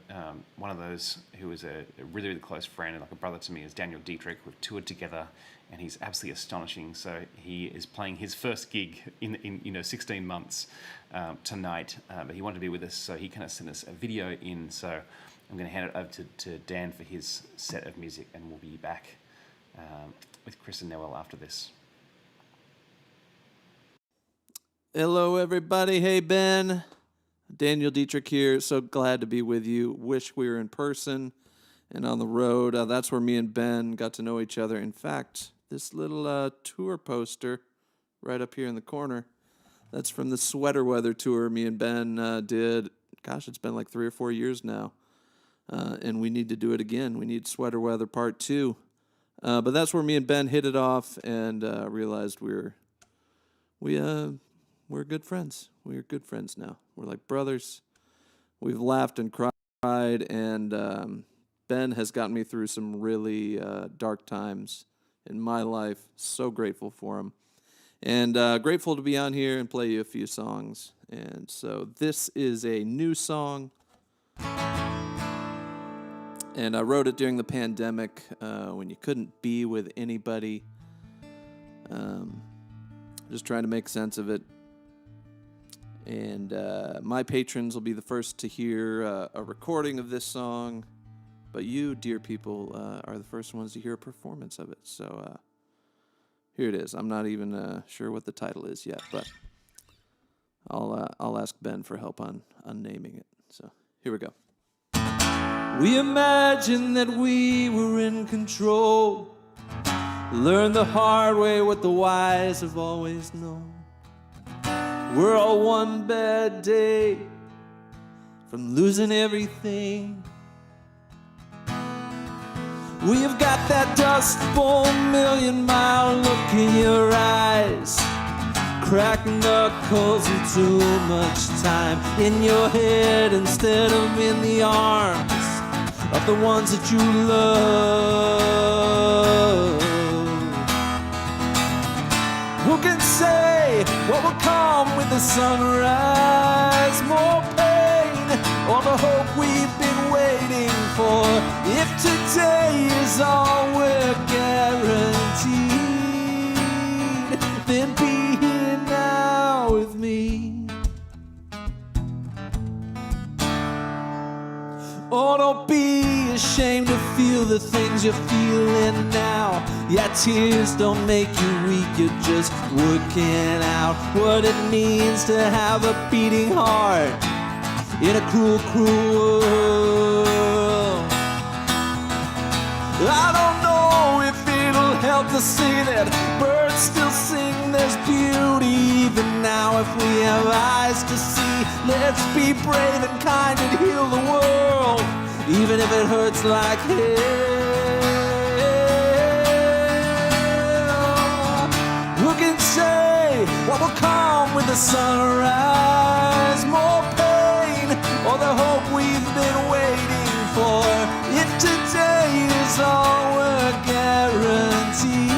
one of those who was a really, really close friend and like a brother to me is Daniel Dietrich. We've toured together, and he's absolutely astonishing. So he is playing his first gig in 16 months tonight. But he wanted to be with us, so he kind of sent us a video in. So I'm going to hand it over to Dan for his set of music, and we'll be back with Chris and Noel after this. Hello, everybody. Hey, Ben. Daniel Dietrich here. So glad to be with you. Wish we were in person and on the road. That's where me and Ben got to know each other. In fact, this little tour poster right up here in the corner, that's from the Sweater Weather tour me and Ben did. Gosh, it's been like 3 or 4 years now. And we need to do it again. We need Sweater Weather Part 2. But that's where me and Ben hit it off and realized we're good friends. We're good friends now. We're like brothers. We've laughed and cried, and Ben has gotten me through some really dark times in my life. So grateful for him. And grateful to be on here and play you a few songs. And so this is a new song. And I wrote it during the pandemic when you couldn't be with anybody. Just trying to make sense of it. And my patrons will be the first to hear a recording of this song, but you, dear people, are the first ones to hear a performance of it. So here it is. I'm not even sure what the title is yet, but I'll ask Ben for help on naming it. So here we go. We imagined that we were in control, learned the hard way what the wise have always known. We're all one bad day from losing everything. We have got that Dust Bowl million-mile look in your eyes, cracked knuckles and too much time in your head instead of in the arms of the ones that you love. Who can say what will come with the sunrise? More pain or the hope we've been waiting for? If today is all we're guaranteed, then be here now with me. Oh, don't be ashamed to feel the things you're feeling now. Yeah, tears don't make you weak, you're just working out what it means to have a beating heart in a cruel, cruel world. I don't know if it'll help to see that birds still sing, there's beauty even now if we have eyes to see. Let's be brave and kind and heal the world, even if it hurts like hell. Who can say what will come with the sunrise? More pain or the hope we've been waiting for? If today is all we're guaranteed,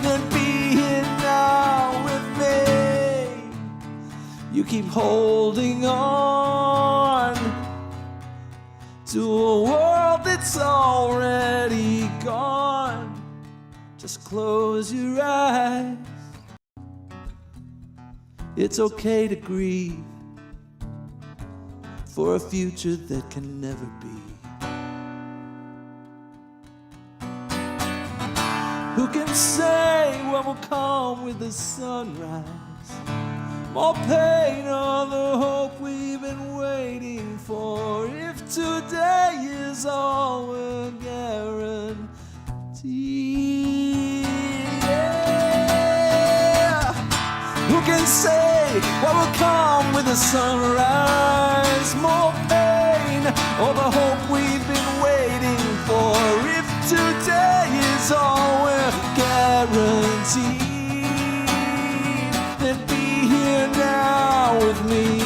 then be here now with me. You keep holding on to a world that's already gone. Just close your eyes. It's okay to grieve for a future that can never be. Who can say what will come with the sunrise? More pain or the hope we've been waiting for? If today is all we're guaranteed, yeah. Who can say what will come with the sunrise? More pain or the hope we've been waiting for? If today is all we're guaranteed, then be here now with me.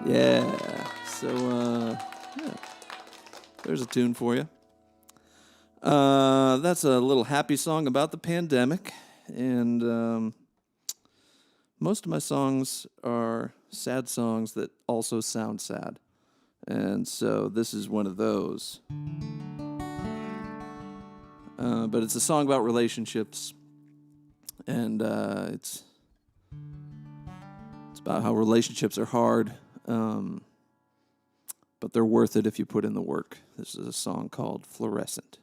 Yeah. So, yeah. There's a tune for you. That's a little happy song about the pandemic. And most of my songs are sad songs that also sound sad. And so this is one of those. But it's a song about relationships. And it's about how relationships are hard. But they're worth it if you put in the work. This is a song called Fluorescent.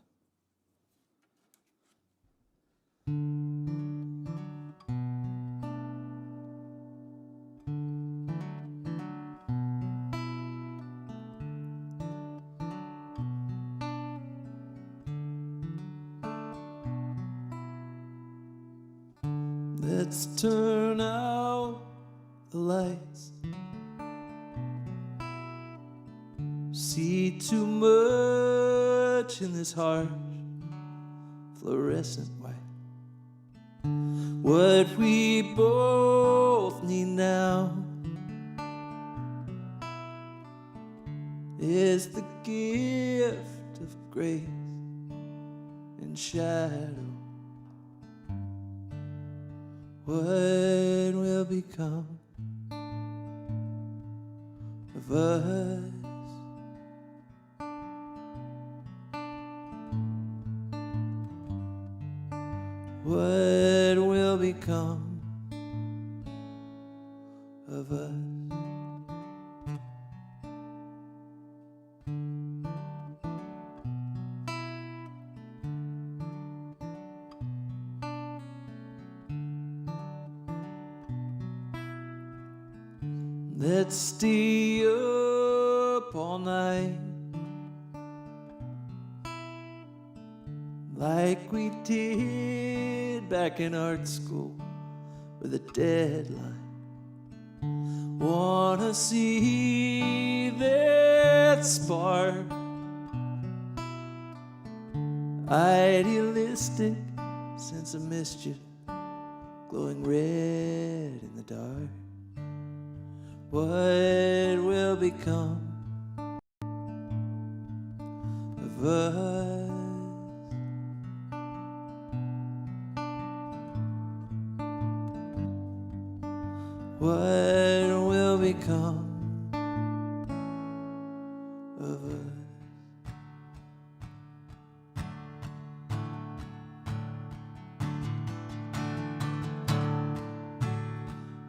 Let's turn out the lights. See too much in this harsh fluorescent white. What we both need now is the gift of grace and shadow. What will become of us? What will become of us? Let's stay up all night like we did back in art school with a deadline. Wanna see that spark, idealistic sense of mischief glowing red in the dark. What will become of us? What will become of us?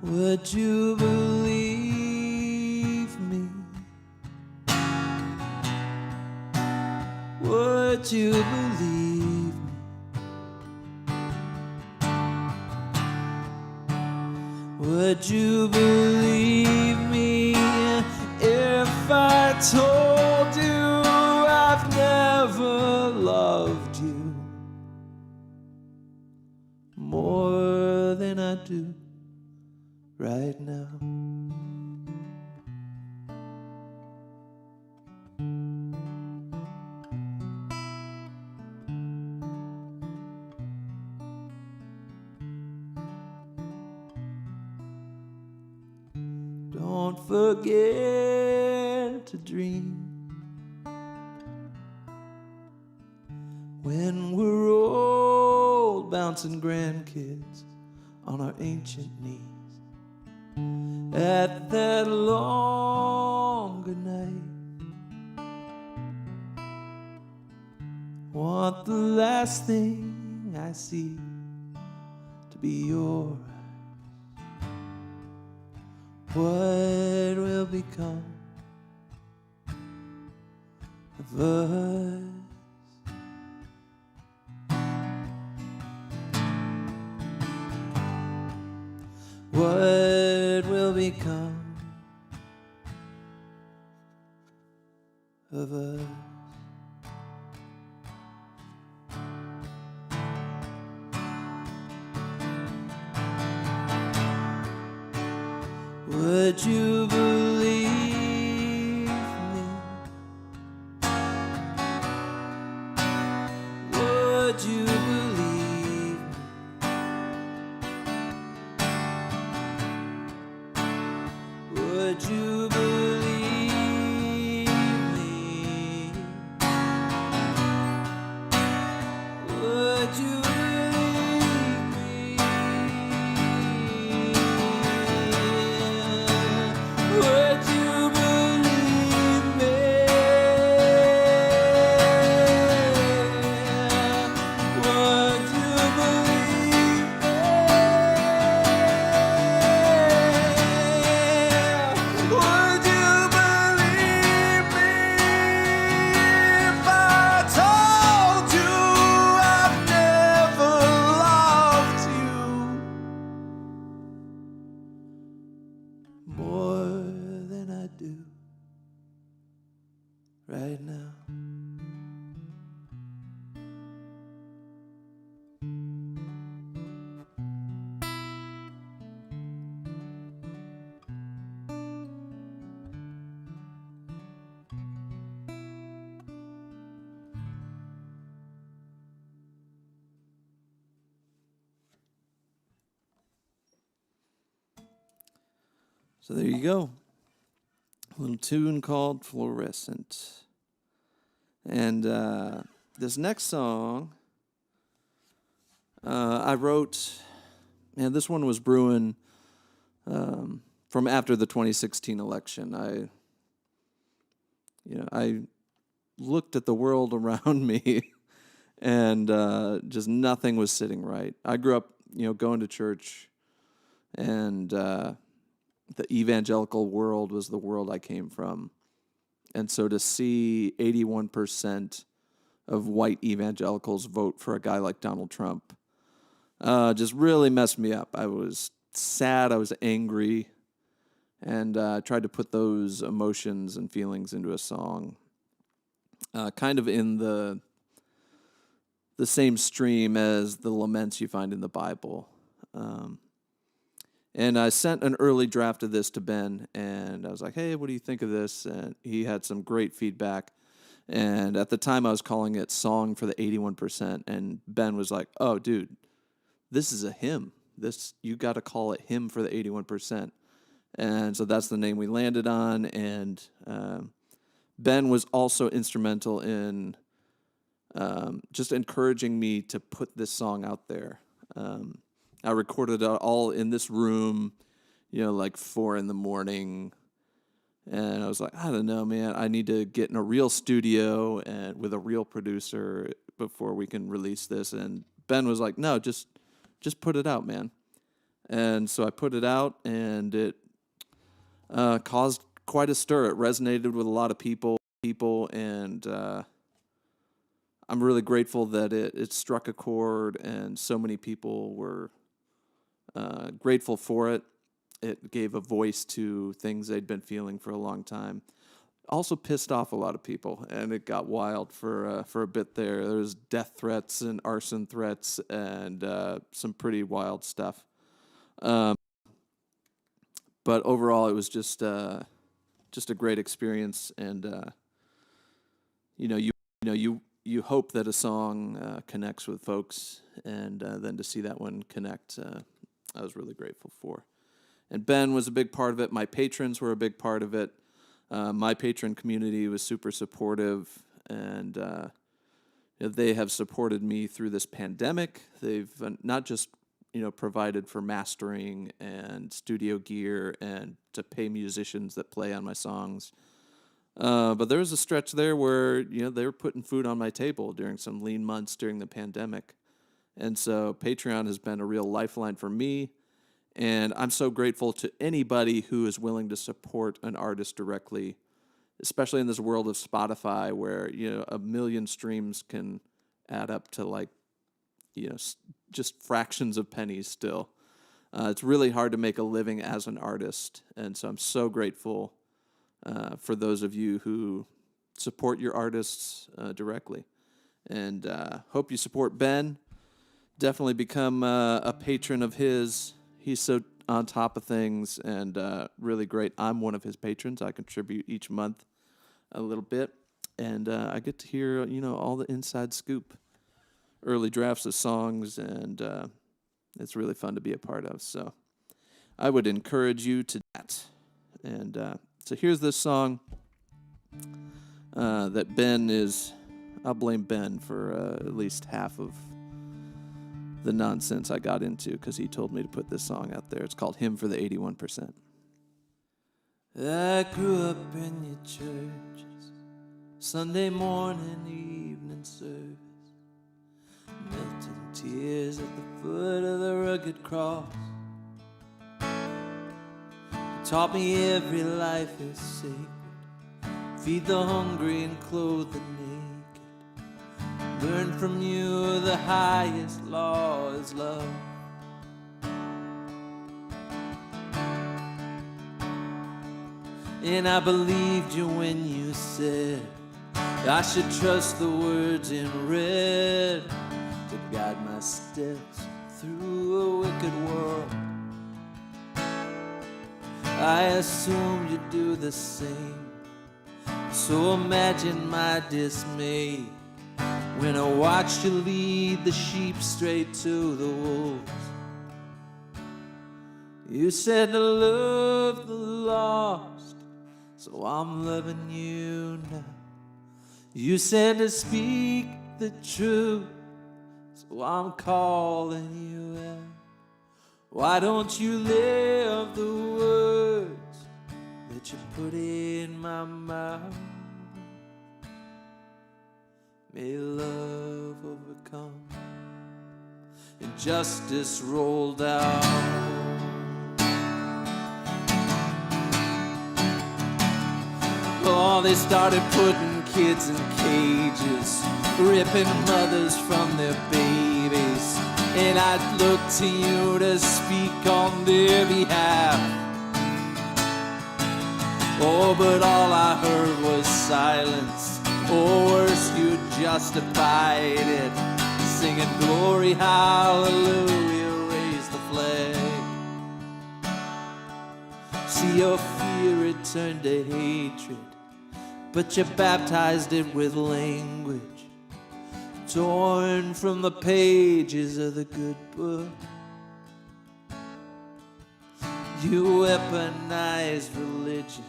Would you believe me? Would you believe me? Would you believe me if I told you I've never loved you more than I do right now? Don't forget to dream when we're old, bouncing grandkids on our ancient knees at that long good night. Want the last thing I see to be your eyes. What will become of us? What will become of us? Would you believe me? Would you believe me? Would you believe right now. So there you go. A little tune called Fluorescent. And this next song, I wrote, and this one was brewing from after the 2016 election. I looked at the world around me and just nothing was sitting right. I grew up, going to church, and the evangelical world was the world I came from. And so to see 81% of white evangelicals vote for a guy like Donald Trump just really messed me up. I was sad, I was angry, and I tried to put those emotions and feelings into a song, kind of in the same stream as the laments you find in the Bible. And I sent an early draft of this to Ben, and I was like, hey, what do you think of this? And he had some great feedback. And at the time, I was calling it Song for the 81%. And Ben was like, oh, dude, this is a hymn. You got to call it Hymn for the 81%. And so that's the name we landed on. And Ben was also instrumental in just encouraging me to put this song out there. I recorded it all in this room, like 4 a.m. And I was like, I don't know, man. I need to get in a real studio and with a real producer before we can release this. And Ben was like, no, just put it out, man. And so I put it out, and it caused quite a stir. It resonated with a lot of people, and I'm really grateful that it struck a chord, and so many people were grateful for it. It gave a voice to things they'd been feeling for a long time. Also pissed off a lot of people, and it got wild for a bit there. There was death threats and arson threats and some pretty wild stuff. But overall, it was just a great experience, and you hope that a song connects with folks, and then to see that one connect, I was really grateful for. And Ben was a big part of it. My patrons were a big part of it. My patron community was super supportive, and they have supported me through this pandemic. They've not just provided for mastering and studio gear and to pay musicians that play on my songs. But there was a stretch there where they were putting food on my table during some lean months during the pandemic. And so Patreon has been a real lifeline for me, and I'm so grateful to anybody who is willing to support an artist directly, especially in this world of Spotify where 1 million streams can add up to just fractions of pennies still. It's really hard to make a living as an artist, and so I'm so grateful for those of you who support your artists directly. And hope you support Ben. Definitely become a patron of his. He's so on top of things and really great. I'm one of his patrons. I contribute each month a little bit, and I get to hear all the inside scoop, early drafts of songs, and it's really fun to be a part of. So I would encourage you to that. And so here's this song that Ben is. I'll blame Ben for at least half of the nonsense I got into because he told me to put this song out there. It's called Hymn for the 81%. I grew up in your churches, Sunday morning, evening service, melting tears at the foot of the rugged cross. You taught me every life is sacred, feed the hungry and clothe the naked. Learn from you the highest law is love. And I believed you when you said I should trust the words in red to guide my steps through a wicked world. I assumed you'd do the same, so imagine my dismay when I watched you lead the sheep straight to the wolves. You said to love the lost, so I'm loving you now. You said to speak the truth, so I'm calling you out. Why don't you live the words that you put in my mouth? May love overcome and justice roll down. Oh, they started putting kids in cages, ripping mothers from their babies, and I'd look to you to speak on their behalf. Oh, but all I heard was silence, or worse, you justified it, singing glory, hallelujah, raise the flag. See, your fear, it turned to hatred, but you baptized it with language torn from the pages of the good book. You weaponized religion,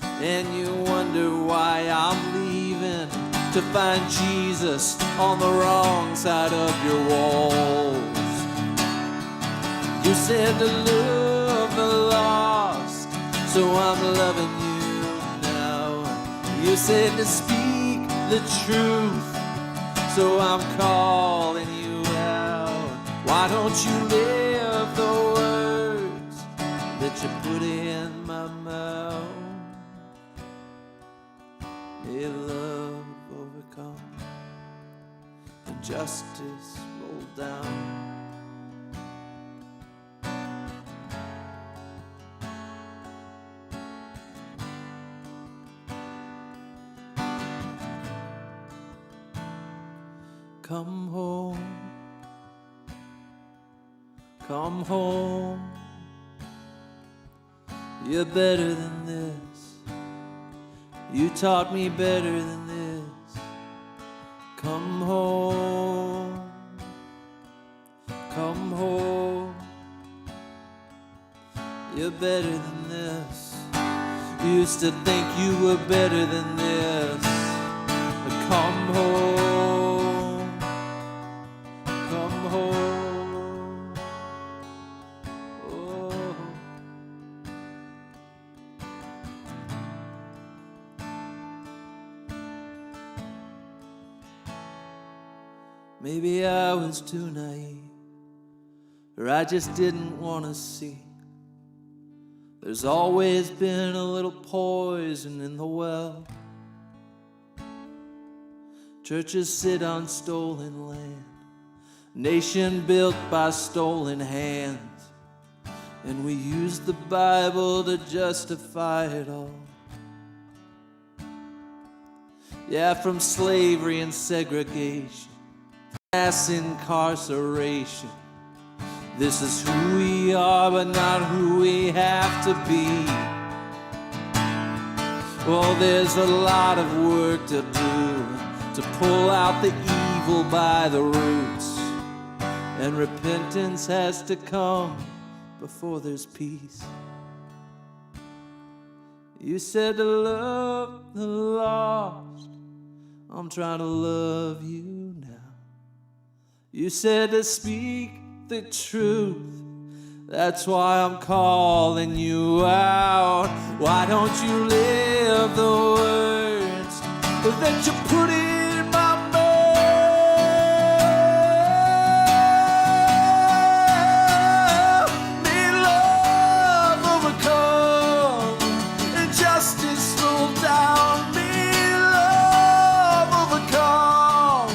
and you wonder why I'm leaving to find Jesus on the wrong side of your walls. You said to love the lost, so I'm loving you. You said to speak the truth, so I'm calling you out. Why don't you live the words that you put in my mouth? May love overcome and justice roll down. Come home, come home. You're better than this. You taught me better than this. Come home, come home. You're better than this. You used to think you were better than this. But come home. Maybe I was too naive, or I just didn't want to see. There's always been a little poison in the well. Churches sit on stolen land, nation built by stolen hands, and we use the Bible to justify it all. Yeah, from slavery and segregation, mass incarceration. This is who we are, but not who we have to be. Well, there's a lot of work to do to pull out the evil by the roots, and repentance has to come before there's peace. You said to love the lost, I'm trying to love you now. You said to speak the truth, that's why I'm calling you out. Why don't you live the words that you put in my mouth? May love overcome and justice roll down. May love overcome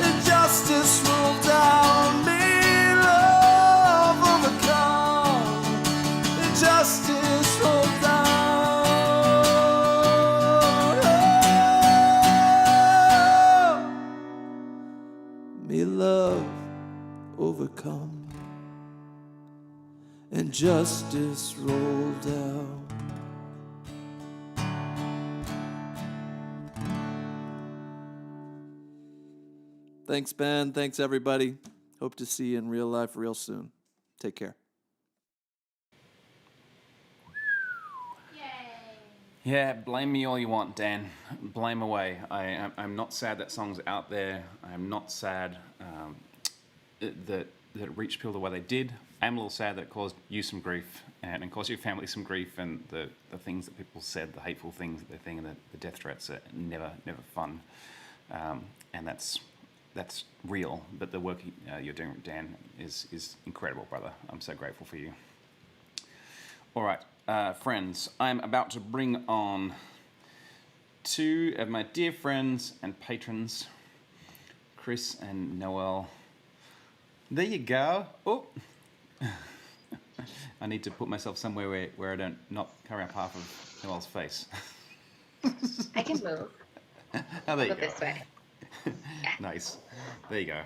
and justice roll down. May love overcome and justice roll down. injustice rolled out. Thanks, Ben. Thanks, everybody. Hope to see you in real life real soon. Take care. Yeah, blame me all you want, Dan. Blame away. I'm not sad that song's out there. I'm not sad that it reached people the way they did. I'm a little sad that it caused you some grief and caused your family some grief, and the things that people said, the hateful things that they think, and the death threats are never fun. And that's real. But the work you're doing, Dan, is incredible, brother. I'm so grateful for you. All right. Friends, I'm about to bring on two of my dear friends and patrons, Chris and Noel. There you go. Oh, I need to put myself somewhere where I don't not cover up half of Noel's face. I can move. Oh, there you Go go. this way. Nice. There you go.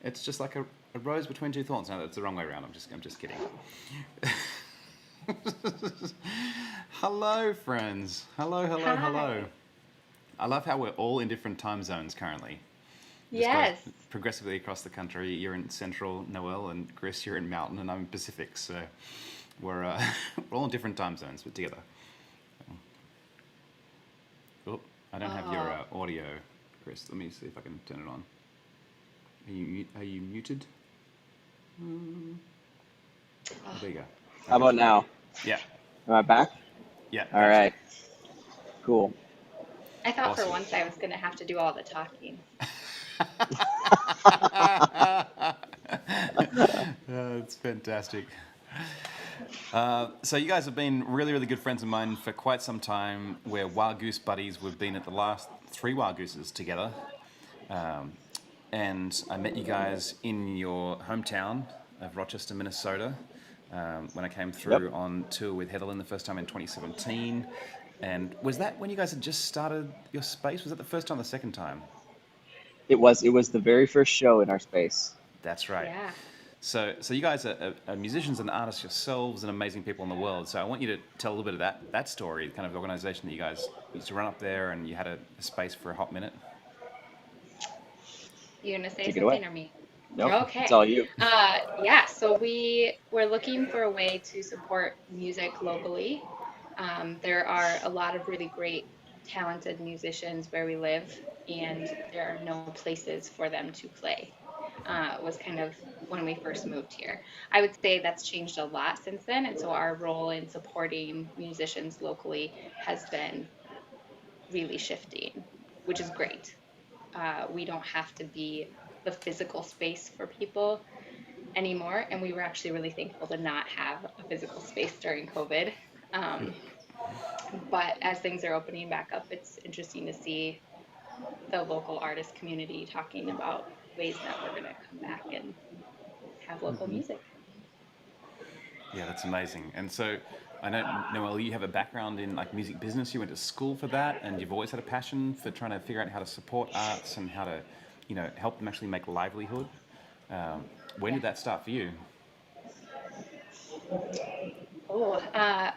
It's just like a rose between two thorns. No, that's the wrong way around. I'm just kidding. Hello, friends. Hello. I love how we're all in different time zones currently. Yes. Progressively across the country. You're in Central, Noel, and Chris, you're in Mountain, and I'm in Pacific. So we're all in different time zones, but together. Oh, I don't have your audio, Chris. Let me see if I can turn it on. Are you muted? Oh, there you go. How about now? Yeah. Am I back? Yeah. All right. Cool. I thought Awesome. for once I was going to have to do all the talking. It's fantastic. So you guys have been really, really good friends of mine for quite some time. We're Wild Goose buddies. We've been at the last 3 Wild Gooses together. And I met you guys in your hometown of Rochester, Minnesota, when I came through on tour with Heatherlyn the first time in 2017. And was that when you guys had just started your space? Was that the first time or the second time? It was the very first show in our space. That's right. Yeah. So you guys are musicians and artists yourselves and amazing people in the world. So I want you to tell a little bit of that story, the kind of organization that you guys used to run up there, and you had a space for a hot minute. You gonna say Take it something away. or me? Nope, Okay. it's all you. Yeah. So we're looking for a way to support music locally. There are a lot of really great, talented musicians where we live, and there are no places for them to play. Was kind of when we first moved here. I would say that's changed a lot since then, and so our role in supporting musicians locally has been really shifting, which is great. We don't have to be the physical space for people anymore, and we were actually really thankful to not have a physical space during COVID. But as things are opening back up, it's interesting to see the local artist community talking about ways that we're going to come back and have local music. Yeah, that's amazing. And so I know, Noel, you have a background in like music business. You went to school for that, and you've always had a passion for trying to figure out how to support arts and how to, help them actually make a livelihood. When did that start for you?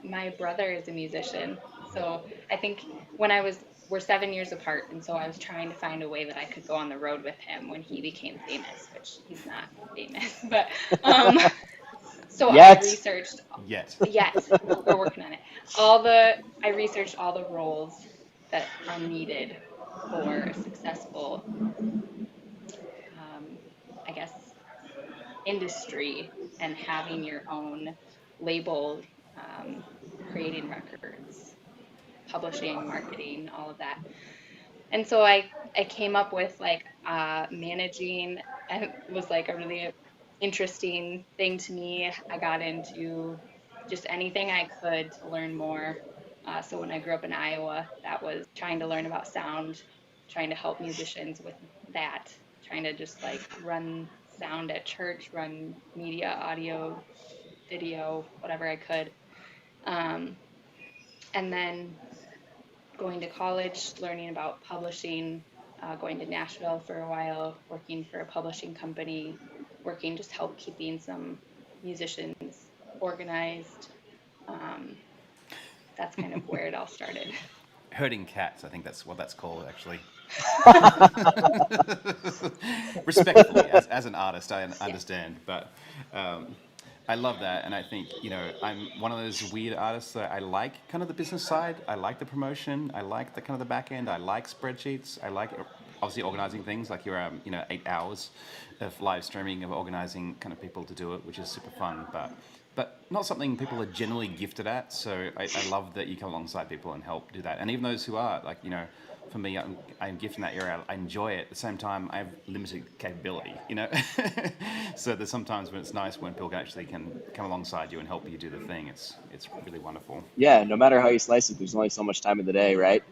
My brother is a musician. So I think we're 7 years apart, and so I was trying to find a way that I could go on the road with him when he became famous, which he's not famous. But so Yet. I researched. Yet. We're working on it. I researched all the roles that are needed for a successful, I guess, industry and having your own label, creating records, publishing, marketing, all of that. And so I came up with managing, and it was like a really interesting thing to me. I got into just anything I could to learn more. So when I grew up in Iowa, that was trying to learn about sound, trying to help musicians with that, trying to just run sound at church, run media, audio, video, whatever I could. And then going to college, learning about publishing, going to Nashville for a while, working for a publishing company, working just keeping some musicians organized. Um, that's kind of where it all started. Herding cats, I think that's what that's called, actually. Respectfully, as an artist, I understand, but I love that, and I think, I'm one of those weird artists that I like kind of the business side. I like the promotion. I like the kind of the back end. I like spreadsheets. I like obviously organizing things like your 8 hours of live streaming, of organizing kind of people to do it, which is super fun, but not something people are generally gifted at. So I love that you come alongside people and help do that. And even those who are, like, for me, I'm gifted in that area. I enjoy it. At the same time, I have limited capability, So there's sometimes when it's nice when people actually can come alongside you and help you do the thing. It's really wonderful. Yeah, no matter how you slice it, there's only so much time in the day, right?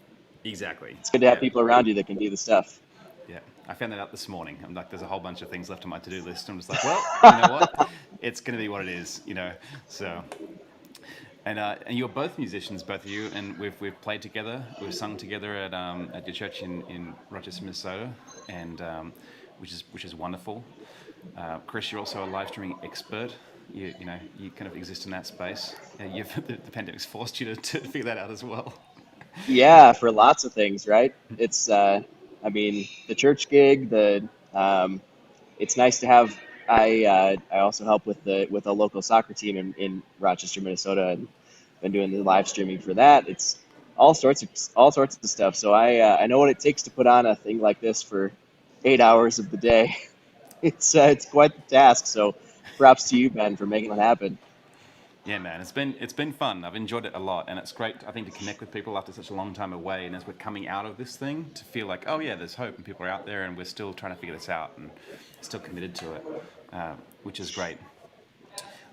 Exactly. It's good to have people around you that can do the stuff. Yeah, I found that out this morning. I'm like, there's a whole bunch of things left on my to-do list. I'm just like, well, you know what? It's going to be what it is, So, and you're both musicians, both of you, and we've played together. We've sung together at your church in Rochester, Minnesota, and which is wonderful. Chris, you're also a live streaming expert. You kind of exist in that space. The pandemic's forced you to figure that out as well. Yeah, for lots of things, right? It's, the church gig, it's nice to have. I also help with a local soccer team in Rochester, Minnesota, and been doing the live streaming for that. It's all sorts of stuff. So I know what it takes to put on a thing like this for 8 hours of the day. It's quite the task. So props to you, Ben, for making it happen. Yeah, man, it's been fun. I've enjoyed it a lot, and it's great, I think, to connect with people after such a long time away. And as we're coming out of this thing, to feel like, oh yeah, there's hope, and people are out there, and we're still trying to figure this out, and still committed to it, which is great.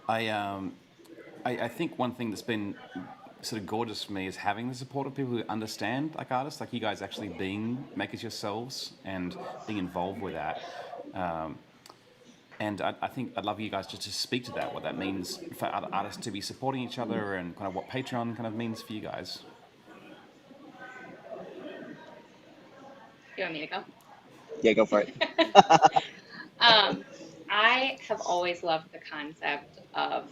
I think one thing that's been sort of gorgeous for me is having the support of people who understand, like artists, like you guys, actually being makers yourselves and being involved with that. And I think I'd love you guys just to speak to that, what that means for other artists to be supporting each other, and kind of what Patreon kind of means for you guys. You want me to go? Yeah, go for it. I have always loved the concept of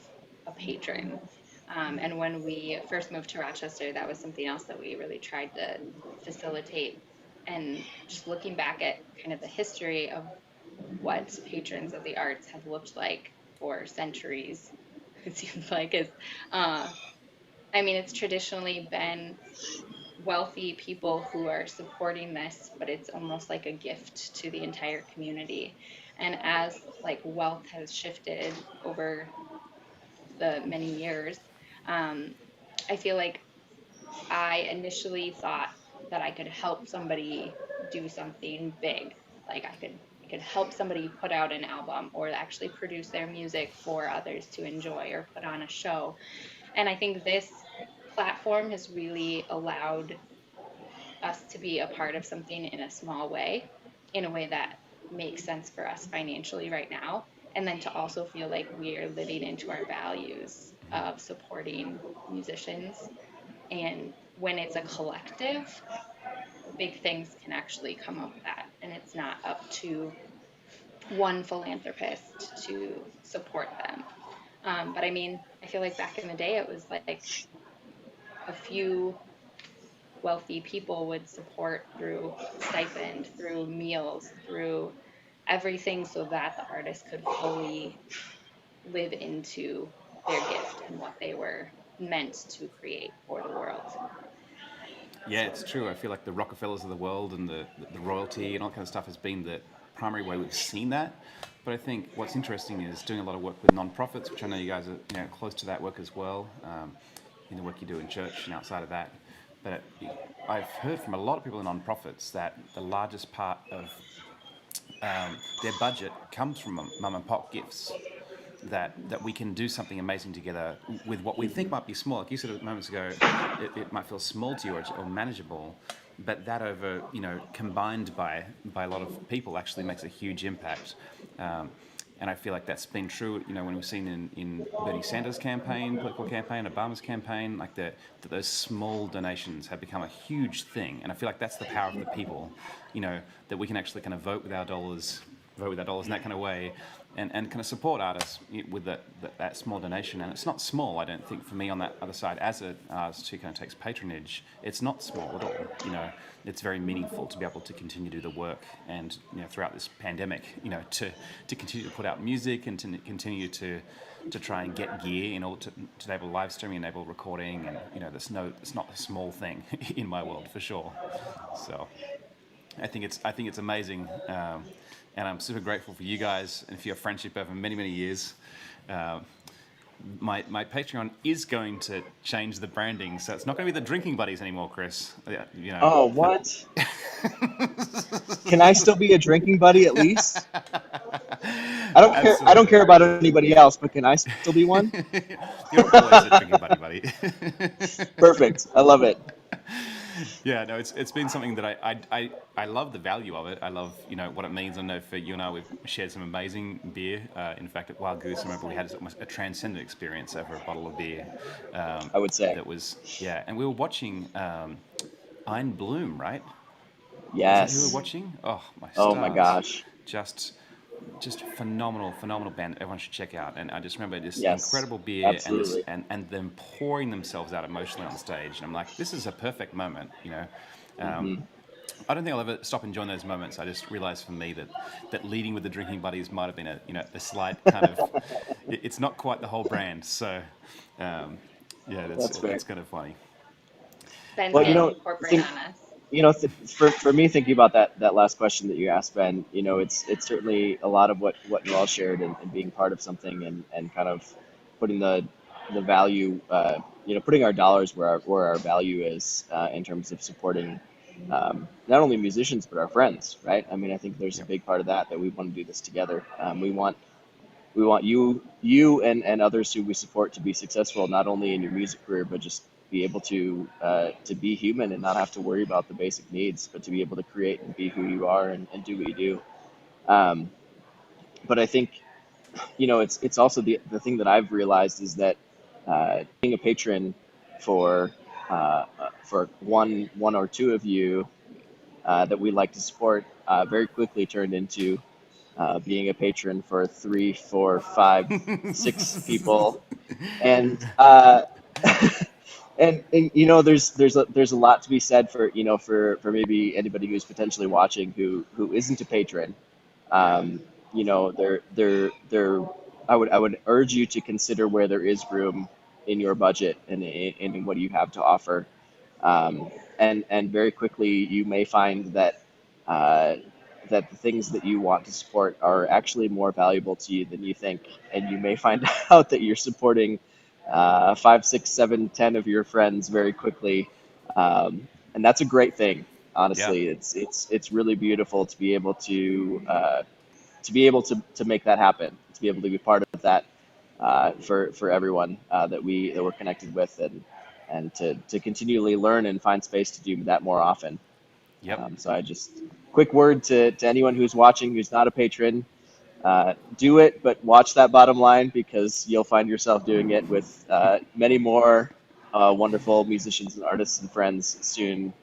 a patron. And when we first moved to Rochester, that was something else that we really tried to facilitate. And just looking back at kind of the history of what patrons of the arts have looked like for centuries, it seems like it's traditionally been wealthy people who are supporting this, but it's almost like a gift to the entire community. And as wealth has shifted over the many years, I feel like I initially thought that I could help somebody do something big. Like I could help somebody put out an album or actually produce their music for others to enjoy or put on a show. And I think this platform has really allowed us to be a part of something in a small way, in a way that makes sense for us financially right now. And then to also feel like we are living into our values of supporting musicians. And when it's a collective, big things can actually come of that. And it's not up to one philanthropist to support them. But I feel like back in the day, it was like a few wealthy people would support through stipend, through meals, through everything, so that the artist could fully live into their gift and what they were meant to create for the world. Yeah, it's true. I feel like the Rockefellers of the world and the royalty and all that kind of stuff has been the primary way we've seen that. But I think what's interesting is doing a lot of work with non-profits, which I know you guys are close to that work as well, in the work you do in church and outside of that. But I've heard from a lot of people in non-profits that the largest part of their budget comes from mum and pop gifts. That we can do something amazing together with what we think might be small. Like you said moments ago, it might feel small to you or manageable, but that over, combined by a lot of people actually makes a huge impact. And I feel like that's been true, when we've seen in Bernie Sanders' campaign, political campaign, Obama's campaign, like that those small donations have become a huge thing. And I feel like that's the power of the people, that we can actually kind of vote with our dollars vote with our dollars in that kind of way, and kind of support artists with that small donation. And it's not small, I don't think, for me on that other side, as an artist who kind of takes patronage, it's not small at all. You know, it's very meaningful to be able to continue to do the work, and you know, throughout this pandemic, you know, to continue to put out music and to continue to try and get gear in order to enable live streaming, enable recording, and you know, it's not a small thing in my world for sure. So I think it's amazing, and I'm super grateful for you guys and for your friendship over many years. My Patreon is going to change the branding, so it's not going to be the Drinking Buddies anymore, Chris. You know. Oh, what? Can I still be a drinking buddy at least? I don't care. I don't care about anybody else, but can I still be one? You're always a drinking buddy. Perfect. I love it. Yeah, no, it's been something that I love the value of it. I love, you know, what it means. I know for you and I, we've shared some amazing beer. In fact, at Wild Goose, I remember we had almost a transcendent experience over a bottle of beer. I would say. That was, yeah, and we were watching Ein Bloom, right? Yes. Is that who we were watching? Oh, my stars. Oh my gosh. Just phenomenal band. Everyone should check out. And I just remember this Yes, incredible beer absolutely. and them pouring themselves out emotionally on stage. And I'm like, this is a perfect moment, you know. Mhm. I don't think I'll ever stop enjoying those moments. I just realized for me that leading with the Drinking Buddies might have been a slight kind of. It's not quite the whole brand. So, yeah, That's fair. it's kind of funny. Ben Well, you can know, incorporate on us. You know, for me, thinking about that last question that you asked, Ben, you know, it's certainly a lot of what Noel shared, and being part of something, and kind of putting the value, you know, putting our dollars where our value is, in terms of supporting, not only musicians but our friends, right? I mean, I think there's a big part of that we want to do this together. We want you and others who we support to be successful, not only in your music career, but just be able to be human and not have to worry about the basic needs, but to be able to create and be who you are, and do what you do. But I think, you know, it's also the thing that I've realized is that, being a patron for one or two of you, that we like to support, very quickly turned into, being a patron for 3, 4, 5, 6 people, and and you know, there's a lot to be said for, you know, for maybe anybody who's potentially watching who isn't a patron. You know, I would urge you to consider where there is room in your budget, and in what you have to offer. And very quickly you may find that, that the things that you want to support are actually more valuable to you than you think, and you may find out that you're supporting, 5, 6, 7, 10 of your friends very quickly, and that's a great thing. Honestly, it's really beautiful to be able to make that happen, to be able to be part of that, for everyone, that we're connected with, and to continually learn and find space to do that more often. Yep. So quick word to anyone who's watching who's not a patron: do it, but watch that bottom line, because you'll find yourself doing it with, many more, wonderful musicians and artists and friends soon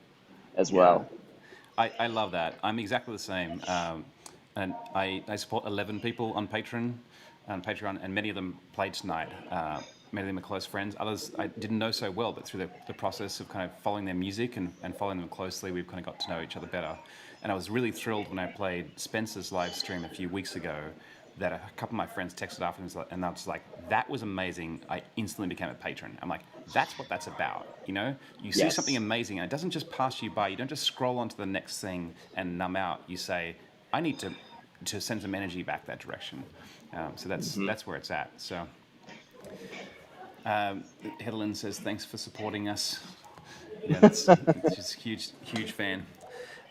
as well. I love that. I'm exactly the same. And I support 11 people on Patreon, and many of them played tonight. Many of them are close friends. Others I didn't know so well, but through the process of kind of following their music and following them closely, we've kind of got to know each other better. And I was really thrilled when I played Spencer's live stream a few weeks ago, that a couple of my friends texted after, and I was like, that was amazing. I instantly became a patron. I'm like, that's what that's about, you know? You see Yes. something amazing, and it doesn't just pass you by. You don't just scroll on to the next thing and numb out. You say, I need to send some energy back that direction. So that's where it's at. So Hedelin says, thanks for supporting us. Yeah, it's just huge fan.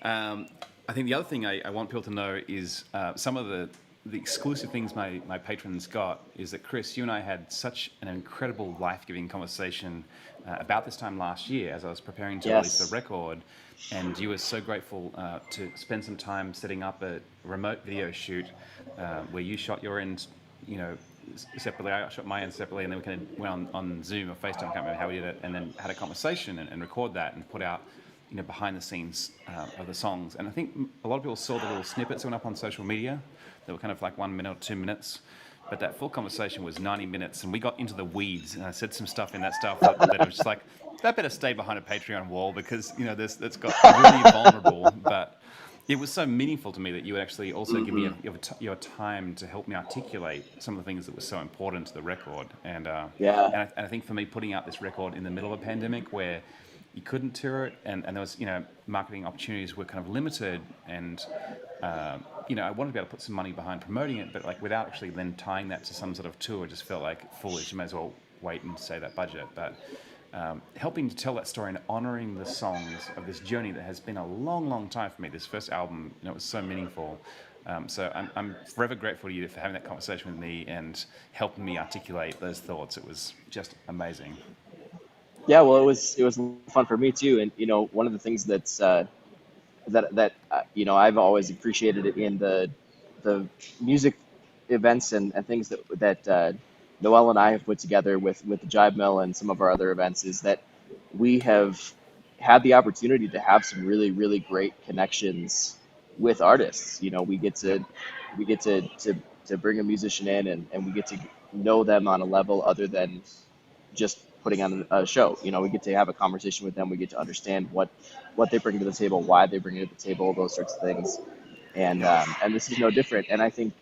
I think the other thing I want people to know is, some of the exclusive things my patrons got is that, Chris, you and I had such an incredible life-giving conversation, about this time last year as I was preparing to release the record, and you were so grateful to spend some time setting up a remote video shoot, where you shot your end, you know, separately, I shot my end separately, and then we kind of went on Zoom or FaceTime, I can't remember how we did it, and then had a conversation and record that and put out behind the scenes of the songs. And I think a lot of people saw the little snippets that went up on social media. They were kind of like 1 minute or 2 minutes. But that full conversation was 90 minutes, and we got into the weeds, and I said some stuff in that stuff that I was just like, that better stay behind a Patreon wall, because that's got really vulnerable. But it was so meaningful to me that you would actually also give me your time to help me articulate some of the things that were so important to the record. And I think for me, putting out this record in the middle of a pandemic where you couldn't tour it, and there was marketing opportunities were kind of limited, and I wanted to be able to put some money behind promoting it, but like without actually then tying that to some sort of tour, just felt like foolish. You may as well wait and save that budget. But helping to tell that story and honouring the songs of this journey that has been a long, long time for me. This first album, it was so meaningful. So I'm forever grateful to you for having that conversation with me and helping me articulate those thoughts. It was just amazing. Yeah, well, it was fun for me too, and one of the things that's that I've always appreciated it in the music events and things that Noel and I have put together with the Jive Mill and some of our other events is that we have had the opportunity to have some really, really great connections with artists. We get to bring a musician in, and we get to know them on a level other than just putting on a show. We get to have a conversation with them. We get to understand what they bring to the table, why they bring it to the table, those sorts of things. And this is no different. And I think,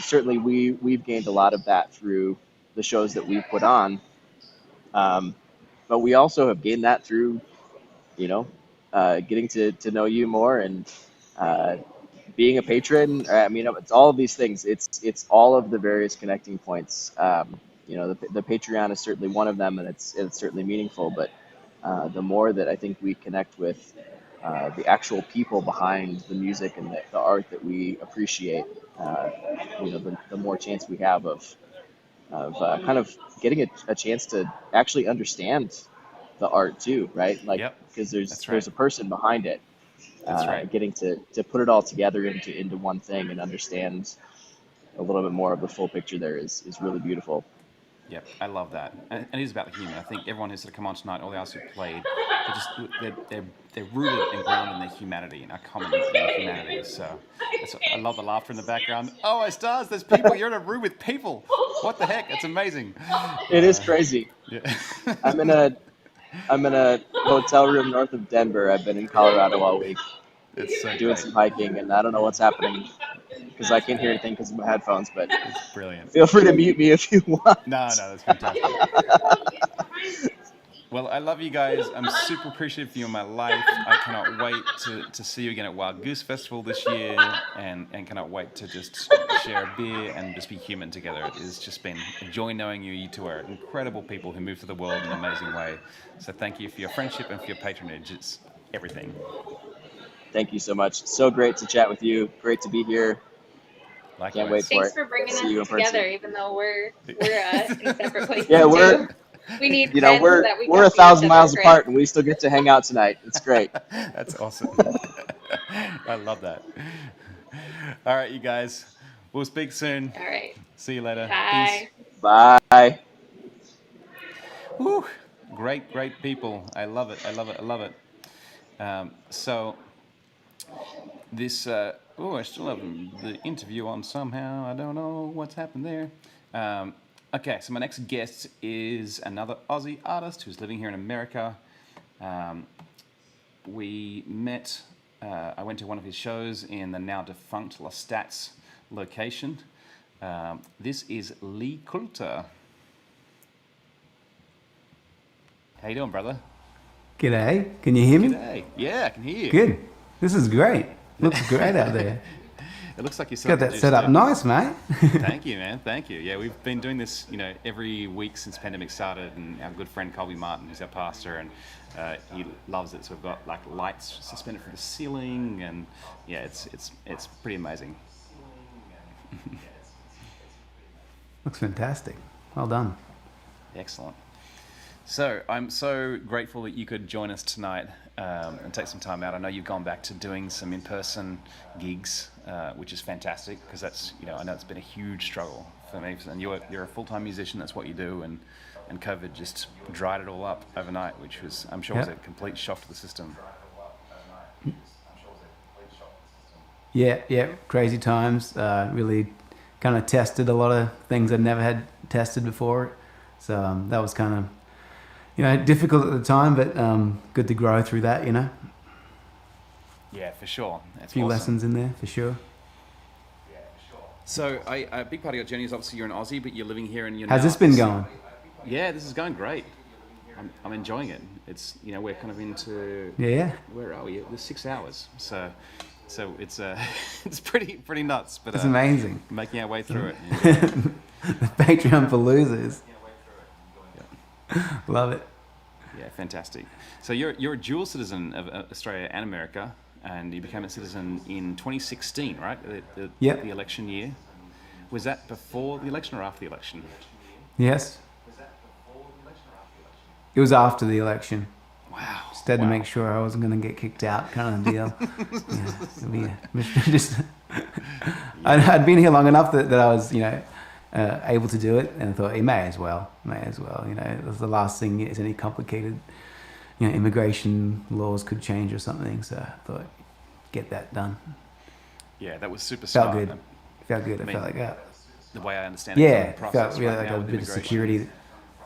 certainly we've gained a lot of that through the shows that we've put on. But we also have gained that through, getting to know you more and being a patron. It's all of these things. It's all of the various connecting points. The Patreon is certainly one of them, and it's certainly meaningful. But the more that I think we connect with the actual people behind the music and the art that we appreciate, the more chance we have of kind of getting a chance to actually understand the art too, right? Because there's a person behind it. Getting to put it all together into one thing and understand a little bit more of the full picture there is really beautiful. Yep, I love that, and it is about the human. I think everyone who's come on tonight, all the artists who played, they're rooted and grounded in their humanity and our common humanity. So I love the laughter in the background. Oh, my stars! There's people. You're in a room with people. What the heck? It's amazing. It is crazy. Yeah. I'm in a hotel room north of Denver. I've been in Colorado all week. It's so doing great. some hiking, and I don't know what's happening because I can't hear anything because of my headphones. But it's brilliant. Feel free to mute me if you want. No, that's fantastic. Well, I love you guys. I'm super appreciative for you in my life. I cannot wait to see you again at Wild Goose Festival this year, and cannot wait to just share a beer and just be human together. It has just been a joy knowing you. You two are incredible people who move through the world in an amazing way. So thank you for your friendship and for your patronage. It's everything. Thank you so much. So great to chat with you. Great to be here. Likewise. Can't wait for Thanks it. for bringing See us you in person. together, even though we're in separate places. Yeah, we need we're 1,000 miles apart, and we still get to hang out tonight. It's great. That's awesome. I love that. All right, you guys. We'll speak soon. All right. See you later. Bye. Peace. Bye. Whew. Great people. I love it. So this, I still have the interview on somehow. I don't know what's happened there. Okay, so my next guest is another Aussie artist who's living here in America. We met, I went to one of his shows in the now defunct Lestats location. This is Lee Coulter. How you doing, brother? G'day. Can you hear me? G'day. Yeah, I can hear you. Good. This is great. Looks great out there. It looks like you're got that set up nice, mate. Thank you, man. Thank you. Yeah, we've been doing this, every week since pandemic started, and our good friend Colby Martin, who's our pastor, and he loves it. So we've got like lights suspended from the ceiling, and yeah, it's pretty amazing. Looks fantastic. Well done. Excellent. So I'm so grateful that you could join us tonight and take some time out. I know you've gone back to doing some in-person gigs, which is fantastic because that's, I know it's been a huge struggle for me. And you're a full-time musician. That's what you do, and and COVID just dried it all up overnight, which was, I'm sure, was a Yep. complete shock to the system. Yeah, crazy times. Really kind of tested a lot of things I'd never had tested before. So that was kind of, difficult at the time, but good to grow through that, Yeah, for sure. A That's few awesome. lessons in there, for sure. So a big part of your journey is obviously you're an Aussie, but you're living here and you're How's now- this been going? Yeah, this is going great. I'm enjoying it. It's, we're kind of into... Yeah. Where are we? There's 6 hours. So it's it's pretty nuts. But It's amazing. Making our way through it. The Patreon for losers. Love it. Yeah, fantastic. So you're a dual citizen of Australia and America, and you became a citizen in 2016, right? Yep. The election year. Was that before the election or after the election? Yes. It was after the election. Wow. Just had to make sure I wasn't going to get kicked out, kind of deal. I'd been here long enough that I was, able to do it, and I thought, hey, may as well. It was the last thing is any complicated, immigration laws could change or something. So I thought, get that done. Yeah, that was super Felt smart. good. Felt good. I felt like that. The way I understand it, Yeah, the process felt really right like now a with bit of immigration, security.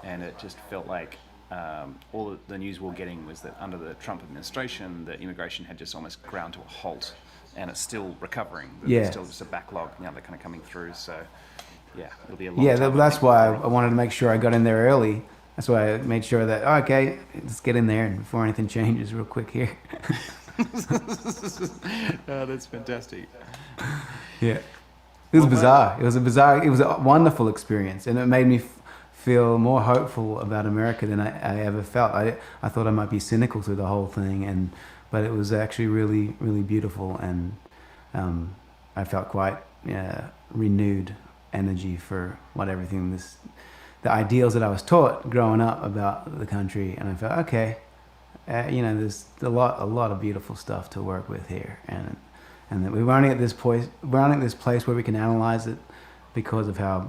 and it just felt like all the news we were getting was that under the Trump administration, the immigration had just almost ground to a halt, and it's still recovering. There's Yeah. still just a backlog now. They're kind of coming through. So, yeah, it'll be a long Yeah, time. that's why I wanted to make sure I got in there early. That's why I made sure that, okay, let's get in there and before anything changes real quick here. Oh, that's fantastic. Yeah. It was bizarre. It was a wonderful experience, and it made me feel more hopeful about America than I ever felt. I thought I might be cynical through the whole thing, but it was actually really, really beautiful, and I felt quite renewed energy for the ideals that I was taught growing up about the country, and I felt, okay, there's a lot of beautiful stuff to work with here, and that we're only at this place where we can analyze it because of how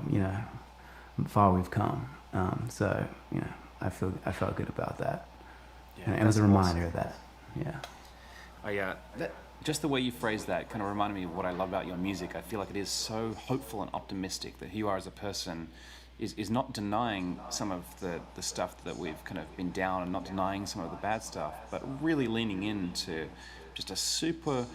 far we've come. So I felt good about that, and it was a reminder of that. Yeah. Just the way you phrased that kind of reminded me of what I love about your music. I feel like it is so hopeful and optimistic that who you are as a person is not denying some of the stuff that we've kind of been down, and not denying some of the bad stuff, but really leaning into just a super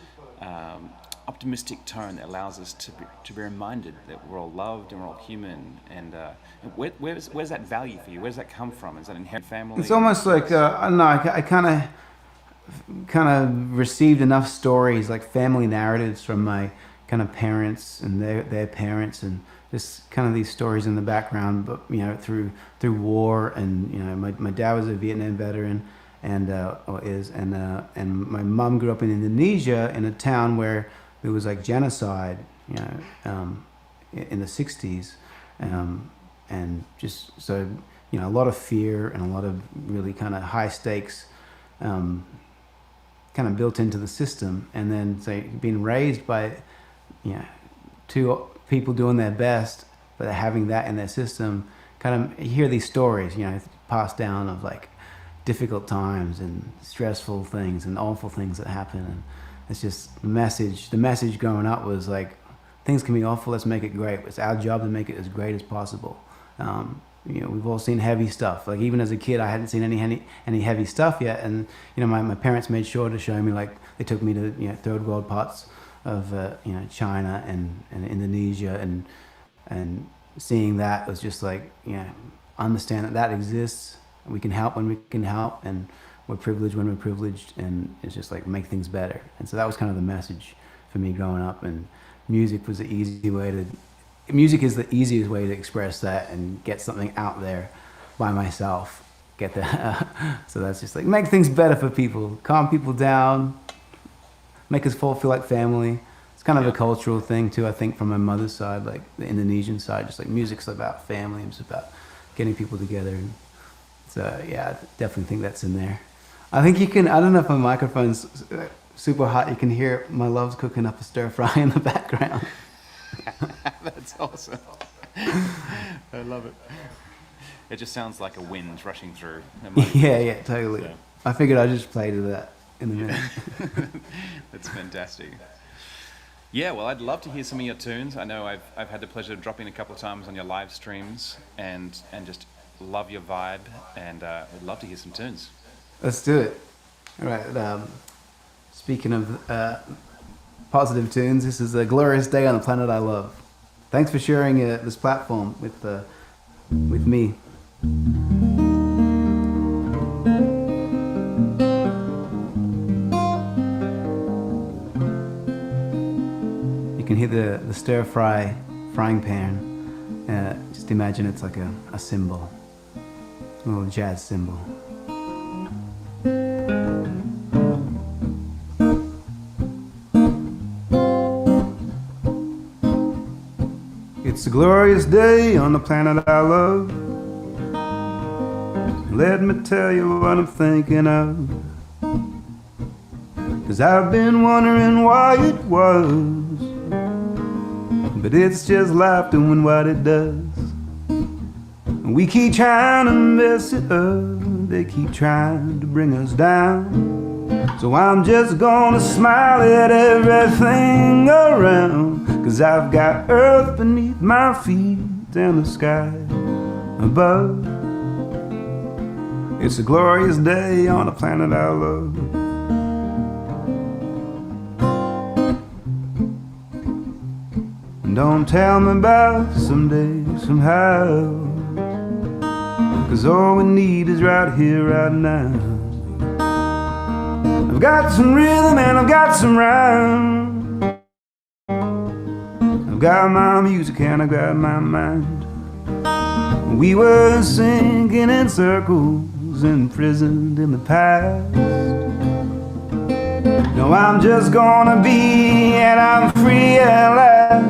optimistic tone that allows us to be reminded that we're all loved and we're all human. And where's that value for you? Where does that come from? Is that inherent family? It's almost like I don't know. I kind of received enough stories, like family narratives, from my kind of parents and their parents, and just kind of these stories in the background. But through war, and my dad was a Vietnam veteran, and my mom grew up in Indonesia, in a town where there was like genocide, in the 60s, and just so a lot of fear and a lot of really kind of high stakes kind of built into the system, and then being raised by two people doing their best, but having that in their system, kind of you hear these stories passed down of like difficult times and stressful things and awful things that happen, and it's just the message growing up was like, things can be awful, let's make it great. It's our job to make it as great as possible. We've all seen heavy stuff. Like even as a kid, I hadn't seen any heavy stuff yet, and my parents made sure to show me, like they took me to third world parts of China and Indonesia, and seeing that was just like understand that exists. We can help when we can help, and we're privileged when we're privileged, and it's just like make things better. And so that was kind of the message for me growing up, and music is the easiest way to express that and get something out there by myself. Get that. So that's just like make things better for people, calm people down, make us all feel like family. It's kind of a cultural thing too, I think, from my mother's side, like the Indonesian side, just like music's about family, it's about getting people together. And so yeah, I definitely think that's in there. I think you can, I don't know if my microphone's super hot, you can hear my love's cooking up a stir fry in the background. That's awesome. I love it. It just sounds like a wind rushing through. Yeah, totally. So. I figured I'd just play to that in a minute. That's fantastic. Yeah, well, I'd love to hear some of your tunes. I know I've had the pleasure of dropping a couple of times on your live streams and just love your vibe, and I'd love to hear some tunes. Let's do it. All right. Speaking of positive tunes, this is A Glorious Day on the Planet I Love. Thanks for sharing this platform with me. You can hear the stir-fry frying pan. Just imagine it's like a cymbal, a little jazz cymbal. It's a glorious day on the planet I love. Let me tell you what I'm thinking of. 'Cause I've been wondering why it was, but it's just life doing what it does. And we keep trying to mess it up, they keep trying to bring us down. So I'm just gonna smile at everything around, 'cause I've got earth beneath my feet and the sky above. It's a glorious day on the planet I love. And don't tell me about someday, somehow, 'cause all we need is right here, right now. I've got some rhythm and I've got some rhyme. I've got my music and I've got my mind. We were sinking in circles, imprisoned in the past. No, I'm just gonna be, and I'm free at last.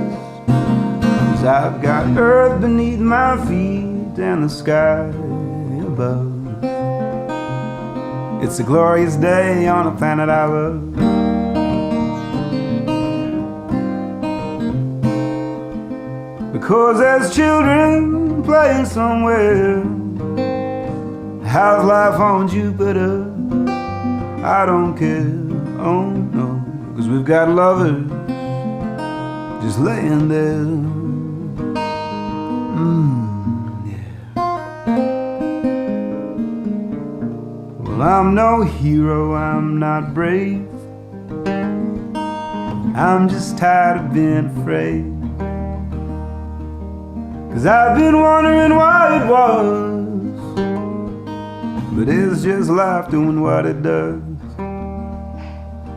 'Cause I've got earth beneath my feet and the sky above. It's a glorious day on a planet I love. Because as children playing somewhere, how's life on Jupiter? I don't care, oh no, 'cause we've got lovers just laying there. Well, I'm no hero, I'm not brave. I'm just tired of being afraid. 'Cause I've been wondering why it was, but it's just life doing what it does.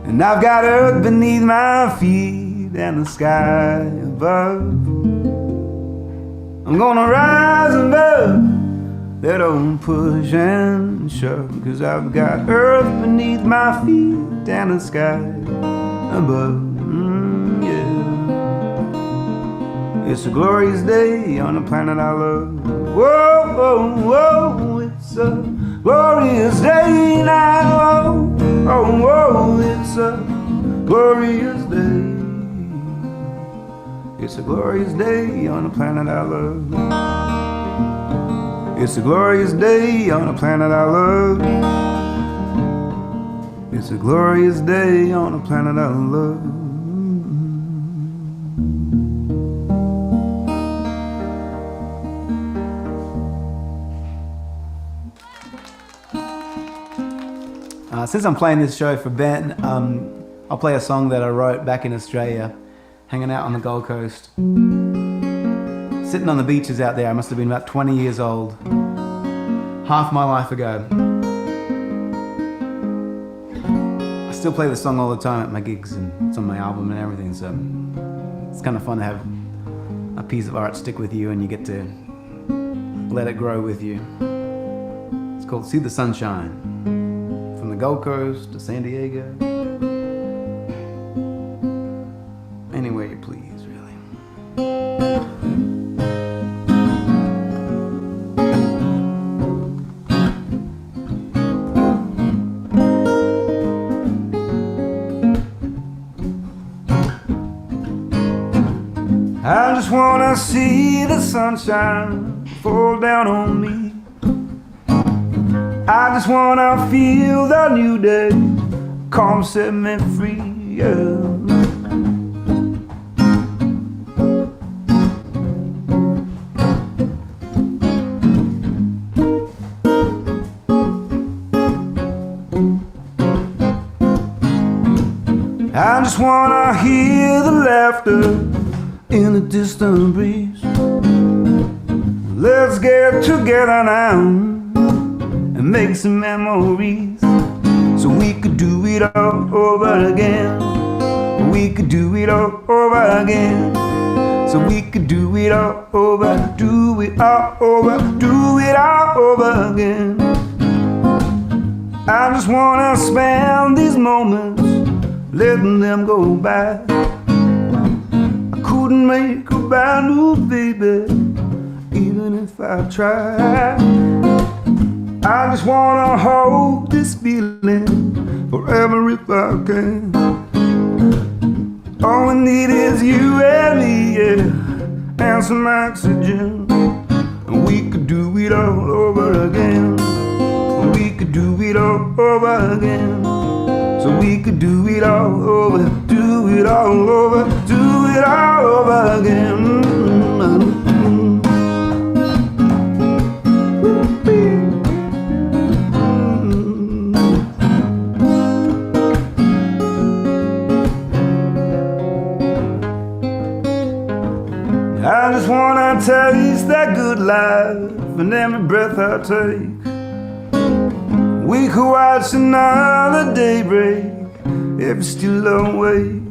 And I've got earth beneath my feet and the sky above. I'm gonna rise above that old push and shove, 'cause I've got earth beneath my feet and the sky above. Yeah. It's a glorious day on the planet I love. Whoa, whoa, whoa, it's a glorious day now. Oh, whoa, it's a glorious day. It's a glorious day on the planet I love. It's a glorious day on the planet I love. It's a glorious day on the planet I love. Since I'm playing this show for Ben, I'll play a song that I wrote back in Australia, hanging out on the Gold Coast. Sitting on the beaches out there, I must have been about 20 years old, half my life ago. I still play the song all the time at my gigs, and it's on my album and everything, so it's kind of fun to have a piece of art stick with you and you get to let it grow with you. It's called See the Sunshine. From the Gold Coast to San Diego, anywhere you please, really. I just wanna see the sunshine fall down on me. I just wanna feel the new day. Come set me free, yeah. I just wanna hear the laughter in the distant breeze. Let's get together now and make some memories, so we could do it all over again. We could do it all over again. So we could do it all over, do it all over, do it all over again. I just wanna spend these moments letting them go by. I couldn't make a brand new baby, even if I tried. I just wanna hold this feeling forever if I can. All we need is you and me, yeah, and some oxygen. And we could do it all over again. We could do it all over again. So we could do it all over, do it all over, do it all over again. I just wanna taste that good life in every breath I take. We could watch another daybreak if it's still awake.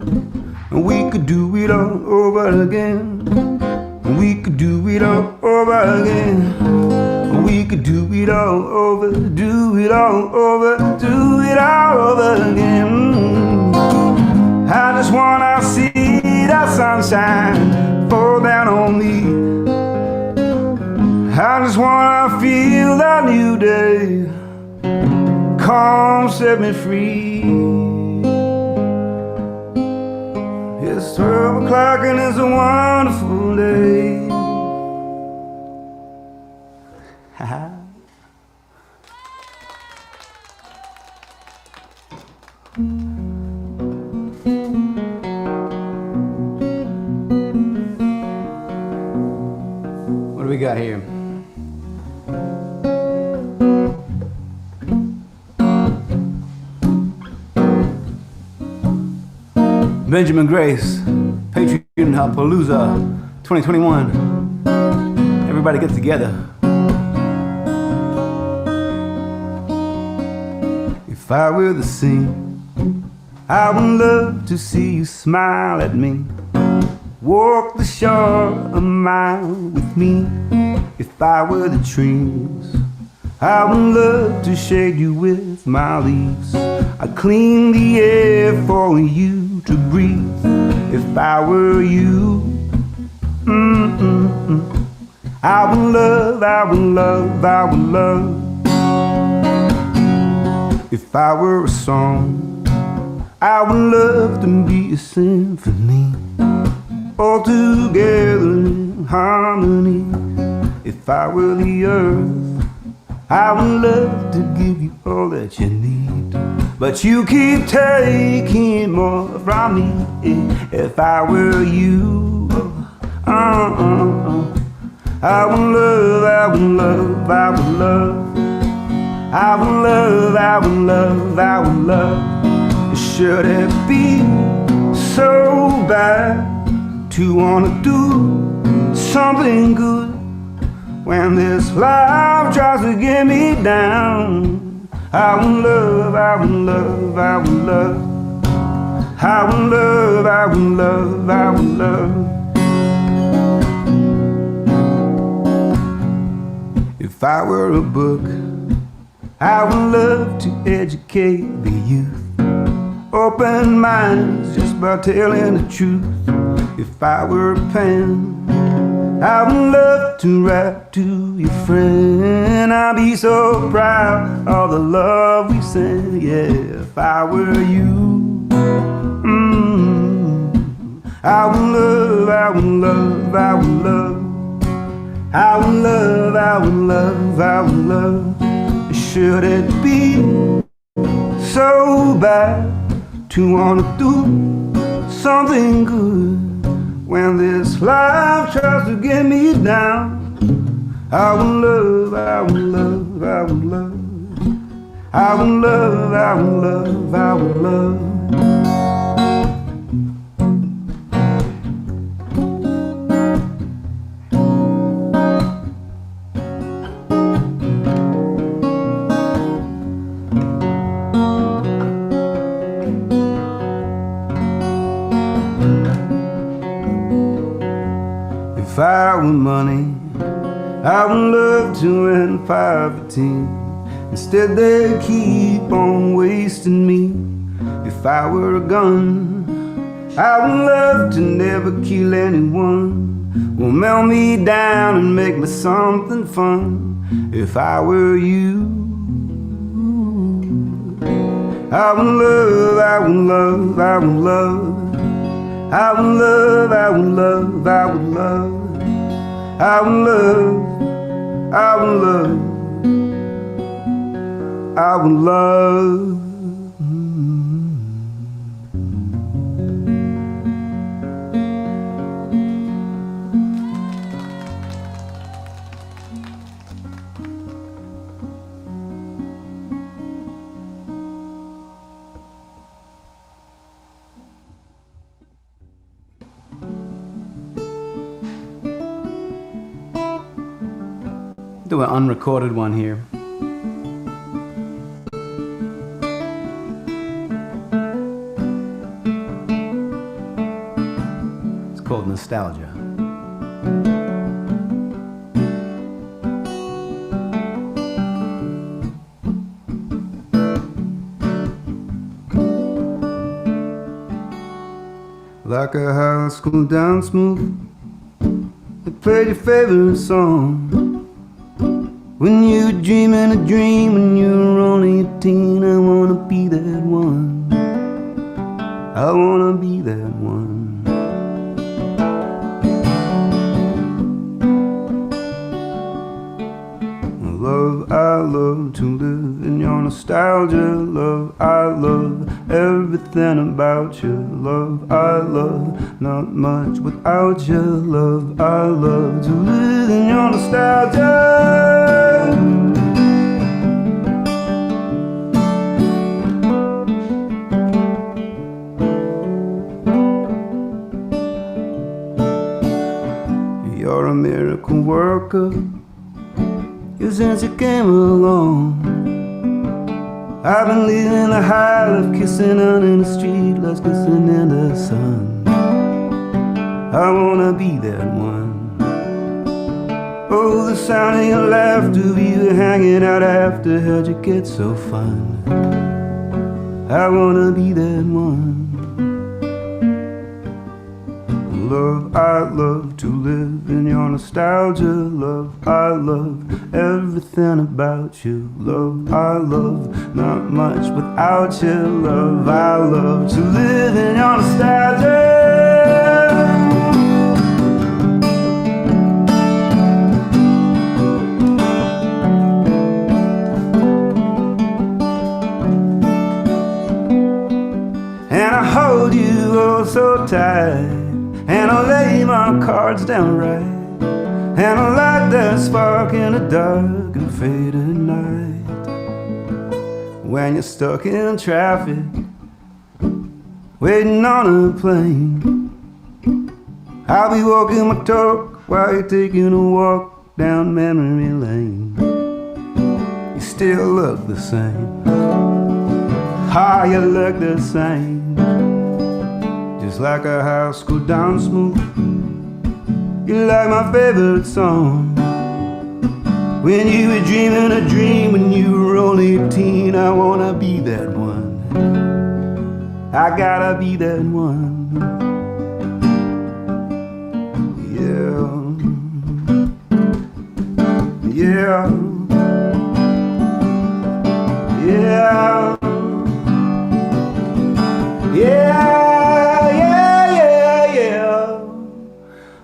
And we could do it all over again. And we could do it all over again. And we could do it all over, do it all over, do it all over again. I just wanna see that sunshine fall down on me. I just wanna feel that new day. Come set me free. It's 12 o'clock and it's a wonderful day. What do we got here? Benjamin Grace, Patreon-Palooza 2021. Everybody get together. If I were the sea, I would love to see you smile at me. Walk the shore a mile with me. If I were the trees, I would love to shade you with my leaves. I'd clean the air for you to breathe. If I were you, I would love, I would love, I would love. If I were a song, I would love to be a symphony, all together in harmony. If I were the earth, I would love to give you all that you need, but you keep taking more from me. If I were you, I would love, I would love, I would love. I would love, I would love, I would love. Should it be so bad to wanna do something good when this life tries to get me down? I would love, I would love, I would love. I would love, I would love, I would love. If I were a book, I would love to educate the youth. Open minds just by telling the truth. If I were a pen, I would love to write to your friend. I'd be so proud of the love we send. Yeah, if I were you, I would love, I would love, I would love. I would love, I would love, I would love. should it be so bad to wanna do something good when this life tries to get me down? I will love, I will love, I will love, I will love, I will love, I will love. If I were money, I would love to end poverty. Instead they keep on wasting me. If I were a gun, I would love to never kill anyone. Will melt me down and make me something fun. If I were you, I would love, I would love, I would love, I would love, I would love, I would love, I would love, I would love, I would love. Do an unrecorded one here. It's called Nostalgia. Like a high school dance move, they played your favorite song. When you were dreaming a dream, when you were only a teen, I wanna be that one. I wanna be that one. Love, I love to live in your nostalgia. Love, I love everything about you. Love, I love not much without you. Love, I love to live in your nostalgia. You're a miracle worker, since you came along. I've been living a high life, kissing out in the street, lost kissing in the sun. I wanna be that one. Oh, the sound of your laughter, we were hanging out after, how'd you get so fun? I wanna be that one. Love, I love to live in your nostalgia. Love, I love everything about you. Love, I love not much without you. Love, I love to live in your nostalgia. And I hold you oh so tight, and I'll lay my cards down right, and I'll light that spark in the dark and faded night. When you're stuck in traffic, waiting on a plane, I'll be walking my talk while you're taking a walk down memory lane. You still look the same. Ah, you look the same. Just like a high school dance move, you like my favorite song. When you were dreaming a dream, when you were only a teen, I wanna be that one. I gotta be that one. Yeah. Yeah. Yeah. Yeah.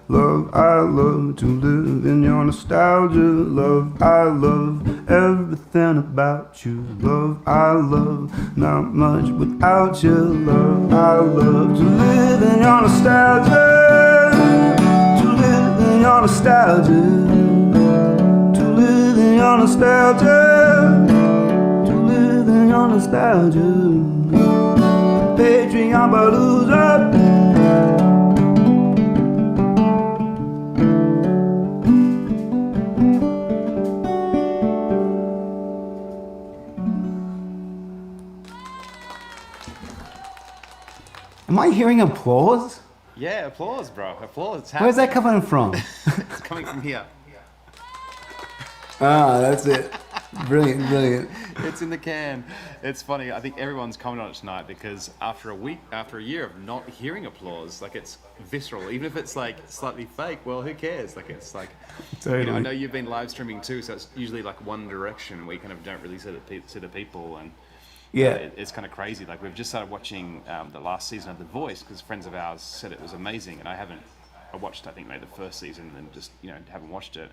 Love, I love to live in your nostalgia. Love, I love everything about you. Love, I love, not much without your love. I love to live in your nostalgia, to live in your nostalgia, to live in your nostalgia, to live in your nostalgia. Patreon Palooza. Am I hearing applause? Yeah, applause, bro. Applause. It's Where's that happening. coming from? It's coming from here. Ah, that's it. Brilliant, brilliant. It's in the can. It's funny. I think everyone's commented on it tonight because after a year of not hearing applause, like it's visceral. Even if it's like slightly fake, well, who cares? Like it's like, Totally. I know you've been live streaming too, so it's usually like one direction where you kind of don't really see the people, and Yeah. it's kind of crazy. Like we've just started watching the last season of The Voice because friends of ours said it was amazing, and I watched I think maybe the first season and just haven't watched it.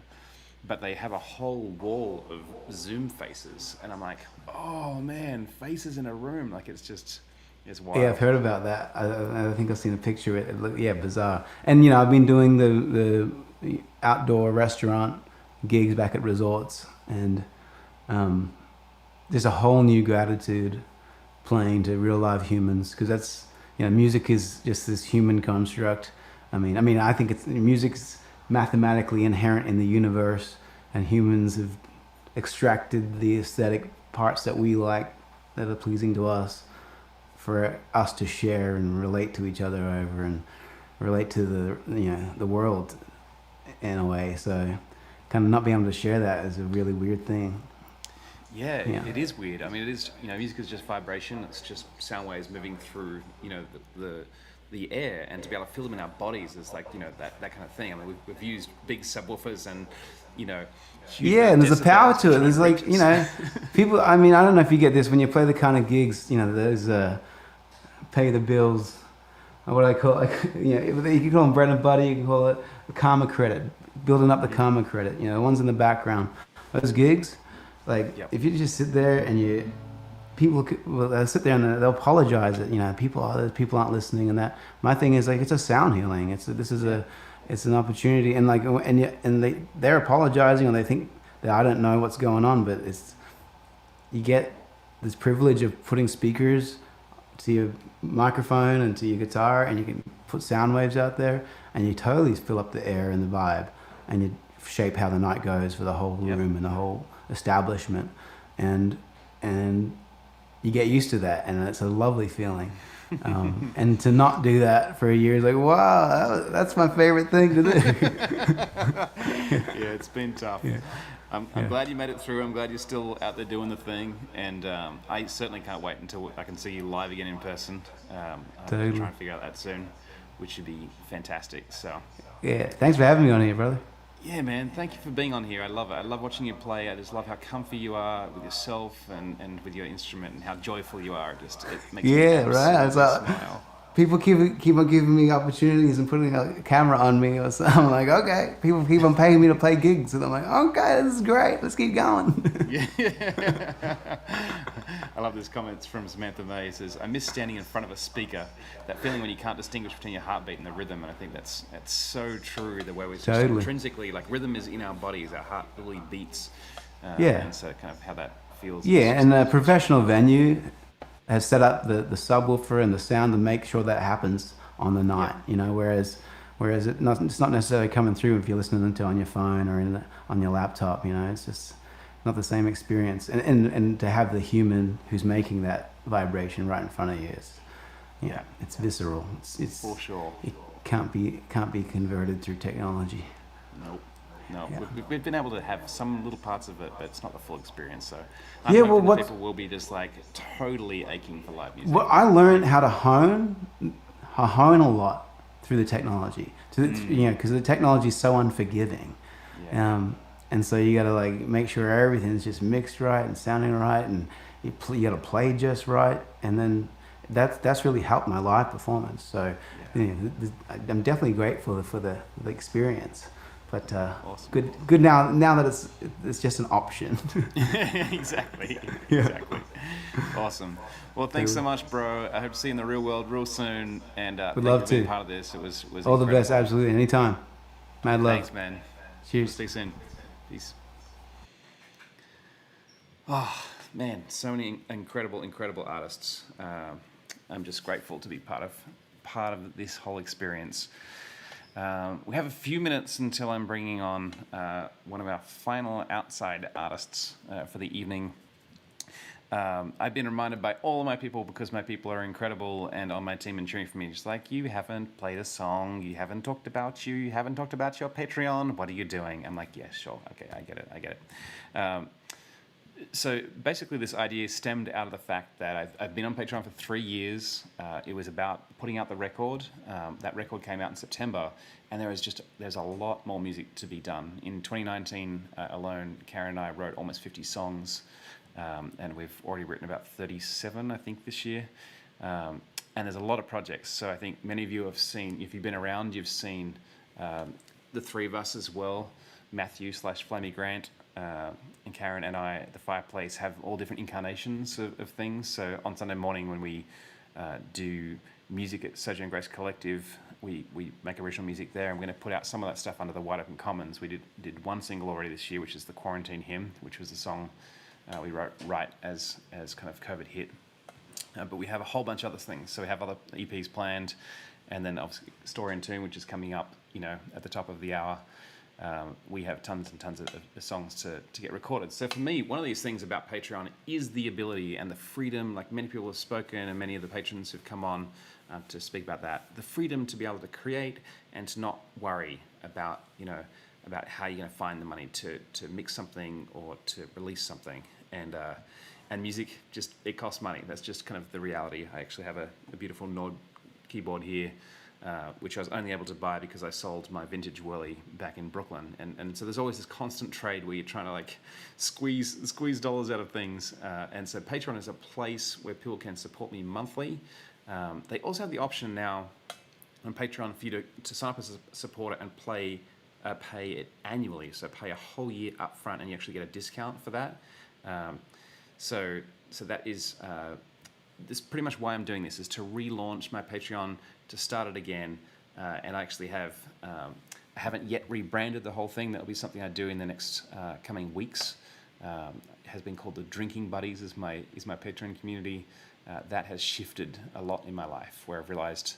But they have a whole wall of Zoom faces, and I'm like, oh man, faces in a room, like it's wild. Yeah, I've heard about that. I think I've seen a picture of it. It looked, bizarre. And I've been doing the outdoor restaurant gigs back at resorts, and there's a whole new gratitude playing to real live humans, because that's music is just this human construct. I mean, I think music's mathematically inherent in the universe, and humans have extracted the aesthetic parts that we like, that are pleasing to us, for us to share and relate to each other over, and relate to the world in a way. So kind of not being able to share that is a really weird thing. Yeah, it is weird. I mean, it is, music is just vibration. It's just sound waves moving through, the air, and to be able to feel them in our bodies is like, that kind of thing. I mean, we've used big subwoofers and, huge And there's a power to it. There's like, reaches. people, I mean, I don't know if you get this when you play the kind of gigs, those pay the bills, or what I call, like, you can call them bread and butter, you can call it karma credit, building up the karma credit, the ones in the background. Those gigs, like, if you just sit there and they'll sit there and they'll apologize that people aren't listening, and that. My thing is, like, it's a sound healing. It's an opportunity, and like, and they're apologizing, or they think that I don't know what's going on, but you get this privilege of putting speakers to your microphone and to your guitar, and you can put sound waves out there, and you totally fill up the air and the vibe, and you shape how the night goes for the whole room and the whole establishment, and you get used to that, and it's a lovely feeling. And to not do that for a year is like, wow, that's my favorite thing to do. Yeah, it's been tough. Yeah. I'm glad you made it through. I'm glad you're still out there doing the thing, and I certainly can't wait until I can see you live again in person. I'm Totally. trying to figure out that soon, which should be fantastic. So. Yeah, thanks for having me on here, brother. Yeah, man. Thank you for being on here. I love it. I love watching you play. I just love how comfy you are with yourself and with your instrument, and how joyful you are. It makes me Right. It's like, smile. people keep on giving me opportunities and putting a camera on me, or something. I'm like, okay. People keep on paying me to play gigs, and I'm like, okay, this is great. Let's keep going. Yeah. I love this comment from Samantha May. It says, I miss standing in front of a speaker. That feeling when you can't distinguish between your heartbeat and the rhythm. And I think that's so true, the way we're just Totally. intrinsically, like, rhythm is in our bodies. Our heart really beats. Yeah. And so kind of how that feels. Yeah, and a professional venue has set up the subwoofer and the sound to make sure that happens on the night. Whereas it's not necessarily coming through if you're listening to it on your phone or on your laptop. It's just not the same experience. And to have the human who's making that vibration right in front of you is, it's visceral. It's for sure. It can't be converted through technology. Nope. No, Yeah. we've been able to have some little parts of it, but it's not the full experience. So Yeah, I'm well, hoping that what's- people will be just like totally aching for live music. Well, I learned how to hone a lot through the technology. Because the technology is so unforgiving. And so you got to like make sure everything's just mixed right and sounding right, and you got to play just right, and then that's really helped my live performance. So I'm definitely grateful for the experience. But Awesome. good now that it's just an option. Exactly. Yeah. Exactly. Awesome. Well, thanks so much, bro. I hope to see you in the real world real soon. And Would thank love you for being to. part of this. It was All the incredible. best, absolutely, anytime. Mad love. Thanks, man. Cheers. We'll see you soon. Peace. Oh, man, so many incredible artists. I'm just grateful to be part of this whole experience. We have a few minutes until I'm bringing on one of our final outside artists for the evening. I've been reminded by all of my people, because my people are incredible and on my team and cheering for me, just like, you haven't played a song, you haven't talked about you haven't talked about your Patreon, what are you doing? I'm like, yeah, sure, okay, I get it. So basically this idea stemmed out of the fact that I've been on Patreon for 3 years. It was about putting out the record. That record came out in September, and there's a lot more music to be done. In 2019 alone, Karen and I wrote almost 50 songs, and we've already written about 37, I think, this year. And there's a lot of projects. So I think many of you have seen, if you've been around, you've seen the three of us as well, Matthew/Flammy Grant, and Karen and I at the Fireplace have all different incarnations of things. So on Sunday morning when we do music at Sojourn Grace Collective, we make original music there, and we're going to put out some of that stuff under the Wide Open Commons. We did one single already this year, which is the Quarantine Hymn, which was the song we wrote right as kind of COVID hit. But we have a whole bunch of other things. So we have other EPs planned, and then obviously Story and Tune, which is coming up, at the top of the hour. We have tons and tons of songs to get recorded. So for me, one of these things about Patreon is the ability and the freedom, like many people have spoken and many of the patrons who've come on to speak about that, the freedom to be able to create and to not worry about, about how you're going to find the money to mix something or to release something. And music, it costs money. That's just kind of the reality. I actually have a beautiful Nord keyboard here, which I was only able to buy because I sold my vintage Whirly back in Brooklyn. And so there's always this constant trade where you're trying to squeeze dollars out of things. And so Patreon is a place where people can support me monthly. They also have the option now on Patreon for you to sign up as a supporter and pay it annually. So pay a whole year up front, and you actually get a discount for that. So that is this is pretty much why I'm doing this, is to relaunch my Patreon, to start it again. And I actually I haven't yet rebranded the whole thing. That'll be something I do in the next coming weeks. It has been called the Drinking Buddies is my Patreon community. That has shifted a lot in my life, where I've realized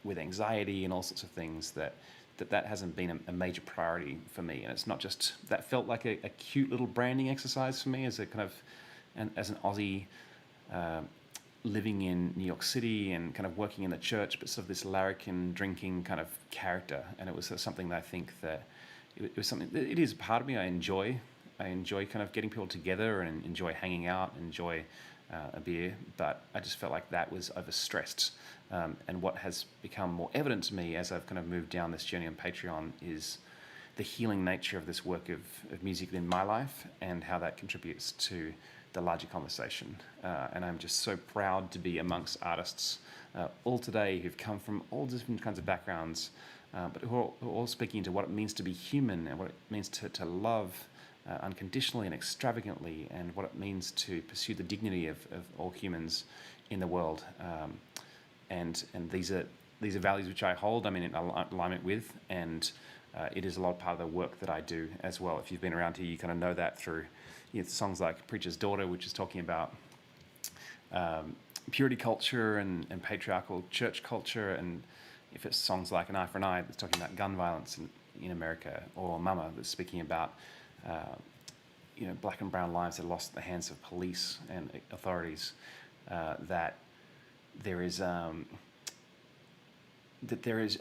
with anxiety and all sorts of things that hasn't been a major priority for me. And it's not just, that felt like a cute little branding exercise for me as a kind of, as an Aussie living in New York City and kind of working in the church, but sort of this larrikin drinking kind of character. And it was something that I think that it was something that it is a part of me. I enjoy kind of getting people together and enjoy hanging out, enjoy a beer, but I just felt like that was overstressed. And what has become more evident to me as I've kind of moved down this journey on Patreon is the healing nature of this work of music in my life and how that contributes to the larger conversation. And I'm just so proud to be amongst artists all today who've come from all different kinds of backgrounds, but who are all speaking into what it means to be human and what it means to love unconditionally and extravagantly, and what it means to pursue the dignity of all humans in the world. And these are values which I hold, I'm in alignment with, and it is a lot of part of the work that I do as well. If you've been around here, you kind of know that through songs like Preacher's Daughter, which is talking about purity culture and patriarchal church culture, and if it's songs like An Eye for an Eye that's talking about gun violence in America, or Mama that's speaking about black and brown lives that are lost at the hands of police and authorities, that there is a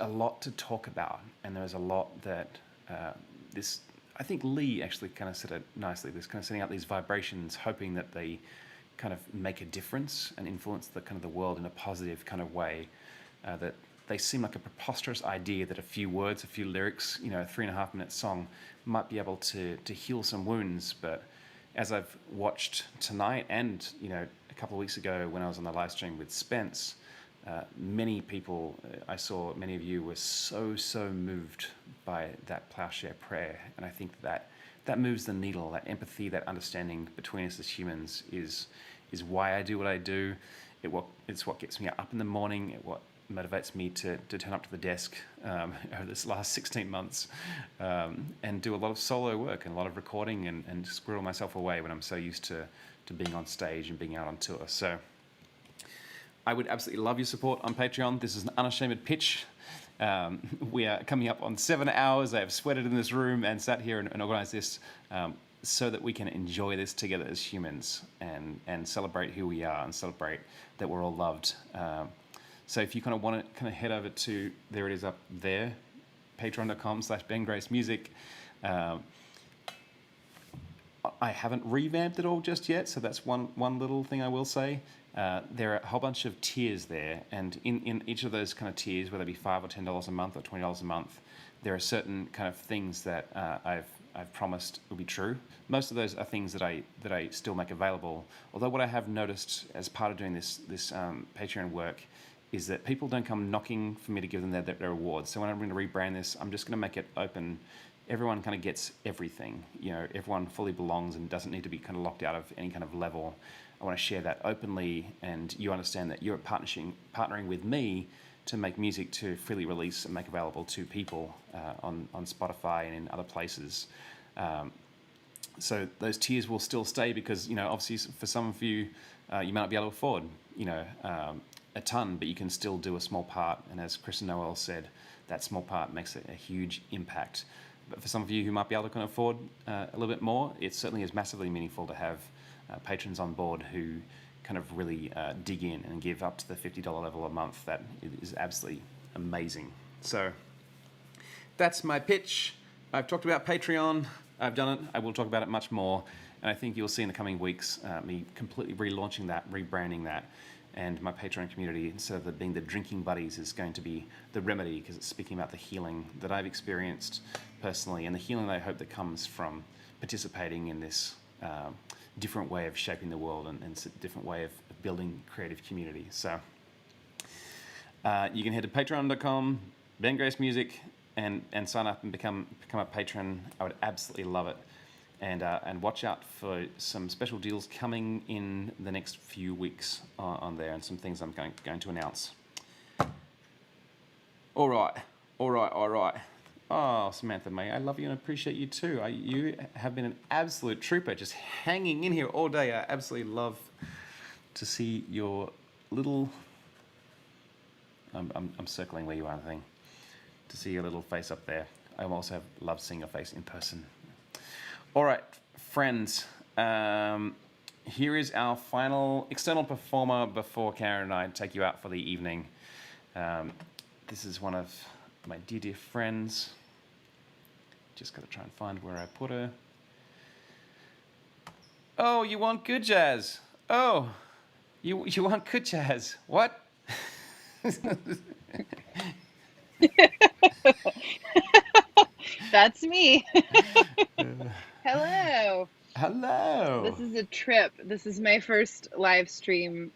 lot to talk about, and there is a lot that I think Lee actually kind of said it nicely, this kind of sending out these vibrations, hoping that they kind of make a difference and influence the kind of the world in a positive kind of way, that they seem like a preposterous idea that a few words, a few lyrics, a 3.5-minute song might be able to heal some wounds. But as I've watched tonight and, a couple of weeks ago when I was on the live stream with Spence, many people, I saw many of you were so moved by that plowshare prayer, and I think that moves the needle. That empathy, that understanding between us as humans is why I do what I do. It's what gets me up in the morning. What motivates me to turn up to the desk over this last 16 months and do a lot of solo work and a lot of recording and squirrel myself away when I'm so used to being on stage and being out on tour. So I would absolutely love your support on Patreon. This is an unashamed pitch. We are coming up on 7 hours. I have sweated in this room and sat here and organized this so that we can enjoy this together as humans and celebrate who we are and celebrate that we're all loved. So if you kind of want to kind of head over to, there it is up there, patreon.com/bengracemusic. I haven't revamped it all just yet, so that's one little thing I will say. There are a whole bunch of tiers there, and in each of those kind of tiers, whether it be $5 or $10 a month or $20 a month, there are certain kind of things that I've promised will be true. Most of those are things that I still make available. Although what I have noticed as part of doing this Patreon work is that people don't come knocking for me to give them their rewards. So when I'm going to rebrand this, I'm just going to make it open. Everyone kind of gets everything. You know, everyone fully belongs and doesn't need to be kind of locked out of any kind of level. I want to share that openly, and you understand that you're partnering with me to make music to freely release and make available to people on Spotify and in other places. So those tiers will still stay because, you know, obviously for some of you, you might not be able to afford, you know, a ton, but you can still do a small part. And as Chris and Noel said, that small part makes a huge impact. But for some of you who might be able to kind of afford a little bit more, it certainly is massively meaningful to have patrons on board who kind of really dig in and give up to the $50 level a month. That is absolutely amazing. So that's my pitch. I've talked about Patreon. I've done it. I will talk about it much more. And I think you'll see in the coming weeks me completely relaunching that, rebranding that. And my Patreon community, instead of being the drinking buddies, is going to be the remedy, because it's speaking about the healing that I've experienced personally and the healing that I hope that comes from participating in this different way of shaping the world and different way of building creative community. So you can head to patreon.com, Ben Grace Music, and sign up and become a patron. I would absolutely love it. And watch out for some special deals coming in the next few weeks on there, and some things I'm going to announce. All right. Oh, Samantha May, I love you and appreciate you too. You have been an absolute trooper, just hanging in here all day. I absolutely love to see your little. I'm circling where you are, I think. To see your little face up there. I also have loved seeing your face in person. All right, friends, here is our final external performer before Karen and I take you out for the evening. This is one of my dear friends. Just got to try and find where I put her. Oh, you want good jazz? Oh, you want good jazz? What? That's me. Hello. Hello. This is a trip. This is my first live stream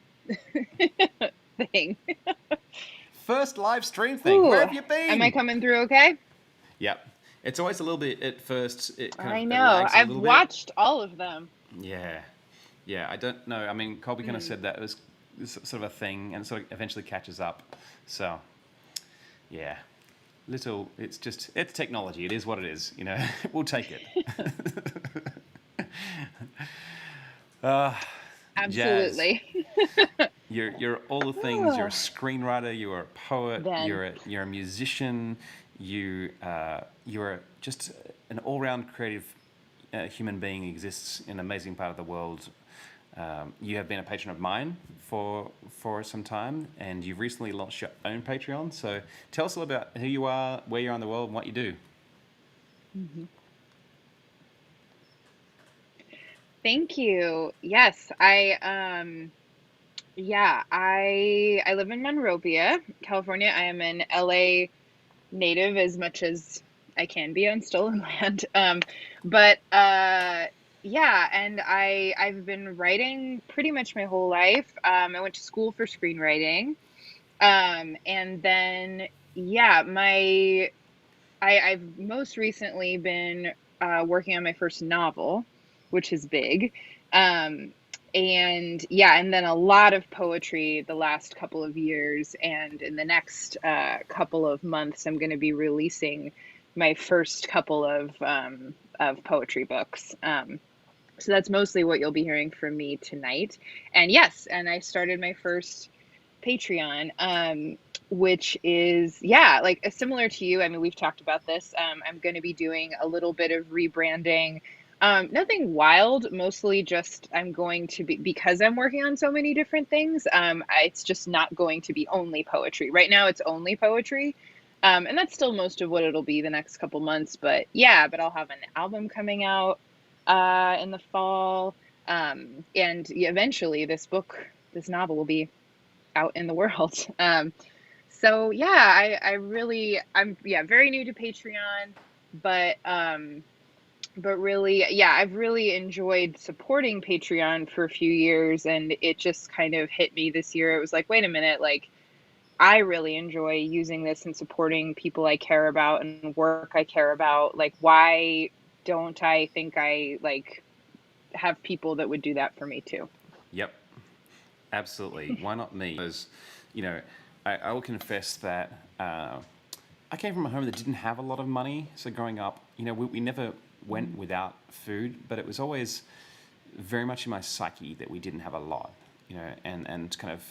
thing. First live stream thing. Ooh, Where have you been? Am I coming through okay? Yep. It's always a little bit at first. I know. I've watched all of them. Yeah. I don't know. I mean, Colby kind of said that it was sort of a thing, and sort of eventually catches up. So, yeah. It's technology. It is what it is. You know, we'll take it. Absolutely. You're all the things. You're a screenwriter. You're a poet. Ben. You're a musician. You're just an all-round creative human being who exists in an amazing part of the world. You have been a patron of mine for some time, and you've recently launched your own Patreon. So tell us a little about who you are, where you are in the world, and what you do. Mm-hmm. Thank you. Yes, I live in Monrovia, California. I am an LA native as much as I can be on stolen land. Yeah, and I've been writing pretty much my whole life. I went to school for screenwriting, And then, yeah, I've most recently been working on my first novel, which is big. Um, and yeah, and then a lot of poetry the last couple of years. And in the next couple of months, I'm going to be releasing my first couple of poetry books. So that's mostly what you'll be hearing from me tonight. And yes, and I started my first Patreon, which is, yeah, like similar to you. I mean, we've talked about this. I'm going to be doing a little bit of rebranding. Nothing wild, mostly just I'm going to be, because I'm working on so many different things, it's just not going to be only poetry. Right now, it's only poetry. And that's still most of what it'll be the next couple months. But yeah, but I'll have an album coming out in the fall. And eventually, this novel will be out in the world. So yeah, I'm yeah, very new to Patreon, but really, yeah, I've really enjoyed supporting Patreon for a few years, and it just kind of hit me this year. It was like, wait a minute, like I really enjoy using this and supporting people I care about and work I care about. Like, why don't I think I like have people that would do that for me too? Yep, absolutely. Why not me? Because, you know, I will confess that I came from a home that didn't have a lot of money. So growing up, you know, we never went without food, but it was always very much in my psyche that we didn't have a lot. You know, and kind of,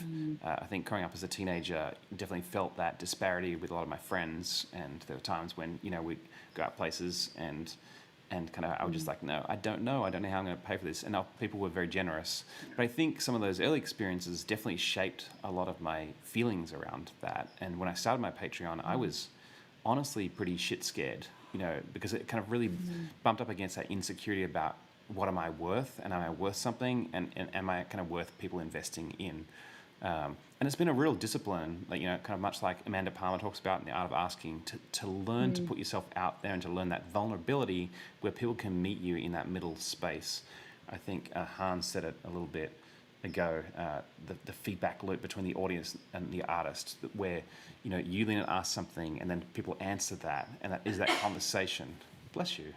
I think growing up as a teenager, definitely felt that disparity with a lot of my friends. And there were times when, you know, we'd go out places and kind of, I was just like, no, I don't know how I'm going to pay for this. And people were very generous. But I think some of those early experiences definitely shaped a lot of my feelings around that. And when I started my Patreon, I was honestly pretty shit scared, you know, because it kind of really bumped up against that insecurity about what am I worth, and am I worth something, and am I kind of worth people investing in? And it's been a real discipline, like, you know, kind of much like Amanda Palmer talks about in The Art of Asking, to learn to put yourself out there and to learn that vulnerability where people can meet you in that middle space. I think Hans said it a little bit ago, the feedback loop between the audience and the artist, where, you know, you lean and ask something and then people answer that, and that is that conversation. Bless you.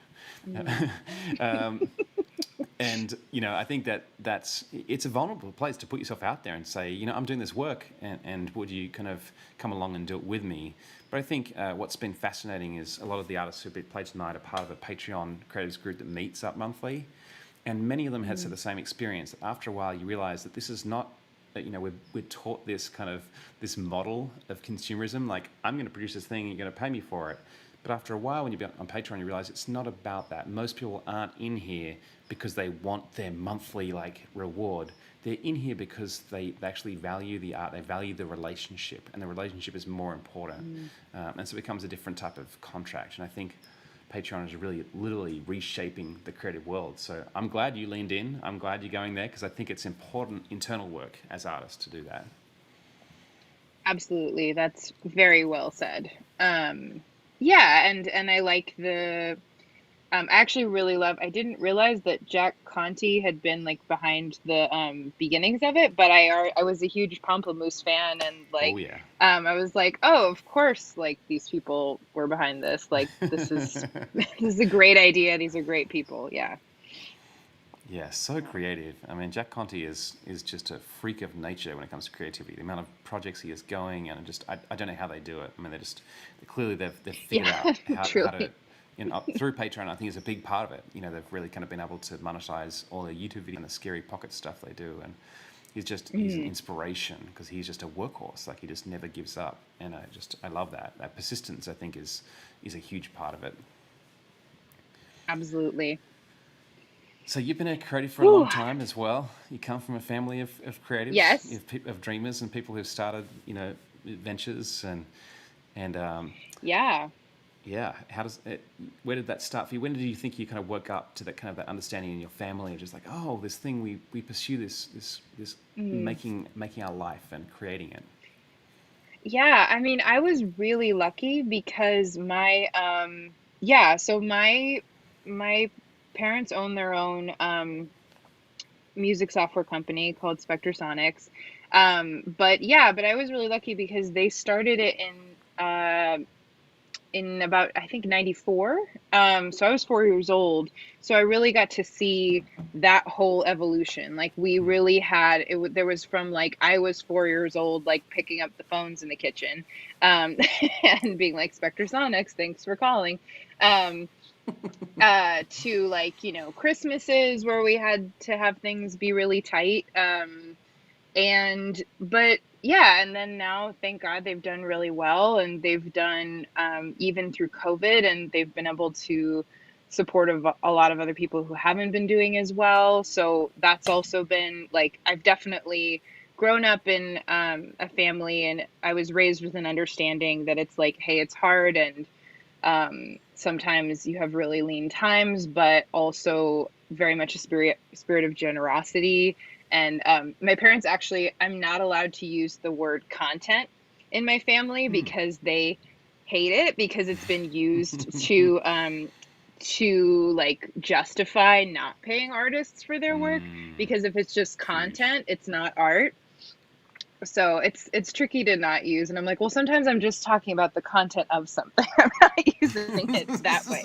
And, you know, I think it's a vulnerable place to put yourself out there and say, you know, I'm doing this work, and would you kind of come along and do it with me? But I think what's been fascinating is a lot of the artists who've been played tonight are part of a Patreon creatives group that meets up monthly. And many of them had said the same experience. After a while, you realize that this is not, you know, we're taught this kind of, this model of consumerism, like, I'm going to produce this thing, you're going to pay me for it. But after a while, when you're on Patreon, you realize it's not about that. Most people aren't in here because they want their monthly, like, reward. They're in here because they actually value the art, they value the relationship, and the relationship is more important. And so it becomes a different type of contract. And I think Patreon is really literally reshaping the creative world. So I'm glad you leaned in. I'm glad you're going there, because I think it's important internal work as artists to do that. Absolutely. That's very well said. Yeah, and I like I actually really love, I didn't realize that Jack Conte had been like behind the beginnings of it, but I was a huge Pamplemousse fan, and like, oh yeah, I was like, oh, of course, like these people were behind this. Like, this is this is a great idea. These are great people. Yeah. Yeah, so creative. I mean, Jack Conte is just a freak of nature when it comes to creativity. The amount of projects he is going, and I don't know how they do it. I mean, they've figured out how to, you know, through Patreon. I think is a big part of it. You know, they've really kind of been able to monetize all their YouTube videos and the scary pocket stuff they do. And he's an inspiration, because he's just a workhorse. Like, he just never gives up, and I love that. That persistence, I think, is a huge part of it. Absolutely. So you've been a creative for a long time as well. You come from a family of creatives, yes, of dreamers, and people who've started, you know, ventures and yeah. How does it? Where did that start for you? When did you think you kind of woke up to that kind of that understanding in your family, and just like, oh, this thing we pursue this making our life and creating it? Yeah, I mean, I was really lucky because my my parents own their own music software company called Spectre Sonics, But yeah, but I was really lucky because they started it in about, I think, 94. So I was 4 years old. So I really got to see that whole evolution. Like we really had there was from like I was 4 years old, like picking up the phones in the kitchen, um, and being like Spectre Sonics, thanks for calling. Um, to like, Christmases where we had to have things be really tight. But yeah, and then now, thank God, they've done really well, and they've done even through COVID, and they've been able to support a lot of other people who haven't been doing as well. So that's also been like, I've definitely grown up in a family, and I was raised with an understanding that it's like, hey, it's hard, and sometimes you have really lean times, but also very much a spirit of generosity. And my parents actually, I'm not allowed to use the word content in my family because they hate it, because it's been used to like justify not paying artists for their work, because if it's just content, it's not art. So it's tricky to not use, and I'm like, well, sometimes I'm just talking about the content of something. I'm not using it that way,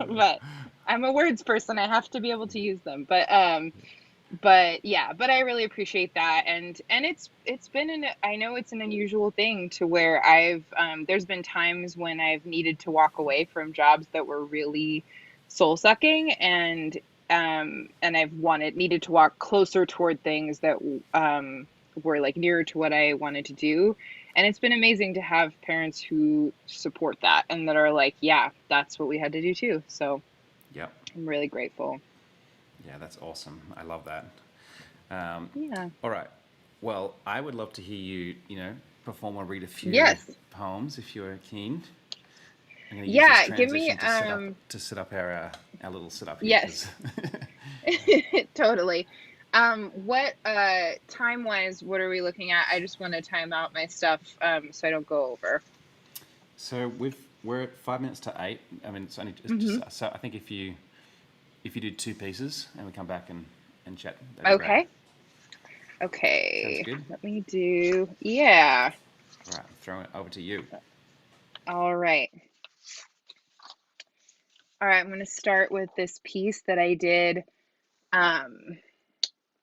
but I'm a words person. I have to be able to use them. But yeah, but I really appreciate that, and it's been I know it's an unusual thing to where there's been times when I've needed to walk away from jobs that were really soul sucking, and I've needed to walk closer toward things that were like nearer to what I wanted to do. And it's been amazing to have parents who support that and that are like, yeah, that's what we had to do too. So Yep. I'm really grateful. Yeah, that's awesome. I love that. Yeah. All right. Well, I would love to hear you, perform or read a few Yes. poems if you're keen. I'm going to use Yeah, this give me transition to set up our little setup here. yes. Totally. What time wise, what are we looking at? I just want to time out my stuff so I don't go over. So we're at 5 minutes to 8. I mean, it's only so I think if you do 2 pieces and we come back and chat, that'd be great. Okay. Sounds good. Let me do, yeah. All right, I'm throwing it over to you. All right. All right, I'm going to start with this piece that I did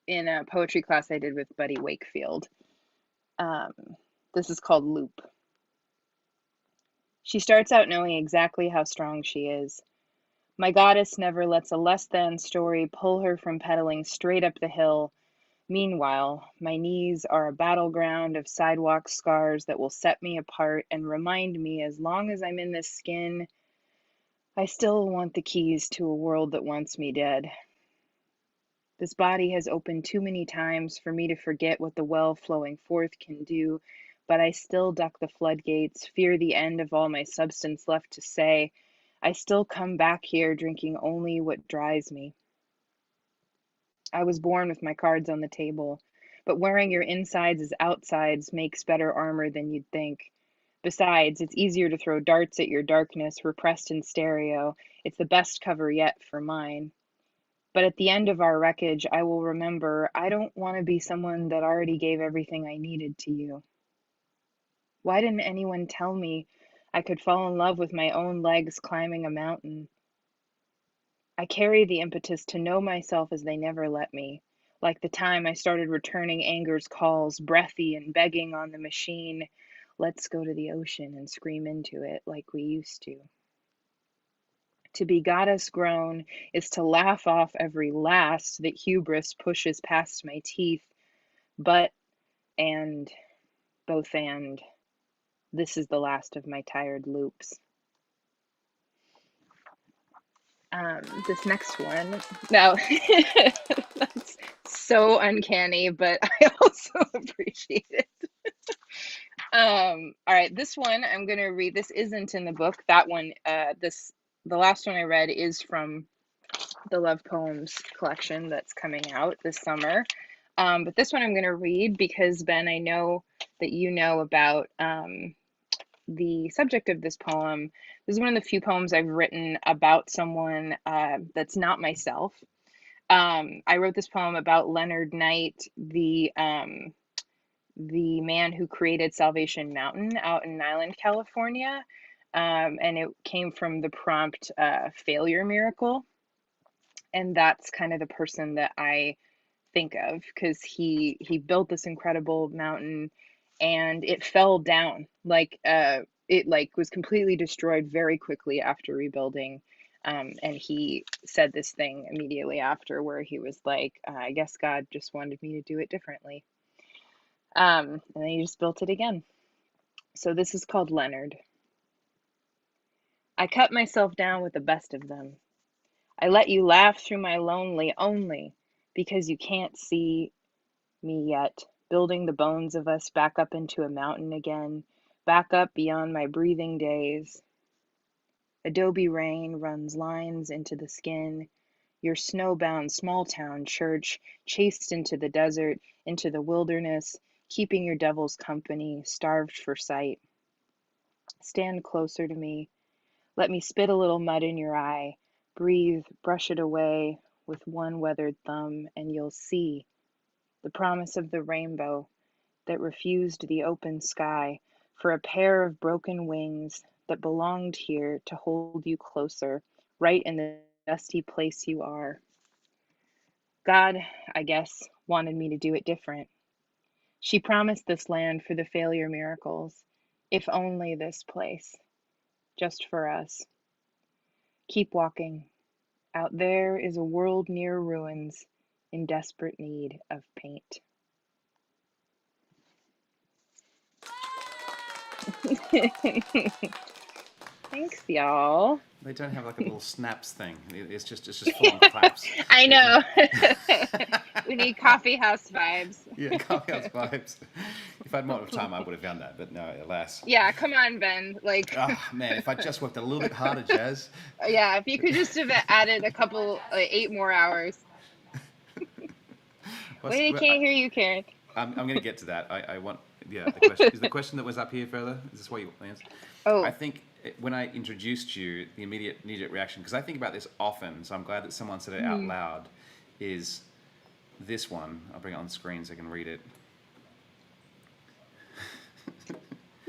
in a poetry class I did with Buddy Wakefield. This is called Loop. She starts out knowing exactly how strong she is. My goddess never lets a less than story pull her from pedaling straight up the hill. Meanwhile, my knees are a battleground of sidewalk scars that will set me apart and remind me, as long as I'm in this skin, I still want the keys to a world that wants me dead. This body has opened too many times for me to forget what the well flowing forth can do, but I still duck the floodgates, fear the end of all my substance left to say. I still come back here drinking only what dries me. I was born with my cards on the table, but wearing your insides as outsides makes better armor than you'd think. Besides, it's easier to throw darts at your darkness, repressed in stereo. It's the best cover yet for mine. But at the end of our wreckage, I will remember I don't want to be someone that already gave everything I needed to you. Why didn't anyone tell me I could fall in love with my own legs climbing a mountain? I carry the impetus to know myself as they never let me, like the time I started returning anger's calls, breathy and begging on the machine, let's go to the ocean and scream into it like we used to. To be goddess grown is to laugh off every last that hubris pushes past my teeth, but, and, both and, this is the last of my tired loops. This next one, no, that's so uncanny, but I also appreciate it. All right, this one I'm gonna read. This isn't in the book. That one, the last one I read is from the Love Poems collection that's coming out this summer. But this one I'm gonna read because, Ben, I know that you know about the subject of this poem. This is one of the few poems I've written about someone that's not myself. I wrote this poem about Leonard Knight, the man who created Salvation Mountain out in Niland, California. And it came from the prompt failure miracle. And that's kind of the person that I think of, because he built this incredible mountain and it fell down. Like it like was completely destroyed very quickly after rebuilding. And he said this thing immediately after where he was like, I guess God just wanted me to do it differently. And then he just built it again. So this is called Leonard. I cut myself down with the best of them. I let you laugh through my lonely only because you can't see me yet, building the bones of us back up into a mountain again, back up beyond my breathing days. Adobe rain runs lines into the skin, your snowbound small town church chased into the desert, into the wilderness, keeping your devil's company, starved for sight. Stand closer to me. Let me spit a little mud in your eye. Breathe, brush it away with one weathered thumb, and you'll see the promise of the rainbow that refused the open sky for a pair of broken wings that belonged here to hold you closer, right in the dusty place you are. God, I guess, wanted me to do it different. She promised this land for the failure miracles, if only this place, just for us. Keep walking. Out there is a world near ruins, in desperate need of paint. Thanks, y'all. They don't have like a little snaps thing. It's just full on claps. I know. We need coffee house vibes. Yeah, coffee house vibes. If I had more time, I would have done that, but no, alas. Yeah, come on, Ben. Like, oh man, if I just worked a little bit harder, Jazz. Yeah, if you could just have added a couple, 8 more hours. Wait, I can't hear you, Karen. I'm going to get to that. I want. Yeah, the question is the question that was up here further. Is this what you answered? Oh, I think when I introduced you, the immediate knee-jerk reaction, because I think about this often, so I'm glad that someone said it out loud, is this one. I'll bring it on screen so I can read it.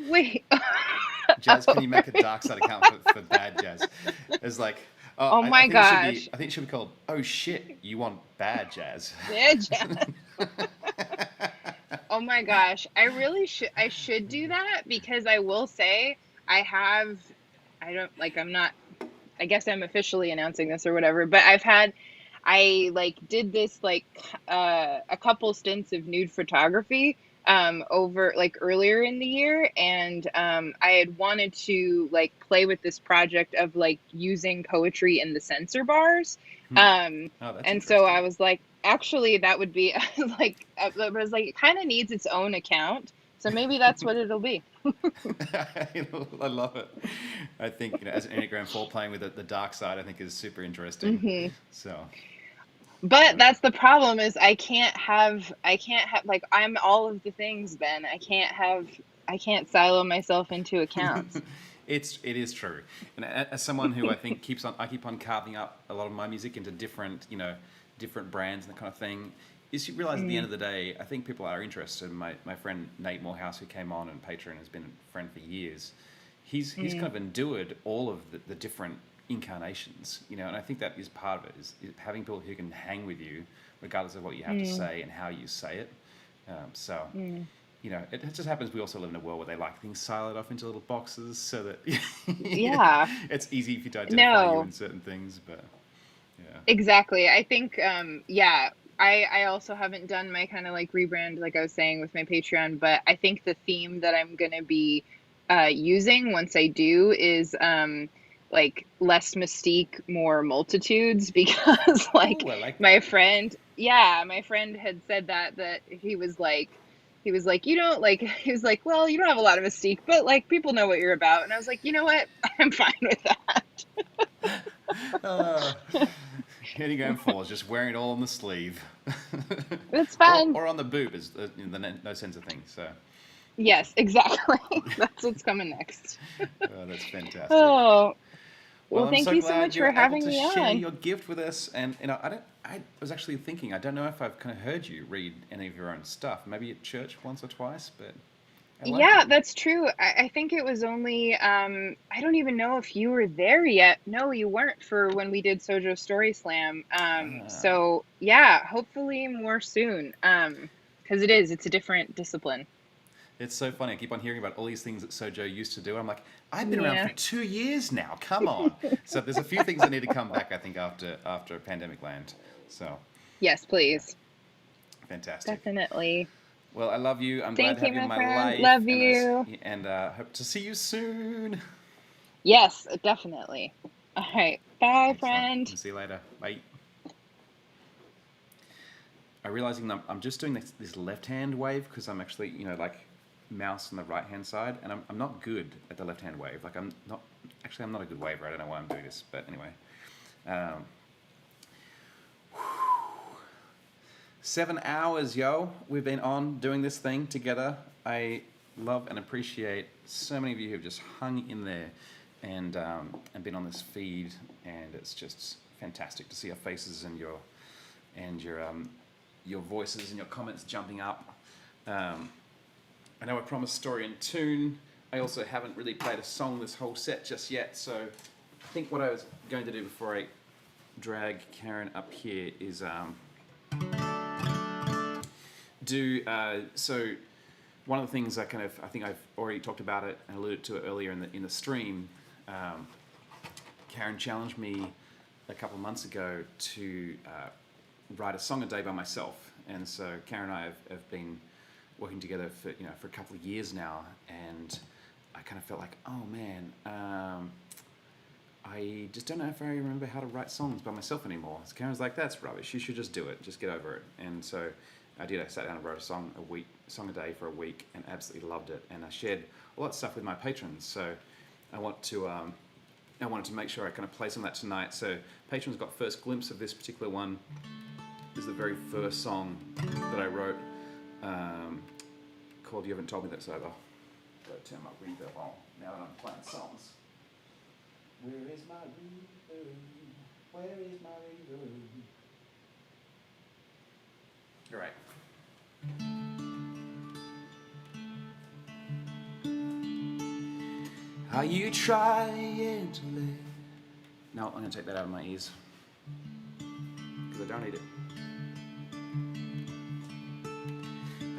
Wait. Jazz, can you make a dark side account for bad Jazz? It's like, oh my gosh. I think it should be called, oh shit, you want bad Jazz. Bad Jazz. Oh my gosh. I should do that, because I will say I guess I'm officially announcing this or whatever, but I did this a couple stints of nude photography over earlier in the year, and I had wanted to play with this project of using poetry in the censor bars. And so I was like, actually that would be I was like, it kind of needs its own account, so maybe that's what it'll be. I love it. I think as an Enneagram 4, playing with the dark side, I think is super interesting. Mm-hmm. So, but that's the problem, is I can't have I'm all of the things, Ben. I can't silo myself into accounts. It is true, and as someone who I think keep on carving up a lot of my music into different brands and that kind of thing, is you realize at the end of the day, I think people are interested. My friend Nate Morehouse, who came on and Patreon, has been a friend for years. He's kind of endured all of the different incarnations, and I think that is part of it, is having people who can hang with you regardless of what you have to say and how you say it. It just happens we also live in a world where they like things siloed off into little boxes so that it's easy for you to identify you in certain things, but yeah. Exactly. I think I also haven't done my kind of rebrand, like I was saying, with my Patreon, but I think the theme that I'm going to be using once I do is less mystique, more multitudes, because my friend had said that he was like, you don't he was like, well, you don't have a lot of mystique, but people know what you're about. And I was like, you know what? I'm fine with that. Enneagram 4 is just wearing it all on the sleeve. It's fun. Or on the boob, is the no sense of things. So. Yes, exactly. That's what's coming next. That's fantastic. Oh. Well, I'm thank so you so glad much you're for able having to me share on. your gift with us. And I was actually thinking, I don't know if I've kind of heard you read any of your own stuff. Maybe at church once or twice, but I like Yeah, it. that's true. I think it was only, I don't even know if you were there yet. No, you weren't for when we did Sojo Story Slam. So yeah, hopefully more soon. Because it's a different discipline. It's so funny. I keep on hearing about all these things that Sojo used to do. I'm like, I've been around Yeah. for 2 years now. Come on. So there's a few things that need to come back, I think, after Pandemic Land. So Yes, please. fantastic. Definitely. Well, I love you. I'm glad Thank to have you, you in my my friend. life, Love you. and hope to see you soon. Yes, definitely. All right. Bye, Excellent. friend. See you later. Bye. I'm realizing I'm just doing this left-hand wave because I'm actually, like mouse on the right-hand side, and I'm not good at the left-hand wave. Like I'm not a good waver. I don't know why I'm doing this, but anyway. 7 hours, yo. We've been on doing this thing together. I love and appreciate so many of you who've just hung in there and been on this feed, and it's just fantastic to see your faces and your voices and your comments jumping up. I know I promised story and tune. I also haven't really played a song this whole set just yet, so I think what I was going to do before I drag Karen up here is so one of the things I think I've already talked about it and alluded to it earlier in the stream. Karen challenged me a couple of months ago to write a song a day by myself, and so Karen and I have been working together for a couple of years now, and I kind of felt like, oh man, I just don't know if I remember how to write songs by myself anymore. So Karen's like, that's rubbish. You should just do it. Just get over it. And so I did. I sat down and wrote a song a day for a week, and absolutely loved it. And I shared all that stuff with my patrons. So I wanted to make sure I kind of play some of that tonight. So patrons got first glimpse of this particular one. This is the very first song that I wrote, called "You Haven't Told Me That's Over." Gotta turn my reverb on now that I'm playing songs. Where is my reverb? Where is my reverb? All right. Are you trying to live? No, I'm going to take that out of my ears because I don't need it.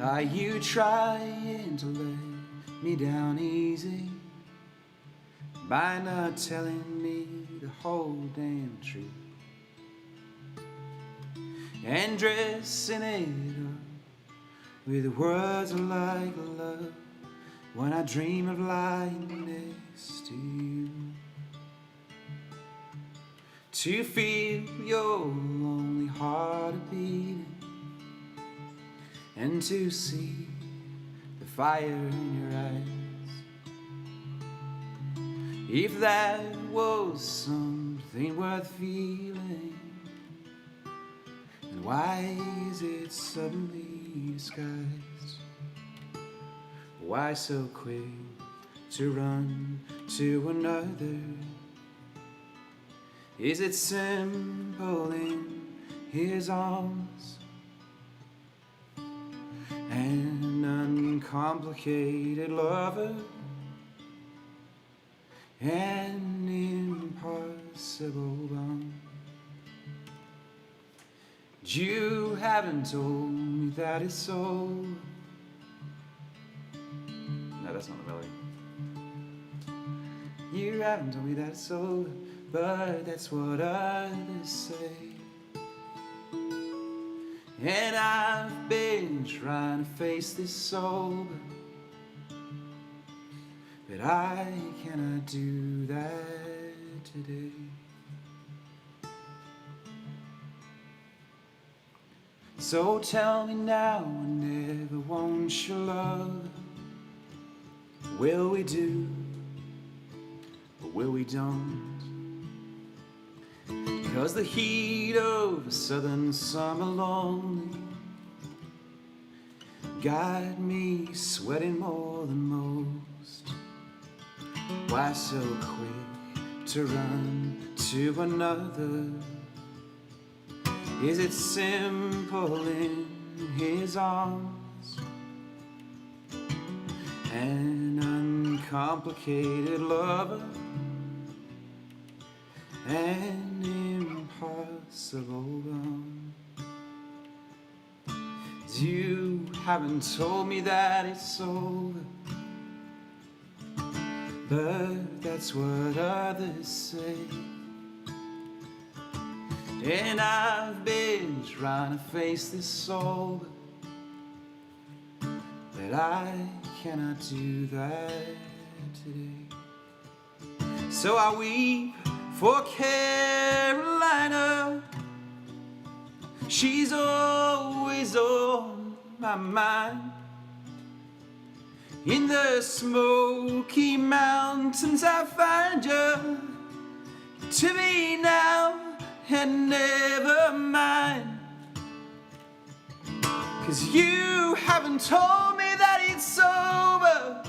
Are you trying to lay me down easy by not telling me the whole damn truth and dressing it up with words like love when I dream of lying next to you? To feel your lonely heart beating and to see the fire in your eyes. If that was something worth feeling, then why is it suddenly disguised? Why so quick to run to another? Is it simple in his arms? An uncomplicated lover, an impossible bond. You haven't told me that it's so. No, that's not the melody. You haven't told me that it's so, but that's what others say. And I've been trying to face this sober, but I cannot do that today. So tell me now, I never want your love. Will we do, or will we don't? Because the heat of a southern summer lonely got me sweating more than most. Why so quick to run to another? Is it simple in his arms? An uncomplicated lover, an impossible one. You haven't told me that it's over, but that's what others say. And I've been trying to face this sober, but I cannot do that today. So I weep for Carolina. She's always on my mind. In the Smoky Mountains I find you, to be now and never mind. 'Cause you haven't told me that it's over,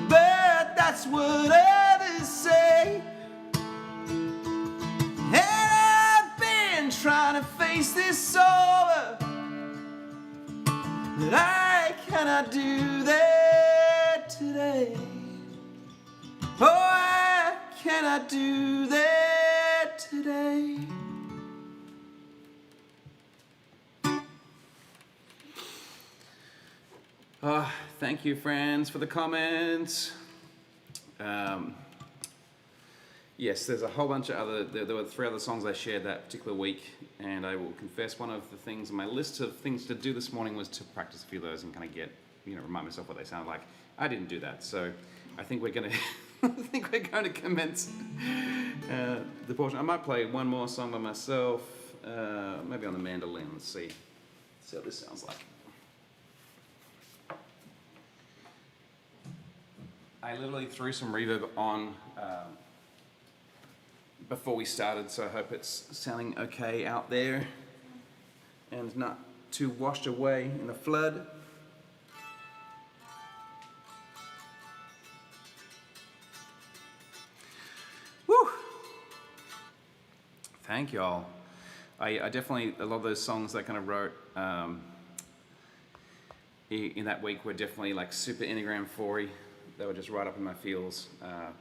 but that's what others say. And I've been trying to face this sober, but I cannot do that today. Oh, I cannot do that today. Thank you, friends, for the comments. Yes, there's a whole bunch of other, there were 3 other songs I shared that particular week, and I will confess one of the things on my list of things to do this morning was to practice a few of those and kind of get, remind myself what they sound like. I didn't do that, so I think we're going to, commence the portion. I might play one more song by myself, maybe on the mandolin. Let's see how this sounds like. I literally threw some reverb on before we started, so I hope it's sounding okay out there and not too washed away in the flood. Woo! Thank y'all. I definitely, a lot of those songs I kind of wrote in that week were definitely like super Enneagram 4-y. They were just right up in my feels. A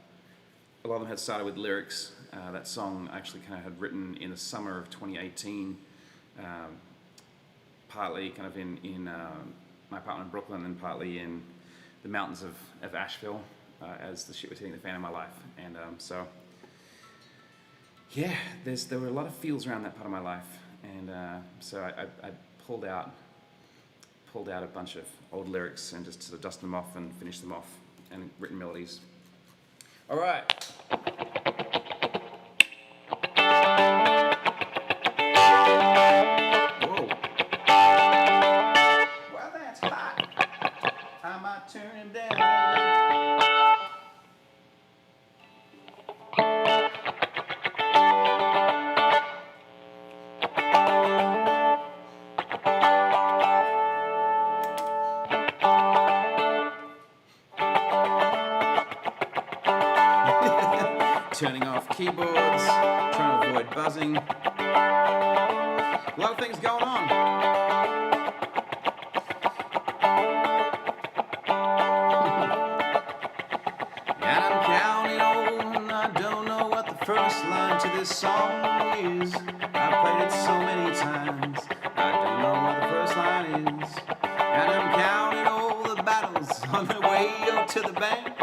lot of them had started with lyrics. That song I actually kind of had written in the summer of 2018, partly kind of in my apartment in Brooklyn and partly in the mountains of Asheville as the shit was hitting the fan in my life. And so, yeah, there were a lot of feels around that part of my life. And so I pulled out a bunch of old lyrics and just sort of dusted them off and finished them off and written melodies. All right. Whoa. Well, that's hot. I might turn him down. Turning off keyboards, trying to avoid buzzing. A lot of things going on. And I'm counting on, I don't know what the first line to this song is. I've played it so many times, I don't know what the first line is. And I'm counting all the battles on the way up to the bank,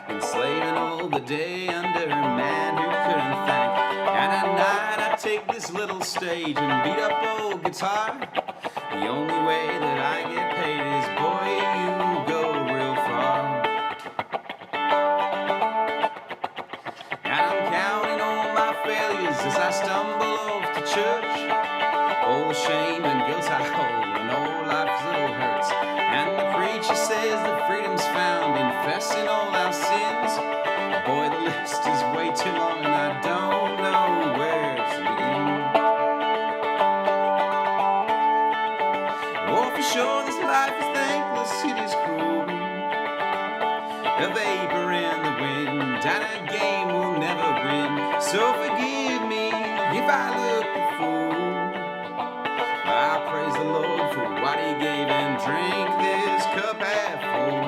enslaving all the day under a man who couldn't thank. And at night I take this little stage and beat up old guitar. The only way that I get paid is, boy, you go real far. And I'm counting all my failures as I stumble off to church. All the shame and guilt I hold and all life's little hurts. And the preacher says that freedom's found in confessing all our sins. Boy, the list is way too long and I don't know where to begin. Oh, for sure this life is thankless, it is cruel. a vapor in the wind, and a game will never win. So forgive me if I look a fool. I praise the Lord for what He gave and drink this cup half full.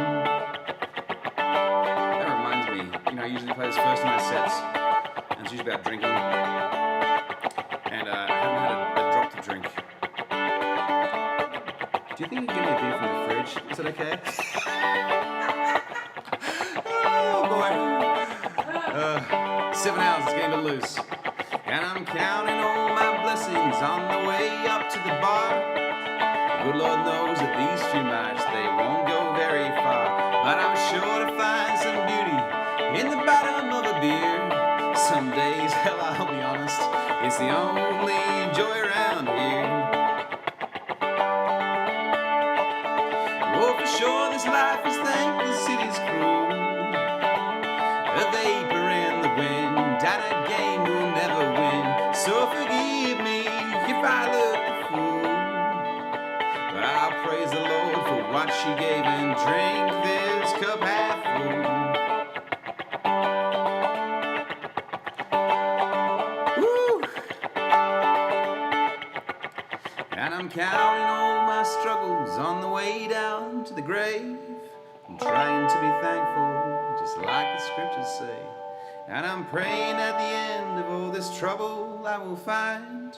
That reminds me, you know, I usually play this first in my sets, and it's usually about drinking. And I haven't had a drop to drink. Do you think you can give me a beer from the fridge? Is that okay? Oh boy. 7 hours, it's getting a bit loose. And I'm counting all my blessings on the way up to the bar. Good Lord knows that these few nights, they won't go very far. But I'm sure to find some beauty in the bottom of a beer. Some days, hell, I'll be honest, it's the only joy around here. Oh, for sure, this life is thankless, it is cruel. A vapor in the wind, and a game will never win. So forgive me if I look a fool. But I'll praise the Lord for what she gave and drink this cup half full. Woo! And I'm counting all my struggles on the way down to the grave. I'm trying to be thankful, just like the scriptures say. And I'm praying at the end of all this trouble I will find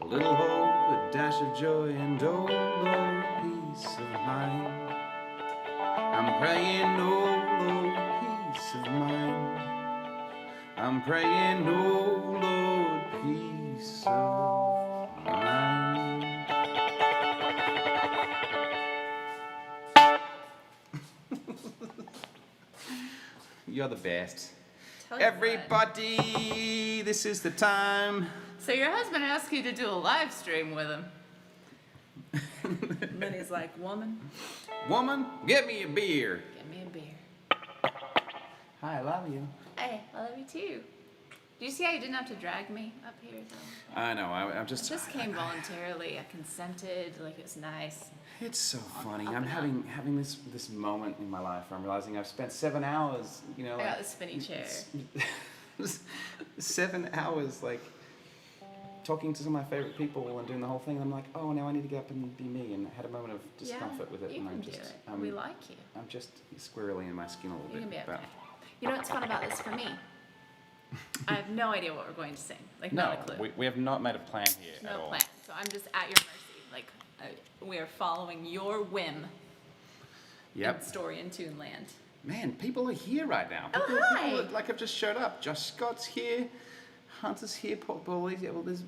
a little hope, a dash of joy, and oh Lord, peace of mind. I'm praying, oh Lord, peace of mind. I'm praying, oh Lord, peace of mind. You're the best. Tell you Everybody, this is the time. So your husband asked you to do a live stream with him. And then he's like, woman, Get me a beer. Get me a beer. Hi, I love you. Hey, I love you too. Do you see how you didn't have to drag me up here though? I know, I'm just... I just came voluntarily. I consented, like it was nice. It's so funny. I'm having this moment in my life where I'm realizing I've spent 7 hours, you know, I like... got the spinny chair. 7 hours, like, talking to some of my favorite people and doing the whole thing. And I'm like, oh, now I need to get up and be me. And I had a moment of discomfort with it. You and can I'm do just, it. We like you. I'm just squirrely in my skin a little You bit. can be okay. But You know what's fun about this for me? I have no idea what we're going to sing. Like, no, not a clue. we have not made a plan here at No all. plan. So I'm just at your mercy. Like, we are following your whim Yep. in story and tune land. Man, people are here right now. Oh, People, hi. people like have just showed up. Josh Scott's here. Hunter's here. Paulie's here. Well, this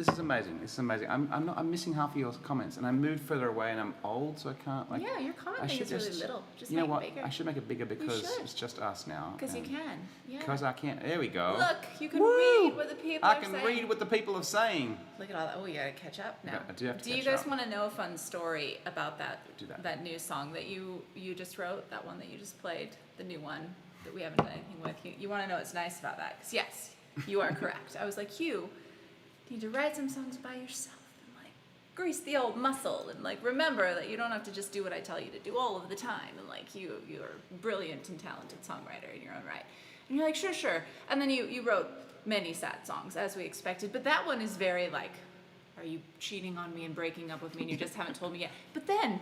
is amazing. This is amazing. I'm missing half of your comments, and I moved further away, and I'm old, so I can't like. Yeah, your comment I thing should is really little. Just you know make what? it bigger. I should make it bigger because should. it's just us now. Because you and can. Yeah. Because I can't. There we go. Look, you can Woo! read what the people I are can saying. read what the people are saying. Look at all that. Oh, you gotta catch up now. I do have to Do you catch guys up. want to know a fun story about that? Do that. That new song that you just wrote, that one that you just played, the new one that we haven't done anything with. You want to know what's nice about that? Because yes, you are correct. I was like, you need to write some songs by yourself and like grease the old muscle and like remember that you don't have to just do what I tell you to do all of the time and like you're a brilliant and talented songwriter in your own right. And you're like, sure. And then you wrote many sad songs as we expected, but that one is very like, are you cheating on me and breaking up with me and you just haven't told me yet? But then,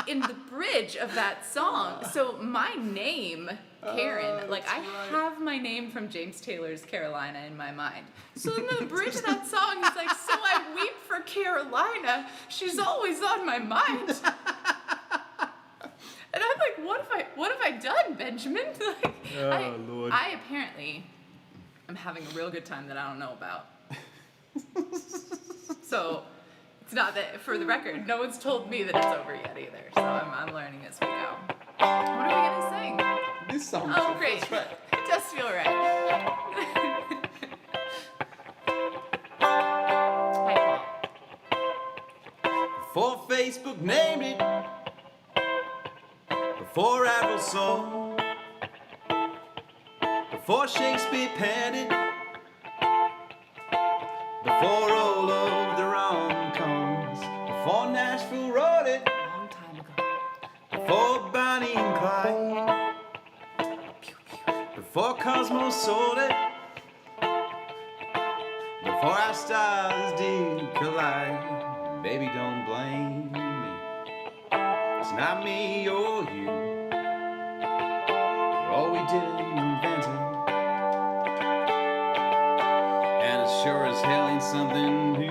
in the bridge of that song, so my name, Karen, like I have my name from James Taylor's Carolina in my mind. So in the bridge of that song, he's like, so I weep for Carolina, she's always on my mind. And I'm like, what have I done, Benjamin? Like, Lord. I apparently am having a real good time that I don't know about. So it's not that, for the record, no one's told me that it's over yet either. So I'm learning as we go. What are we gonna sing? This song. Oh, great. It does feel right. Hi, Paul. Before Facebook named it, before Avril saw, before Shakespeare penned it, before all of the rom-coms, before Nashville wrote it, Long time ago. before before Cosmos sold it, before our stars did collide. Baby, don't blame me. It's not me or you. We're all we did invented. And it sure as hell ain't something new.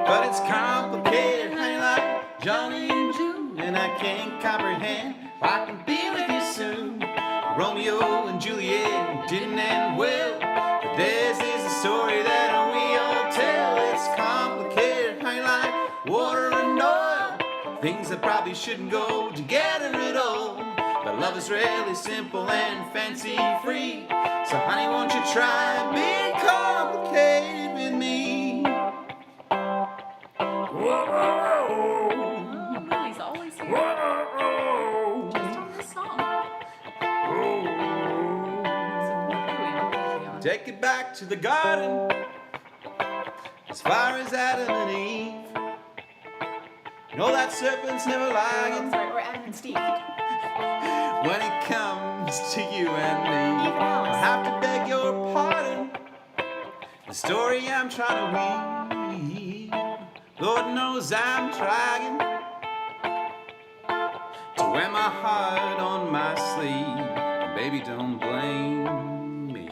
But it's complicated, ain't like Johnny and June. And I can't comprehend I can be with you soon. Romeo and Juliet didn't end well, but theirs is a story that we all tell. It's complicated, ain't like water and oil, things that probably shouldn't go together at all. But love is really simple and fancy free. So honey, won't you try being complicated with me? Whoa. Lily's always here. Just on this song. Take it back to the garden, as far as Adam and Eve. You know that serpent's never lying. Sorry, we're Adam and Steve. When it comes to you and me, I have to beg your pardon. The story I'm trying to weave, Lord knows I'm trying to wear my heart on my sleeve. Baby, don't blame me.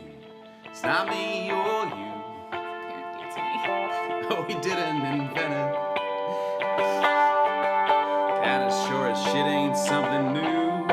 It's not me or you. Apparently it's me. Oh, we didn't invent it. And as sure as shit ain't something new.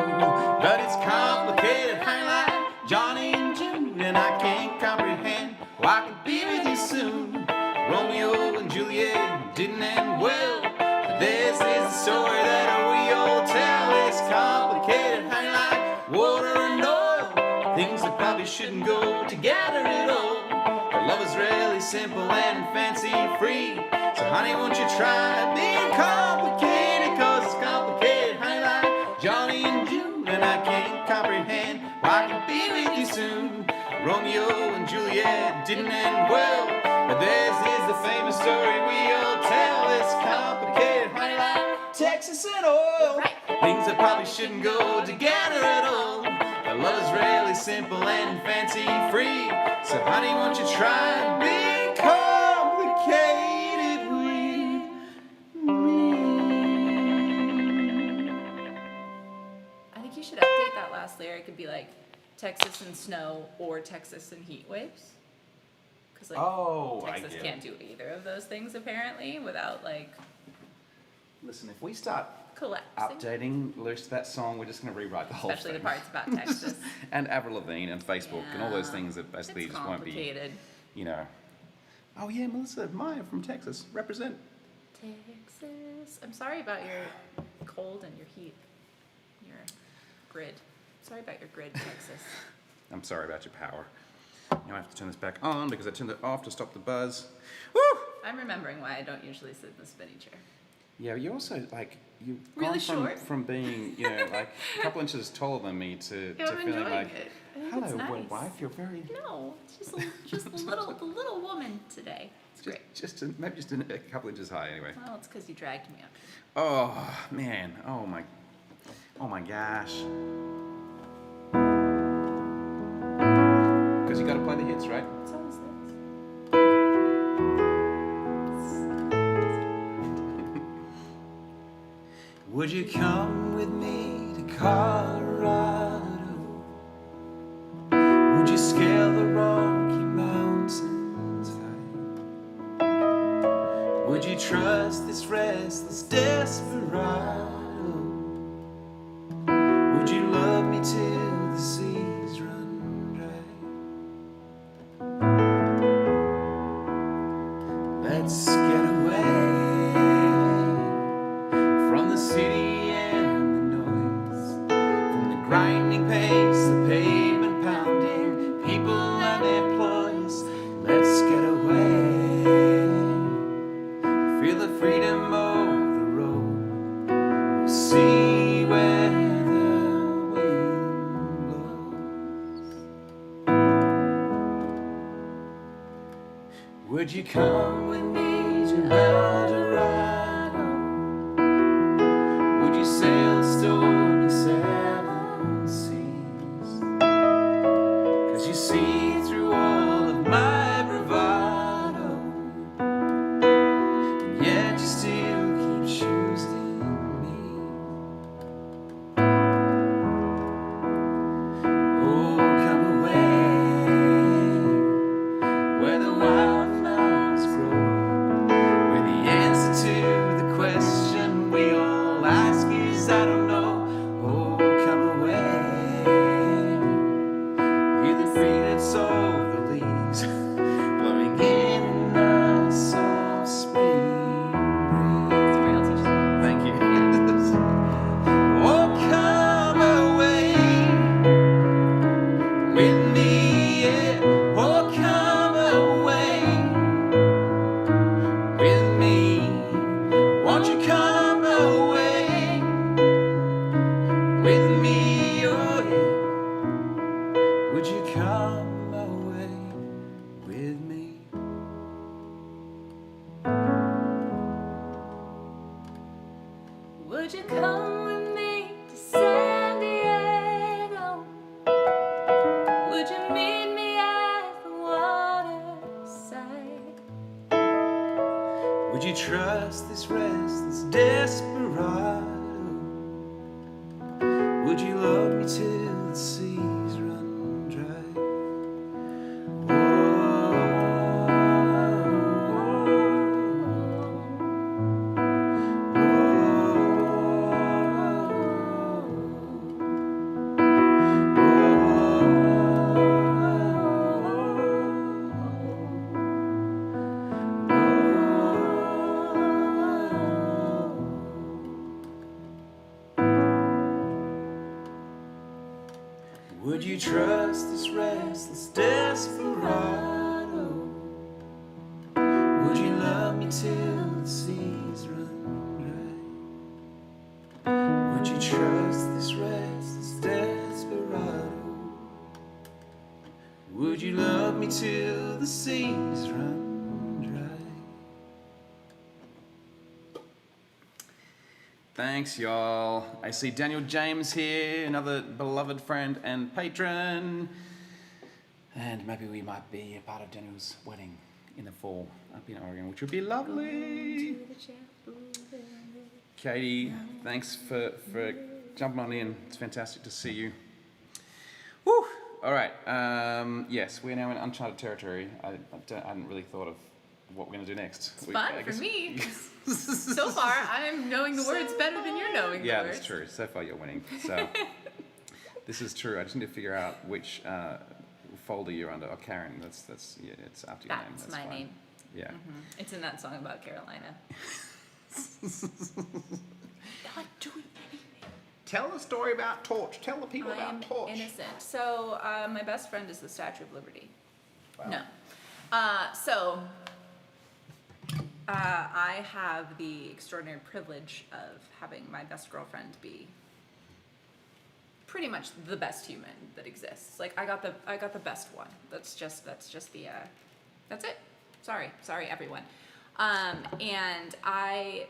But it's complicated, ain't like Johnny and June. And I can't comprehend why I could be with you soon. Romeo and Juliet didn't end well, but this is the story that we all tell. It's complicated, ain't like water and oil, things that probably shouldn't go together at all. But love is really simple and fancy free. So honey, won't you try being complicated? Cause it's complicated, ain't like Johnny and June. And I can't comprehend why I can be with you soon. Romeo and Juliet didn't end well, but this is the famous story we all tell. It's complicated, honey, like Texas and oil, things that probably shouldn't go together at all. But love is really simple and fancy free. So honey, won't you try being complicated with me? I think you should update that last lyric and be like Texas and snow or Texas and heat waves. Because like Texas can't do either of those things apparently without like. Listen, if we start collapsing. updating lyrics to that song, we're just going to rewrite the whole Especially thing. the parts about Texas. And Avril Lavigne and Facebook and all those things that basically It's just won't be, complicated. you know. Oh yeah, Melissa, Maya from Texas, represent. Texas. I'm sorry about your cold and your heat. Your grid. Sorry about your grid, Texas. I'm sorry about your power. Now I have to turn this back on because I turned it off to stop the buzz. Woo! I'm remembering why I don't usually sit in the spinny chair. Yeah, you also like you've Really gone short? from being like a couple inches taller than me to Yeah, I'm feeling enjoying like, it. I think hello, it's nice. wife, you're very No, just the little woman today. It's great. maybe just a couple inches high anyway. Well, it's because you dragged me up. Oh man, oh my gosh. Because you got to play the hits, right? It's always this. Would you come with me to Colorado? Would you scale the Rocky Mountains high? Would you trust this restless desperado? Would you love me till the seas run dry? Let's get away from the city and the noise, from the grinding pace, the pavement pounding, people and their ploys. Let's get away, feel the freedom of the road. We'll see where the wind blows. Would you come with me to Eldorado? Would you sail stormy seven seas? Would you come with me to San Diego? Would you meet me at the waterside? Would you trust this restless desperado? Would you love me till the seas run dry? Would you trust this restless desperado? Would you love me till the seas run dry? Would you trust this restless desperado? Would you love me till the seas run dry? Thanks, y'all. I see Daniel James here, another beloved friend and patron. And maybe we might be a part of Daniel's wedding in the fall up in Oregon, which would be lovely. Katie, thanks for jumping on in. It's fantastic to see you. Woo! All right. Yes, we're now in uncharted territory. I hadn't really thought of what we're going to do next. It's fun for me. So far, I'm knowing the words better than you're knowing the words. Yeah, that's true. So far, you're winning. So this is true. I just need to figure out which folder you're under. Oh, Karen, that's yeah, it's after your name. That's my name. Yeah. Mm-hmm. It's in that song about Carolina. Tell the story about Torch. Tell the people about Torch. Innocent. So my best friend is the Statue of Liberty. Wow. No. I have the extraordinary privilege of having my best girlfriend be pretty much the best human that exists. Like I got the best one. That's just that's it. Sorry everyone. And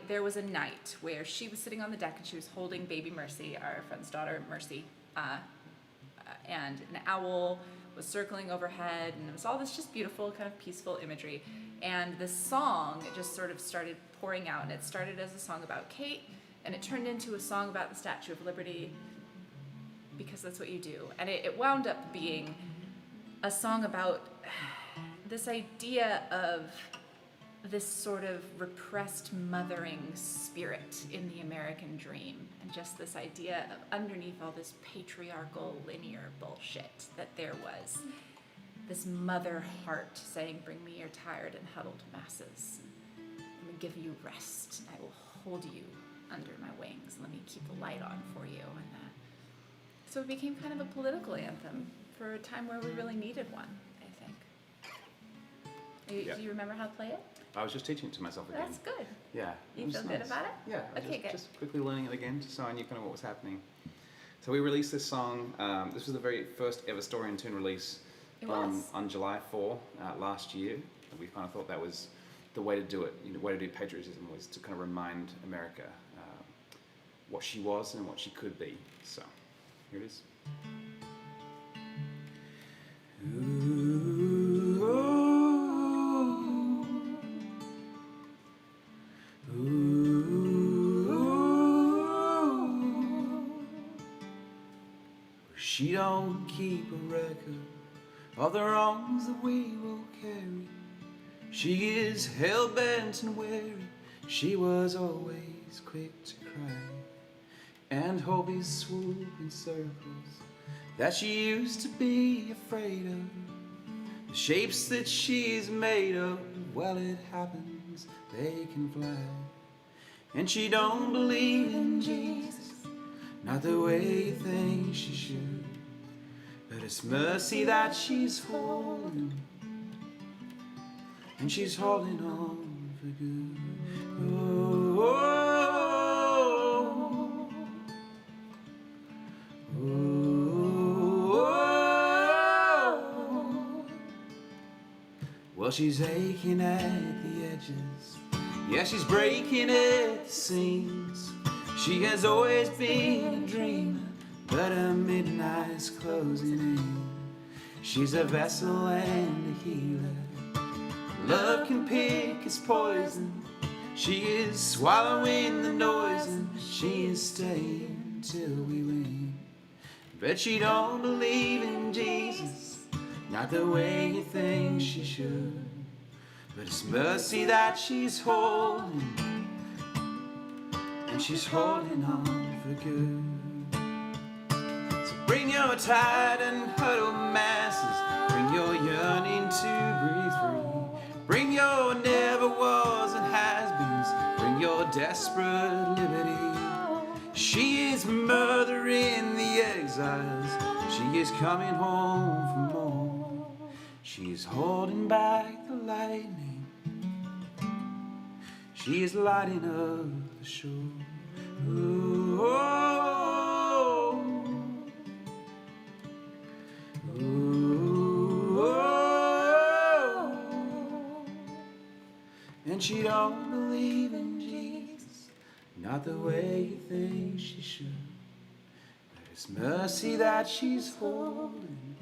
there was a night where she was sitting on the deck and she was holding baby Mercy, our friend's daughter Mercy, and an owl was circling overhead, and it was all this just beautiful kind of peaceful imagery. And this song just sort of started pouring out, and it started as a song about Kate, and it turned into a song about the Statue of Liberty, because that's what you do. And it wound up being a song about this idea of this sort of repressed mothering spirit in the American dream, and just this idea of underneath all this patriarchal linear bullshit that there was this mother heart saying, "Bring me your tired and huddled masses. Let me give you rest. I will hold you under my wings. Let me keep the light on for you." And so it became kind of a political anthem for a time where we really needed one, I think. Do you remember how to play it? I was just teaching it to myself again. That's good. Yeah. You feel good about it? Yeah. Okay, good. Just quickly learning it again, just so I knew kind of what was happening. So we released this song. This was the very first ever Story in Tune release on July 4 last year. We kind of thought that was the way to do it. The way to do patriotism was to kind of remind America what she was and what she could be. So here it is. She don't keep a record of the wrongs that we will carry. She is hell-bent and weary. She was always quick to cry, and hope is swoop in circles that she used to be afraid of. The shapes that she is made of, well, it happens, they can fly. And she don't believe in Jesus, not the way you think she should. But it's mercy that she's holding, and she's holding on for good. Oh, oh, oh, oh. Well, she's aching at the edges. Yeah, she's breaking at the seams. She has always been a dreamer, but her midnight's closing in. She's a vessel and a healer. Love can pick its poison. She is swallowing the noise, and she is staying till we win. Bet she don't believe in Jesus, not the way you think she should. But it's mercy that she's holding, and she's holding on for good. So bring your tired and huddled masses, bring your yearning to breathe free. Bring your never was and has-beens, bring your desperate liberty. She is mothering the exiles, she is coming home for more. She is holding back the lightning, she is lighting up the shore. Ooh, oh, oh, ooh, oh. And she don't believe in Jesus, not the way you think she should. But it's mercy that she's holding.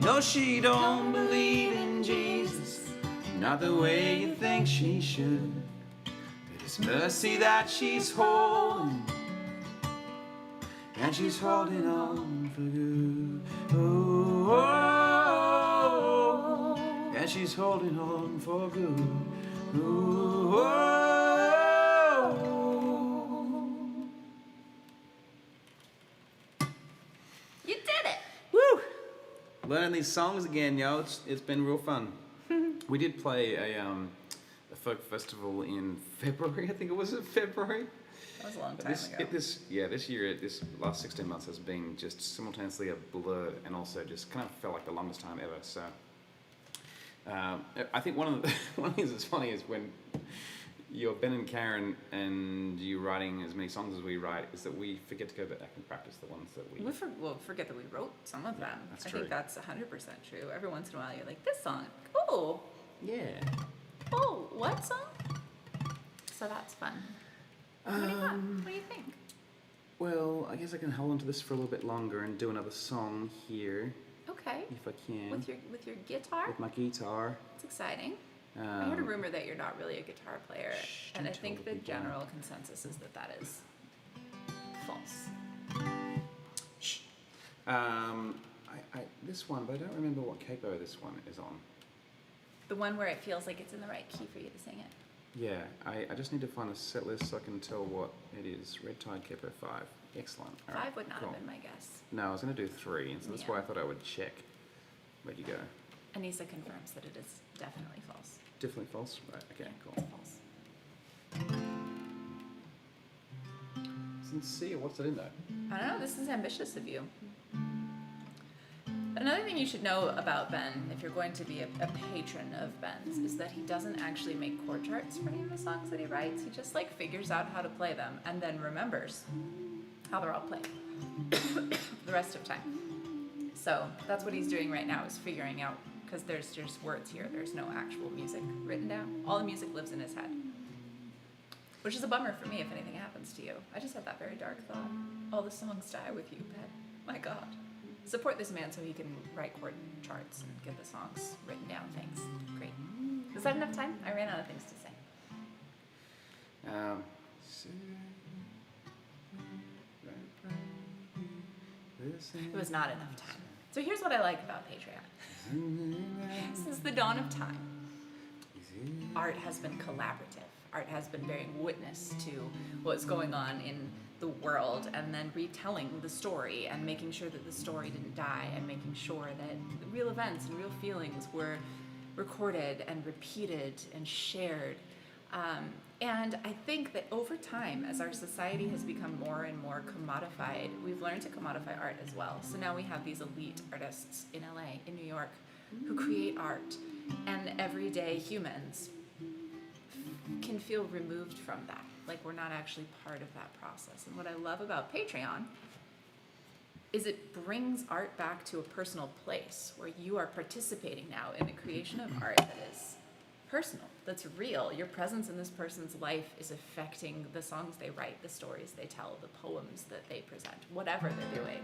No, she don't believe in Jesus, not the way you think she should. But it's mercy that she's holding, and she's holding on for good. Oh, oh, oh, and she's holding on for good. Oh, oh, oh. You did it! Woo! Learning these songs again, yo. It's been real fun. We did play a folk festival in February. I think it was in February. That was a long time ago. This year, this last 16 months has been just simultaneously a blur, and also just kind of felt like the longest time ever. So, I think one of the things that's funny is when you're Ben and Karen and you're writing as many songs as we write, is that we forget to go back and practice the ones that we. We'll forget that we wrote some of them. That's I true. think that's 100% true. Every once in a while, you're like, this song, cool. Yeah. Oh, what song? So that's fun. What do you got? What do you think? Well, I guess I can hold on to this for a little bit longer and do another song here. Okay. If I can. With your guitar? With my guitar. It's exciting. I heard a rumor that you're not really a guitar player, and I think the general consensus is that is false. Shh. This one, but I don't remember what capo this one is on. The one where it feels like it's in the right key for you to sing it. Yeah, I just need to find a set list so I can tell what it is. Red Tide Capo 5. Excellent. All right, 5 would not cool. have been my guess. No, I was going to do 3, and so that's Yeah. why I thought I would check. Where'd you go? Anissa confirms that it is definitely false. Definitely false? Right, okay, Yeah, cool. it's false. Sincere, what's it in though? I don't know, this is ambitious of you. Another thing you should know about Ben, if you're going to be a patron of Ben's, is that he doesn't actually make chord charts for any of the songs that he writes. He just figures out how to play them and then remembers how they're all played the rest of time. So that's what he's doing right now, is figuring out, because there's just words here. There's no actual music written down. All the music lives in his head. Which is a bummer for me if anything happens to you. I just had that very dark thought. All the songs die with you, Ben. My God. Support this man so he can write chord charts and get the songs written down. Thanks. Great. Is that enough time? I ran out of things to say. It was not enough time. So here's what I like about Patreon. Since the dawn of time, art has been collaborative. Art has been bearing witness to what's going on in the world, and then retelling the story and making sure that the story didn't die, and making sure that the real events and real feelings were recorded and repeated and shared. And I think that over time, as our society has become more and more commodified, we've learned to commodify art as well. So now we have these elite artists in LA, in New York, who create art, and everyday humans can feel removed from that. Like we're not actually part of that process. And what I love about Patreon is it brings art back to a personal place where you are participating now in the creation of art that is personal, that's real. Your presence in this person's life is affecting the songs they write, the stories they tell, the poems that they present, whatever they're doing.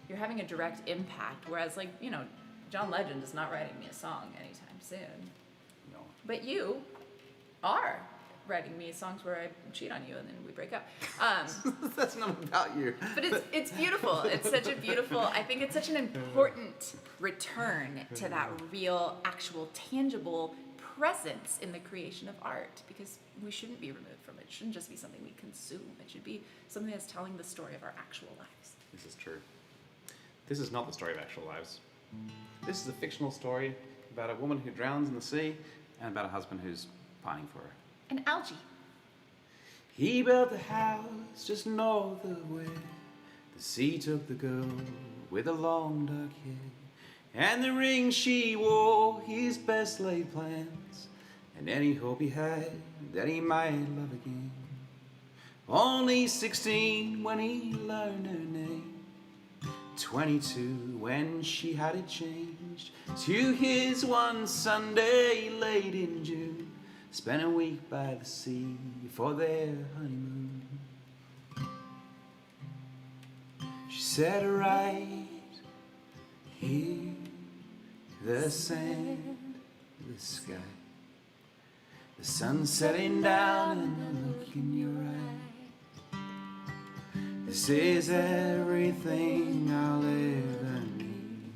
You're having a direct impact, whereas, like, you know, John Legend is not writing me a song anytime soon. No. But you are writing me songs where I cheat on you and then we break up. That's not about you. But it's beautiful. It's such a beautiful, I think it's such an important return to that real, actual, tangible presence in the creation of art, because we shouldn't be removed from it. It shouldn't just be something we consume. It should be something that's telling the story of our actual lives. This is true. This is not the story of actual lives. This is a fictional story about a woman who drowns in the sea and about a husband who's pining for her. And algae. He built the house just north of where the sea took the girl with the long dark hair, and the ring she wore his best laid plans, and any hope he had that he might love again. Only 16 when he learned her name, 22 when she had it changed to his one Sunday late in June. Spent a week by the sea for their honeymoon. She said, right here, the sand, the sky, the sun setting down and the look in your eye. This is everything I'll ever need.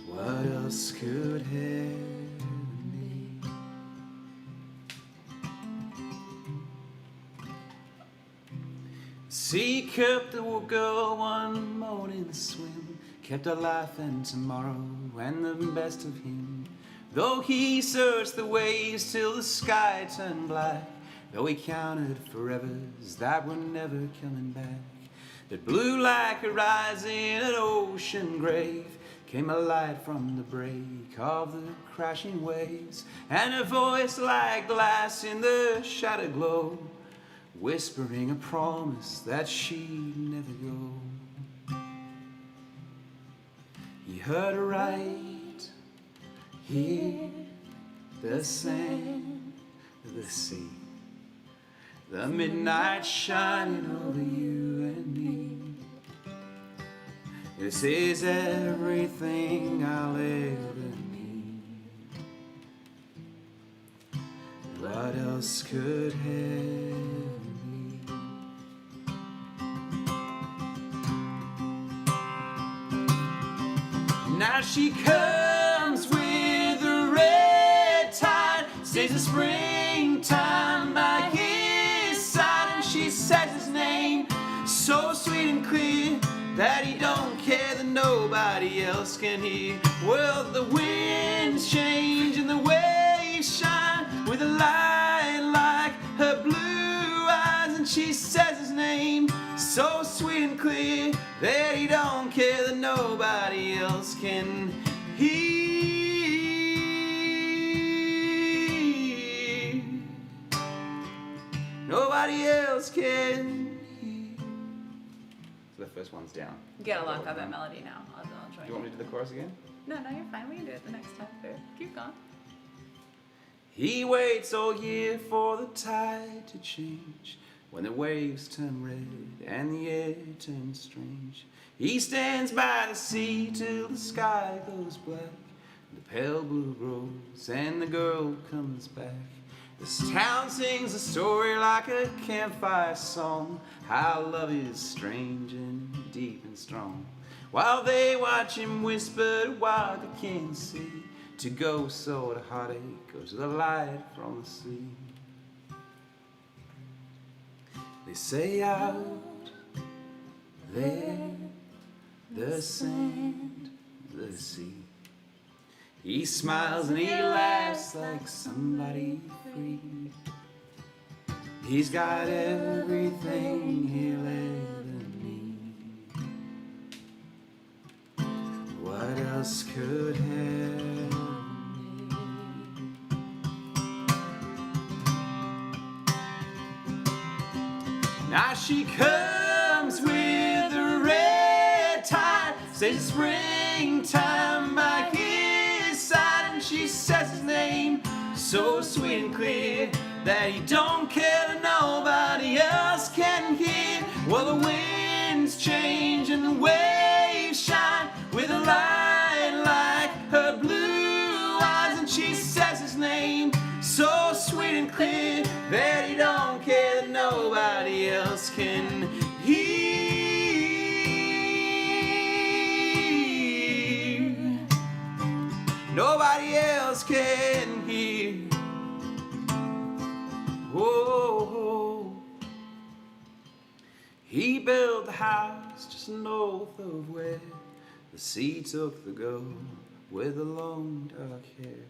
What else could have? Sea kept the girl one morning swim, kept her life and tomorrow and the best of him. Though he searched the waves till the sky turned black, though he counted forevers that were never coming back, that blew like a rising an ocean grave, came a light from the break of the crashing waves, and a voice like glass in the shattered glow, whispering a promise that she'd never go. He heard her right here, the sand, the sea, the midnight shining over you and me. This is everything I'll ever need. What else could have? Now she comes with the red tide, stays the springtime by his side, and she says his name so sweet and clear that he don't care that nobody else can hear. Well, the winds change and the waves shine with a light like her blue eyes, and she says his name so sweet and clear that he don't care that nobody else can hear. Nobody else can hear. So the first one's down. You gotta lock out that melody now. I'll join Do you want me to do the chorus again? No, you're fine. We can do it the next time. Keep going. He waits all year for the tide to change, when the waves turn red and the air turns strange. He stands by the sea till the sky goes black, the pale blue grows and the girl comes back. This town sings a story like a campfire song, how love is strange and deep and strong. While they watch him whisper while they can't see, to go so the heartache goes to the light from the sea. They say out there, the sand, the sea. He smiles and he laughs like somebody free. He's got everything he'll ever need. What else could have? Now she comes with the red tide, stays the springtime by his side, and she says his name so sweet and clear that he don't care that nobody else can hear. Well, the winds change and the waves shine with a light like her blue eyes, and she says his name so sweet and clear that he don't care that nobody else can hear. Nobody else can hear. Whoa. He built the house just north of where the sea took the gold with the long dark hair.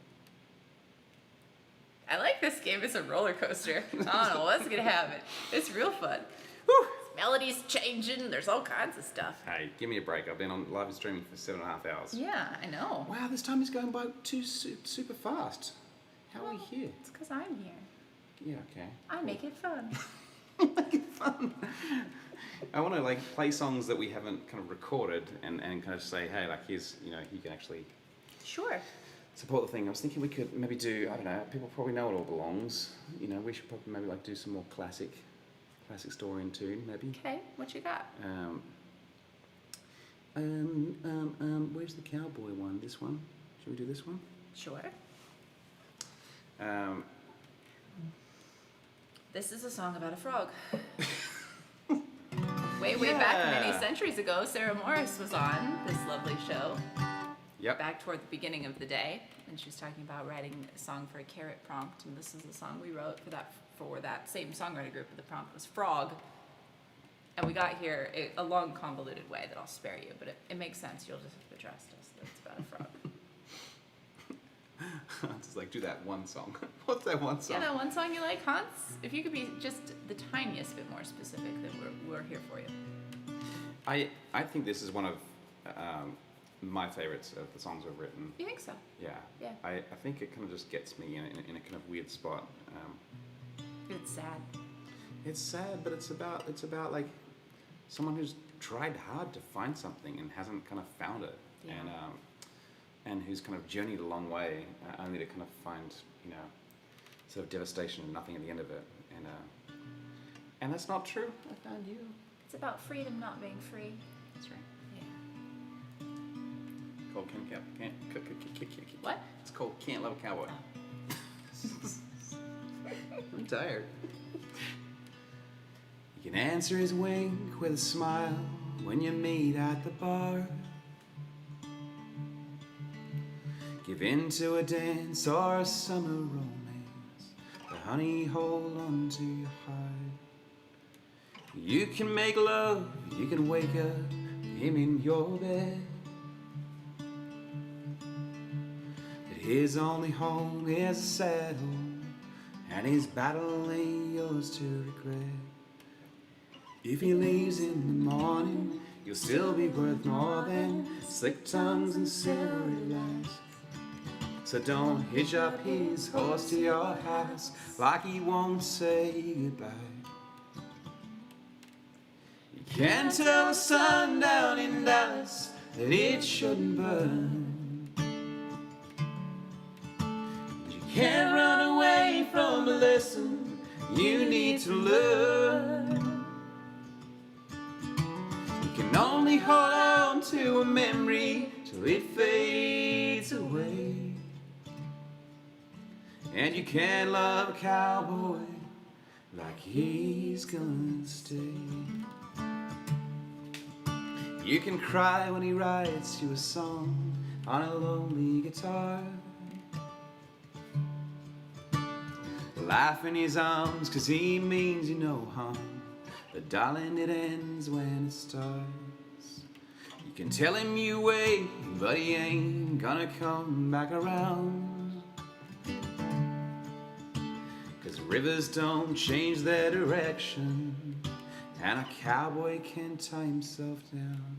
I like this game. It's a roller coaster. I don't know what's gonna happen. It's real fun. Melody's changing. There's all kinds of stuff. Hey, give me a break. I've been on live streaming for 7.5 hours. Yeah, I know. Wow, this time is going by super fast. How are we here? It's because I'm here. Yeah, okay. I make it fun. I want to like play songs that we haven't kind of recorded and kind of say, hey, like here's, you know, you can actually Sure. support the thing. I was thinking we could maybe do, I don't know, people probably know It All Belongs. You know, we should probably maybe like do some more classic story and tune, maybe. Okay, what you got? Where's the cowboy one? This one? Should we do this one? Sure. This is a song about a frog. way back many centuries ago, Sarah Morris was on this lovely show. Yep. Back toward the beginning of the day, and she was talking about writing a song for a carrot prompt, and this is the song we wrote for that same songwriter group. The prompt was frog, and we got here a long convoluted way that I'll spare you, but it makes sense. You'll just have to trust us that it's about a frog. Just like do that one song. What's that one song? Yeah, that one song you like, Hans? If you could be just the tiniest bit more specific, then we're here for you. I think this is one of my favorites of the songs I've written. You think so? Yeah. Yeah. I think it kind of just gets me in a kind of weird spot. It's sad. It's sad, but it's about like someone who's tried hard to find something and hasn't kind of found it, Yeah. and who's kind of journeyed a long way only to kind of find, you know, sort of devastation and nothing at the end of it, and that's not true. I found you. It's about freedom not being free. That's right. Yeah. Called What? It's called Can't Love a Cowboy. I'm tired. You can answer his wink with a smile when you meet at the bar. Give in to a dance or a summer romance, but honey, hold on to your heart. You can make love, you can wake up him in your bed, but his only home is a sad home, and his battle ain't yours to regret. If he leaves in the morning, you'll still be worth more than slick tongues and silvery lies. So don't hitch up his horse to your house like he won't say goodbye. You can't tell the sun down in Dallas that it shouldn't burn, but you can't run away from a lesson you need to learn. You can only hold on to a memory till it fades away. And you can't love a cowboy like he's gonna stay. You can cry when he writes you a song on a lonely guitar, laugh in his arms 'cause he means you no harm, but darling, it ends when it starts. You can tell him you wait, but he ain't gonna come back around. Rivers don't change their direction, and a cowboy can't tie himself down.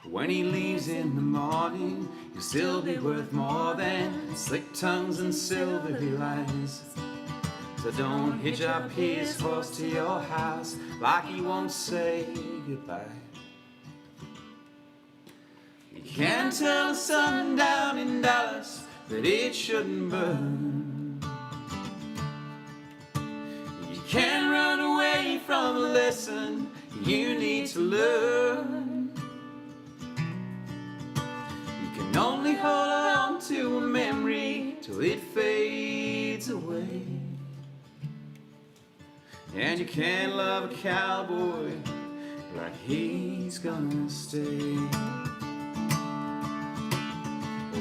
When he leaves in the morning, you'll still be worth more than slick tongues and silvery lies. So don't hitch up his horse to your house like he won't say goodbye. You can't tell the sun down in Dallas that it shouldn't burn. You can't run away from a lesson you need to learn. You can only hold on to a memory till it fades away. And you can't love a cowboy like he's gonna stay.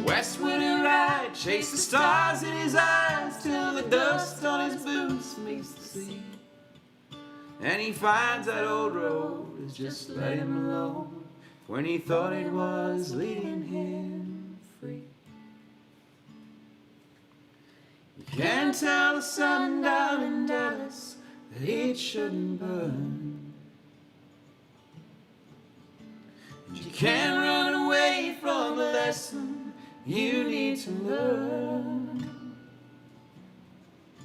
West wind and ride, chase the stars in his eyes till the dust on his boots meets the sea. And he finds that old road is just let him alone when he thought it was leading him free. You can't tell the sun down in Dallas that it shouldn't burn. And you can't run away from the lesson you need to learn.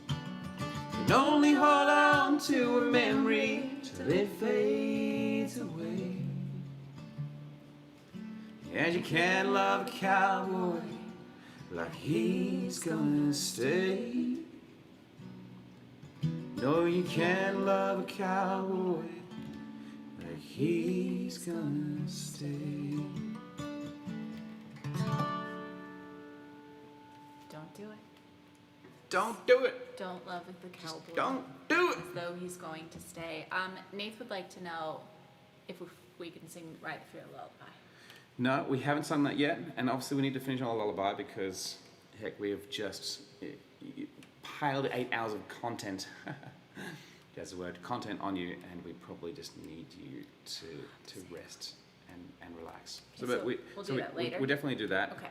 You can only hold on to a memory till it fades away. And you can't love a cowboy like he's gonna stay. No, you can't love a cowboy like he's gonna stay. Don't do it. Don't do it. Don't love the cowboy. Don't do it. As though he's going to stay. Nath would like to know if we can sing Ride the Fear Lullaby. No, we haven't sung that yet, and obviously we need to finish on a lullaby because, heck, we have just piled 8 hours of content. There's the word, content on you, and we probably just need you to rest and relax. So we'll do that later. We'll definitely do that. Okay.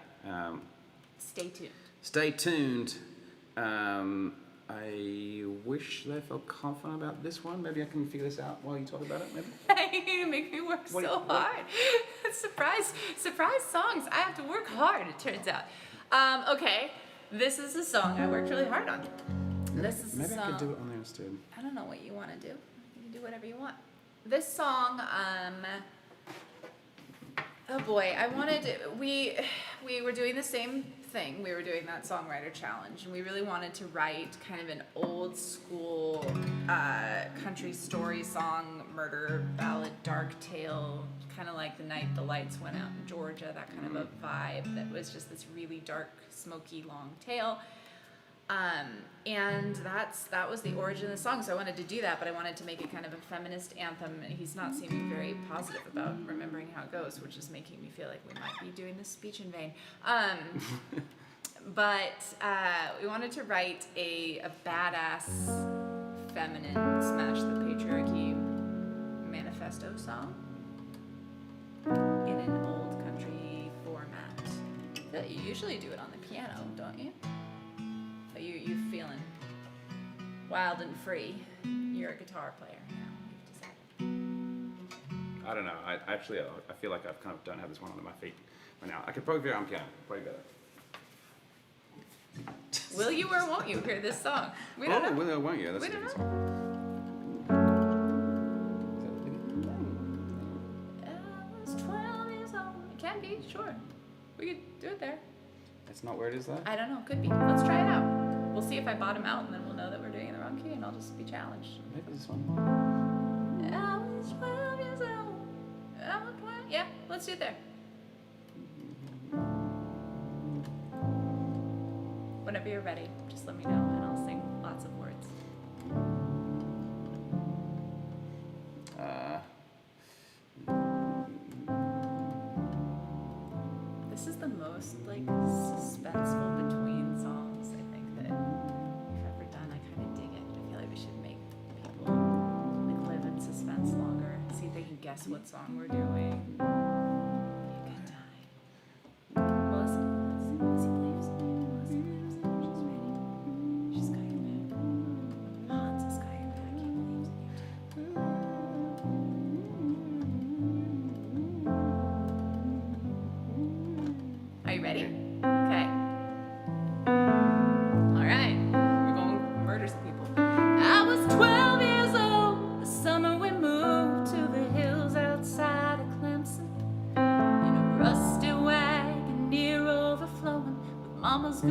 Stay tuned. Stay tuned. I wish that I felt confident about this one. Maybe I can figure this out while you talk about it, maybe? You make me work so hard. Surprise songs. I have to work hard, it turns out. Okay, this is a song I worked really hard on. This is maybe a song. I could do it on there instead. I don't know what you want to do. You can do whatever you want. This song, oh boy, we were doing the same thing. We were doing that songwriter challenge, and we really wanted to write kind of an old school country story song, murder ballad, dark tale, kind of like The Night the Lights Went Out in Georgia, that kind of a vibe that was just this really dark, smoky, long tale. And that was the origin of the song. So I wanted to do that, but I wanted to make it kind of a feminist anthem. And he's not seeming very positive about remembering how it goes, which is making me feel like we might be doing this speech in vain. But we wanted to write a badass, feminine, smash the patriarchy manifesto song in an old country format. You usually do it on the piano, don't you? But you feeling wild and free. You're a guitar player now. You've decided. I don't know. I feel like I kind of don't have this one under my feet right now. I could probably figure it out on piano. Probably better. Will you or won't you hear this song? We don't know. Will or won't you? That's we a don't different know. song. I was 12 years old. It can be, sure. We could do it there. That's not where it is, though? I don't know. Could be. Let's try it out. We'll see if I bottom out, and then we'll know that we're doing it in the wrong key, and I'll just be challenged. Maybe this one. I was 12 years old. I was 12. Yeah, let's do it there. Whenever you're ready, just let me know, and I'll sing lots of words. This is the most suspenseful between songs I think that we've ever done. I kind of dig it. I feel like we should make people live in suspense longer. See if they can guess what song we're doing. Be a good time. Melissa leaves. She's ready. She's got your back. Hans has got your back. He believes in you too. Are you ready? Okay. All right. We're going to murder some people. I was 12 years old the summer we moved to the hills outside of Clemson in a rusty wagon near overflowing with Mama's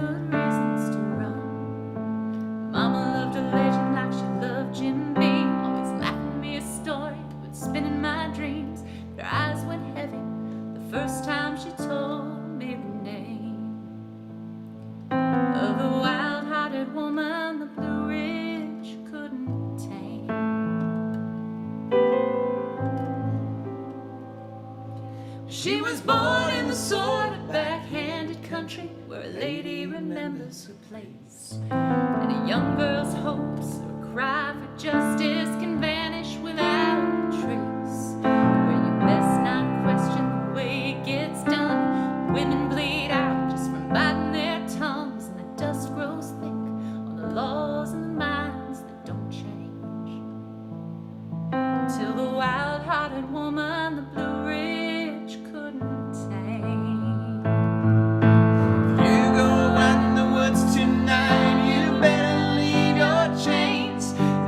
She was born in the sort of backhanded country where a lady remembers her place, and a young girl's hopes or cry for justice can vanish without a trace. Where you best not question the way it gets done. Women bleed out just from biting their tongues, and the dust grows thick on the laws and the minds that don't change. Until the wild-hearted woman the Blue Ridge couldn't tame. You go out in the woods tonight, you better leave your chains.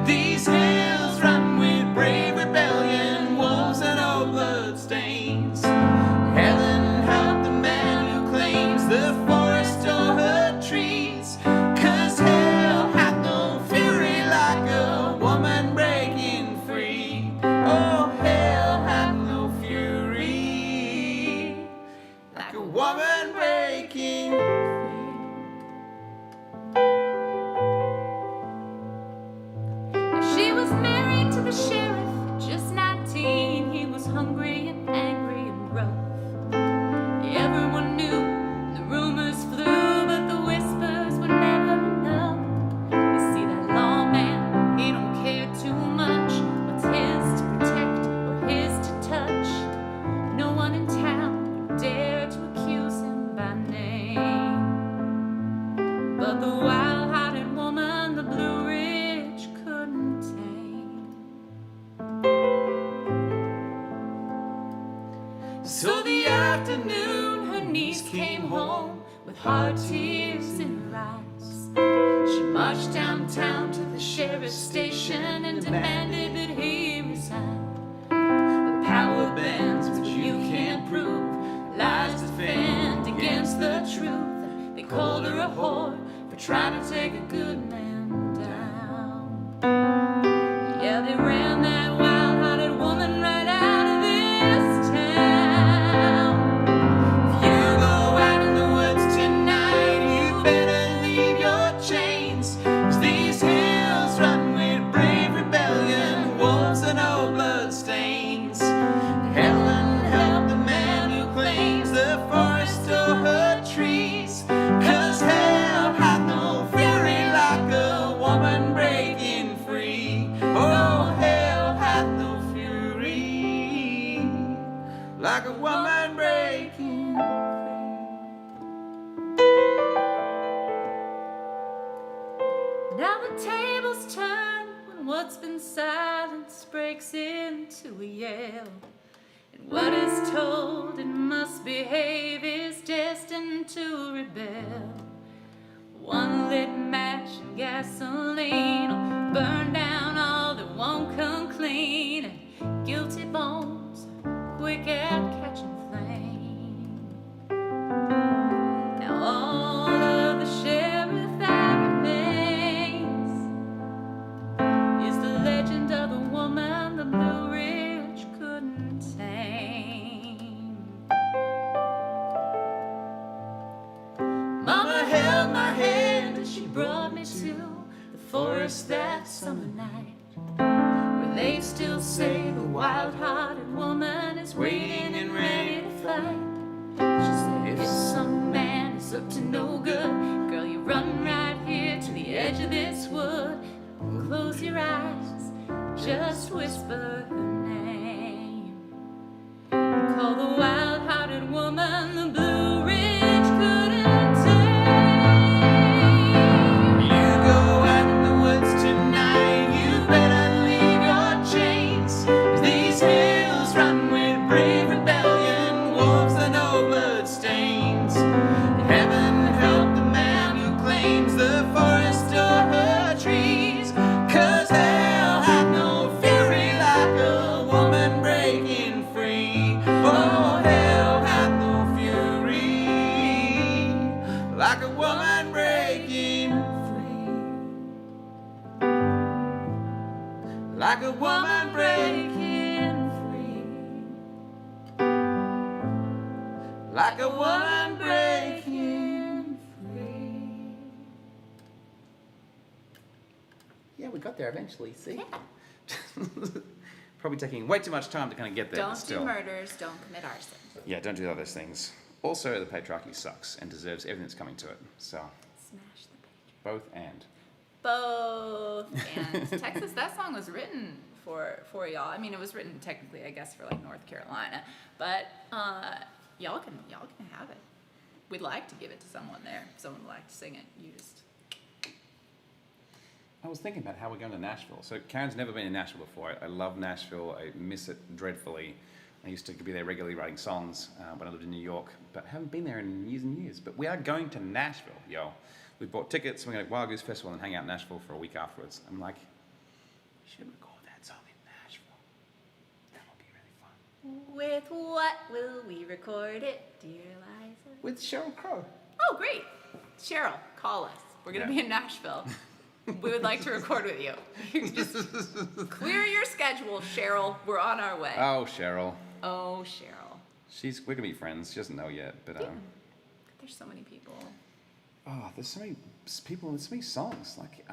These hills run with brave rebellion, wolves and old blood stains. Heaven help the man who claims the forest or her trees, 'cause hell hath no fury like a woman breaking free. Oh, hell hath no fury like a woman breaking free. She was married to the sheriff at just 19. He was hungry and angry and rough. Everyone knew, the rumors flew, but the whispers were never enough. You see, that lawman, he don't care too much what's his to protect or his to touch. No one in town would dare to accuse him by name. But the wild-hearted woman the Blue Ridge couldn't tame. So the afternoon her niece came home with hard tears in her eyes. She marched downtown to the sheriff's station and demanded that he resign. The power bends which you can't prove, lies defend against the truth. They called her a whore for trying to take a good man down. Yeah, they ran that wild-hearted woman right out of this town. If you go out in the woods tonight, you better leave your chains, 'cause these hills run with brave rebellion, wolves and old blood stains. Heaven help the man who claims the forest or her trees, 'cause hell hath no fury like a woman breaking free. Oh, hell hath no fury like a woman breaking free. Now the tables turn when what's been silence breaks into a yell. And what is told and must behave is destined to rebel. One lit match and gasoline will burn down all that won't come clean. And guilty bones are quick at catching flame. Now all of the sheriff that remains is the legend of the woman the Blue Ridge couldn't tame. Mama held my hand as she brought me to the forest that summer night, where they still say the wild-hearted woman is waiting and ready to fight. She said, if some man is up to no good, girl, you run right here to the edge of this wood. Close your eyes, just whisper her name. Call the wild-hearted woman the Blue Ridge couldn't tame. You go out in the woods tonight, you better leave your chains, 'cause these hills run with brave rebellion, wolves and old blood stains. Heaven help the man who claims the forest or her trees, 'cause hell hath no fury like a woman breaking free. Oh, hell hath no fury like a woman breaking free. Like a woman breaking free. Like a woman breaking free. Yeah, we got there eventually, see? probably taking way too much time to kind of get there. but Don't still. do murders. Don't commit arson. Yeah, don't do all those things. Also, the patriarchy sucks and deserves everything that's coming to it. So, Smash the page. both and. Both and Texas. That song was written for y'all. I mean, it was written technically, I guess, for like North Carolina, but y'all can have it. We'd like to give it to someone there. If someone would like to sing it. You just. I was thinking about how we're going to Nashville. So Karen's never been in Nashville before. I love Nashville. I miss it dreadfully. I used to be there regularly writing songs when I lived in New York, but I haven't been there in years and years. But we are going to Nashville, yo. We bought tickets. We're going to Wild Goose Festival and hang out in Nashville for a week afterwards. I'm like, we should record that song in Nashville. That would be really fun. With what will we record it, dear Liza? With Sheryl Crow. Oh, great. Cheryl, call us. We're going to be in Nashville. We would like to record with you. You just clear your schedule, Cheryl. We're on our way. Oh, Cheryl. Oh, Cheryl. We're going to be friends. She doesn't know yet, but There's so many people. oh, there's so many people and so many songs. Like,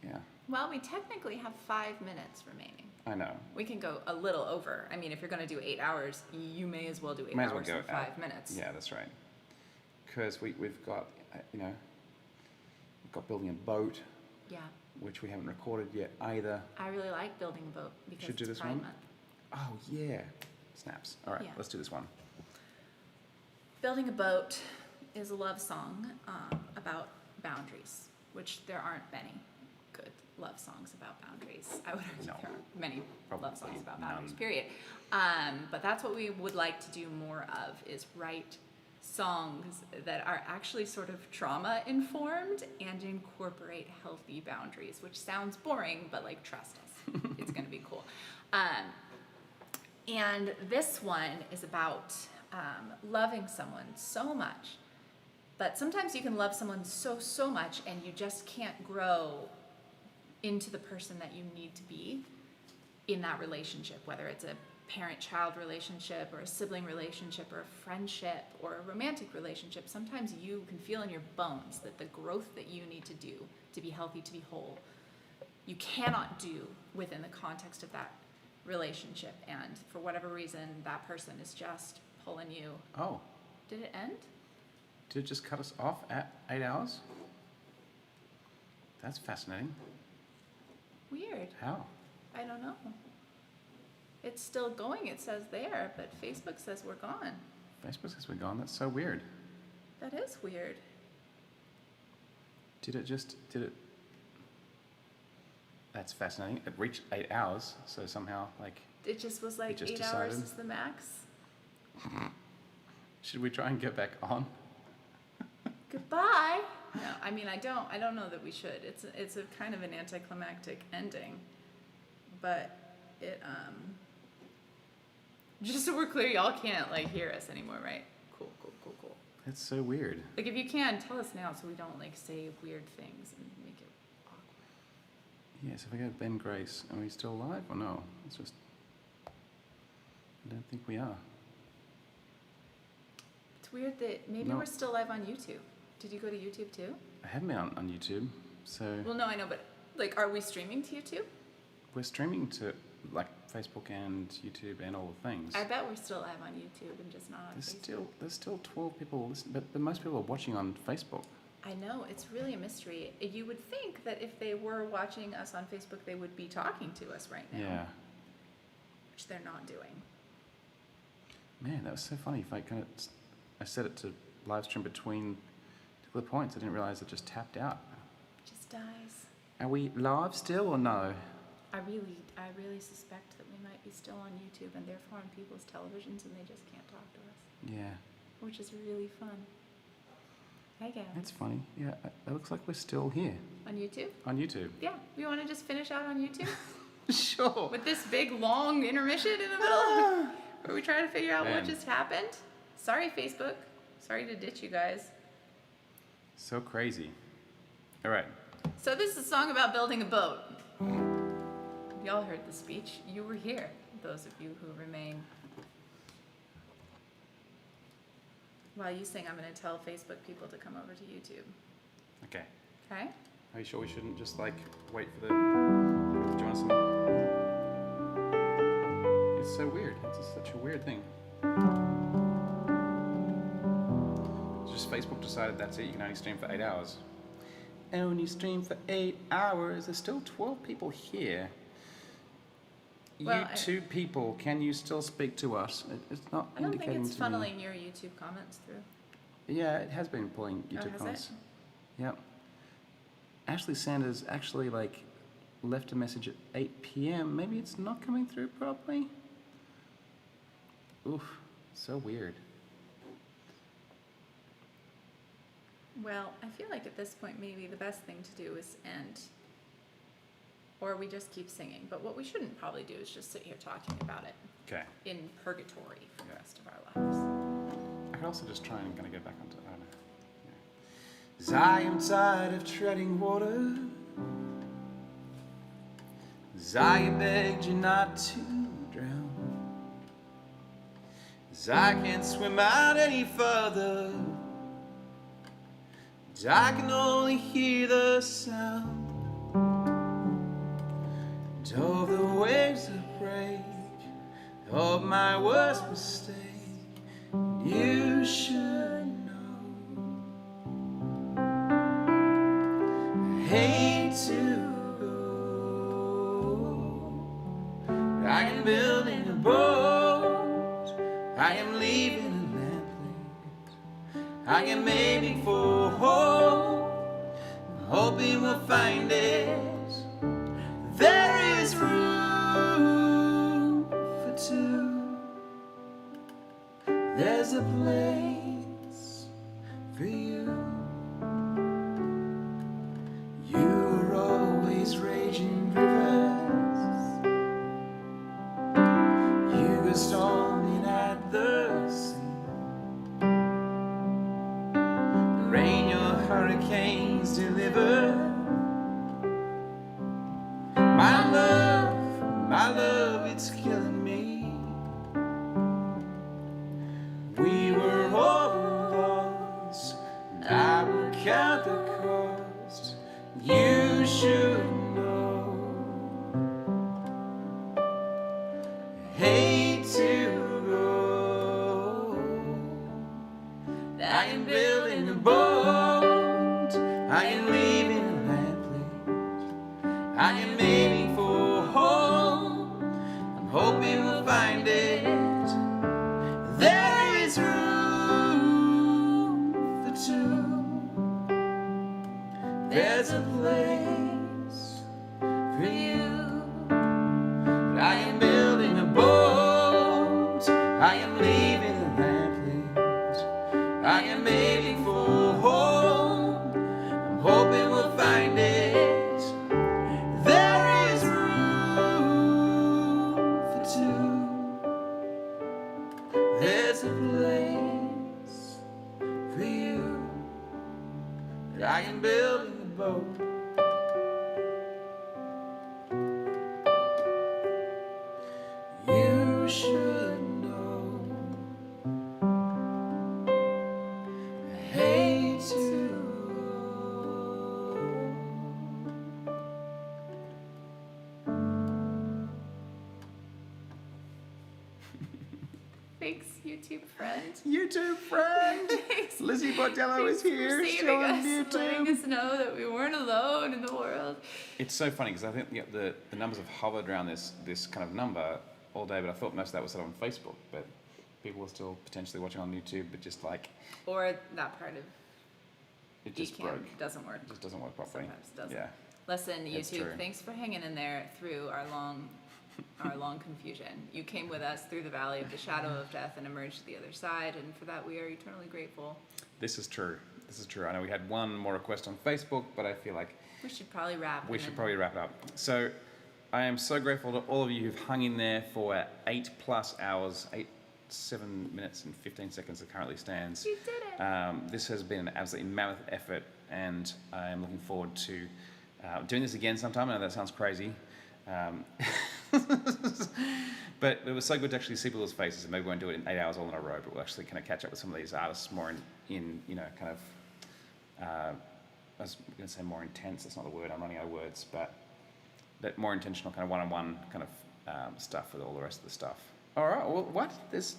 yeah, Well, we technically have 5 minutes remaining. I know. We can go a little over. I mean, if you're going to do 8 hours, you may as well do 8 May as well hours go in 5 minutes. Yeah, that's right. Because we've got, we've got Building a Boat, Yeah. which we haven't recorded yet either. I really like Building a Boat because Should do it's this Pride one? Month. Oh, yeah. Snaps. All right, Yeah. let's do this one. Building a Boat is a love song about boundaries, which there aren't many good love songs about boundaries. I would argue there aren't many love songs about boundaries, period. But that's what we would like to do more of, is write songs that are actually sort of trauma informed and incorporate healthy boundaries, which sounds boring, but like trust us, it's going to be cool. And this one is about loving someone so much, but sometimes you can love someone so much and you just can't grow into the person that you need to be in that relationship, whether it's a parent-child relationship or a sibling relationship or a friendship or a romantic relationship. Sometimes you can feel in your bones that the growth that you need to do to be healthy, to be whole, you cannot do within the context of that relationship, and for whatever reason that person is just pulling you. Oh. Did it end? Did it just cut us off at 8 hours? That's fascinating. Weird. How? I don't know. It's still going, it says there, but Facebook says we're gone. Facebook says we're gone. That's so weird. That is weird. Did it? That's fascinating. It reached 8 hours, so somehow, like... It just was like It just 8 hours decided. is the max. Should we try and get back on? Goodbye. No, I mean, I don't know that we should. It's a kind of an anticlimactic ending, but it just so we're clear, y'all can't like hear us anymore, right? Cool. It's so weird. Like if you can, tell us now so we don't like say weird things and make it awkward. Yes, if I go Ben Grace, are we still live or no? It's just... I don't think we are. It's weird that maybe No. we're still live on YouTube. Did you go to YouTube too? I haven't been on YouTube, so... Well, no, I know, but like, are we streaming to YouTube? We're streaming to, like, Facebook and YouTube and all the things. I bet we're still live on YouTube and just not on Facebook. There's still 12 people listening, but most people are watching on Facebook. I know, it's really a mystery. You would think that if they were watching us on Facebook, they would be talking to us right now. Yeah. Which they're not doing. Man, that was so funny. If I set it to live stream between the points, I didn't realize it just tapped out. Just dies. Are we live still or no? I really suspect that we might be still on YouTube and therefore on people's televisions and they just can't talk to us. Yeah. Which is really fun. Hey, Gavin. That's funny. Yeah, it looks like we're still here. On YouTube? On YouTube. Yeah. You want to just finish out on YouTube? Sure. With this big, long intermission in the middle where we try to figure out what Man. just happened? Sorry, Facebook. Sorry to ditch you guys. So crazy. All right. So this is a song about building a boat. Y'all heard the speech. You were here, those of you who remain. While you sing, I'm going to tell Facebook people to come over to YouTube. Okay. Okay? Are you sure we shouldn't just, like, wait for the... Do you want to sing? It's such a weird thing. Just Facebook decided that's it. You can only stream for 8 hours. Only stream for 8 hours. There's still 12 people here. Well, two people, can you still speak to us? It's not I don't think indicating it's to me. funneling your YouTube comments through. Yeah, it has been pulling YouTube has comments. it? Yep. Ashley Sanders actually left a message at 8 p.m. Maybe it's not coming through properly. Oof, so weird. Well, I feel like at this point maybe the best thing to do is end. Or we just keep singing. But what we shouldn't probably do is just sit here talking about it. Okay. In purgatory for the rest of our lives. I could also just try and kind of go back onto, I don't know. Yeah. 'Cause I am tired of treading water. 'Cause I begged you not to drown. 'Cause I can't swim out any further. 'Cause I can only hear the sound of the waves that break, of my worst mistake. You should know. I hate to go. I am building a boat. I am leaving a lamplight. I am aiming for home. I'm hoping we'll find it. There is room for two. There's a place for you. You are always raging rivers. You go storming at the sea. The rain your hurricanes deliver. My love, it's killing me. We were all lost, and I will count the cost. You should know. I hate to go. I am building a boat. I am leaving a lamplight. I am aiming for home. I'm hoping we'll find it. There is room for two. There's a place for you. But I am building a boat. I am leaving a lamplight. I am aiming for home. I'm hoping we'll find it. There is room for two. There's a place for you. But I am building a boat. You should know. I hate to. Thanks, YouTube friend. YouTube friend. Thanks. Lizzie Bordello is here, for still on saving us, letting YouTube. us know that we weren't alone in the world. It's so funny because I think the numbers have hovered around this kind of number all day, but I thought most of that was said on Facebook. But people are still potentially watching on YouTube, but just Or that part of it just Ecamm broke. doesn't work. It just doesn't work properly. Sometimes it doesn't. Yeah. Listen, It's YouTube, true. thanks for hanging in there through our long confusion. You came with us through the valley of the shadow of death and emerged to the other side, and for that we are eternally grateful. This is true. This is true. I know we had one more request on Facebook, but I feel like We should probably wrap. we and should then- probably wrap it up. So I am so grateful to all of you who've hung in there for 8+ hours, 7 minutes and 15 seconds it currently stands. You did it. This has been an absolutely mammoth effort, and I am looking forward to doing this again sometime. I know that sounds crazy. But it was so good to actually see people's faces, and maybe we won't do it in 8 hours all in a row, but we'll actually kind of catch up with some of these artists more in kind of, I was going to say more intense, that's not the word, I'm running out of words, but that more intentional kind of one-on-one kind of stuff with all the rest of the stuff. All right. Well, what? This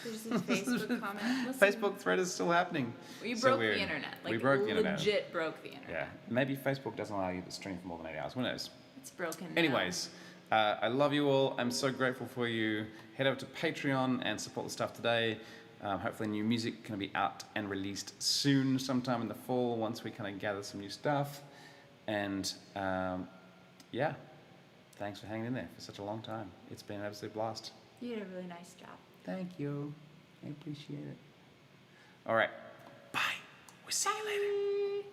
There's this Facebook comment. Listen, Facebook thread is still happening. We So broke weird. the internet. Like, we broke the internet. legit broke the internet. Yeah. Maybe Facebook doesn't allow you to stream for more than 8 hours. Who knows? It's broken now. Anyways, I love you all. I'm so grateful for you. Head over to Patreon and support the stuff today. Hopefully new music can be out and released soon, sometime in the fall, once we kind of gather some new stuff. And yeah, thanks for hanging in there for such a long time. It's been an absolute blast. You did a really nice job. Thank you. I appreciate it. All right. Bye. We'll see you later.